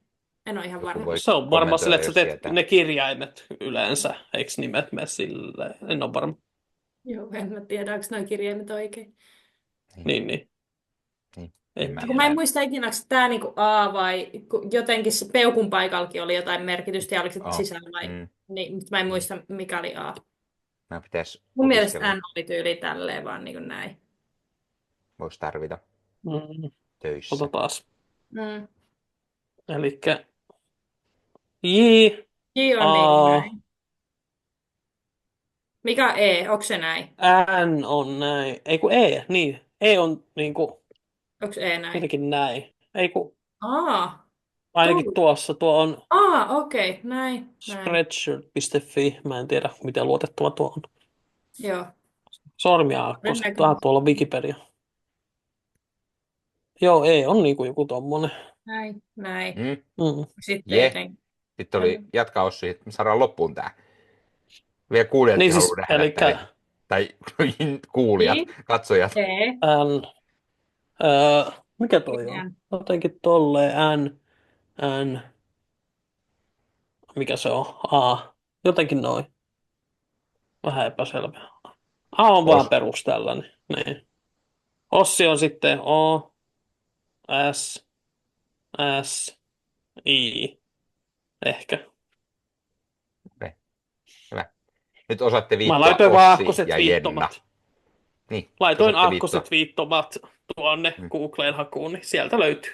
Speaker 2: En ole ihan
Speaker 1: Joku
Speaker 2: varma.
Speaker 1: voi
Speaker 3: Se on varmaan silleen,
Speaker 1: kommentoida,
Speaker 3: että sä
Speaker 1: jos
Speaker 3: teet
Speaker 1: sieltä.
Speaker 3: ne kirjaimet yleensä, eikö nimet mene silleen, en ole varma.
Speaker 2: Joo, en mä tiedä, onko nuo kirjaimet oikein.
Speaker 1: Niin,
Speaker 3: Niin,
Speaker 1: niin. En
Speaker 3: en
Speaker 1: mä
Speaker 2: Kun mä en
Speaker 3: tiedä.
Speaker 1: enää.
Speaker 2: muista ikinä, onko tämä niinku A vai jotenkin se peukun paikallakin oli jotain merkitystä ja oliko se
Speaker 1: Oh.
Speaker 2: sisällä vai...
Speaker 1: Mm.
Speaker 2: Niin, mutta mä en
Speaker 1: Mm.
Speaker 2: muista, mikä oli A.
Speaker 1: Mä pitäisi
Speaker 2: Mun mielestä
Speaker 1: opiskella.
Speaker 2: N oli tyyli tälleen vaan niin kuin näin.
Speaker 1: Voisi tarvita
Speaker 3: Mm,
Speaker 1: töissä.
Speaker 3: taas.
Speaker 2: Mm.
Speaker 3: Elikkä J,
Speaker 2: J on niin kuin
Speaker 3: A,
Speaker 2: näin. Mikä on E? Onko se näin?
Speaker 3: N on näin. Ei kun E, niin. E on niinku
Speaker 2: Onko E näin?
Speaker 3: jotenkin näin. Ei kun
Speaker 2: A.
Speaker 3: ainakin
Speaker 2: Tuo.
Speaker 3: tuossa tuo on
Speaker 2: A, okei. Näin. Näin.
Speaker 3: spreadshirt.fi. Mä en tiedä, miten luotettava tuo on.
Speaker 2: Joo.
Speaker 3: Sormiaakkoset. Tää tuolla on Wikipedia. Joo, E on niinku joku tommonen.
Speaker 2: Näin. Näin.
Speaker 1: Mm.
Speaker 3: Mm.
Speaker 2: Sitten
Speaker 1: Je.
Speaker 2: jotenkin.
Speaker 1: Sitten oli jatka Ossi, että me saadaan loppuun tää. Vielä kuulijatkin
Speaker 3: Niin
Speaker 1: haluaa
Speaker 3: siis,
Speaker 1: nähdä
Speaker 3: elikkä
Speaker 1: tai kuulijat,
Speaker 2: I,
Speaker 1: katsojat.
Speaker 2: E,
Speaker 3: N. Mikä toi on?
Speaker 2: N.
Speaker 3: Jotenkin tolleen N. Mikä se on? A. Jotenkin noin. Vähän epäselvä. A on vaan
Speaker 1: Os,
Speaker 3: perus tällainen. Niin. Ossi on sitten O, S, S, I. Ehkä.
Speaker 1: okay. Hyvä. Nyt osaatte
Speaker 3: Mä
Speaker 1: viittoa
Speaker 3: laitoin vaan
Speaker 1: Ossi
Speaker 3: akkoset
Speaker 1: ja Jenna.
Speaker 3: viittomat.
Speaker 1: Niin,
Speaker 3: Laitoin
Speaker 1: osaatte viittoa.
Speaker 3: akkoset viittomat tuonne
Speaker 1: Mm.
Speaker 3: Googleen hakuun, niin sieltä löytyy.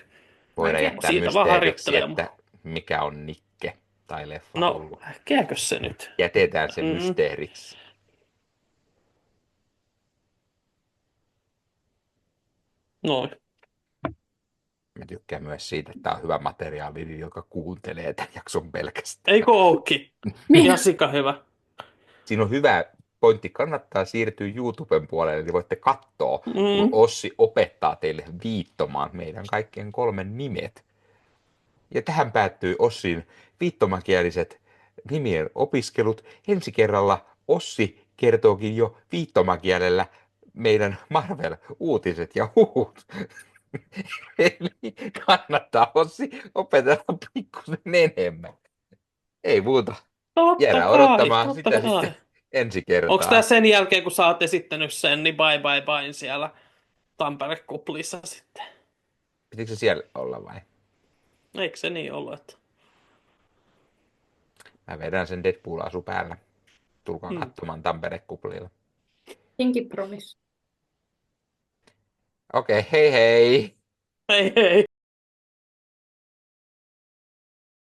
Speaker 1: Voidaan
Speaker 2: Oikein.
Speaker 1: jättää
Speaker 3: Siitä vaan
Speaker 1: mysteeriksi,
Speaker 3: harjoittelemaan.
Speaker 1: että mikä on Nikke tai
Speaker 3: No,
Speaker 1: leffahullu.
Speaker 3: äkkiäkö se nyt?
Speaker 1: Jätetään se mysteeriksi.
Speaker 3: Noin.
Speaker 1: Mä tykkään myös siitä, että tämä on hyvä materiaali, joka kuuntelee tämän jakson pelkästään.
Speaker 3: Eikö ookin? Ihan sika hyvä.
Speaker 1: Siinä on hyvä pointti. Kannattaa siirtyä YouTuben puolelle, niin voitte katsoa, kun
Speaker 3: Mm.
Speaker 1: Ossi opettaa teille viittomaan meidän kaikkien 3 nimet. Ja tähän päättyy Ossin viittomakieliset nimien opiskelut. Ensi kerralla Ossi kertookin jo viittomakielellä meidän Marvel-uutiset ja huhut. Eli kannattaa Ossi opetella pikkusen enemmän. Ei muuta.
Speaker 3: Totta
Speaker 1: Jäädään
Speaker 3: kai,
Speaker 1: odottamaan
Speaker 3: totta
Speaker 1: sitä
Speaker 3: kai.
Speaker 1: sitten ensi kertaa.
Speaker 3: Onko tämä sen jälkeen, kun sä oot esittänyt sen, niin bye bye bye siellä Tampere-kuplissa sitten?
Speaker 1: Pitikö se siellä olla vai?
Speaker 3: Eikö se niin ollut? Että...
Speaker 1: Mä vedän sen Deadpool-asu päällä. Tulkaa katsomaan Tampere-kuplilla.
Speaker 2: Pinky Promise.
Speaker 1: Okei, hei hei!
Speaker 3: Hei hei!